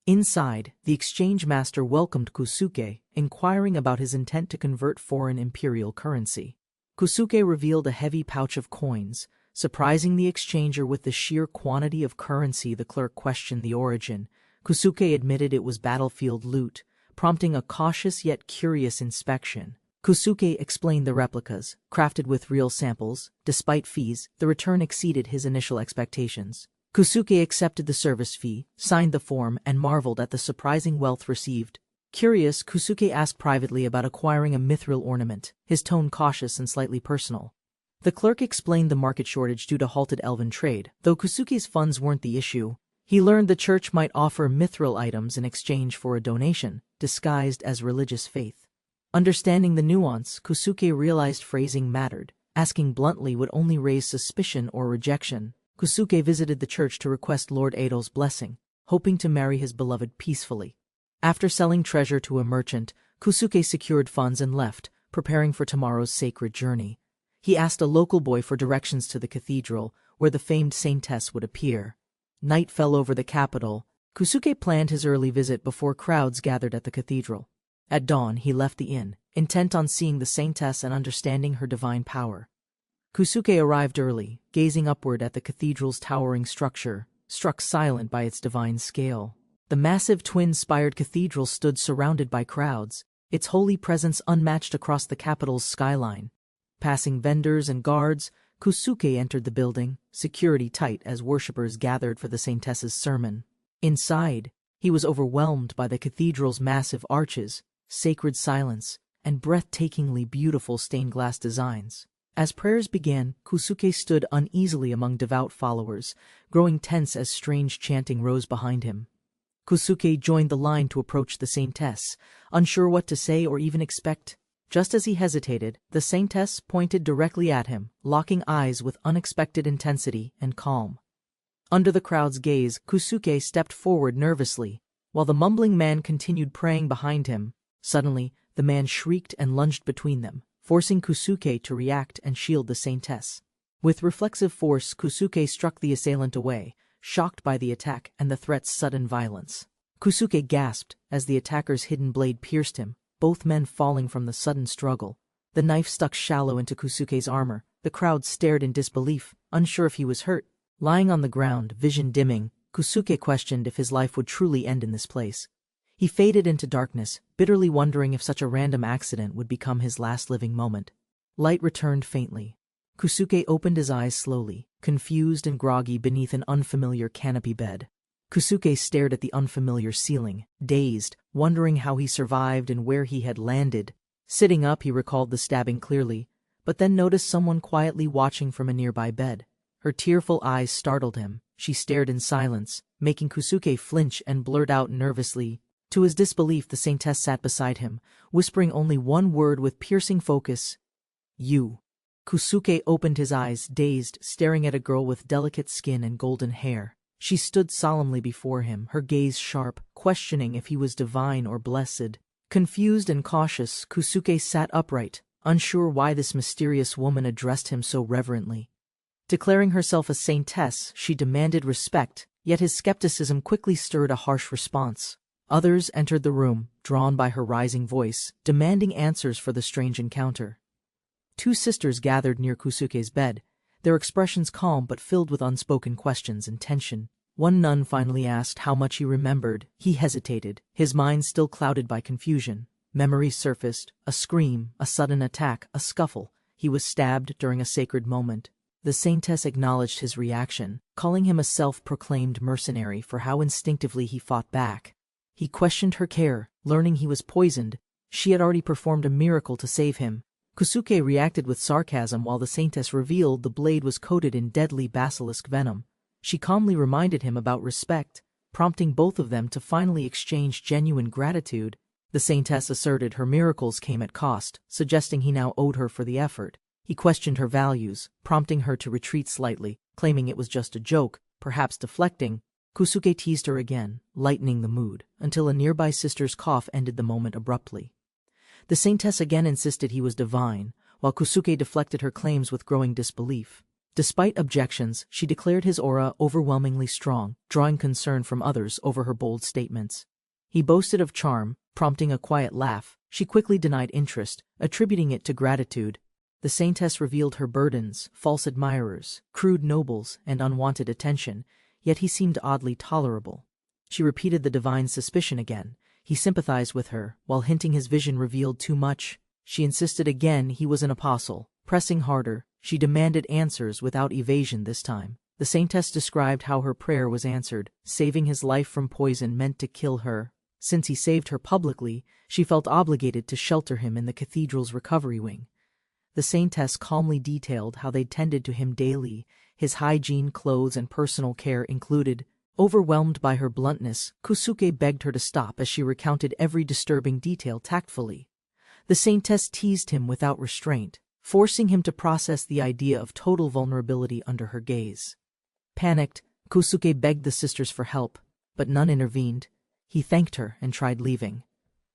Inside, the exchange master welcomed Kusuke, inquiring about his intent to convert foreign imperial currency. Kusuke revealed a heavy pouch of coins, surprising the exchanger with the sheer quantity of currency. The clerk questioned the origin. Kusuke admitted it was battlefield loot, prompting a cautious yet curious inspection. Kusuke explained the replicas, crafted with real samples. Despite fees, the return exceeded his initial expectations. Kusuke accepted the service fee, signed the form, and marveled at the surprising wealth received. Curious, Kusuke asked privately about acquiring a mithril ornament, his tone cautious and slightly personal. The clerk explained the market shortage due to halted elven trade. Though Kusuke's funds weren't the issue, he learned the church might offer mithril items in exchange for a donation, disguised as religious faith. Understanding the nuance, Kusuke realized phrasing mattered. Asking bluntly would only raise suspicion or rejection. Kusuke visited the church to request Lord Adel's blessing, hoping to marry his beloved peacefully. After selling treasure to a merchant, Kusuke secured funds and left, preparing for tomorrow's sacred journey. He asked a local boy for directions to the cathedral, where the famed saintess would appear. Night fell over the capital. Kusuke planned his early visit before crowds gathered at the cathedral. At dawn, he left the inn, intent on seeing the saintess and understanding her divine power. Kusuke arrived early, gazing upward at the cathedral's towering structure, struck silent by its divine scale. The massive twin-spired cathedral stood surrounded by crowds, its holy presence unmatched across the capital's skyline. Passing vendors and guards, Kusuke entered the building, security tight as worshippers gathered for the saintess's sermon. Inside, he was overwhelmed by the cathedral's massive arches, sacred silence, and breathtakingly beautiful stained-glass designs. As prayers began, Kusuke stood uneasily among devout followers, growing tense as strange chanting rose behind him. Kusuke joined the line to approach the saintess, unsure what to say or even expect. Just as he hesitated, the saintess pointed directly at him, locking eyes with unexpected intensity and calm. Under the crowd's gaze, Kusuke stepped forward nervously, while the mumbling man continued praying behind him. Suddenly, the man shrieked and lunged between them, forcing Kusuke to react and shield the saintess. With reflexive force, Kusuke struck the assailant away, shocked by the attack and the threat's sudden violence. Kusuke gasped as the attacker's hidden blade pierced him, both men falling from the sudden struggle. The knife stuck shallow into Kusuke's armor. The crowd stared in disbelief, unsure if he was hurt. Lying on the ground, vision dimming, Kusuke questioned if his life would truly end in this place. He faded into darkness, bitterly wondering if such a random accident would become his last living moment. Light returned faintly. Kusuke opened his eyes slowly, confused and groggy beneath an unfamiliar canopy bed. Kusuke stared at the unfamiliar ceiling, dazed, wondering how he survived and where he had landed. Sitting up, he recalled the stabbing clearly, but then noticed someone quietly watching from a nearby bed. Her tearful eyes startled him. She stared in silence, making Kusuke flinch and blurt out nervously. To his disbelief, the saintess sat beside him, whispering only one word with piercing focus. "You." Kusuke opened his eyes, dazed, staring at a girl with delicate skin and golden hair. She stood solemnly before him, her gaze sharp, questioning if he was divine or blessed. Confused and cautious, Kusuke sat upright, unsure why this mysterious woman addressed him so reverently. Declaring herself a saintess, she demanded respect, yet his skepticism quickly stirred a harsh response. Others entered the room, drawn by her rising voice, demanding answers for the strange encounter. Two sisters gathered near Kusuke's bed, their expressions calm but filled with unspoken questions and tension. One nun finally asked how much he remembered. He hesitated, his mind still clouded by confusion. Memories surfaced, a scream, a sudden attack, a scuffle. He was stabbed during a sacred moment. The saintess acknowledged his reaction, calling him a self-proclaimed mercenary for how instinctively he fought back. He questioned her care, learning he was poisoned. She had already performed a miracle to save him. Kusuke reacted with sarcasm while the saintess revealed the blade was coated in deadly basilisk venom. She calmly reminded him about respect, prompting both of them to finally exchange genuine gratitude. The saintess asserted her miracles came at cost, suggesting he now owed her for the effort. He questioned her values, prompting her to retreat slightly, claiming it was just a joke, perhaps deflecting. Kusuke teased her again, lightening the mood, until a nearby sister's cough ended the moment abruptly. The saintess again insisted he was divine, while Kusuke deflected her claims with growing disbelief. Despite objections, she declared his aura overwhelmingly strong, drawing concern from others over her bold statements. He boasted of charm, prompting a quiet laugh. She quickly denied interest, attributing it to gratitude. The saintess revealed her burdens, false admirers, crude nobles, and unwanted attention, yet he seemed oddly tolerable. She repeated the divine suspicion again. He sympathized with her, while hinting his vision revealed too much. She insisted again he was an apostle. Pressing harder, she demanded answers without evasion this time. The saintess described how her prayer was answered. Saving his life from poison meant to kill her. Since he saved her publicly, she felt obligated to shelter him in the cathedral's recovery wing. The saintess calmly detailed how they tended to him daily, his hygiene, clothes, and personal care included. Overwhelmed by her bluntness, Kusuke begged her to stop as she recounted every disturbing detail tactfully. The saintess teased him without restraint, forcing him to process the idea of total vulnerability under her gaze. Panicked, Kusuke begged the sisters for help, but none intervened. He thanked her and tried leaving.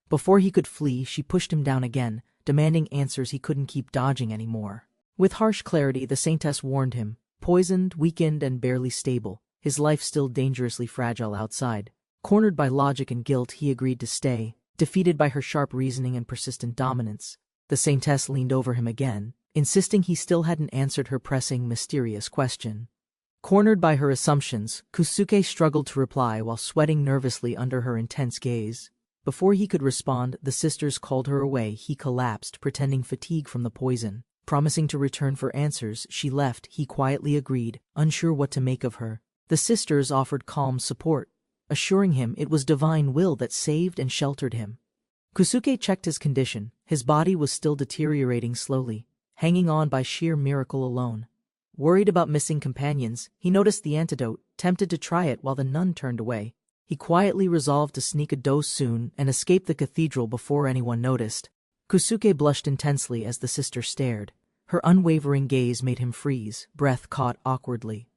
Before he could flee, she pushed him down again, demanding answers he couldn't keep dodging anymore. With harsh clarity, the saintess warned him, poisoned, weakened, and barely stable, his life still dangerously fragile outside. Cornered by logic and guilt, he agreed to stay, defeated by her sharp reasoning and persistent dominance. The saintess leaned over him again, insisting he still hadn't answered her pressing, mysterious question. Cornered by her assumptions, Kusuke struggled to reply while sweating nervously under her intense gaze. Before he could respond, the sisters called her away. He collapsed, pretending fatigue from the poison. Promising to return for answers, she left. He quietly agreed, unsure what to make of her. The sisters offered calm support, assuring him it was divine will that saved and sheltered him. Kusuke checked his condition. His body was still deteriorating slowly, hanging on by sheer miracle alone. Worried about missing companions, he noticed the antidote, tempted to try it while the nun turned away. He quietly resolved to sneak a dose soon and escape the cathedral before anyone noticed. Kusuke blushed intensely as the sister stared. Her unwavering gaze made him freeze, breath caught awkwardly.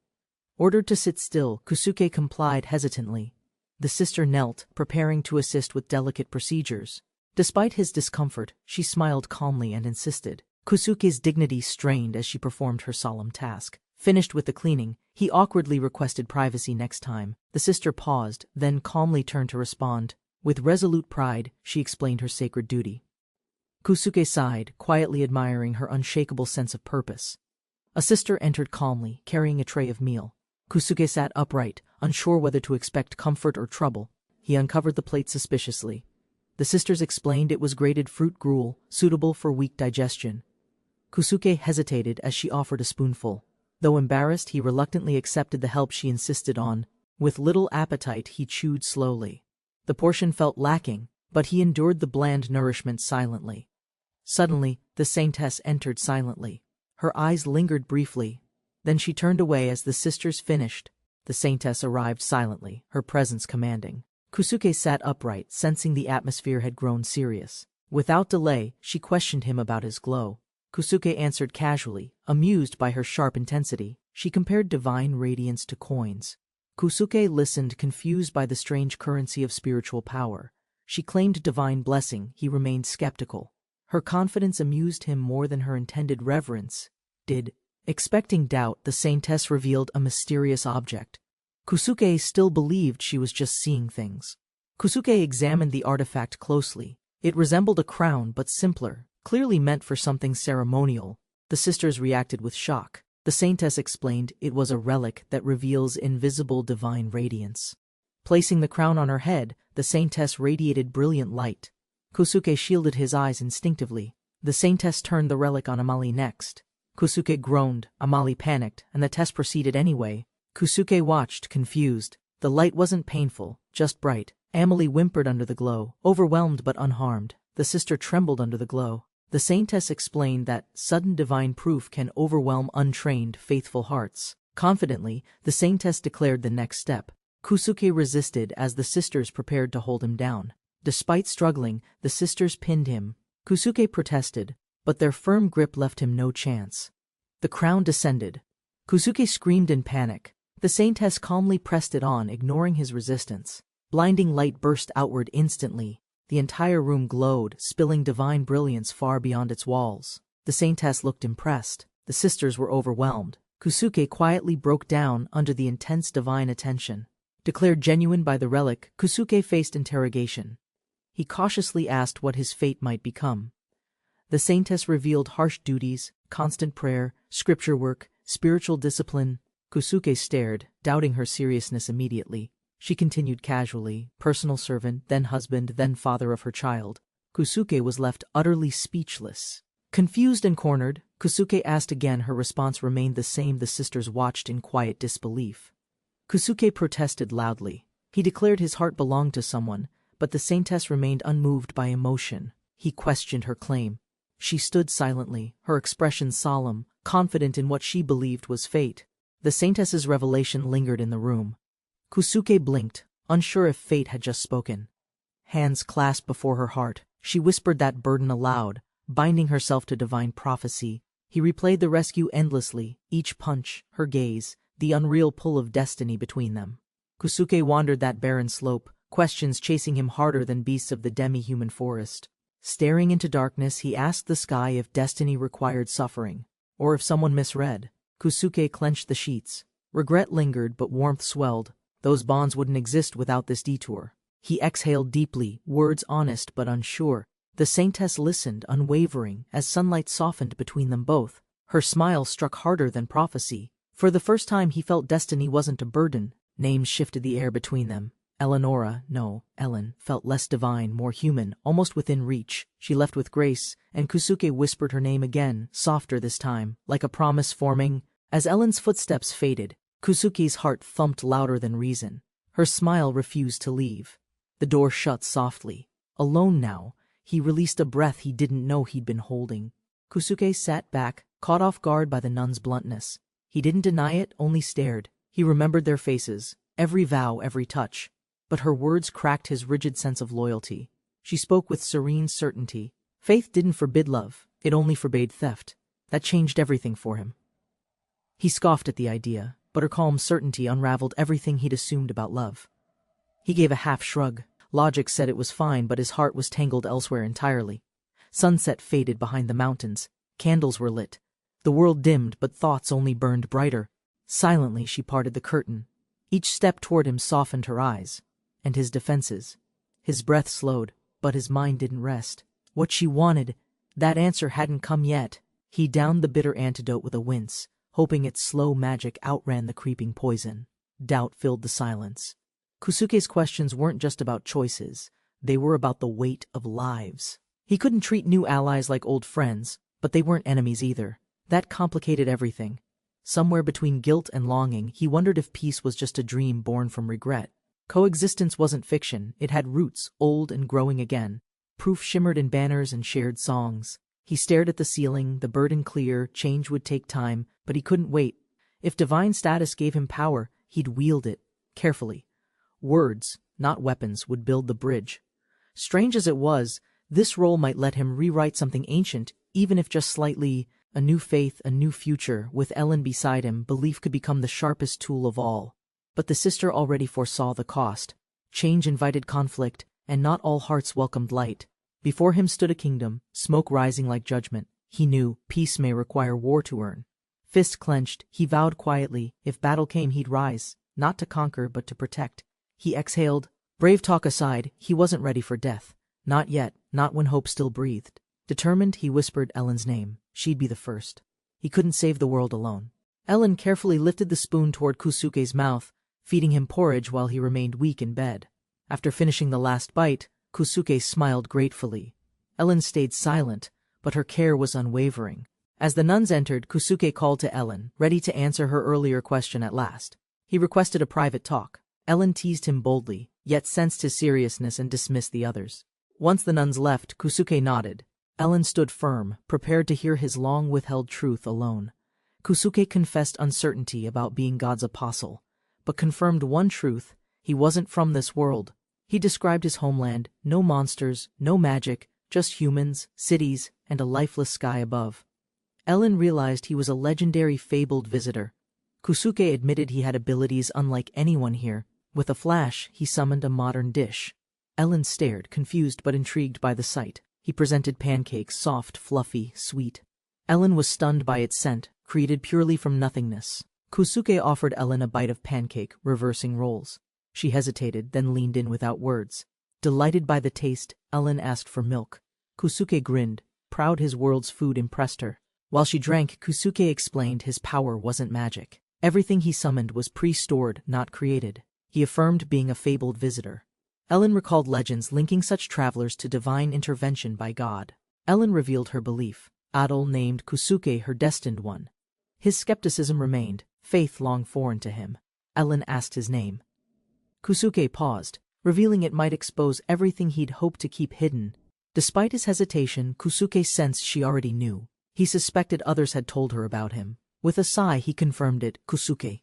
Ordered to sit still, Kusuke complied hesitantly. The sister knelt, preparing to assist with delicate procedures. Despite his discomfort, she smiled calmly and insisted. Kusuke's dignity strained as she performed her solemn task. Finished with the cleaning, he awkwardly requested privacy next time. The sister paused, then calmly turned to respond. With resolute pride, she explained her sacred duty. Kusuke sighed, quietly admiring her unshakable sense of purpose. A sister entered calmly, carrying a tray of meal. Kusuke sat upright, unsure whether to expect comfort or trouble. He uncovered the plate suspiciously. The sisters explained it was grated fruit gruel, suitable for weak digestion. Kusuke hesitated as she offered a spoonful. Though embarrassed, he reluctantly accepted the help she insisted on. With little appetite, he chewed slowly. The portion felt lacking, but he endured the bland nourishment silently. Suddenly, the saintess entered silently. Her eyes lingered briefly. Then she turned away as the sisters finished. The saintess arrived silently, her presence commanding. Kusuke sat upright, sensing the atmosphere had grown serious. Without delay, she questioned him about his glow. Kusuke answered casually, amused by her sharp intensity. She compared divine radiance to coins. Kusuke listened, confused by the strange currency of spiritual power. She claimed divine blessing. He remained skeptical. Her confidence amused him more than her intended reverence did. Expecting doubt, the saintess revealed a mysterious object. Kusuke still believed she was just seeing things. Kusuke examined the artifact closely. It resembled a crown, but simpler, clearly meant for something ceremonial. The sisters reacted with shock. The saintess explained it was a relic that reveals invisible divine radiance. Placing the crown on her head, the saintess radiated brilliant light. Kusuke shielded his eyes instinctively. The saintess turned the relic on Amali next. Kusuke groaned, Amali panicked, and the test proceeded anyway. Kusuke watched, confused. The light wasn't painful, just bright. Amali whimpered under the glow, overwhelmed but unharmed. The sister trembled under the glow. The saintess explained that sudden divine proof can overwhelm untrained, faithful hearts. Confidently, the saintess declared the next step. Kusuke resisted as the sisters prepared to hold him down. Despite struggling, the sisters pinned him. Kusuke protested, but their firm grip left him no chance. The crown descended. Kusuke screamed in panic. The saintess calmly pressed it on, ignoring his resistance. Blinding light burst outward instantly. The entire room glowed, spilling divine brilliance far beyond its walls. The saintess looked impressed. The sisters were overwhelmed. Kusuke quietly broke down under the intense divine attention. Declared genuine by the relic, Kusuke faced interrogation. He cautiously asked what his fate might become. The saintess revealed harsh duties, constant prayer, scripture work, spiritual discipline. Kusuke stared, doubting her seriousness immediately. She continued casually, personal servant, then husband, then father of her child. Kusuke was left utterly speechless. Confused and cornered, Kusuke asked again. Her response remained the same. The sisters watched in quiet disbelief. Kusuke protested loudly. He declared his heart belonged to someone, but the saintess remained unmoved by emotion. He questioned her claim. She stood silently, her expression solemn, confident in what she believed was fate. The saintess's revelation lingered in the room. Kusuke blinked, unsure if fate had just spoken. Hands clasped before her heart, she whispered that burden aloud, binding herself to divine prophecy. He replayed the rescue endlessly, each punch, her gaze, the unreal pull of destiny between them. Kusuke wandered that barren slope, questions chasing him harder than beasts of the demi-human forest. Staring into darkness, he asked the sky if destiny required suffering, or if someone misread. Kusuke clenched the sheets. Regret lingered, but warmth swelled. Those bonds wouldn't exist without this detour. He exhaled deeply, words honest but unsure. The saintess listened, unwavering, as sunlight softened between them both. Her smile struck harder than prophecy. For the first time he felt destiny wasn't a burden. Names shifted the air between them. Ellen, felt less divine, more human, almost within reach. She left with grace, and Kusuke whispered her name again, softer this time, like a promise forming. As Ellen's footsteps faded, Kusuke's heart thumped louder than reason. Her smile refused to leave. The door shut softly. Alone now, he released a breath he didn't know he'd been holding. Kusuke sat back, caught off guard by the nun's bluntness. He didn't deny it, only stared. He remembered their faces, every vow, every touch. But her words cracked his rigid sense of loyalty. She spoke with serene certainty. Faith didn't forbid love, it only forbade theft. That changed everything for him. He scoffed at the idea, but her calm certainty unraveled everything he'd assumed about love. He gave a half shrug. Logic said it was fine, but his heart was tangled elsewhere entirely. Sunset faded behind the mountains. Candles were lit. The world dimmed, but thoughts only burned brighter. Silently she parted the curtain. Each step toward him softened her eyes, and his defenses. His breath slowed, but his mind didn't rest. What she wanted, that answer hadn't come yet. He downed the bitter antidote with a wince, hoping its slow magic outran the creeping poison. Doubt filled the silence. Kusuke's questions weren't just about choices. They were about the weight of lives. He couldn't treat new allies like old friends, but they weren't enemies either. That complicated everything. Somewhere between guilt and longing, he wondered if peace was just a dream born from regret. Coexistence wasn't fiction, it had roots, old and growing again. Proof shimmered in banners and shared songs. He stared at the ceiling, the burden clear, change would take time, but he couldn't wait. If divine status gave him power, he'd wield it, carefully. Words, not weapons, would build the bridge. Strange as it was, this role might let him rewrite something ancient, even if just slightly. A new faith, a new future. With Ellen beside him, belief could become the sharpest tool of all. But the sister already foresaw the cost. Change invited conflict, and not all hearts welcomed light. Before him stood a kingdom, smoke rising like judgment. He knew peace may require war to earn. Fist clenched, he vowed quietly, if battle came he'd rise, not to conquer but to protect. He exhaled. Brave talk aside, he wasn't ready for death. Not yet, not when hope still breathed. Determined, he whispered Ellen's name. She'd be the first. He couldn't save the world alone. Ellen carefully lifted the spoon toward Kusuke's mouth, feeding him porridge while he remained weak in bed. After finishing the last bite, Kusuke smiled gratefully. Ellen stayed silent, but her care was unwavering. As the nuns entered, Kusuke called to Ellen, ready to answer her earlier question at last. He requested a private talk. Ellen teased him boldly, yet sensed his seriousness and dismissed the others. Once the nuns left, Kusuke nodded. Ellen stood firm, prepared to hear his long-withheld truth alone. Kusuke confessed uncertainty about being God's apostle, but confirmed one truth: he wasn't from this world. He described his homeland: no monsters, no magic, just humans, cities, and a lifeless sky above. Ellen realized he was a legendary fabled visitor. Kusuke admitted he had abilities unlike anyone here. With a flash, he summoned a modern dish. Ellen stared, confused but intrigued by the sight. He presented pancakes, soft, fluffy, sweet. Ellen was stunned by its scent, created purely from nothingness. Kusuke offered Ellen a bite of pancake, reversing roles. She hesitated, then leaned in without words. Delighted by the taste, Ellen asked for milk. Kusuke grinned, proud his world's food impressed her. While she drank, Kusuke explained his power wasn't magic. Everything he summoned was pre-stored, not created. He affirmed being a fabled visitor. Ellen recalled legends linking such travelers to divine intervention by God. Ellen revealed her belief. Adol named Kusuke her destined one. His skepticism remained, faith long foreign to him. Ellen asked his name. Kusuke paused, revealing it might expose everything he'd hoped to keep hidden. Despite his hesitation, Kusuke sensed she already knew. He suspected others had told her about him. With a sigh, he confirmed it. Kusuke.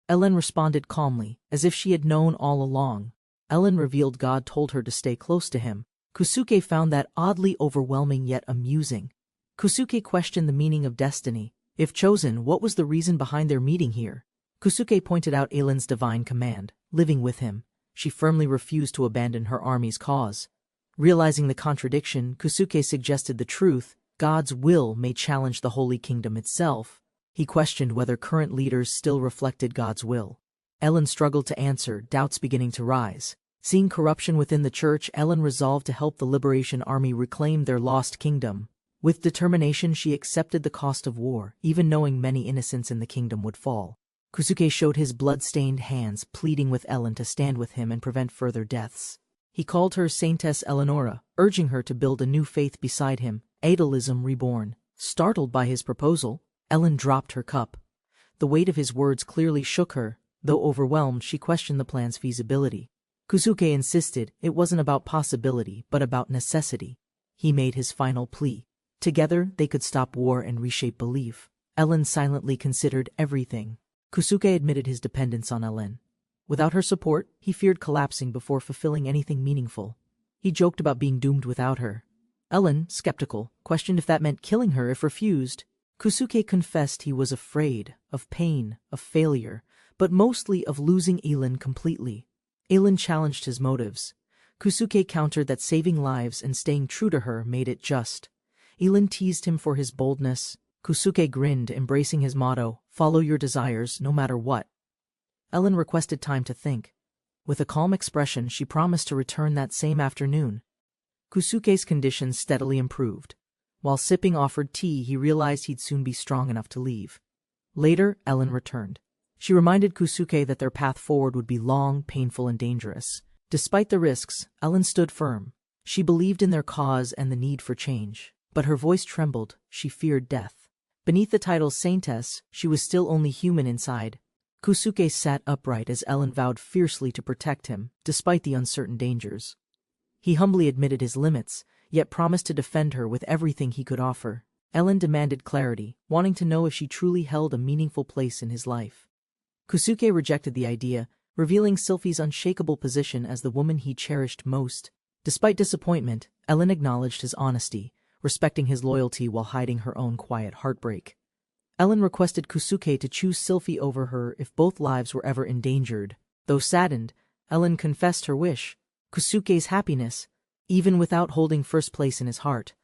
Ellen responded calmly, as if she had known all along. Ellen revealed God told her to stay close to him. Kusuke found that oddly overwhelming yet amusing. Kusuke questioned the meaning of destiny. If chosen, what was the reason behind their meeting here? Kusuke pointed out Ellen's divine command, living with him. She firmly refused to abandon her army's cause. Realizing the contradiction, Kusuke suggested the truth. God's will may challenge the Holy Kingdom itself. He questioned whether current leaders still reflected God's will. Ellen struggled to answer, doubts beginning to rise. Seeing corruption within the church, Ellen resolved to help the Liberation Army reclaim their lost kingdom. With determination, she accepted the cost of war, even knowing many innocents in the kingdom would fall. Kusuke showed his blood-stained hands, pleading with Ellen to stand with him and prevent further deaths. He called her Saintess Eleonora, urging her to build a new faith beside him, Aedelism reborn. Startled by his proposal, Ellen dropped her cup. The weight of his words clearly shook her. Though overwhelmed, she questioned the plan's feasibility. Kusuke insisted it wasn't about possibility, but about necessity. He made his final plea. Together, they could stop war and reshape belief. Ellen silently considered everything. Kusuke admitted his dependence on Ellen. Without her support, he feared collapsing before fulfilling anything meaningful. He joked about being doomed without her. Ellen, skeptical, questioned if that meant killing her if refused. Kusuke confessed he was afraid of pain, of failure, but mostly of losing Ellen completely. Ellen challenged his motives. Kusuke countered that saving lives and staying true to her made it just. Ellen teased him for his boldness. Kusuke grinned, embracing his motto, "Follow your desires, no matter what." Ellen requested time to think. With a calm expression, she promised to return that same afternoon. Kusuke's condition steadily improved. While sipping offered tea, he realized he'd soon be strong enough to leave. Later, Ellen returned. She reminded Kusuke that their path forward would be long, painful, and dangerous. Despite the risks, Ellen stood firm. She believed in their cause and the need for change. But her voice trembled. She feared death. Beneath the title Saintess, she was still only human inside. Kusuke sat upright as Ellen vowed fiercely to protect him, despite the uncertain dangers. He humbly admitted his limits, yet promised to defend her with everything he could offer. Ellen demanded clarity, wanting to know if she truly held a meaningful place in his life. Kusuke rejected the idea, revealing Sylphie's unshakable position as the woman he cherished most. Despite disappointment, Ellen acknowledged his honesty, respecting his loyalty while hiding her own quiet heartbreak. Ellen requested Kusuke to choose Sylphie over her if both lives were ever endangered. Though saddened, Ellen confessed her wish, Kusuke's happiness, even without holding first place in his heart.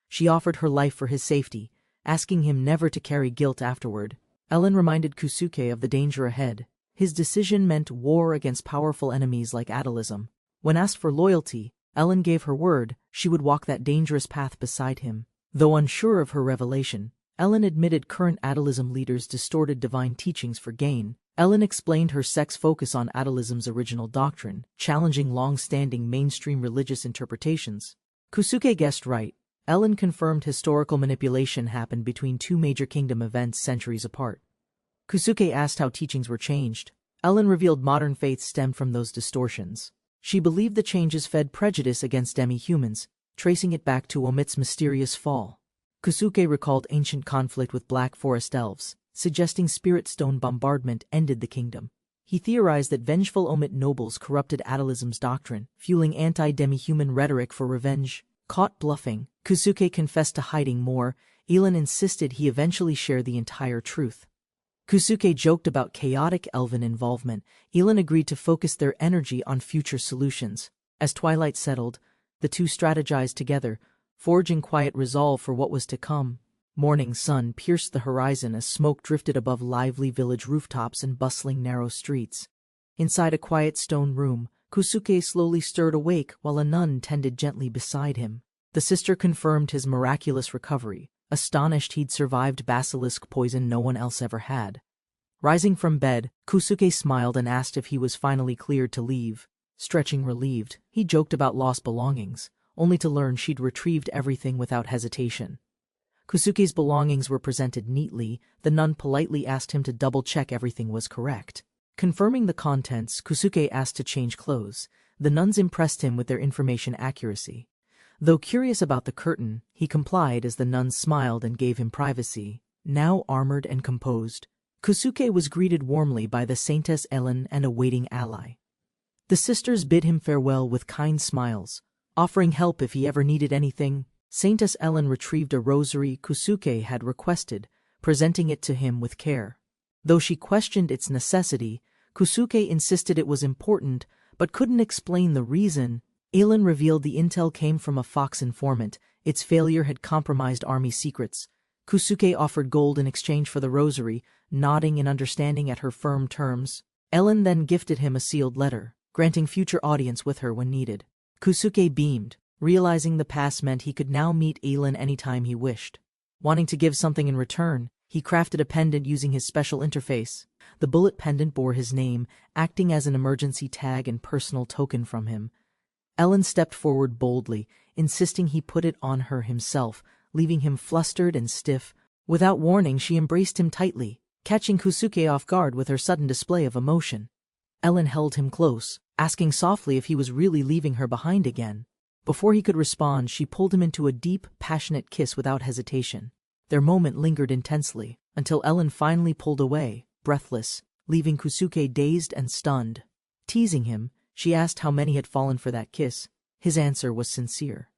She offered her life for his safety, asking him never to carry guilt afterward. Ellen reminded Kusuke of the danger ahead. His decision meant war against powerful enemies like Aedelism. When asked for loyalty, Ellen gave her word she would walk that dangerous path beside him. Though unsure of her revelation, Ellen admitted current Aedelism leaders distorted divine teachings for gain. Ellen explained her sex focus on Aedelism's original doctrine, challenging long-standing mainstream religious interpretations. Kusuke guessed right. Ellen confirmed historical manipulation happened between two major kingdom events centuries apart. Kusuke asked how teachings were changed. Ellen revealed modern faith stemmed from those distortions. She believed the changes fed prejudice against demi-humans, tracing it back to Omit's mysterious fall. Kusuke recalled ancient conflict with Black Forest elves, suggesting spirit stone bombardment ended the kingdom. He theorized that vengeful Omit nobles corrupted Aedelism's doctrine, fueling anti-demi-human rhetoric for revenge. Caught bluffing, Kusuke confessed to hiding more. Ellen insisted he eventually share the entire truth. Kusuke joked about chaotic elven involvement. Ellen agreed to focus their energy on future solutions. As twilight settled, the two strategized together, forging quiet resolve for what was to come. Morning sun pierced the horizon as smoke drifted above lively village rooftops and bustling narrow streets. Inside a quiet stone room, Kusuke slowly stirred awake while a nun tended gently beside him. The sister confirmed his miraculous recovery, astonished he'd survived basilisk poison no one else ever had. Rising from bed, Kusuke smiled and asked if he was finally cleared to leave. Stretching relieved, he joked about lost belongings, only to learn she'd retrieved everything without hesitation. Kusuke's belongings were presented neatly. The nun politely asked him to double-check everything was correct. Confirming the contents, Kusuke asked to change clothes. The nuns impressed him with their information accuracy. Though curious about the curtain, he complied as the nun smiled and gave him privacy. Now armored and composed, Kusuke was greeted warmly by the Saintess Ellen and a waiting ally. The sisters bid him farewell with kind smiles, offering help if he ever needed anything. Saintess Ellen retrieved a rosary Kusuke had requested, presenting it to him with care. Though she questioned its necessity, Kusuke insisted it was important, but couldn't explain the reason. Ellen revealed the intel came from a fox informant. Its failure had compromised army secrets. Kusuke offered gold in exchange for the rosary, nodding in understanding at her firm terms. Ellen then gifted him a sealed letter, granting future audience with her when needed. Kusuke beamed, realizing the pass meant he could now meet Ellen anytime he wished. Wanting to give something in return, he crafted a pendant using his special interface. The bullet pendant bore his name, acting as an emergency tag and personal token from him. Ellen stepped forward boldly, insisting he put it on her himself, leaving him flustered and stiff. Without warning, she embraced him tightly, catching Kusuke off guard with her sudden display of emotion. Ellen held him close, asking softly if he was really leaving her behind again. Before he could respond, she pulled him into a deep, passionate kiss without hesitation. Their moment lingered intensely, until Ellen finally pulled away, breathless, leaving Kusuke dazed and stunned. Teasing him, she asked how many had fallen for that kiss. His answer was sincere.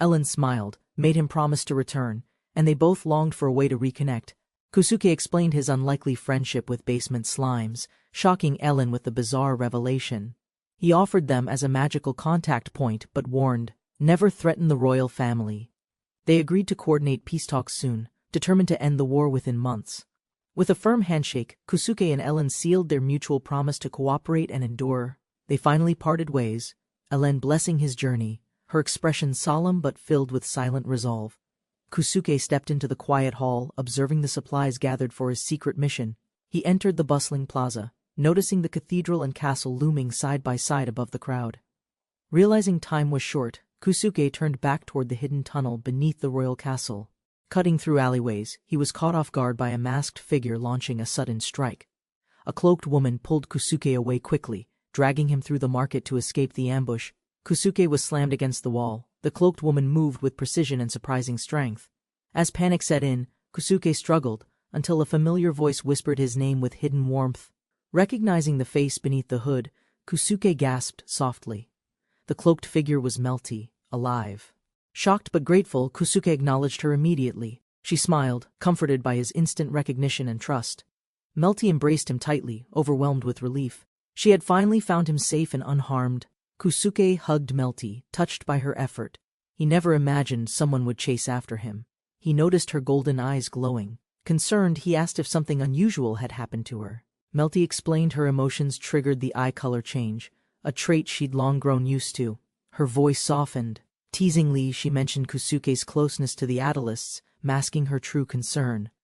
Ellen smiled, made him promise to return, and they both longed for a way to reconnect. Kusuke explained his unlikely friendship with basement slimes, shocking Ellen with the bizarre revelation. He offered them as a magical contact point but warned, never threaten the royal family. They agreed to coordinate peace talks soon, determined to end the war within months. With a firm handshake, Kusuke and Ellen sealed their mutual promise to cooperate and endure. They finally parted ways, Ellen blessing his journey, her expression solemn but filled with silent resolve. Kusuke stepped into the quiet hall, observing the supplies gathered for his secret mission. He entered the bustling plaza, noticing the cathedral and castle looming side by side above the crowd. Realizing time was short, Kusuke turned back toward the hidden tunnel beneath the royal castle. Cutting through alleyways, he was caught off guard by a masked figure launching a sudden strike. A cloaked woman pulled Kusuke away quickly, dragging him through the market to escape the ambush. Kusuke was slammed against the wall. The cloaked woman moved with precision and surprising strength. As panic set in, Kusuke struggled, until a familiar voice whispered his name with hidden warmth. Recognizing the face beneath the hood, Kusuke gasped softly. The cloaked figure was Melty, alive. Shocked but grateful, Kusuke acknowledged her immediately. She smiled, comforted by his instant recognition and trust. Melty embraced him tightly, overwhelmed with relief. She had finally found him safe and unharmed. Kusuke hugged Melty, touched by her effort. He never imagined someone would chase after him. He noticed her golden eyes glowing. Concerned, he asked if something unusual had happened to her. Melty explained her emotions triggered the eye color change, a trait she'd long grown used to. Her voice softened. Teasingly, she mentioned Kusuke's closeness to the Atalists, masking her true concern.